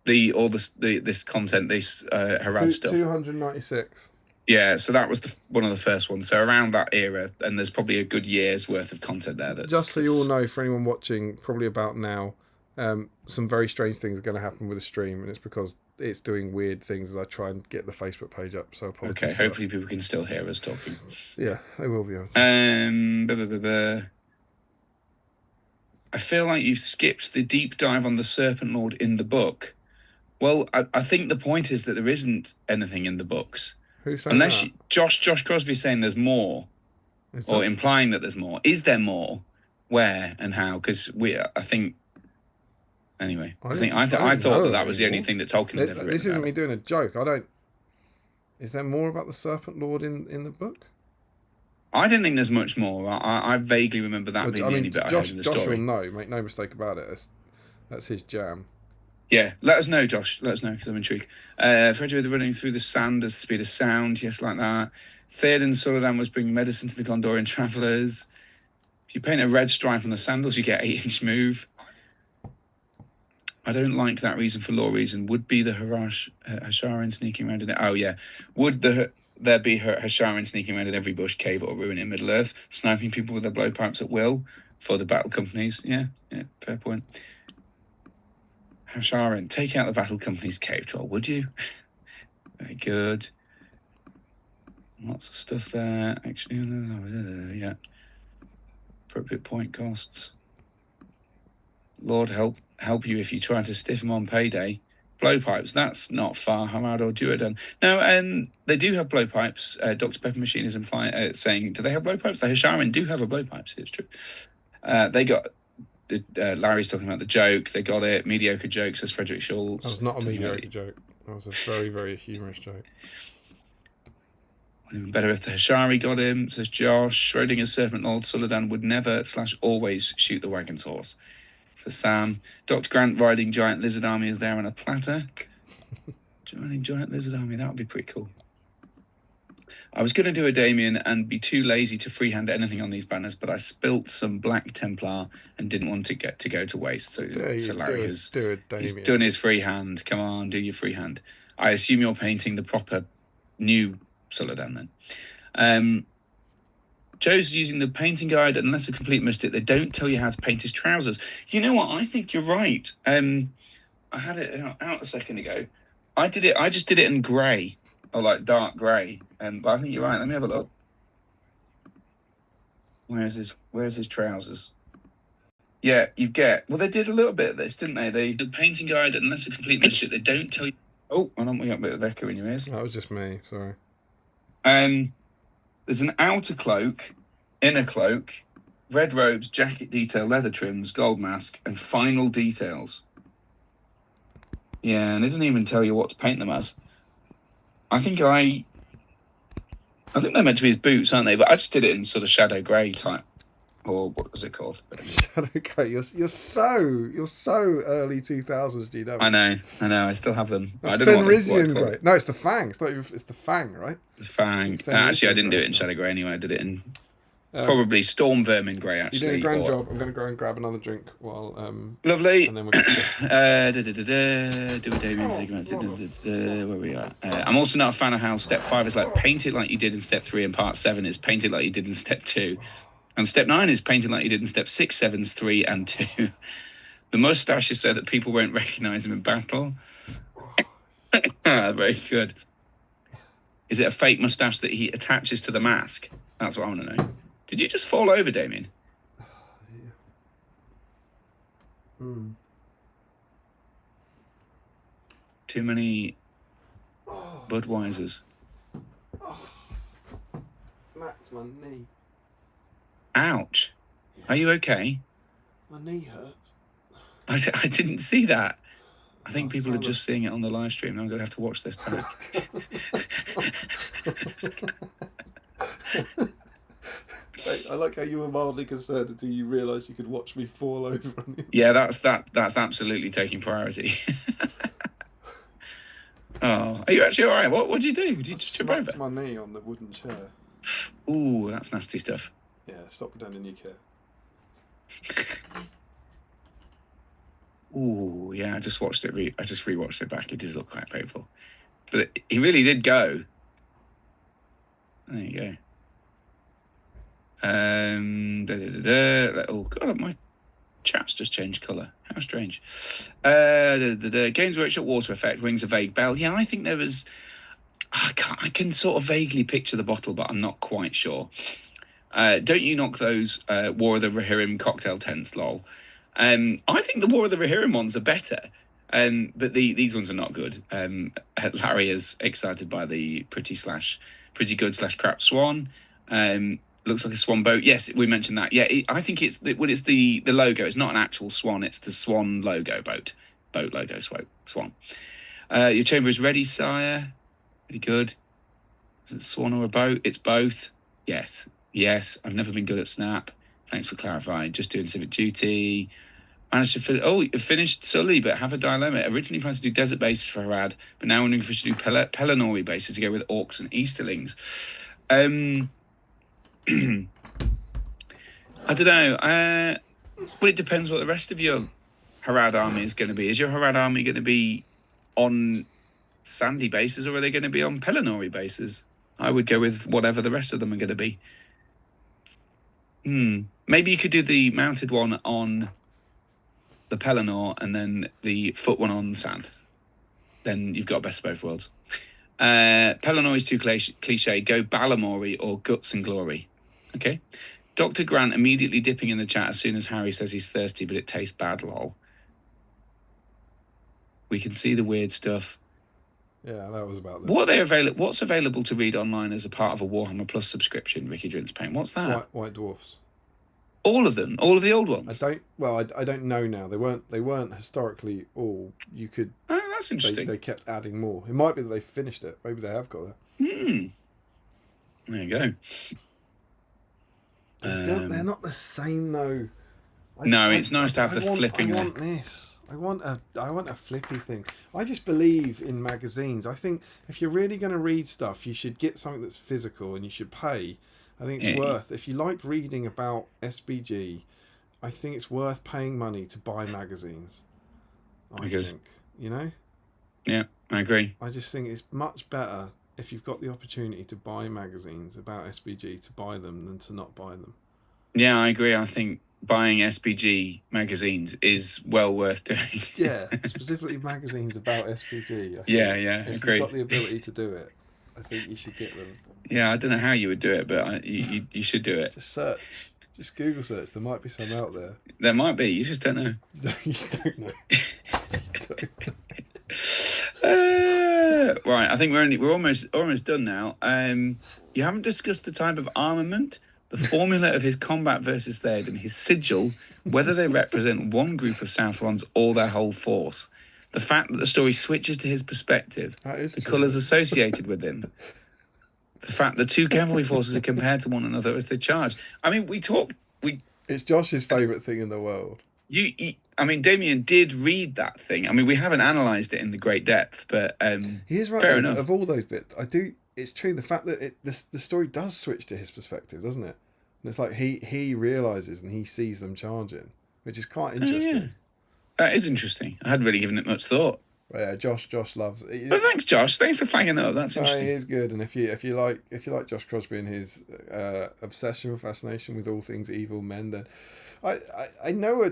This content, this Harad stuff. 296. Yeah, so that was one of the first ones. So around that era, and there's probably a good year's worth of content there. Just so you all know, for anyone watching, probably about now, some very strange things are going to happen with the stream, and it's because it's doing weird things as I try and get the Facebook page up. So okay, hopefully people can still hear us talking. Yeah, they will be. I feel like you've skipped the deep dive on the Serpent Lord in the book. Well, I think the point is that there isn't anything in the books. Who's saying that? Josh Crosby saying there's more, or implying that there's more. Is there more? Where and how? Because I think. Anyway, I thought that was the only thing that Tolkien had ever written. This isn't me doing a joke. Is there more about the Serpent Lord in the book? I don't think there's much more. I vaguely remember that being the only bit I heard in the story. Josh will know. Make no mistake about it. That's his jam. Yeah, let us know, Josh. Let us know, because I'm intrigued. Frederick running through the sand at the speed of sound. Yes, like that. Theoden Suladan was bringing medicine to the Gondorian travellers. If you paint a red stripe on the sandals, you get 8-inch move. I don't like that reason for law reason. Would be the Hasharin sneaking around in it? Oh, yeah. Would there be Hasharin sneaking around in every bush, cave, or ruin in Middle-earth, sniping people with their blowpipes at will for the battle companies? Yeah, fair point. Hasharin, take out the battle company's cave troll, would you? Very good. Lots of stuff there. Actually, yeah. Appropriate point costs. Lord help you if you try to stiff them on payday. Blowpipes, that's not far. Hamad or Duodan. No, they do have blowpipes. Dr. Pepper Machine is saying, do they have blowpipes? The Hasharin do have a blowpipes, it's true. They got... Larry's talking about the joke. They got it. Mediocre joke, says Frederick Schultz. That was not a mediocre joke. That was a very, very humorous joke. Even better if the Hashari got him, says Josh. Schrodinger's Serpent Lord Suladan would never / always shoot the wagon's horse. So Sam, Dr. Grant riding giant lizard army is there on a platter. Giant lizard army, that would be pretty cool. I was going to do a Damien and be too lazy to freehand anything on these banners, but I spilt some Black Templar and didn't want to get to go to waste. So Larry has he's done his freehand. Come on, do your freehand. I assume you're painting the proper new Suladan then. Joe's using the painting guide, unless I completely missed it. They don't tell you how to paint his trousers. You know what? I think you're right. I had it out a second ago. I just did it in grey, or like dark grey. But I think you're right. Let me have a look. Where's his trousers? Yeah, well, they did a little bit of this, didn't they? The painting guide, unless I completely missed it, they don't tell you. Oh, hold on, we got a bit of echo in your ears. That was just me. Sorry. There's an outer cloak, inner cloak, red robes, jacket detail, leather trims, gold mask, and final details. Yeah, and it doesn't even tell you what to paint them as. I think they're meant to be his boots, aren't they? But I just did it in sort of shadow grey type, or what was it called? Shadow grey. You're so early 2000s, GW. I know. I still have them. That's Fenrisian grey. No, it's the Fang. It's the Fang, right? The Fang. Actually, I didn't do it in shadow grey anyway. I did it in probably storm vermin grey. Actually, you're doing a grand job. I'm going to go and grab another drink while. Lovely. And then we're where we are. I'm also not a fan of how step 5 is like paint it like you did in step 3, and part 7 is paint it like you did in step 2, and step 9 is paint it like you did in step 6, 7, 3, and 2. The moustache is so that people won't recognise him in battle. Very good. Is it a fake moustache that he attaches to the mask? That's what I want to know. Did you just fall over, Damien? Too many Budweisers. Max, my knee. Ouch. Yeah. Are you okay? My knee hurts. I didn't see that. I think people are just seeing it on the live stream. I'm going to have to watch this back. I like how you were mildly concerned until you realised you could watch me fall over on you. Yeah, that's absolutely taking priority. Oh, are you actually all right? What did you do? Did you just trip over? My knee on the wooden chair. Ooh, that's nasty stuff. Yeah, stop pretending you care. Ooh, yeah, I just watched it. I just rewatched it back. It did look quite painful, but he really did go. There you go. Oh god, my chat's just changed colour. How strange. Games Workshop water effect rings a vague bell. Yeah, I think there was. I can sort of vaguely picture the bottle, but I'm not quite sure. Don't you knock those War of the Rohirrim cocktail tents, lol. I think the War of the Rohirrim ones are better, but these ones are not good. Larry is excited by the pretty good / crap swan. Looks like a swan boat. Yes, we mentioned that. Yeah, I think it's the logo. It's not an actual swan. It's the swan logo boat logo swan. Your chamber is ready, sire. Pretty good. Is it a swan or a boat? It's both. Yes. I've never been good at Snap. Thanks for clarifying. Just doing civic duty. Managed to finished Sully, but have a dilemma. Originally planned to do desert bases for Harad, but now wondering if we should do Pelennori bases to go with orcs and Easterlings. I don't know. Well, it depends what the rest of your Harad army is going to be. Is your Harad army going to be on sandy bases, or are they going to be on Pelennori bases? I would go with whatever the rest of them are going to be. Maybe you could do the mounted one on the Pelennor and then the foot one on sand. Then you've got best of both worlds. Pelennor is too cliche. Go Balamori or Guts and Glory. Okay. Dr. Grant immediately dipping in the chat as soon as Harry says he's thirsty, but it tastes bad, lol. We can see the weird stuff. Yeah, that was about that. What's available to read online as a part of a Warhammer Plus subscription, Ricky Drinks Paint? What's that? White Dwarfs. All of them? All of the old ones? I don't know now. They weren't historically all. You could. Oh, that's interesting. They kept adding more. It might be that they finished it. Maybe they have got that. There you go. They're not the same though. No, it's nice to have the flipping. I want this. I want a flippy thing. I just believe in magazines. I think if you're really going to read stuff, you should get something that's physical and you should pay. I think it's worth. If you like reading about SBG, I think it's worth paying money to buy magazines. I think, you know. Yeah, I agree. I just think it's much better if you've got the opportunity to buy magazines about SBG to buy them than to not buy them. Yeah, I agree. I think buying SBG magazines is well worth doing. Yeah, specifically magazines about SBG. I If you've got the ability to do it, I think you should get them. Yeah, I don't know how you would do it, but you should do it. Just search. Just Google search. There might be some out there. There might be. You just don't know. You just don't know. Right, I think we're almost done now. You haven't discussed the type of armament, the formula of his combat versus third, and his sigil, whether they represent one group of Southrons or their whole force. The fact that the story switches to his perspective, the colours associated with him, the fact that two cavalry forces are compared to one another as they charge. I mean, It's Josh's favourite thing in the world. I mean, Damien did read that thing. I mean, we haven't analysed it in the great depth, but he is right. Fair enough. Of all those bits, I do. It's true. The fact that the story does switch to his perspective, doesn't it? And it's like he realizes and he sees them charging, which is quite interesting. Yeah. That is interesting. I hadn't really given it much thought. But yeah, Josh loves it. Well, thanks, Josh. Thanks for flagging that up. That's interesting. He is good, and if you like Josh Crosby and his obsession, fascination with all things evil men, then I know a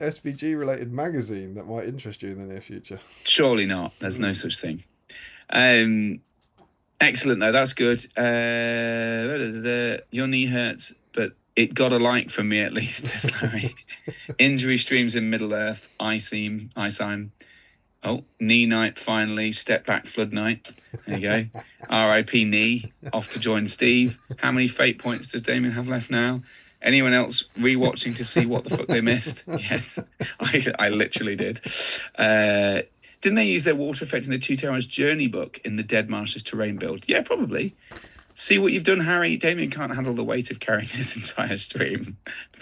SVG related magazine that might interest you in the near future. Surely not. There's no such thing. Excellent though. That's good. Your knee hurts, but it got a like from me at least, says Larry. Injury streams in Middle Earth. ISIME. Oh, knee night finally. Step back flood night. There you go. R.I.P. knee. Off to join Steve. How many fate points does Damien have left now? Anyone else rewatching to see what the fuck they missed? Yes, I literally did. Didn't they use their water effect in the Two Towers Journey book in the Dead Marshes terrain build? Yeah, probably. See what you've done, Harry. Damien can't handle the weight of carrying this entire stream.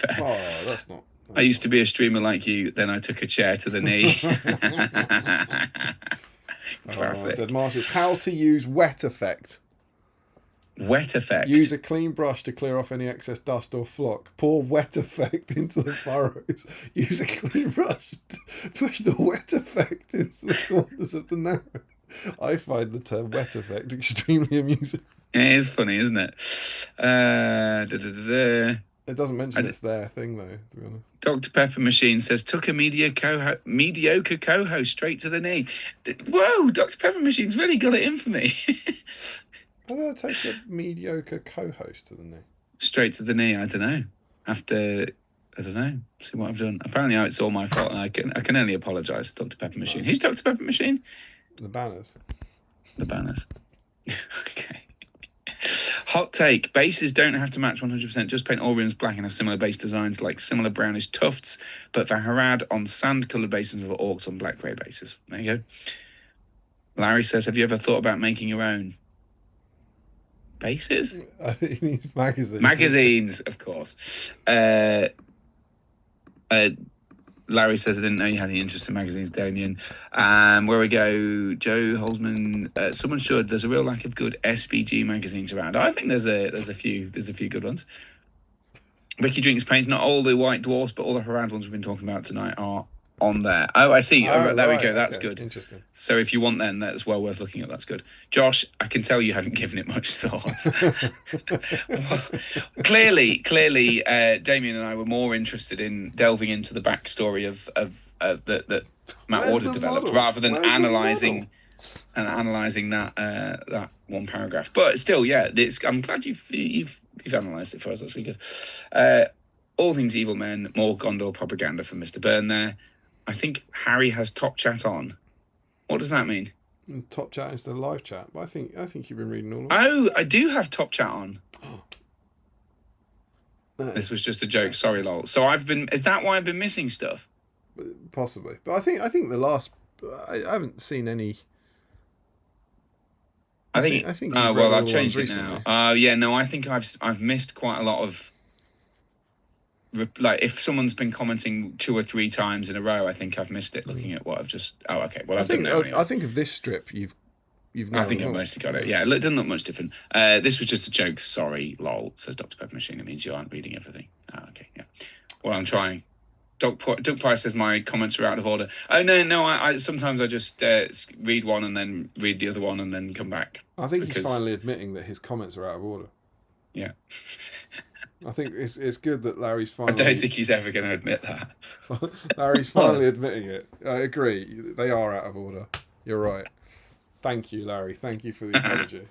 Oh, that's not. I used to be a streamer like you. Then I took a chair to the knee. Classic. Dead Marshes. How to use wet effect. Wet effect. Use a clean brush to clear off any excess dust or flock. Pour wet effect into the furrows. Use a clean brush to push the wet effect into the corners of the narrow. I find the term wet effect extremely amusing. It is funny, isn't it? It doesn't mention it's their thing, though, to be honest. Dr. Pepper Machine says, took a mediocre co-host straight to the knee. Whoa, Dr. Pepper Machine's really got it in for me. How do I take a mediocre co-host to the knee? Straight to the knee, I don't know. See what I've done. Apparently it's all my fault, and I can only apologise to Dr. Pepper Machine. Who's Dr. Pepper Machine? The Banners. The Banners. Okay. Hot take. Bases don't have to match 100%. Just paint all rooms black and have similar base designs like similar brownish tufts, but for Harad on sand-coloured bases and for orcs on black-grey bases. There you go. Larry says, have you ever thought about making your own bases? I think he means magazines. Magazines, of course. Larry says, I didn't know you had any interest in magazines, Damien. Where we go, Joe Holzman. Someone should. There's a real lack of good SBG magazines around. I think there's a few good ones. Ricky Drinks Paint. Not all the White Dwarfs, but all the Harad ones we've been talking about tonight are on there. Oh, I see. There we go. That's good. Interesting. So if you want then, that's well worth looking at. That's good. Josh, I can tell you hadn't given it much thought. Well, clearly, Damien and I were more interested in delving into the backstory of that Matt Ward had developed rather than analysing that one paragraph. But still, yeah, I'm glad you've analysed it for us. That's really good. All things evil men, more Gondor propaganda from Mr. Byrne there. I think Harry has top chat on. What does that mean? Top chat is the live chat. But I think you've been reading all of it. Oh, I do have top chat on. This was just a joke. Sorry, lol. So is that why I've been missing stuff? Possibly. But I think the last, I haven't seen any. I think. Oh well, I've changed it now. Yeah, no, I think I've missed quite a lot of. like if someone's been commenting 2 or 3 times in a row, I think I've missed it. Looking at what I've just. Oh, okay. Well, I've done now. Anyway. I think of this strip, you've I nailed think them I've all. mostly got it. Yeah, it doesn't look much different. This was just a joke. Sorry, lol. Says Dr. Pepper Machine. It means you aren't reading everything. Oh, okay. Yeah. Well, I'm trying. Doug Pye says my comments are out of order. Oh no. I sometimes I just read one and then read the other one and then come back. I think he's finally admitting that his comments are out of order. Yeah. I think it's good that Larry's finally. I don't think he's ever going to admit that. Larry's finally admitting it. I agree. They are out of order. You're right. Thank you, Larry. Thank you for the apology.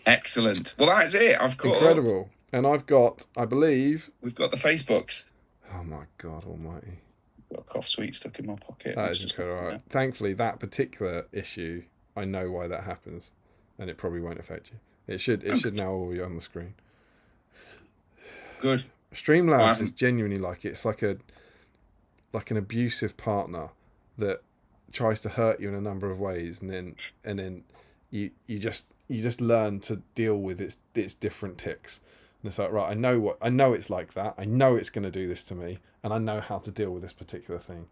Excellent. Well, that's it. I've got incredible. And I've got, I believe, we've got the Facebooks. Oh my God Almighty! I've got a cough sweet stuck in my pocket. That is incredible. Right. Thankfully, that particular issue, I know why that happens, and it probably won't affect you. It should now all be on the screen. Good. Streamlabs is genuinely like it's like an abusive partner that tries to hurt you in a number of ways, and then you just learn to deal with its different ticks. And it's like, right, I know it's like that. I know it's going to do this to me, and I know how to deal with this particular thing.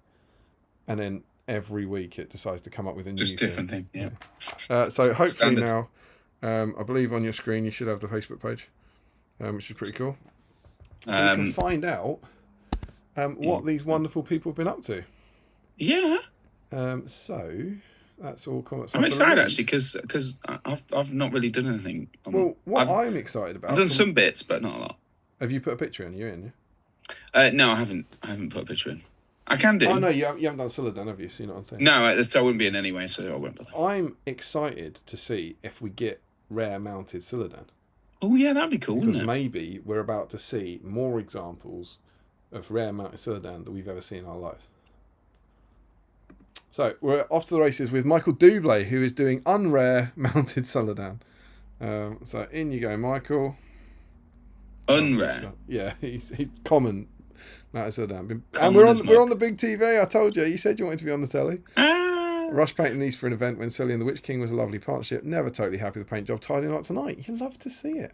And then every week it decides to come up with a new different thing. Yeah. So hopefully now, I believe on your screen you should have the Facebook page, which is pretty cool. So you can find out what these wonderful people have been up to. Yeah. So that's all comments. I'm excited actually because I've not really done anything. I'm excited about. I've done some bits, but not a lot. Have you put a picture in? You're in, yeah? No, I haven't. I haven't put a picture in. I can do. Oh no, you haven't done Suladan, have you? So you're not on thing. No, I wouldn't be in anyway, so I won't bother. I'm excited to see if we get rare mounted Suladan. Oh yeah, that'd be cool, wouldn't it? Because maybe we're about to see more examples of rare mounted Suladan that we've ever seen in our lives. So we're off to the races with Michael Dublé, who is doing unrare mounted Suladan. So in you go, Michael. Unrare. Yeah, he's common mounted Suladan. And we're on the big TV. I told you. You said you wanted to be on the telly. Rush painting these for an event when Sully and the Witch King was a lovely partnership. Never totally happy with the paint job. Tidying up tonight. You love to see it.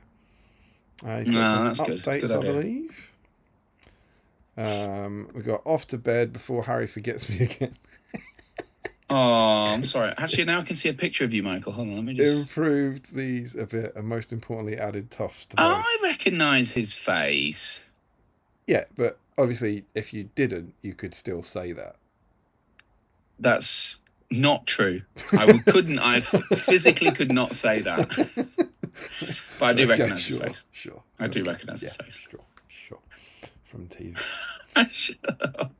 He's got some updates, I believe. We've got off to bed before Harry forgets me again. Oh, I'm sorry. Actually, now I can see a picture of you, Michael. Hold on, let me just... Improved these a bit, and most importantly, added tufts to both. I recognise his face. Yeah, but obviously, if you didn't, you could still say that. That's not true. I physically could not say that. But I do recognise his face. Sure. I do recognise his face. Sure. From TV. Shut up.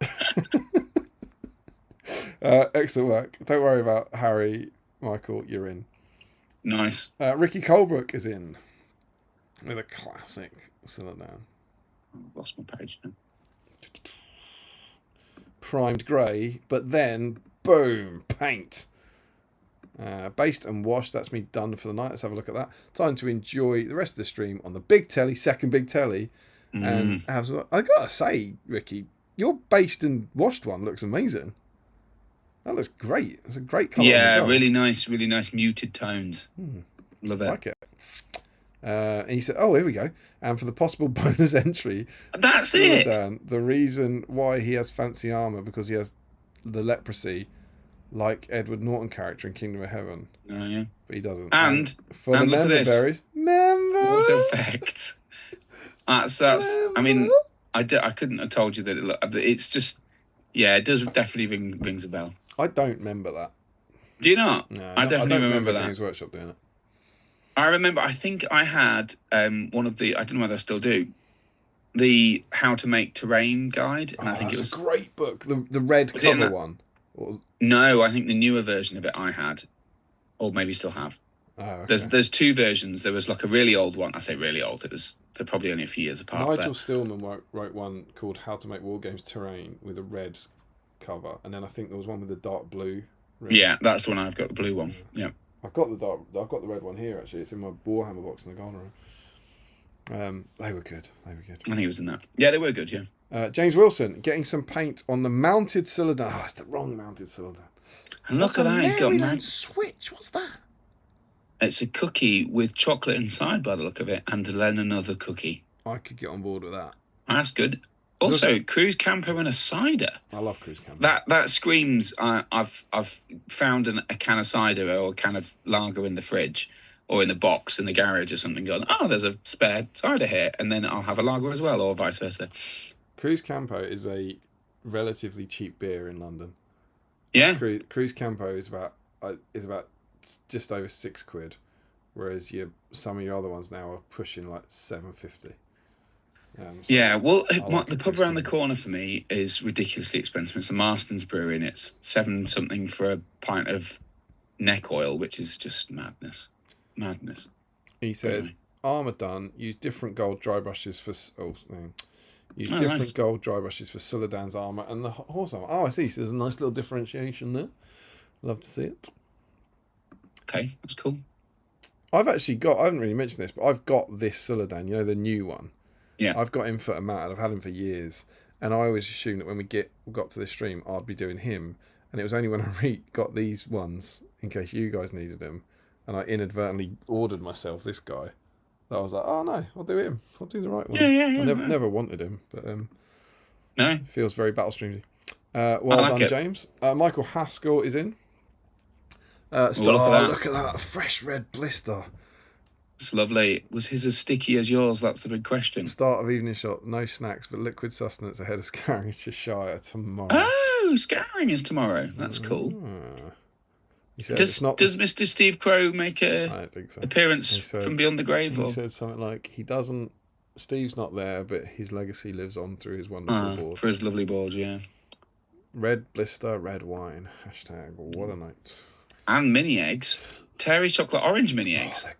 Excellent work. Don't worry about Harry, Michael. You're in. Nice. Ricky Colebrook is in with a classic Suladan. I've lost my page now. Primed grey, but then boom, paint. Based and washed. That's me done for the night. Let's have a look at that. Time to enjoy the rest of the stream on the big telly, second big telly, and have. I gotta say, Ricky, your based and washed one looks amazing. That looks great. It's a great colour. Yeah, really nice muted tones. Love it. Like it. And he said, "Oh, here we go." And for the possible bonus entry, that's Suladan, it. The reason why he has fancy armor because he has the leprosy, like Edward Norton character in Kingdom of Heaven. Oh yeah, but he doesn't. And for the member berries, what effect? That's. I mean, I couldn't have told you that it's just. Yeah, it does definitely rings a bell. I don't remember that. Do you not? No, I definitely remember that. Games Workshop doing it. I remember. I think I had one of the. I don't know whether I still do. The How to Make Terrain guide, and I think it was a great book. The red cover one. No, I think the newer version of it I had, or maybe still have. Oh, okay. There's two versions. There was like a really old one. I say really old. They're probably only a few years apart. Nigel Stillman wrote one called How to Make War Games Terrain with a red cover, and then I think there was one with the dark blue. Yeah, that's the one I've got. The blue one. Yeah. I've got the red one here actually. It's in my Warhammer box in the corner room. They were good. I think it was in that. Yeah, they were good. Yeah. James Wilson getting some paint on the mounted Suladan. Oh, it's the wrong mounted Suladan. And look at that. He's got Switch. What's that? It's a cookie with chocolate inside, by the look of it, and then another cookie. I could get on board with that. That's good. There's Also, cruise camper and a cider. I love cruise camper. That screams. I've found a can of cider or a can of lager in the fridge or in the box in the garage or something. Gone. Oh, there's a spare cider here, and then I'll have a lager as well, or vice versa. Cruise Campo is a relatively cheap beer in London. Yeah. Cruise Campo is about just over £6, whereas some of your other ones now are pushing like £7.50. Yeah, well, like the pub around the corner for me is ridiculously expensive. It's a Marston's Brewery, and it's 7 something for a pint of neck oil, which is just madness. He says, Anyway. armour done. Use different gold dry brushes for Nice. gold dry brushes for Suladan's armour and the horse armour. Oh, I see. So there's a nice little differentiation there. Love to see it. Okay, that's cool. I haven't really mentioned this, but I've got this Suladan, the new one. Yeah. I've got him for a mat, and I've had him for years. And I always assumed that when we got to this stream, I'd be doing him. And it was only when I got these ones, in case you guys needed them, and I inadvertently ordered myself this guy, that I was like, oh no, I'll do him. I'll do the right one. Yeah, I never wanted him, but no, it feels very Battle Streamsy. Well done, James. Michael Haskell is in. Look at that fresh red blister. It's lovely. Was his as sticky as yours? That's the big question. Start of evening shot. No snacks, but liquid sustenance ahead of Scarring Cheshire tomorrow. Oh, Scarring is tomorrow. That's cool. Does Mr. Steve Crow make a I don't think so. appearance from beyond the grave? He said something like, he doesn't. Steve's not there, but his legacy lives on through his wonderful board. For his lovely board, yeah. Red blister, red wine. Hashtag what a night. And mini eggs. Terry's chocolate orange mini eggs. Oh,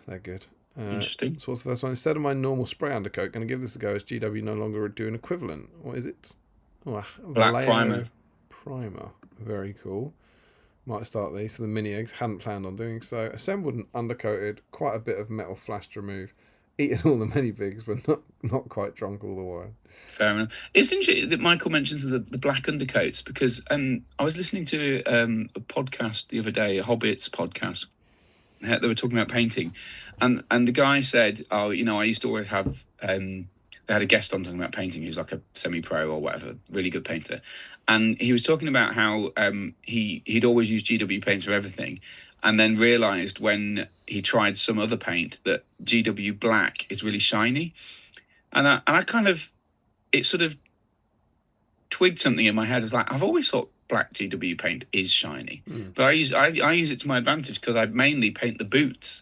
they're good. Interesting. So what's the first one? Instead of my normal spray undercoat, going to give this a go as GW no longer do an equivalent. What is it? Oh, Black primer. Primer. Very cool. Might start these. So the mini eggs, hadn't planned on doing so. Assembled and undercoated. Quite a bit of metal flash to remove. Eaten all the mini bigs, but not quite drunk all the wine. Fair enough. It's interesting that Michael mentions the black undercoats, because I was listening to a podcast the other day, a Hobbits podcast. They were talking about painting, and the guy said, "Oh, I used to always have." They had a guest on talking about painting who's like a semi-pro or whatever, really good painter, and he was talking about how he'd always used GW paint for everything. And then realised when he tried some other paint that GW black is really shiny, and I kind of, it sort of twigged something in my head. It's like, I've always thought black GW paint is shiny, but I use it to my advantage because I mainly paint the boots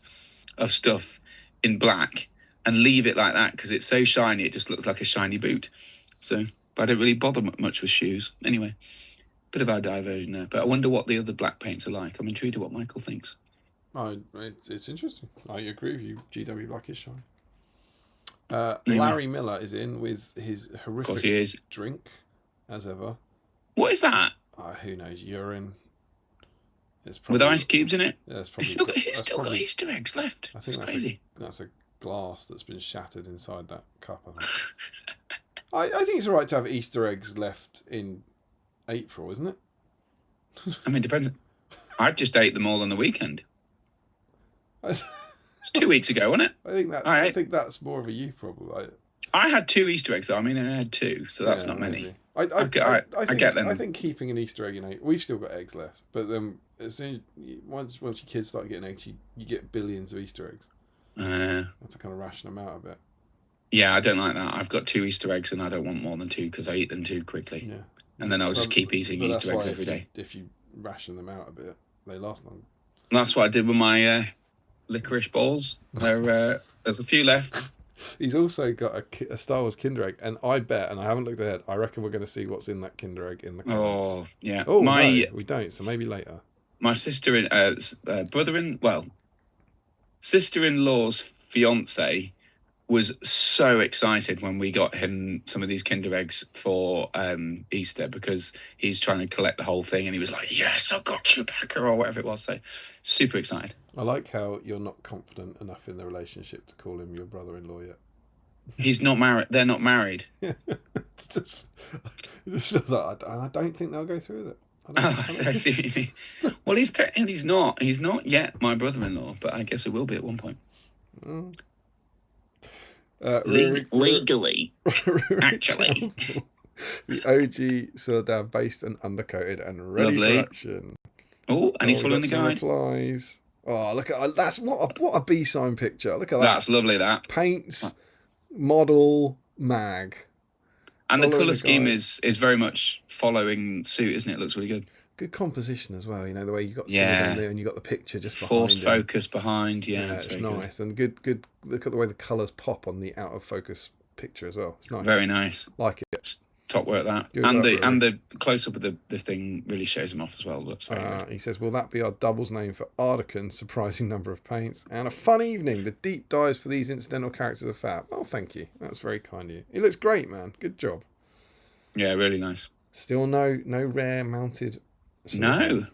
of stuff in black and leave it like that because it's so shiny it just looks like a shiny boot. So, but I don't really bother much with shoes anyway. Bit of our diversion there, but I wonder what the other black paints are like. I'm intrigued at what Michael thinks. It's interesting. I agree with you. GW black is shiny. Larry Miller is in with his horrific drink, as ever. What is that? Who knows? Urine. It's probably, with ice cubes in it? Yeah, he's still got Easter eggs left. I think that's crazy. That's a glass that's been shattered inside that cup. I think it's all right to have Easter eggs left in April, isn't it? I mean, depends. I just ate them all on the weekend. It's 2 weeks ago, wasn't it? I think that's more of a you problem. I had 2 Easter eggs, though. I mean, I had 2, so that's not many. I get them. I think keeping an Easter egg in April, we've still got eggs left, but then as soon as once your kids start getting eggs, you get billions of Easter eggs. That's to kind of ration them out a bit. Yeah, I don't like that. I've got 2 Easter eggs, and I don't want more than 2 because I eat them too quickly. Yeah. And then I'll just keep eating Easter eggs every day. If you ration them out a bit, they last long. That's what I did with my licorice balls. There's a few left. He's also got a Star Wars Kinder Egg, and I bet, and I haven't looked ahead, I reckon we're going to see what's in that Kinder Egg in the comments. Oh, yeah. Oh, no, we don't, so maybe later. My sister-in-law's fiance was so excited when we got him some of these Kinder Eggs for Easter because he's trying to collect the whole thing, and he was like, yes, I've got Chewbacca or whatever it was. So super excited. I like how you're not confident enough in the relationship to call him your brother-in-law yet. He's not married. They're not married. It just feels like I don't think they'll go through with it. I see what you mean. Well, he's not. He's not yet my brother-in-law, but I guess it will be at one point. Legally, actually. The OG Suladan, based and undercoated and ready Lovely. for action. Oh, and he's we've following got the some guide. replies. Oh, look at that's what a BSIME picture. Look at that. That's lovely. That. Paints, model, mag. And the Following colour the scheme guide. is very much following suit, isn't it? It looks really good. Good composition as well. You know, the way you got Yeah. Suladan there and you got the picture just Forced behind him. focus behind. Yeah, It's very nice. good. And good. Look at the way the colours pop on the out of focus picture as well. It's nice. Very nice. Like it. Top work that. Good and work, the close up of the thing really shows him off as well. That's very good. He says, will that be our doubles name for Ardecan's surprising number of paints? And a fun evening. The deep dives for these incidental characters are fab. Oh, thank you. That's very kind of you. He looks great, man. Good job. Yeah, really nice. Still no rare mounted. No.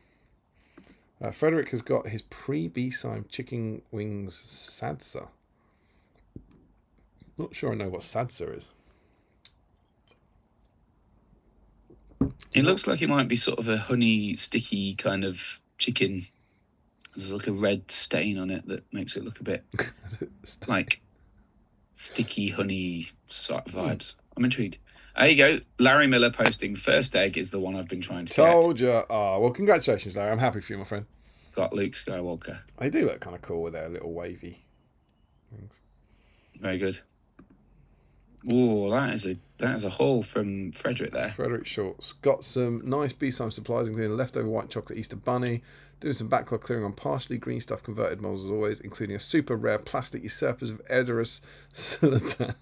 Frederick has got his pre-BSIME chicken wings Sadsa. Not sure I know what Sadsa is. It looks like it might be sort of a honey sticky kind of chicken. There's like a red stain on it that makes it look a bit like sticky honey sort of vibes. I'm intrigued. There you go. Larry Miller posting first egg is the one I've been trying to Told you. Oh, well, congratulations, Larry. I'm happy for you, my friend. Got Luke Skywalker. They do look kind of cool with their little wavy things. Very good. Oh, that is a haul from Frederick there. Frederick Schultz got some nice BSIME supplies, including leftover white chocolate Easter bunny, doing some backlog clearing on partially green stuff converted models as always, including a super rare plastic usurpers of Edoras Suladan,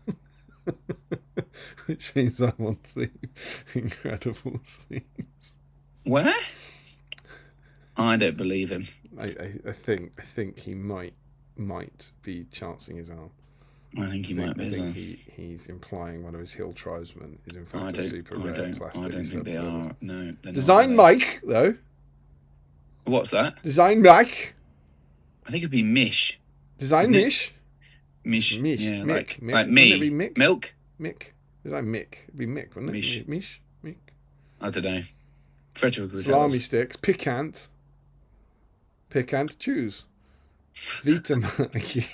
which means I'm on the incredible scenes. Where? I don't believe him. I think he might be chancing his arm. I think he might be. I think he's implying one of his hill tribesmen is in fact a super rare plastic. I don't think they are. No. Design Mike though. What's that? Design Mike. I think it'd be Mish. Design Mish. Mish. Mish. Yeah, Mick. like me. Wouldn't it be Mick? Milk. Mick. Design Mick. It'd be Mick, wouldn't it? Mish. Mick. I don't know. Frederick would Salami sticks. Piquant. Choose. Vitamix.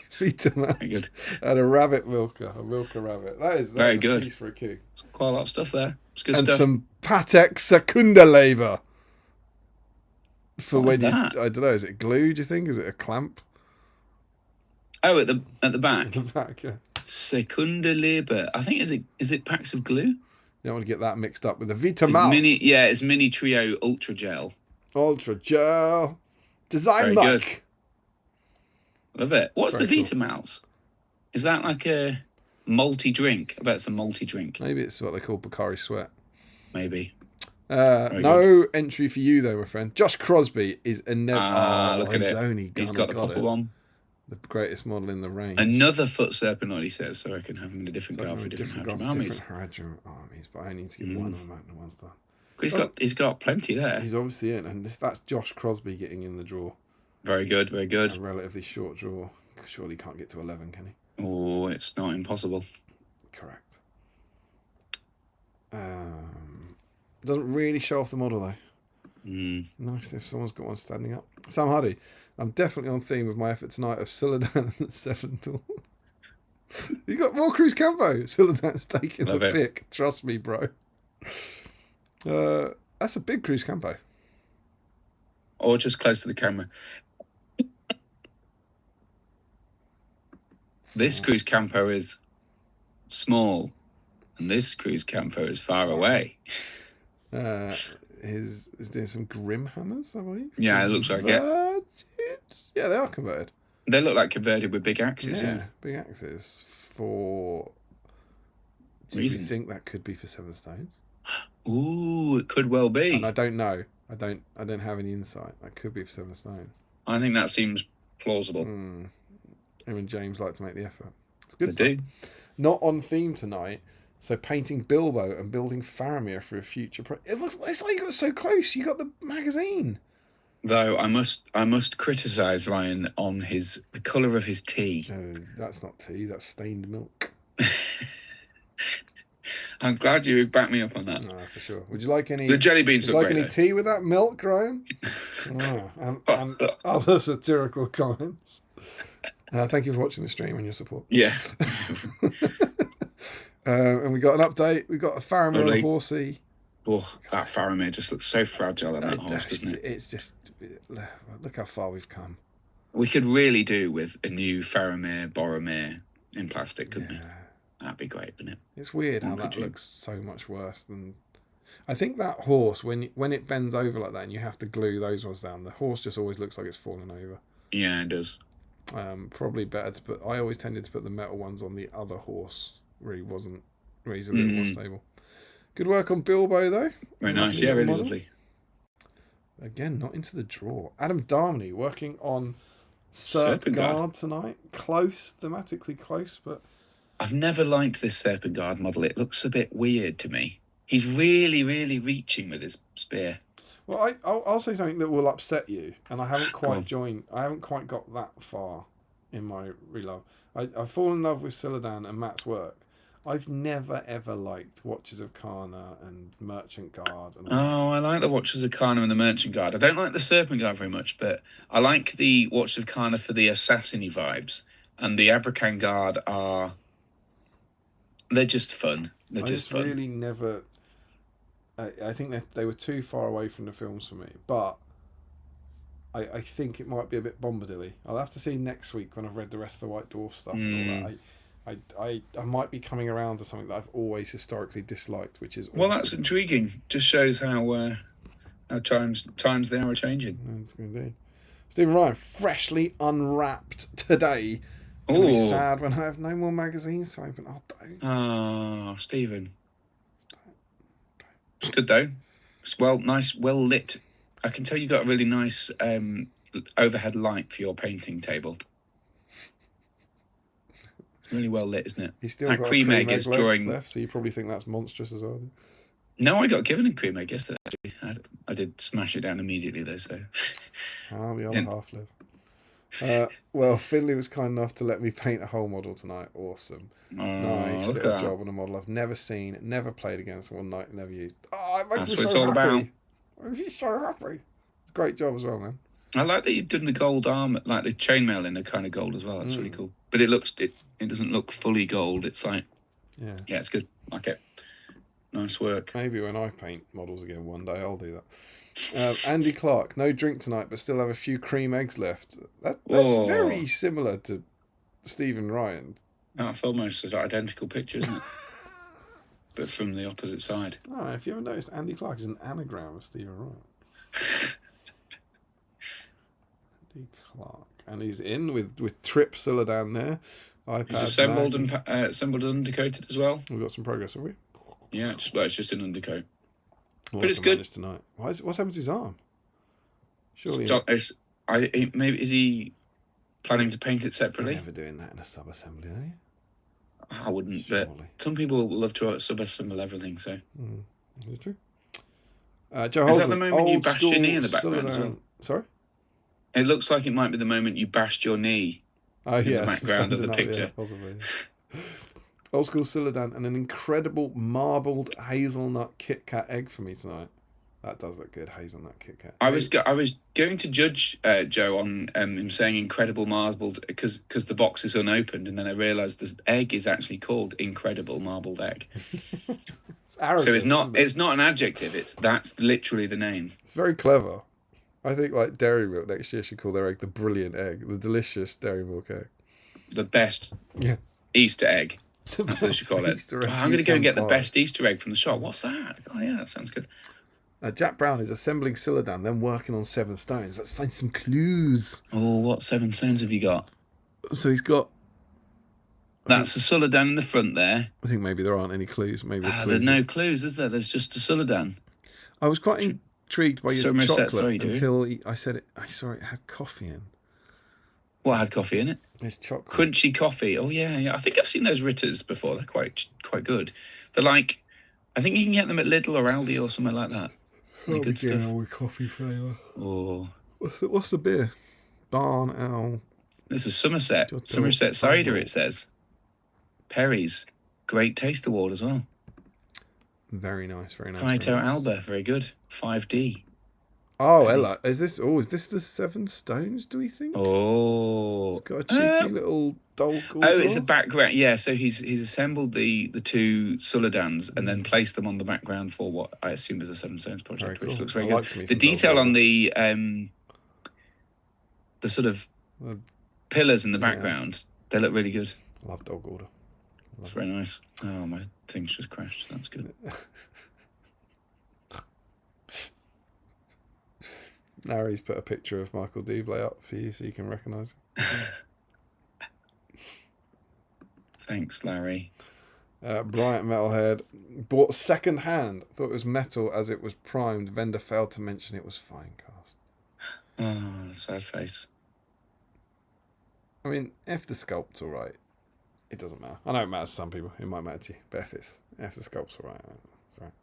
And a rabbit milker. A milker rabbit. That is very good. Feast for a king. Quite a lot of stuff there. It's good and stuff. some Patek Secunda labour. For what when is that? I don't know, is it glue, do you think? Is it a clamp? Oh, at the back. At the back, yeah. Secunda Labour. I think is it packs of glue? You don't want to get that mixed up with the Vitamals. It's Mini Trio Ultra Gel. Ultra Gel. Design Very Mike. Good. Love it. What's Very the cool. Vitamals? Is that like a malty drink? I bet it's a malty drink. Maybe it's what they call Bacardi Sweat. Maybe. No entry for you though, my friend. Josh Crosby is a look at it. He's got the proper one. The greatest model in the range. Another foot serpent, he says, so I can have him in a different car for different armies. Different armies, but I need to give one of them one star. He's got plenty there. He's obviously in, and that's Josh Crosby getting in the draw. Very good, very good. A relatively short draw. Surely he can't get to 11, can he? Oh, it's not impossible. Correct. Doesn't really show off the model though. Nice if someone's got one standing up. Sam Hardy. I'm definitely on theme with my effort tonight of Suladan and the 7 tool. You got more Cruz Campo. Suladan's taking the pick. Trust me, bro. That's a big Cruz Campo. Or just close to the camera. This Cruz Campo is small, and this Cruz Campo is far away. Is doing some Grim hammers, I believe. Yeah, it looks like it. Yeah, they are converted. They look like converted with big axes. Yeah, big axes for. Do you think that could be for 7 stones? Ooh, it could well be. And I don't know. I don't have any insight. That could be for 7 stones. I think that seems plausible. Him and James like to make the effort. It's good they stuff. Do. Not on theme tonight. So painting Bilbo and building Faramir for a future. It's like you got so close. You got the magazine. Though I must criticise Ryan on the colour of his tea. Oh, that's not tea. That's stained milk. I'm glad you backed me up on that. No, for sure. Would you like any? The jelly beans look great. Any tea with that milk, Ryan? And other satirical comments. Thank you for watching the stream and your support. Yeah. And we got an update. We got a Faramir and a Lovely. Horsey. Oh, that Faramir just looks so fragile on that horse, doesn't it? It's just, look how far we've come. We could really do with a new Faramir, Boromir in plastic, couldn't we? That'd be great, wouldn't it? It's weird how that looks so much worse than... I think that horse, when it bends over like that and you have to glue those ones down, the horse just always looks like it's fallen over. Yeah, it does. Probably better to put... I always tended to put the metal ones on the other horse where he's a little more stable. Good work on Bilbo, though. Very nice. Yeah, really lovely. Again, not into the draw. Adam Darmany working on Serpent Guard tonight. Close, thematically close, but... I've never liked this Serpent Guard model. It looks a bit weird to me. He's really, really reaching with his spear. Well, I'll say something that will upset you, and I haven't quite got that far in my relove. I've fallen in love with Suladan and Matt's work. I've never ever liked Watchers of Kana and Merchant Guard. I like the Watchers of Kana and the Merchant Guard. I don't like the Serpent Guard very much, but I like the Watchers of Kana for the assassin-y vibes, and the Abrakan Guard they're just fun. They're just fun. Really never. I think that they were too far away from the films for me, but I think it might be a bit Bombadilly. I'll have to see next week when I've read the rest of the White Dwarf stuff and all that. I might be coming around to something that I've always historically disliked, which is awesome. Well, that's intriguing. Just shows how times they are changing. That's good indeed. Stephen Ryan, freshly unwrapped today. I'll be sad when I have no more magazines to open. Oh, don't. Oh, Stephen. It's good though. It's nice, well lit. I can tell you got a really nice overhead light for your painting table. Really well lit, isn't it? He's still got cream egg is drawing left, so you probably think that's monstrous as well. No, I got given a cream egg yesterday. Actually. I did smash it down immediately though. So the other half live. Well, Finley was kind enough to let me paint a whole model tonight. Awesome. Nice little job on a model I've never seen, never played against, one night, never used. Oh, it makes me so happy. About. I'm just so happy. It's a great job as well, man. I like that you've done the gold arm, like the chainmail in the kind of gold as well. That's really cool. But it doesn't look fully gold. It's like, yeah, it's good. I like it. Nice work. Maybe when I paint models again one day, I'll do that. Andy Clark, no drink tonight, but still have a few cream eggs left. That's very similar to Stephen Ryan. That's almost an identical picture, isn't it? But from the opposite side. Oh, if you haven't noticed, Andy Clark is an anagram of Stephen Ryan. Andy Clark. And he's in with Trip Suladan there. iPad, he's assembled and undercoated as well. We've got some progress, have we? Yeah, it's just an undercoat. But it's good tonight. What's happened to his arm? Surely. Maybe is he planning to paint it separately? You're never doing that in a sub-assembly, are you? I wouldn't, surely. But some people love to sub-assemble everything. So. Is it true? Joe Holzman, is that the moment you bashed your knee in the background as well? Sorry. It looks like it might be the moment you bashed your knee. In the background of the picture. Yeah, possibly. Old school Suladan and an incredible marbled hazelnut Kit Kat egg for me tonight. That does look good, hazelnut Kit Kat. I was going to judge Joe on him saying incredible marbled because the box is unopened, and then I realised the egg is actually called incredible marbled egg. It's arrogant, so it's not an adjective. That's literally the name. It's very clever. I think like Dairy Milk next year should call their egg the brilliant egg, the delicious Dairy Milk egg, the best Easter egg. That's what they should call it. I'm going to go and get the best Easter egg from the shop. What's that? Oh, yeah, that sounds good. Jack Brown is assembling Suladan, then working on 7 stones. Let's find some clues. Oh, what 7 stones have you got? So he's got... That's a Suladan in the front there. I think maybe there aren't any clues. Maybe there's no clues, is there? There's just a Suladan. I was quite intrigued by your chocolate until I said I saw it had coffee in. What had coffee in it? It's chocolate. Crunchy coffee. Oh, yeah. I think I've seen those Ritters before. They're quite good. They're like... I think you can get them at Lidl or Aldi or something like that. Good stuff. With coffee flavour. Oh. What's the beer? Barn Owl. This is Somerset. Somerset cider, it says. Perry's. Great taste award as well. Very nice, very nice. Kaito Alba, very good. 5D. Oh, And Ella, is this the Seven Stones? Do we think? It's oh, got a cheeky little Dol oh, it's a Guldur. background. Yeah, so he's assembled the two Suladans and then placed them on the background for what I assume is a Seven Stones project, Very which cool. looks very I good. likes me The some Dol detail on Guldur. the sort of Uh, pillars in the Yeah. background, they look really good. I love Dol Guldur. It's very nice. Oh, my thing's just crashed. That's good. Larry's put a picture of Michael Bublé up for you so you can recognise him. Thanks, Larry. Bryant Metalhead bought second hand. Thought it was metal as it was primed. Vendor failed to mention it was fine cast. Oh, sad face. I mean, if the sculpt's all right, it doesn't matter. I know it matters to some people. It might matter to you, but if the sculpt's all right, it's all right.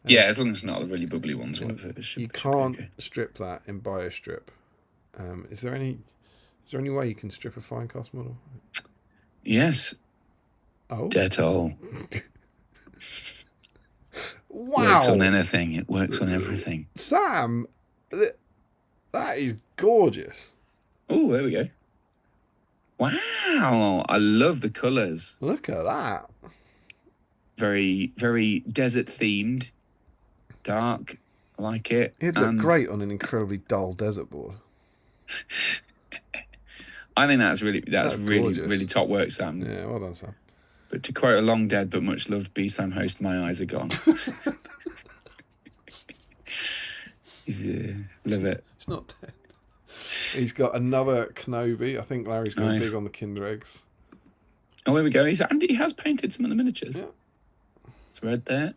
Yeah, as long as it's not the really bubbly ones. You can't strip that in BioStrip. Is there any way you can strip a fine cast model? Yes. Oh, Dettol. Wow! Works on anything. It works on everything. Sam, that is gorgeous. Oh, there we go. Wow, I love the colours. Look at that. Very, very desert themed. Dark. I like it. It'd look great on an incredibly dull desert board. I think that's really gorgeous. really top work, Sam. Yeah, well done, Sam. But to quote a long dead but much loved BSIME host, my eyes are gone. Love it. It's not dead. He's got another Kenobi. I think Larry's going big on the Kinder eggs. Oh, here we go. Andy has painted some of the miniatures. Yeah. It's red there.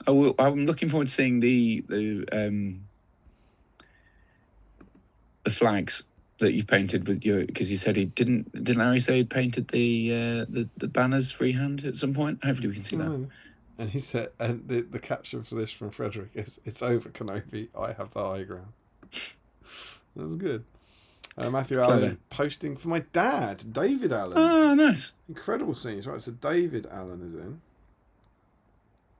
Oh, I'm looking forward to seeing the flags that you've painted with your, because you said he didn't Larry say he'd painted the banners freehand at some point? Hopefully we can see that. And he said, and the caption for this from Frederick is, "It's over, Kenobi. I have the high ground." That's good. Matthew Allen posting for my dad, David Allen. Oh, nice. Incredible scenes, right? So David Allen is in.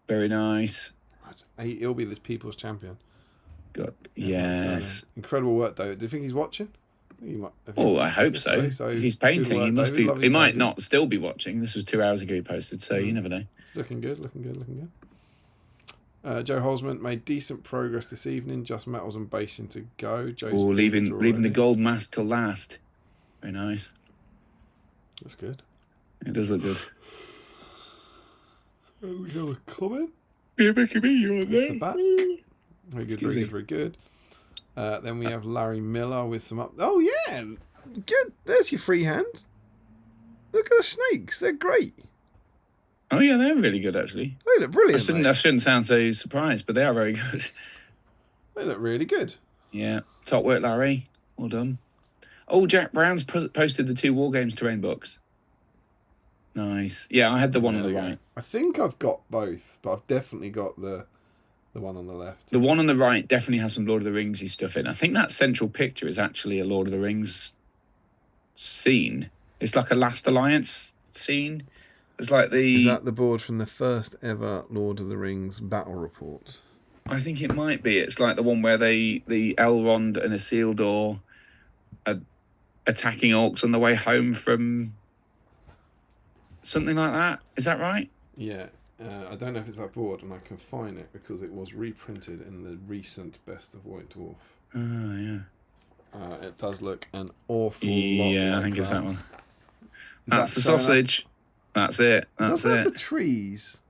Very nice. Right. He'll be this people's champion. God, yes. Incredible work, David. Do you think he's watching? I hope so. So if he's painting, he must be. He might not still be watching. This was 2 hours ago he posted, so you never know. Looking good. Joe Holzman made decent progress this evening. Just metals and basing to go. Joe's leaving the gold mask to last. Very nice. That's good. It does look good. We have a comment. You're making me on That's the back. Very good. Then we have Larry Miller with some up. Oh yeah, good. There's your freehand. Look at the snakes. They're great. Oh yeah, they're really good actually. They look brilliant. I shouldn't sound so surprised, but they are very good. They look really good. Yeah, top work, Larry. Well done. Oh, Jack Brown's posted the 2 War Games terrain books. Nice. Yeah, I had the one on the right. I think I've got both, but I've definitely got the one on the left. The one on the right definitely has some Lord of the Ringsy stuff in. I think that central picture is actually a Lord of the Rings scene. It's like a Last Alliance scene. It's like Is that the board from the first ever Lord of the Rings battle report? I think it might be. It's like the one where the Elrond and Isildur are attacking orcs on the way home from something like that. Is that right? Yeah. I don't know if it's that board, and I can find it because it was reprinted in the recent Best of White Dwarf. Oh, yeah. It does look an awful lot. Yeah, I think it's that one. That's the sausage. That's it. That's it. The trees.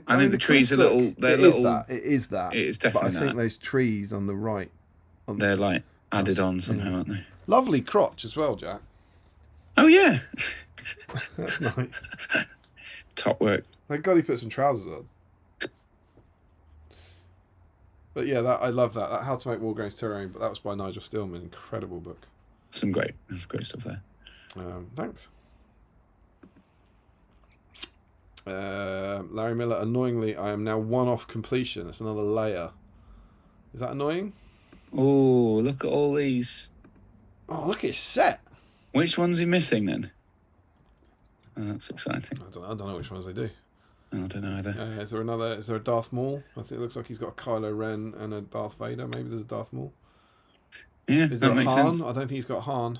I think the trees are little. They're little. It is that. It is definitely that. But I think those trees on the right. They're like added on somehow, aren't they? Lovely crotch as well, Jack. Oh yeah. That's nice. Top work. Thank God he put some trousers on. But yeah, I love that. How to Make War Games Terrain, but that was by Nigel Stillman. Incredible book. Some great stuff there. Thanks. Larry Miller, annoyingly, I am now 1 off completion. It's another layer. Is that annoying? Oh, look at all these. Oh, look, it's set. Which one's he missing then? Oh, that's exciting. I don't know which ones they do. I don't know either. Is there another? Is there a Darth Maul? I think it looks like he's got a Kylo Ren and a Darth Vader. Maybe there's a Darth Maul. Yeah, Is there that a makes Han? sense. I don't think he's got Han.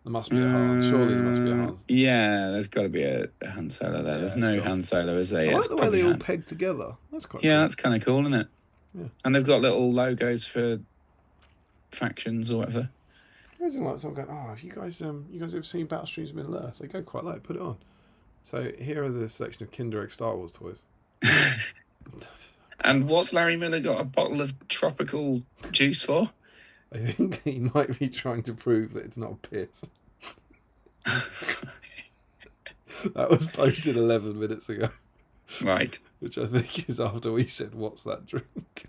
There must be a Han. Surely there must be a Han. Yeah, there's got to be a Han Solo there. Yeah, there's it's no got- Han Solo, is there? I Yeah, like it's the way probably they all Han. peg together. That's quite Yeah, cool. that's kind of cool, isn't it? Yeah. And they've got little logos for factions or whatever. Imagine like someone going, "Oh, have you guys ever seen Battle Streams of Middle Earth? They go quite late. Put it on." So here are the selection of Kinder Egg Star Wars toys. And what's Larry Miller got a bottle of tropical juice for? I think he might be trying to prove that it's not piss. That was posted 11 minutes ago. Right. Which I think is after we said, "What's that drink?"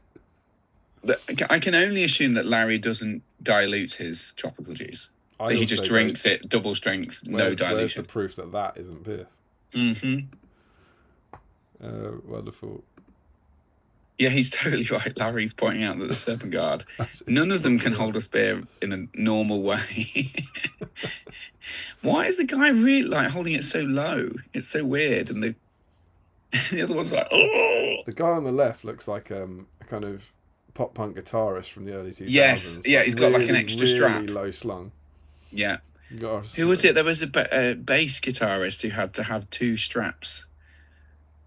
I can only assume that Larry doesn't dilute his tropical juice. I He just also drinks don't- it double strength, no Where's the dilution. proof that that isn't piss? Mm-hmm. Wonderful. Yeah, he's totally right. Larry's pointing out that the Serpent Guard, It's none of them can probably- hold a spear in a normal way. Why is the guy really like holding it so low? It's so weird, and the other one's like, oh. The guy on the left looks like a kind of pop punk guitarist from the early 2000s. Yes, yeah, he's got like an extra strap. Really low slung. Yeah. Gosh, Who was it? There was a bass guitarist who had to have two straps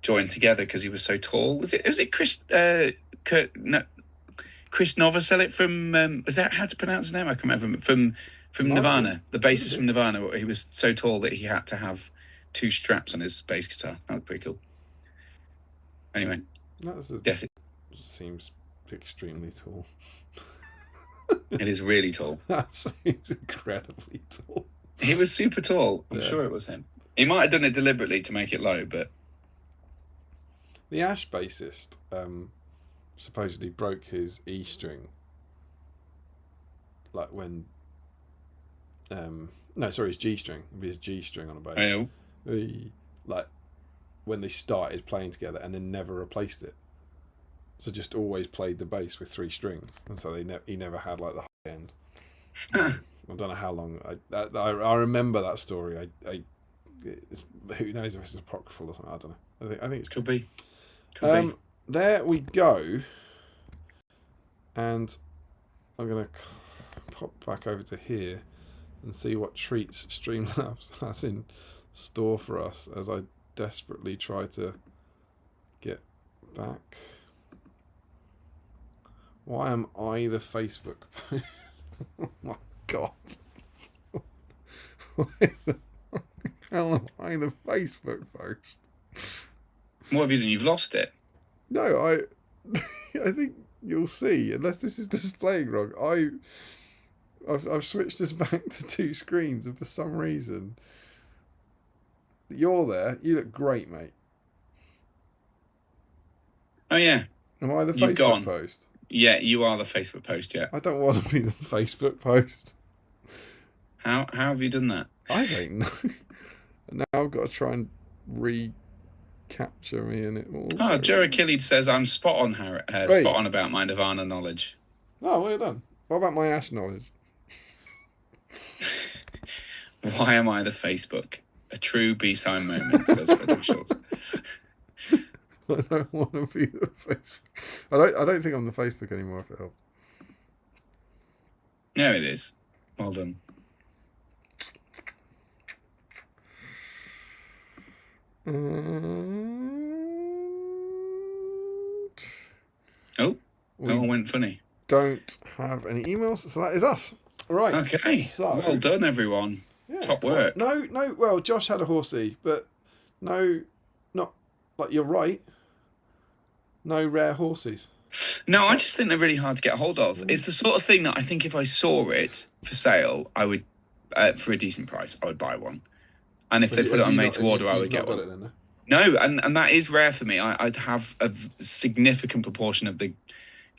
joined together because he was so tall. Was it Chris? Chris Novoselic from is that how to pronounce his name? I can't remember. From Nirvana, the bassist from Nirvana. He was so tall that he had to have two straps on his bass guitar. That was pretty cool. Anyway, yes, it seems extremely tall. is really tall. That seems incredibly tall. He was super tall. I'm Yeah. sure it was him. He might have done it deliberately to make it low, but The Ash bassist supposedly broke his E string. Like when, his G string. It'd be his G string on a bass. Like when they started playing together and then never replaced it. So just always played the bass with three strings, and so he never had like the high end. I don't know how long. I remember that story. Who knows if it's apocryphal or something? I don't know. I think it's could be. Could be. There we go. And I'm gonna pop back over to here and see what treats Streamlabs has in store for us as I desperately try to get back. Why am I the Facebook post? Oh my god. Why the hell am I the Facebook post? What have you done? You've lost it. No, I think you'll see, unless this is displaying wrong. I've switched us back to two screens, and for some reason you're there. You look great, mate. Oh yeah. Am I the You've Facebook gone. post? Yeah, you are the Facebook post. Yeah. I don't want to be the Facebook post. How have you done that? I don't know. Now I've got to try and recapture me in it all. Oh, Joe Achilles says I'm spot on, Right. spot on about my Nirvana knowledge. Oh, well done. What about my Ash knowledge? Why am I the Facebook? A true BSIME moment, says Frederick Schultz. I don't want to be the Facebook. I don't think I'm the Facebook anymore, if it helps. No, it is. Well done. Oh, We no one went funny. don't have any emails, so that is us. Right. Okay. So, Well done, everyone. yeah, Top quite- work. No. Well, Josh had a horsey, but no, not like you're right. No rare horses. No, I just think they're really hard to get a hold of. It's the sort of thing that I think if I saw it for sale, I would, for a decent price, I would buy one. And if they put it on made to order, I would get one. Got it then, no? No, and that is rare for me. I'd have a significant proportion of the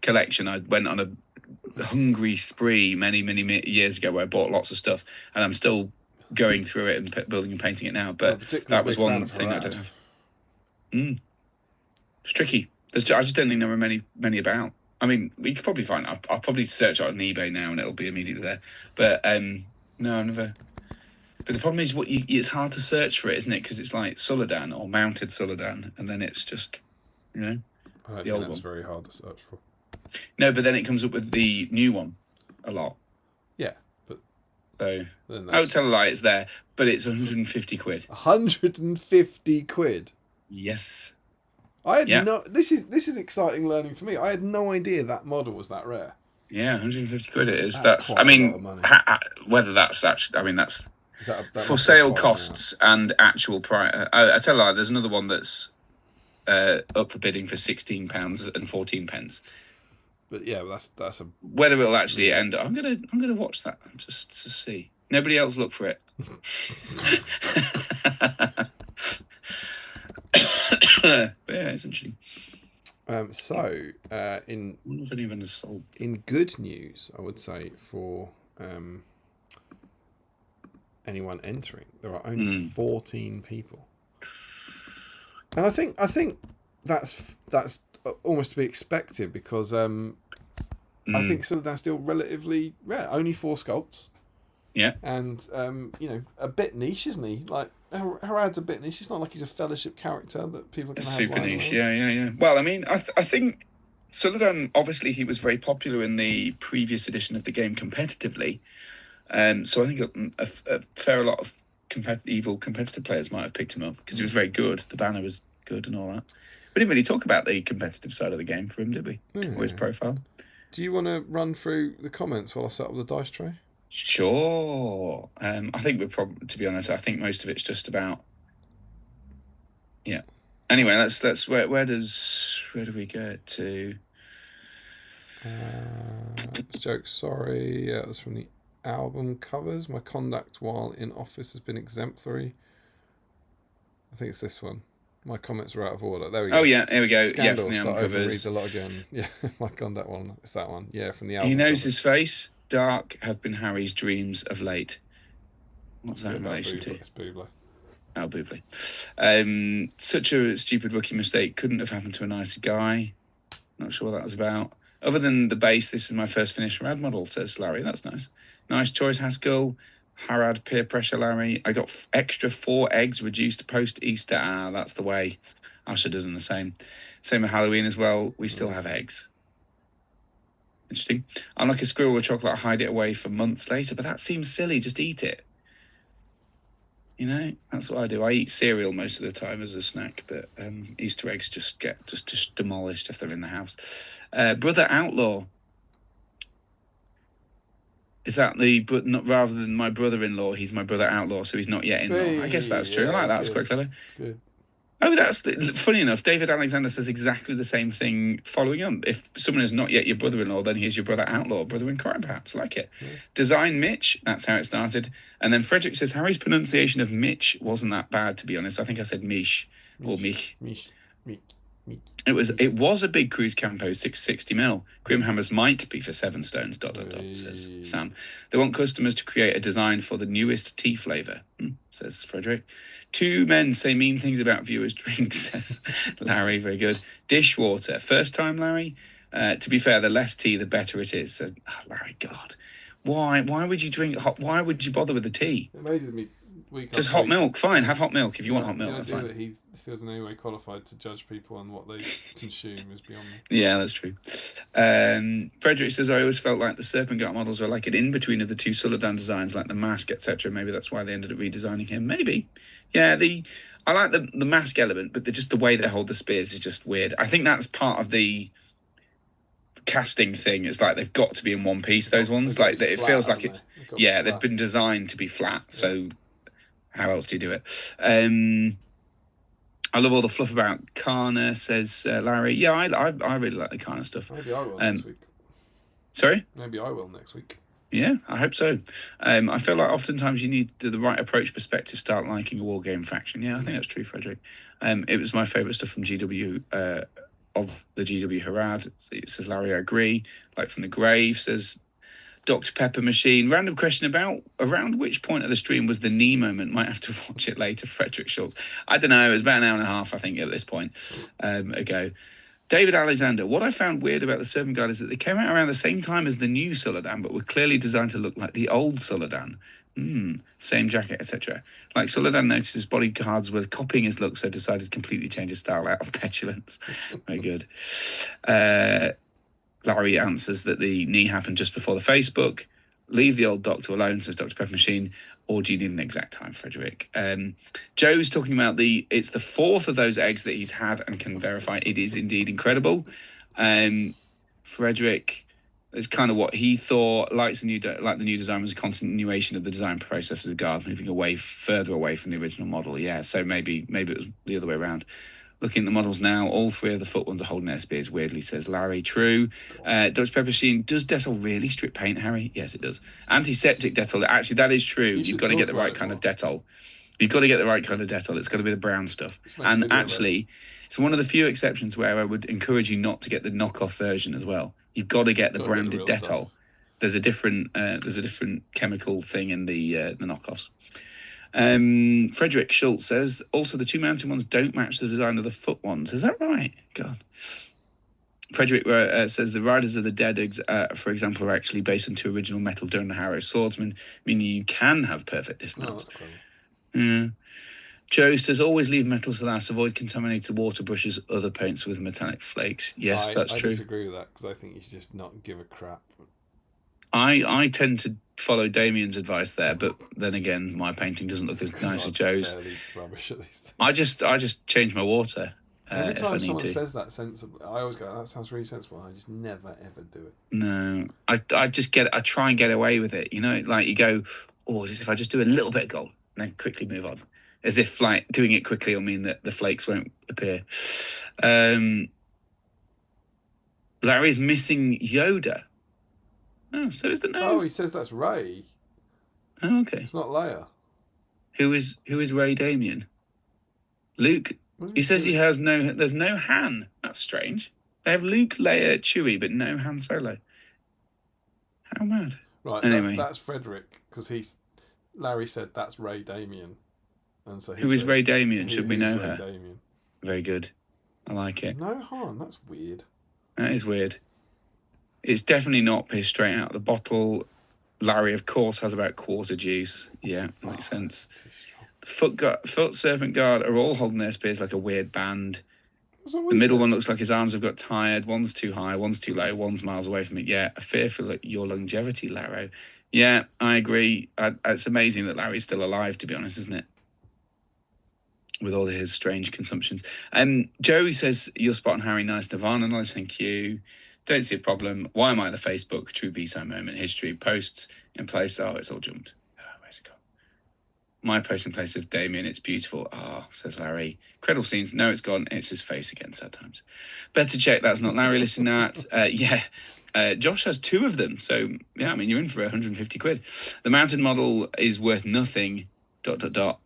collection. I went on a hungry spree many years ago where I bought lots of stuff, and I'm still going through it and building and painting it now. But particularly that was big fan one of thing I Harad. don't have. It's tricky. I just don't think there are many about. I mean, we could probably find. I'll probably search it on eBay now, and it'll be immediately there. But no, I've never. But the problem is, it's hard to search for it, isn't it? Because it's like Suladan or mounted Suladan, and then it's just, I don't the think old that's one. very hard to search for. No, but then it comes up with the new one a lot. Yeah, but so I would tell a lie, it's there, but it's 150 quid. 150 quid. Yes. I had no. This is exciting learning for me. I had no idea that model was that rare. Yeah, 150 quid it is. That's quite a lot of money. Whether that's actually, I mean, that's that for sale costs and actual price. I tell you, there's another one that's up for bidding for £16 and 14 pence. But yeah, that's a whether it'll actually end. I'm gonna watch that just to see. Nobody else look for it. But yeah, it's interesting. In good news, I would say for anyone entering, there are only 14 people, and I think that's almost to be expected because I think Suladan's still relatively rare. Only 4 sculpts. Yeah, and a bit niche, isn't he? Like Harad's a bit niche. It's not like he's a fellowship character that people can have. Super niche, yeah. Well, I mean, I think Suladan, obviously, he was very popular in the previous edition of the game competitively. So I think a fair lot of evil competitive players might have picked him up because he was very good. The banner was good and all that. We didn't really talk about the competitive side of the game for him, did we? Or his profile. Do you want to run through the comments while I set up the dice tray? Sure. I think we're probably, to be honest, I think most of it's just about. Yeah. Anyway, let's where do we get to? Joke. Sorry, it was from the album covers. My conduct while in office has been exemplary. I think it's this one. My comments were out of order. There we go. Oh yeah, here we go. Scandal, from the album covers. Read the lot again. Yeah, my conduct one. It's that one. Yeah, from the album. He knows covers. his face. Dark have been Harry's dreams of late. What's that in relation to? It's Buble. Oh, Buble. Such a stupid rookie mistake. Couldn't have happened to a nicer guy. Not sure what that was about. Other than the base, this is my first finished Harad model, says Larry. That's nice. Nice choice, Haskell. Harad peer pressure, Larry. I got extra 4 eggs reduced post-Easter. That's the way. I should have done the same. Same with Halloween as well. We still have eggs. Interesting. I'm like a squirrel with chocolate. I hide it away for months later, but that seems silly. Just eat it. That's what I do. I eat cereal most of the time as a snack, but Easter eggs just get just demolished if they're in the house. Brother Outlaw. Is that not rather than my brother-in-law? He's my brother Outlaw, so he's not yet in-law. Hey, I guess that's true. I like that. That's quite clever. Good. Oh, that's funny enough. David Alexander says exactly the same thing following on. If someone is not yet your brother-in-law, then he's your brother outlaw, brother in crime, perhaps. Like it. Yeah. Design Mitch, that's how it started. And then Frederick says Harry's pronunciation of Mitch wasn't that bad, to be honest. I think I said Mish or Mich. It was a big cruise campo, 660mm. Grimhammers might be for 7 stones, ... says Sam. They want customers to create a design for the newest tea flavour, says Frederick. 2 men say mean things about viewers' drinks, says Larry. Very good. Dishwater. First time, Larry? To be fair, the less tea, the better it is. So, Larry, God. Why would you drink hot? Why would you bother with the tea? It amazes me. Just hot milk. Fine, have hot milk if you want hot milk. That's fine. That he feels in any way qualified to judge people on what they consume is beyond me. Yeah, that's true. Frederick says, I always felt like the Serpent Guard models are like an in-between of the 2 Suladan designs, like the mask, etc. Maybe that's why they ended up redesigning him. Maybe. Yeah, I like the mask element, but just the way they hold the spears is just weird. I think that's part of the casting thing. It's like they've got to be in one piece, those ones. Like it feels like it's... Yeah, they've been designed to be flat, so... How else do you do it? I love all the fluff about Kana, says Larry. Yeah, I really like the Kana stuff. Maybe I will next week. Sorry? Maybe I will next week. Yeah, I hope so. I feel like oftentimes you need the right approach perspective to start liking a war game faction. Yeah, I think that's true, Frederick. It was my favourite stuff from GW, of the GW Harad. It says Larry, I agree. Like from the grave, says... Dr. Pepper Machine. Random question around which point of the stream was the knee moment? Might have to watch it later. Frederick Schultz. I don't know. It was about an hour and a half, I think, at this point ago. David Alexander. What I found weird about the Serpent Guard is that they came out around the same time as the new Suladan, but were clearly designed to look like the old Suladan. Same jacket, etc. Like Suladan notices bodyguards were copying his look, so decided to completely change his style out of petulance. Very good. Larry answers that the knee happened just before the Facebook. Leave the old doctor alone, says Dr. Pepper Machine, or do you need an exact time, Frederick? Joe's talking about it's the fourth of those eggs that he's had and can verify it is indeed incredible. Frederick, it's kind of what he thought. Like the new design was a continuation of the design process of the guard, moving further away from the original model. Yeah, so maybe it was the other way around. Looking at the models now, all three of the foot ones are holding SBs, weirdly, says Larry. True. Dr. Pepper Machine, does Dettol really strip paint, Harry? Yes, it does. Antiseptic Dettol, actually, that is true. You've got to get the right kind of Dettol. You've got to get the right kind of Dettol. It's got to be the brown stuff. And actually, it's one of the few exceptions where I would encourage you not to get the knockoff version as well. You've got to get the branded Dettol. There's a different chemical thing in the knockoffs. Frederick Schultz says, also the two mountain ones don't match the design of the foot ones. Is that right? God. Frederick says the Riders of the Dead, for example, are actually based on two original metal Donor Harrow swordsmen, meaning you can have perfect dismounts. Oh, that's clever. Joe says, always leave metal to last, avoid contaminated water brushes, other paints with metallic flakes. Yes, that's true. I disagree with that because I think you should just not give a crap. I tend to follow Damien's advice there, but then again, my painting doesn't look as nice as Joe's. Rubbish at these things. I just change my water. Every time if I need someone to. says that sensible, I always go, that sounds really sensible. I just never ever do it. No, I try and get away with it. You know, like you go, if I just do a little bit of gold, and then quickly move on, as if like doing it quickly will mean that the flakes won't appear. Larry's missing Yoda. Oh, so is the name? Oh, he says that's Ray. Oh, okay. It's not Leia. Who is Ray Damien? Luke. He says there's no Han. That's strange. They have Luke, Leia, Chewie, but no Han Solo. How mad. Right. Anyway, that's Frederick because Larry said that's Ray Damien, and so who is Ray Damien? Should we know her? Damien. Very good. I like it. No Han. That's weird. That is weird. It's definitely not pissed straight out of the bottle. Larry, of course, has about quarter juice. Yeah, makes sense. The foot serpent guard are all holding their spears like a weird band. The middle one looks like his arms have got tired. One's too high, one's too low, one's miles away from it. Yeah, I fear for your longevity, Laro. Yeah, I agree. It's amazing that Larry's still alive, to be honest, isn't it? With all his strange consumptions. Joey says, you're spot on, Harry. Nice Nirvana knowledge, thank you. Don't see a problem. Why am I the Facebook? True BSIME moment. History. Posts in place. Oh, it's all jumped. Oh, where's it gone? My post in place of Damien. It's beautiful. Says Larry. Incredible scenes. No, it's gone. It's his face again, sad times. Better check that's not Larry listening to that. Josh has two of them. So, yeah, I mean, you're in for 150 quid. The mountain model is worth nothing. ...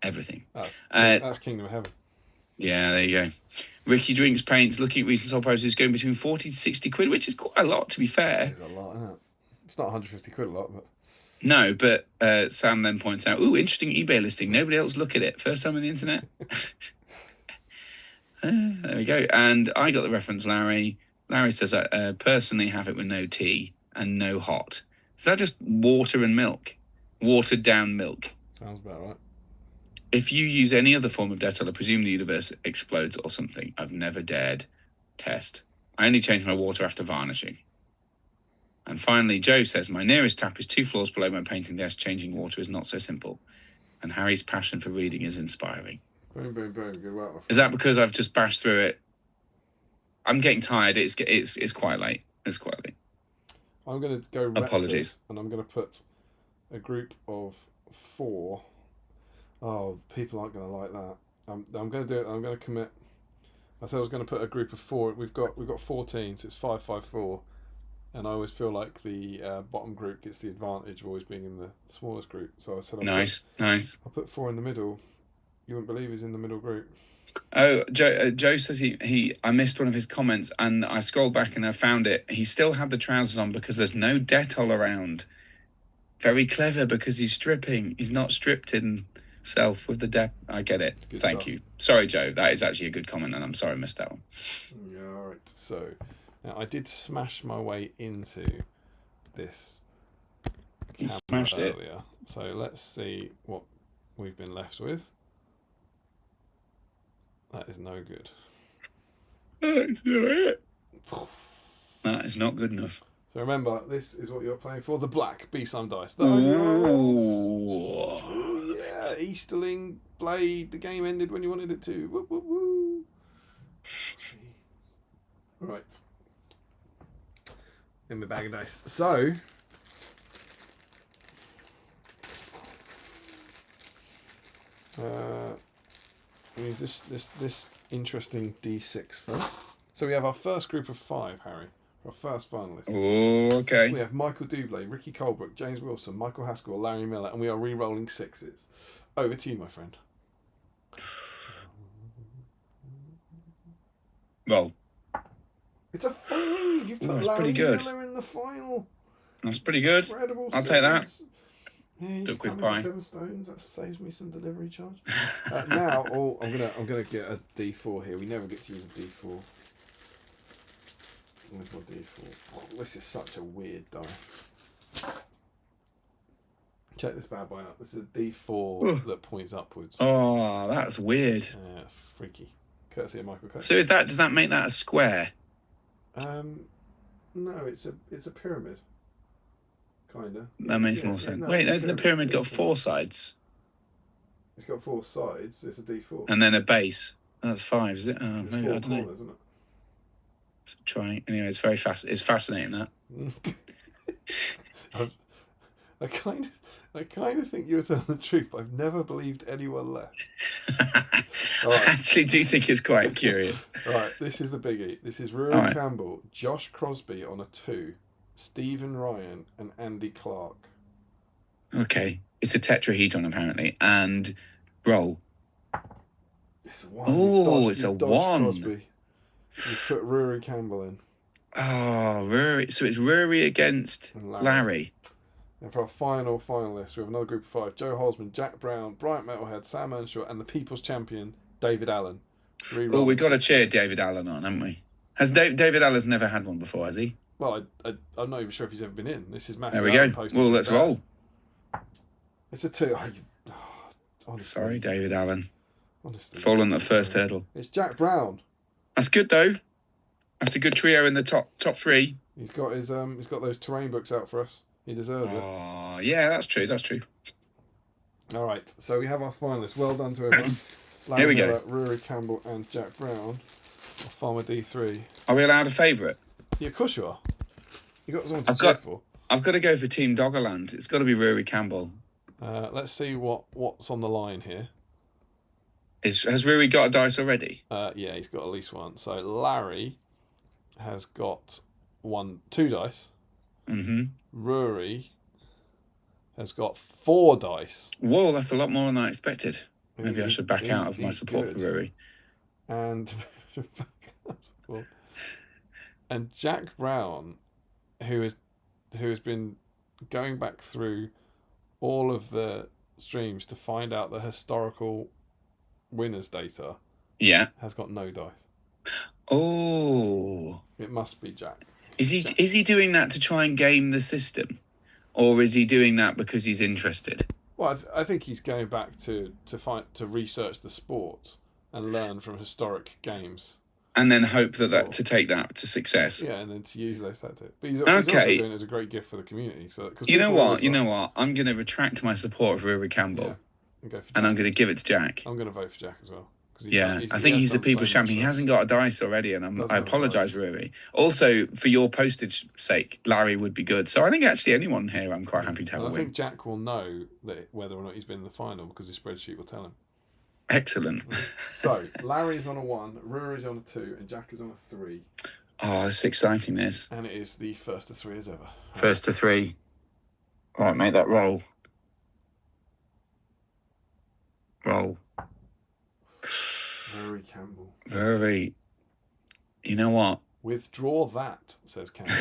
Everything. That's Kingdom of Heaven. Yeah, there you go. Ricky Drinks Paints, looking at recent sold prices, going between 40 to 60 quid, which is quite a lot, to be fair. It's a lot, isn't it? It's not 150 quid a lot, but... No, but Sam then points out, interesting eBay listing. Nobody else look at it. First time on the internet. There we go. And I got the reference, Larry. Larry says, I personally have it with no tea and no hot. Is that just water and milk? Watered down milk? Sounds about right. If you use any other form of Dettol, I presume the universe explodes or something. I've never dared test. I only change my water after varnishing. And finally, Joe says, my nearest tap is 2 floors below my painting desk. Changing water is not so simple. And Harry's passion for reading is inspiring. Boom, boom, boom. Good work. Is that because I've just bashed through it? I'm getting tired. It's quite late. It's quite late. I'm going to go Apologies. And I'm going to put a group of 4. Oh, people aren't going to like that. I'm going to do it. I'm going to commit. I said I was going to put a group of 4. We've got 14, so it's 5, 5, 4. And I always feel like the bottom group gets the advantage of always being in the smallest group. So I said, nice. I'll put 4 in the middle. You wouldn't believe he's in the middle group. Oh, Joe says I missed one of his comments, and I scrolled back and I found it. He still had the trousers on because there's no Dettol around. Very clever, because he's stripping. He's not stripped himself with the I get it. Good Thank stuff. you. Sorry, Joe. That is actually a good comment, and I'm sorry I missed that one. Yeah, all right. So now I did smash my way into this Campbell smashed it. earlier. So let's see what we've been left with. That is no good. That is not good enough. So remember, this is what you're playing for. The black BSIME dice. Oh, yeah. Easterling Blade. The game ended when you wanted it to. Woo, woo, woo. Right. In my bag of dice. So... we need this interesting D6 first. So we have our first group of 5, Harry. Our first finalists. Oh, okay. We have Michael Dublé, Ricky Colebrook, James Wilson, Michael Haskell, Larry Miller, and we are re-rolling 6s. Over to you, my friend. Roll. It's a 5. You've put Larry Miller in the final. That's pretty good. Incredible. I'll take that. Yeah, he's Duck with coming to pie. 7 stones. That saves me some delivery charge. Now, I'm gonna get a D4 here. We never get to use a D4. Where's my D4? Oh, this is such a weird die. Check this bad boy out. This is a D4 that points upwards. Oh, that's weird. Yeah, it's freaky. Courtesy of Michael Coates. So does that make that a square? No, it's a pyramid. Kinda. That makes more sense. Wait, hasn't the pyramid got 4 sides? It's got 4 sides. It's a D4. And then a base. That's 5, is it? Oh, maybe, I don't know. Isn't it? Trying. Anyway, it's very It's fascinating that. I kind of think you were telling the truth, but I've never believed anyone left. I actually do think it's quite curious. Right, this is the biggie. This is Rory Campbell, Josh Crosby on a 2, Stephen Ryan, and Andy Clark. Okay, it's a tetrahedron apparently, and roll. It's a 1. Oh, it's a 1. Crosby. You put Rory Campbell in. Oh, Rory. So it's Rory against Larry. And for our final finalist, we have another group of 5. Joe Holzman, Jack Brown, Bryant Metalhead, Sam Earnshaw, and the People's Champion, David Allen. Oh, we've got to cheer David Allen on, haven't we? Has David Allen's never had one before, has he? Well, I'm not even sure if he's ever been in. This is Matthew. There we go. Well, let's roll. It's a 2. Honestly, sorry, David Allen. Honestly. Fallen at the first hurdle. It's Jack Brown. That's good, though. That's a good trio in the top 3. He's got those terrain books out for us. He deserves it. Oh, yeah, that's true. That's true. All right, so we have our finalists. Well done to everyone. Here we go. Rory Campbell and Jack Brown. Farmer D3. Are we allowed a favourite? Yeah, of course you are. You got someone to cheer for. I've got to go for Team Doggerland. It's got to be Rory Campbell. Let's see what's on the line here. Has Rory got a dice already? Yeah, he's got at least one. So Larry has got 2 dice. Mm-hmm. Rory has got 4 dice. Whoa, that's a lot more than I expected. Maybe I should back out of my support for Rory. And Jack Brown, who has been going back through all of the streams to find out the historical winners data. Yeah. Has got no dice. Oh. It must be Jack. Is he doing that to try and game the system, or is he doing that because he's interested? Well, I think he's going back to research the sport and learn from historic games, and then hope that to take that to success. Yeah, and then to use those tactics. But he's also doing it as a great gift for the community. So you know what? I'm going to retract my support for Rory Campbell, and I'm going to give it to Jack. I'm going to vote for Jack as well. I think he's the People's Champion. He hasn't got a dice already, and I apologise, Rory. Also, for your postage sake, Larry would be good. So I think actually anyone here, I'm quite happy to have a win. I think Jack will know that whether or not he's been in the final because his spreadsheet will tell him. Excellent. So Larry's on a 1, Rory's on a 2, and Jack is on a 3. Oh, it's exciting, this. And it is the first to 3 as ever. First to 3. All right, make that roll. Roll. Rory Campbell. Rory. You know what? Withdraw that, says Campbell.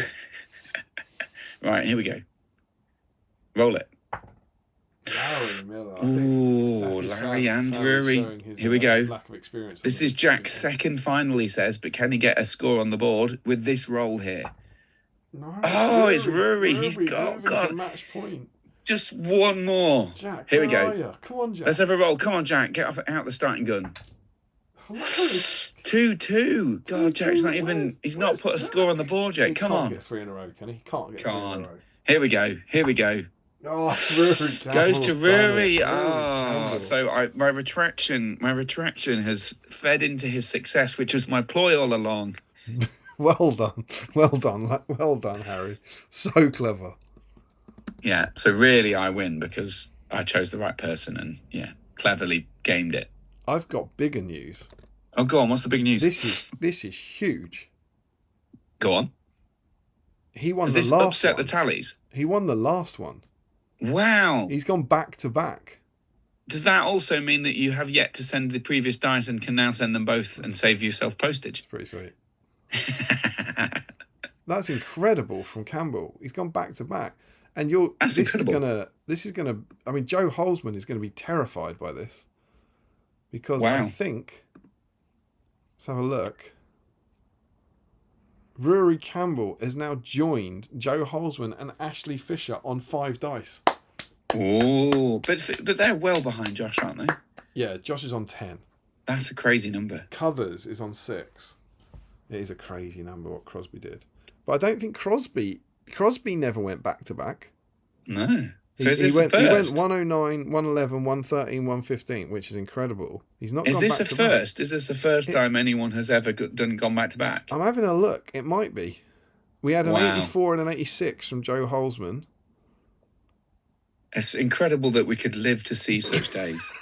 Right, here we go. Roll it. Larry Miller. Ooh, Larry and Rory. Here we go. Lack of experience. This is Jack's second final, he says, but can he get a score on the board with this roll here? No, it's Rory. He's got a match point. Just one more. Jack, Here we where go. are you? Come on, Jack. Let's have a roll. Come on, Jack. Get out the starting gun. Hello. 2-2. God, Jack's not even. Where's- He's not put a Jack? score on the board yet. He Come can't on. get 3 in a row, can he? He can't get Come 3 in a on. row. Here we go. Here we go. Oh, it's Rory Campbell. Goes to Rory. Campbell. So my retraction has fed into his success, which was my ploy all along. Well done, Harry. So clever. Yeah. So really, I win because I chose the right person and cleverly gamed it. I've got bigger news. Oh, go on. What's the big news? This is huge. Go on. He won Has the this last upset one. the tallies? He won the last one. Wow. He's gone back to back. Does that also mean that you have yet to send the previous dice and can now send them both and save yourself postage? It's pretty sweet. That's incredible from Campbell. He's gone back to back. And That's incredible. This is gonna I mean, Joe Holzman is gonna be terrified by this. Because Wow. I think, let's have a look. Rory Campbell has now joined Joe Holzman and Ashley Fisher on 5 dice. Oh, but they're well behind Josh, aren't they? Yeah, Josh is on 10. That's a crazy number. Covers is on 6. It is a crazy number what Crosby did. But I don't think Crosby never went back to back. No. So is this he went, a first? He went 109, 111, 113, 115, which is incredible. He's not. Is gone this back a to first? back. Is this the first time anyone has ever gone back to back? I'm having a look. It might be. We had an Wow. 84 and an 86 from Joe Holzman. It's incredible that we could live to see such days.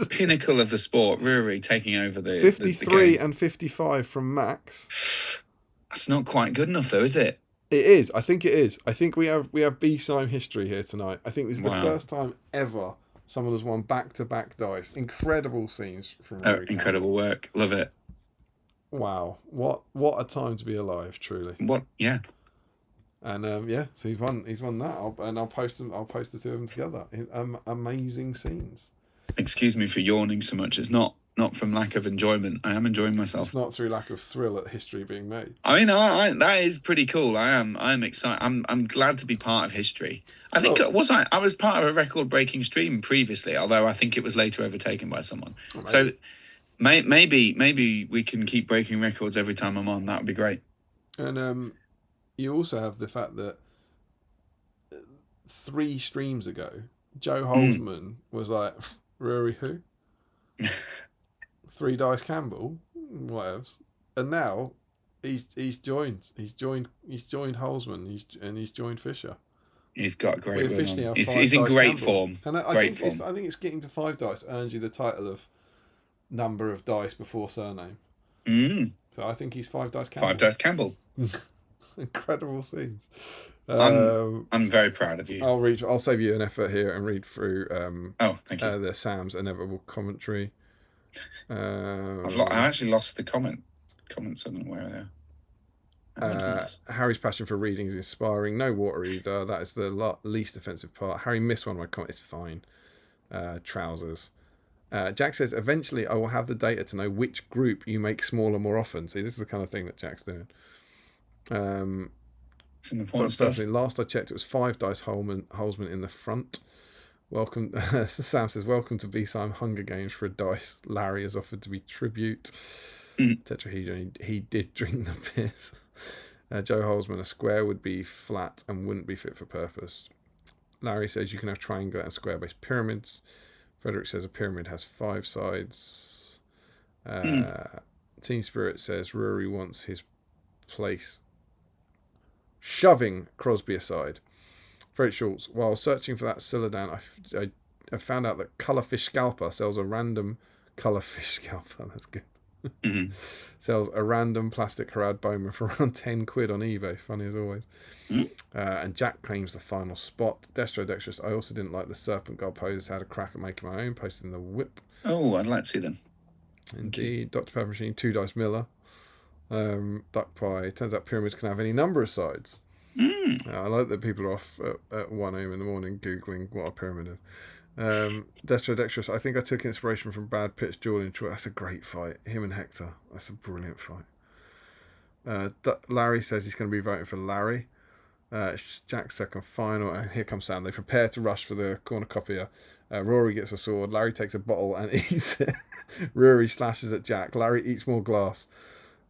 Pinnacle of the sport, Rory taking over the 53 the game. and 55 from Max. That's not quite good enough, though, is it? It is. I think it is. I think we have BSIME history here tonight. I think this is the first time ever someone has won back-to-back dice. Incredible scenes from Rory incredible work. Love it. Wow. What a time to be alive, truly. What? Yeah. And so he's won that. I'll post them. I'll post the two of them together. Amazing scenes. Excuse me for yawning so much. It's not from lack of enjoyment. I am enjoying myself. It's not through lack of thrill at history being made. I mean, I that is pretty cool. I'm excited. I'm glad to be part of history. I think I was part of a record-breaking stream previously, although I think it was later overtaken by someone. Oh, so maybe we can keep breaking records every time I'm on. That would be great. And you also have the fact that 3 streams ago, Joe Holzman was like, Rory who? 3 dice Campbell, whatevs. And now he's joined Holzman. He's joined Fisher. He's got great. He's in great Campbell. form. And I think it's getting to 5 dice earns you the title of number of dice before surname. So I think he's 5 dice Campbell. 5 dice Campbell. Incredible scenes. I'm very proud of you. I'll save you an effort here and read through. Thank you. The Sam's inevitable commentary. I actually lost the comments. I don't know where they are. Harry's passion for reading is inspiring. No water either. That is the least offensive part. Harry missed one of my comments. It's fine. Trousers. Jack says, eventually I will have the data to know which group you make smaller more often. See, this is the kind of thing that Jack's doing. It's an important stuff. Last I checked, it was 5 dice Holzman in the front. Welcome, Sam says, welcome to BSIME Hunger Games for a dice. Larry has offered to be tribute. Tetrahedron, he did drink the piss. Joe Holzman, a square would be flat and wouldn't be fit for purpose. Larry says you can have triangular and square-based pyramids. Frederick says a pyramid has 5 sides. Team Spirit says Rory wants his place shoving Crosby aside. Fred Schultz, while searching for that Suladan, I found out that Colourfish Scalper sells a random Colourfish Scalper. That's good. Sells a random plastic Harad Bowman for around 10 quid on eBay. Funny as always. And Jack claims the final spot. Dexterous. I also didn't like the Serpent God poses. Had a crack at making my own. Posted in the whip. Oh, I'd like to see them. Indeed. Dr. Pepper Machine, 2 dice Miller. Duck Pie. Turns out pyramids can have any number of sides. I like that people are off at 1 a.m. in the morning Googling what a pyramid is. Dexterous. I think I took inspiration from Brad Pitt's duel in Troy. That's a great fight. Him and Hector. That's a brilliant fight. Larry says he's going to be voting for Larry. It's Jack's second final, and here comes Sam. They prepare to rush for the cornucopia. Rory gets a sword. Larry takes a bottle and eats it. Rory slashes at Jack. Larry eats more glass.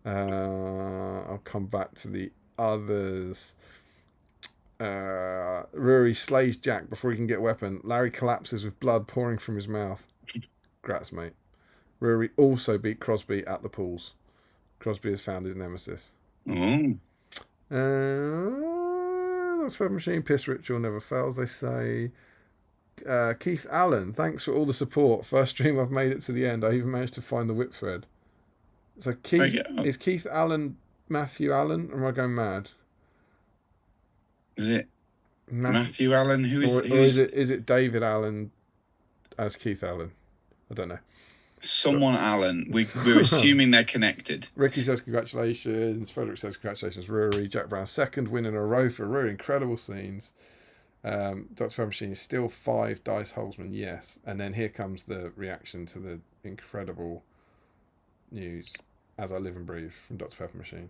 I'll come back to the others. Rory slays Jack before he can get a weapon. Larry collapses with blood pouring from his mouth. Grats, mate. Rory also beat Crosby at the pools. Crosby has found his nemesis. Mm. That's Fred Machine. Piss ritual never fails, they say. Keith Allen, thanks for all the support. First stream I've made it to the end. I even managed to find the whip thread. So Keith is Keith Allen Matthew Allen, or am I going mad? Is it Matthew Allen? Or is it David Allen as Keith Allen? I don't know. Someone Allen. We're assuming they're connected. Ricky says congratulations. Frederick says congratulations, Rory. Jack Brown, second win in a row for Rory. Incredible scenes. Dr. Pepper Machine is still 5 dice holesman, yes. And then here comes the reaction to the incredible news as I live and breathe from Dr. Pepper Machine.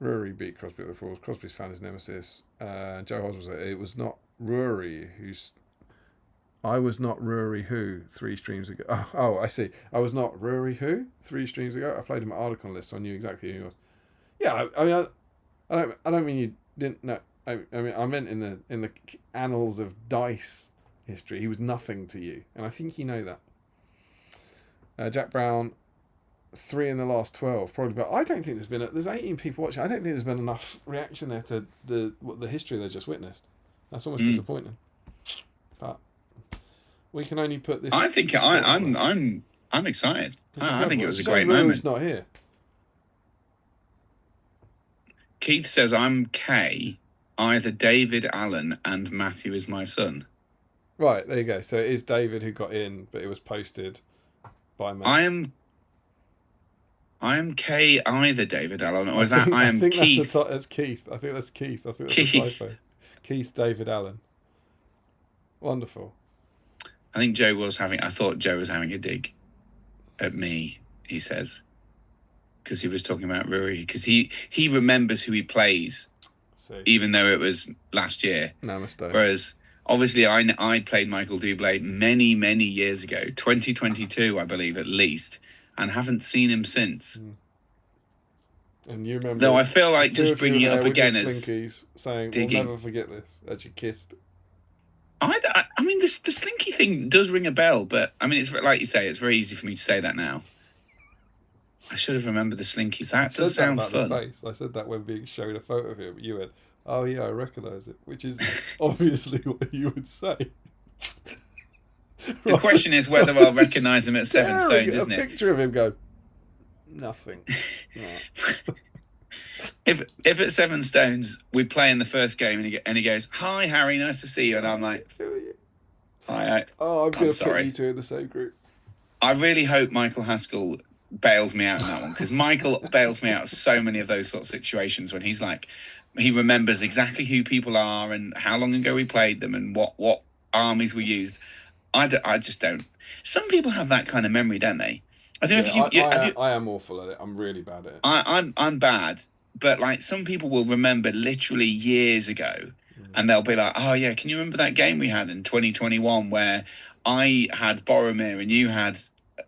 Rory beat Crosby at the Falls. Crosby's found his nemesis. Joe Hobbs was it was not Rory who's. I was not Rory who 3 streams ago. Oh, I see. I was not Rory who 3 streams ago. I played him at Articon list, so I knew exactly who he was. Yeah, I mean, I don't mean you didn't know. I mean, I meant in the annals of dice history, he was nothing to you, and I think you know that. Jack Brown, 3 in the last 12, probably. But I don't think there's 18 people watching. I don't think there's been enough reaction there to the history they just witnessed. That's almost disappointing. But we can only put this. I think I'm excited. I think it was a great moment. Not here. Keith says I'm K. Either David Allen and Matthew is my son. Right, there you go. So it is David who got in, but it was posted by Matt. I am K either David Allen, or is that I am Keith? That's Keith. I think that's Keith. I think that's a typo. Keith David Allen. Wonderful. I thought Joe was having a dig at me, he says. Because he was talking about Rory. Because he remembers who he plays. Even though it was last year. Namaste. Whereas, obviously, I played Michael Dublé many, many years ago. 2022, I believe, at least. And haven't seen him since. And you remember... Though I feel like just bringing it up again as... Slinkies saying, digging. We'll never forget this, as you kissed. I mean, the Slinky thing does ring a bell, but, I mean, it's like you say, it's very easy for me to say that now. I should have remembered the Slinkies. That does sound fun. I said that when being shown a photo of him. You went, oh yeah, I recognise it, which is obviously what you would say. The question is whether I'll recognise him at 7 stones, isn't it? A picture of him go, nothing. If at 7 stones we play in the first game and he goes, hi Harry, nice to see you, and I'm like, who are you? I'm going to put you two in the same group. I really hope Michael Haskell bails me out in that one, because Michael bails me out of so many of those sort of situations when he's like, he remembers exactly who people are and how long ago we played them and what armies were used. I just don't. Some people have that kind of memory, don't they? I don't know if you. I am awful at it. I'm really bad at it. I'm bad, but like some people will remember literally years ago, and they'll be like, "Oh yeah, can you remember that game we had in 2021 where I had Boromir and you had,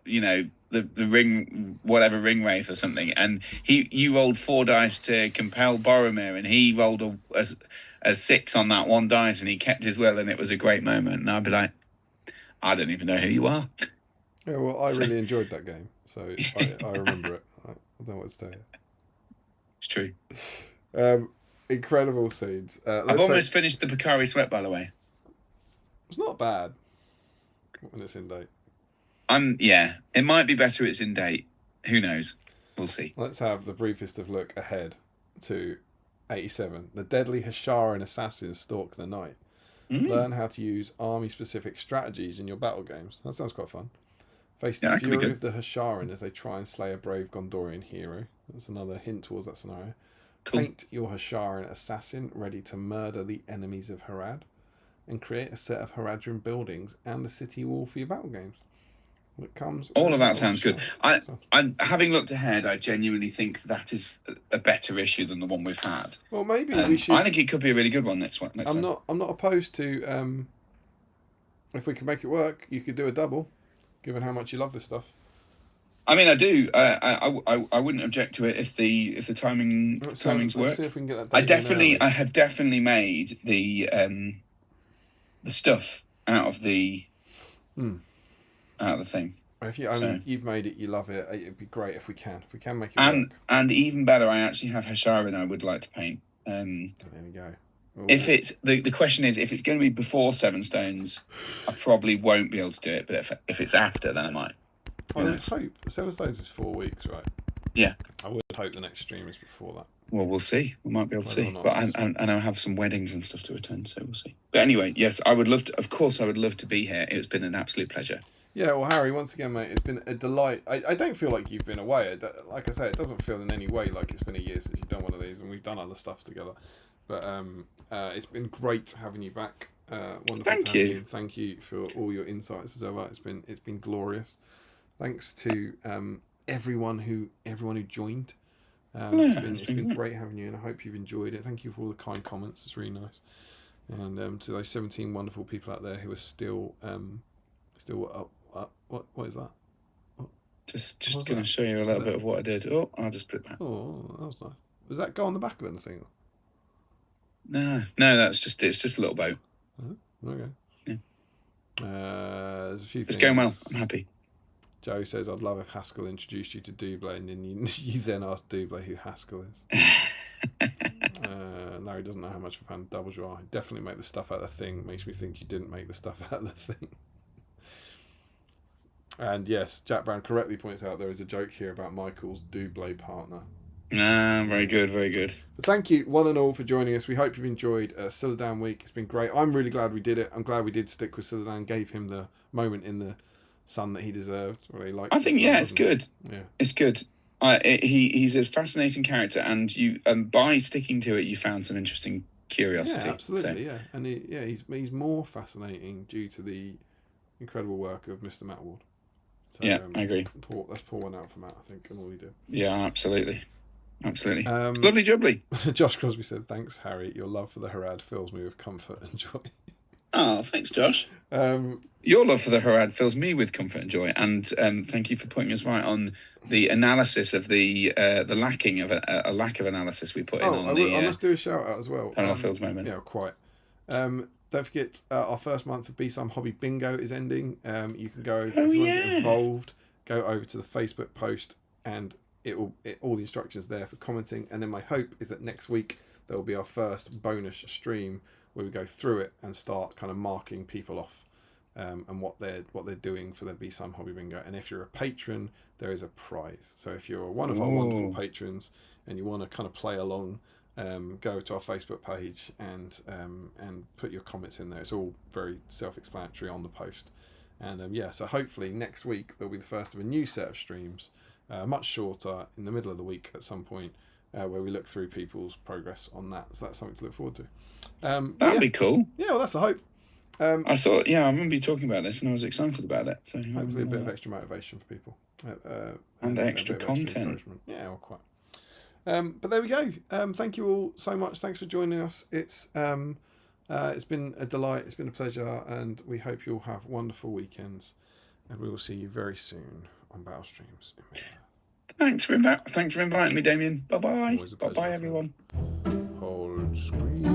the ring, whatever ring wraith or something, and you rolled 4 dice to compel Boromir, and he rolled a 6 on that 1 dice, and he kept his will, and it was a great moment." And I'd be like, I don't even know who you are. Yeah, well, I really enjoyed that game, so I remember it. I don't know what to tell you. It's true. Incredible scenes. I've almost finished the Picari Sweat, by the way. It's not bad when it's in date. Yeah, it might be better it's in date. Who knows? We'll see. Let's have the briefest of look ahead to 87. The deadly Hasharan assassins stalk the night. Learn how to use army-specific strategies in your battle games. That sounds quite fun. Face the fury of the Hasharan as they try and slay a brave Gondorian hero. That's another hint towards that scenario. Cool. Paint your Hasharan assassin ready to murder the enemies of Harad. And create a set of Haradrim buildings and a city wall for your battle games. when it comes. All of that sounds good. So, I having looked ahead, I genuinely think that is a better issue than the one we've had. well, maybe we should. I think it could be a really good one next one. I'm not opposed to. If we can make it work, you could do a double, given how much you love this stuff. I mean, I do. I wouldn't object to it if the timings work. Let's see if we can get that. I have definitely made the stuff out of the thing. If you've made it, you love it. It'd be great if we can make it work. And even better, I actually have Hasharin I would like to paint. There we go. Ooh. If it's the question is, if it's going to be before Seven Stones, I probably won't be able to do it. But if it's after, then I might. I would hope. Seven Stones is 4 weeks, right? Yeah. I would hope the next stream is before that. Well, we'll see. We might be able to see. But I have some weddings and stuff to attend, so we'll see. But anyway, yes, I would love to. Of course, I would love to be here. It's been an absolute pleasure. Yeah, well, Harry, once again, mate, it's been a delight. I don't feel like you've been away. Like I say, it doesn't feel in any way like it's been a year since you've done one of these, and we've done other stuff together. But it's been great having you back. Wonderful. Thank you. Thank you for all your insights as ever. It's been glorious. Thanks to everyone who joined. It's been great having you, and I hope you've enjoyed it. Thank you for all the kind comments. It's really nice. And to those 17 wonderful people out there who are still up. What is that? Just going to show you a little bit of what I did. Oh, I'll just put it back. Oh, that was nice. Was that go on the back of anything? No, it's just a little boat. Okay. Yeah. There's a few things. It's going well. I'm happy. Joe says, "I'd love if Haskell introduced you to Doublé, and then you then asked Doublé who Haskell is." No, he doesn't know how much of a fan of doubles you are. Definitely make the stuff out of the thing. Makes me think you didn't make the stuff out of the thing. And yes, Jack Brown correctly points out there is a joke here about Michael's Doublé partner. Very good, very good. But thank you, one and all, for joining us. We hope you've enjoyed Suladan week. It's been great. I'm really glad we did it. I'm glid we did stick with Suladan, gave him the moment in the sun that he deserved. Really liked. I think it's good. Yeah, it's good. He's a fascinating character, and by sticking to it, you found some interesting curiosity. Yeah, absolutely. So. Yeah, and he's more fascinating due to the incredible work of Mr. Matt Ward. So, yeah, I agree. Let's pour one out for Matt, I think, and all he did. Yeah, absolutely. Lovely jubbly. Josh Crosby said, "Thanks, Harry. Your love for the Harad fills me with comfort and joy." Oh, thanks, Josh. Your love for the Harad fills me with comfort and joy, and thank you for putting us right on the analysis of the lacking of a lack of analysis we put in on I must do a shout out as well. Parallel Fields moment. Yeah, quite. Don't forget, our first month of BSIME Hobby Bingo is ending. You can go if you want to get involved. Go over to the Facebook post, and all the instructions there for commenting. And then my hope is that next week there will be our first bonus stream where we go through it and start kind of marking people off and what they're doing for their BSIME Hobby Bingo. And if you're a patron, there is a prize. So if you're one of our wonderful patrons and you want to kind of play along, go to our Facebook page and put your comments in there. It's all very self-explanatory on the post. And so hopefully next week there'll be the first of a new set of streams, much shorter, in the middle of the week at some point, where we look through people's progress on that. So that's something to look forward to. That'd be cool. Yeah, well, that's the hope. I remember you talking about this and I was excited about it. So hopefully a bit of extra motivation for people. And extra content. Yeah, well, quite. But there we go. Thank you all so much. Thanks for joining us. It's been a delight. It's been a pleasure, and we hope you'll have wonderful weekends. And we will see you very soon on Battle Streams. Thanks for inviting me, Damien. Bye bye. Bye bye, everyone. Hold screen.